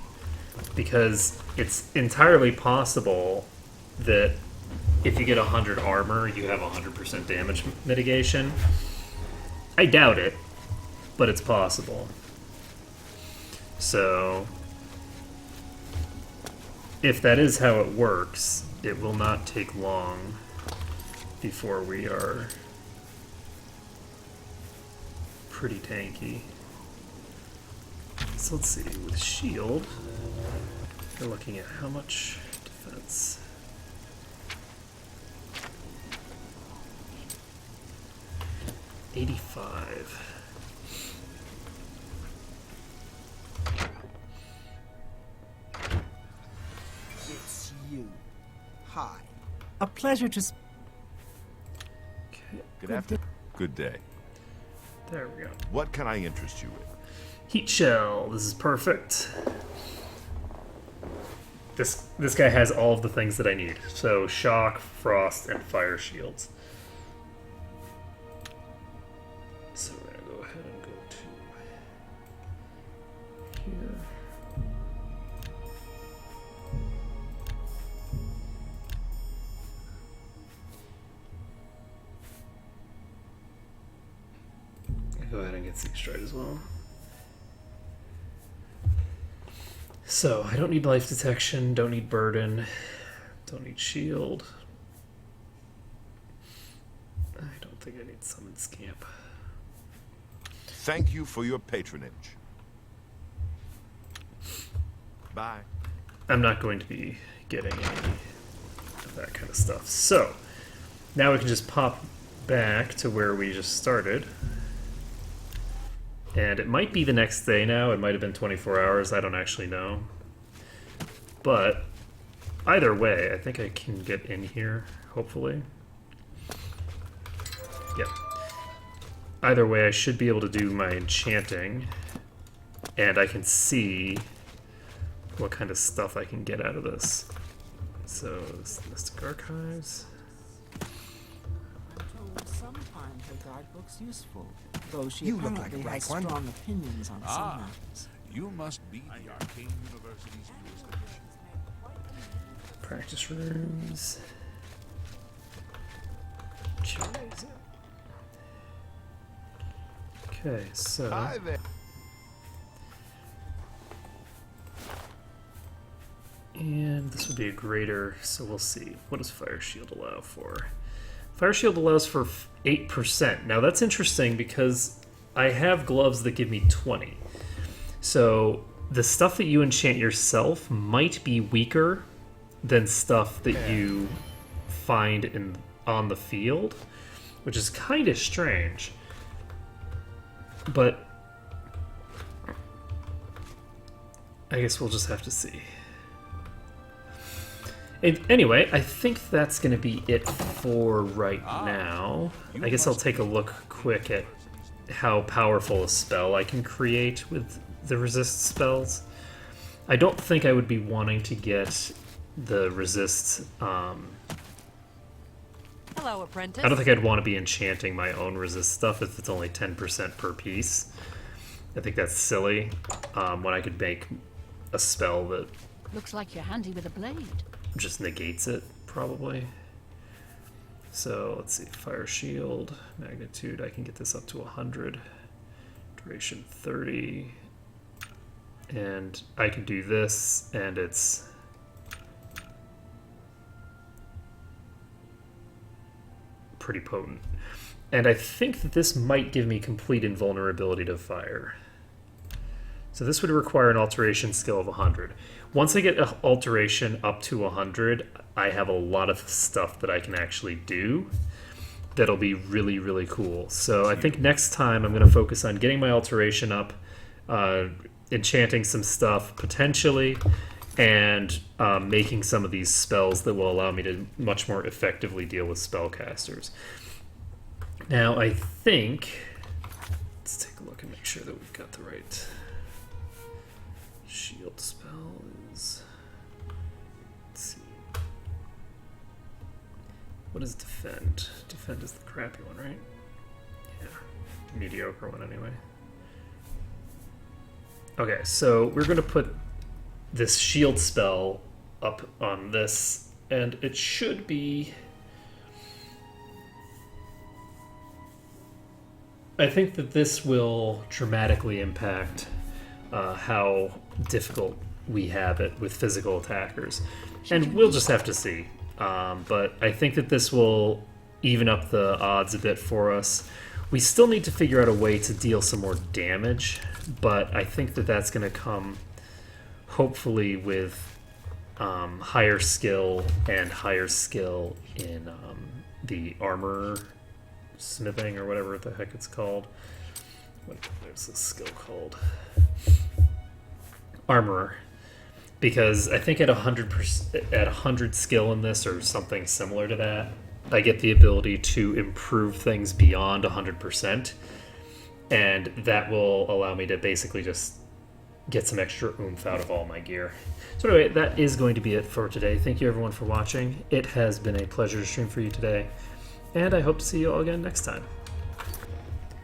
because it's entirely possible that if you get 100 armor, you have 100% damage mitigation. I doubt it, but it's possible. So, if that is how it works, it will not take long before we are pretty tanky. So let's see, with shield, we're looking at how much defense. $85. It's you. Hi. A pleasure to... Okay. Good afternoon. Good day. There we go. What can I interest you in? Heat shell. This is perfect. This guy has all of the things that I need. So shock, frost, and fire shields. So we're gonna go ahead and go to here. Go ahead and get Sea Stride as well. So, I don't need life detection, don't need burden, don't need shield. I don't think I need summon scamp. Thank you for your patronage. Bye. I'm not going to be getting any of that kind of stuff. So, now we can just pop back to where we just started. And it might be the next day now, it might have been 24 hours, I don't actually know. But, either way, I think I can get in here, hopefully. Yep. Either way, I should be able to do my enchanting, and I can see what kind of stuff I can get out of this. So, Mystic Archives. Sometimes her guidebook's useful, though she You look apparently like a has right one. strong opinions on some matters. You must be the Arcane University's newest addition. Practice rooms. Okay, so... Hi there. And this would be a greater, so we'll see. What does Fire Shield allow for? Fire Shield allows for 8%. Now that's interesting because I have gloves that give me 20. So the stuff that you enchant yourself might be weaker than stuff that you find on the field, which is kind of strange. But I guess we'll just have to see. Anyway, I think that's going to be it for right now. I guess I'll take a look quick at how powerful a spell I can create with the resist spells. I don't think I would be wanting to get the resist... Hello, apprentice. I don't think I'd want to be enchanting my own resist stuff if it's only 10% per piece. I think that's silly when I could make a spell that... Looks like you're handy with a blade. just negates it, probably. So let's see, Fire Shield, magnitude, I can get this up to 100, duration 30, and I can do this, and it's pretty potent. And I think that this might give me complete invulnerability to fire. So this would require an alteration skill of 100. Once I get an alteration up to 100, I have a lot of stuff that I can actually do that'll be really, really cool. So I think next time I'm going to focus on getting my alteration up, enchanting some stuff potentially, and making some of these spells that will allow me to much more effectively deal with spellcasters. Now I think, let's take a look and make sure that we've got the right shield spell. What is defend? Defend is the crappy one, right? Yeah, mediocre one anyway. Okay, so we're going to put this shield spell up on this, and it should be... I think that this will dramatically impact how difficult we have it with physical attackers. And we'll just have to see. But I think that this will even up the odds a bit for us. We still need to figure out a way to deal some more damage, but I think that that's going to come hopefully with higher skill and higher skill in the armor smithing or whatever the heck it's called. There's this skill called Armorer. Because I think at 100 skill in this, or something similar to that, I get the ability to improve things beyond 100%, and that will allow me to basically just get some extra oomph out of all my gear. So anyway, that is going to be it for today. Thank you everyone for watching. It has been a pleasure to stream for you today, and I hope to see you all again next time.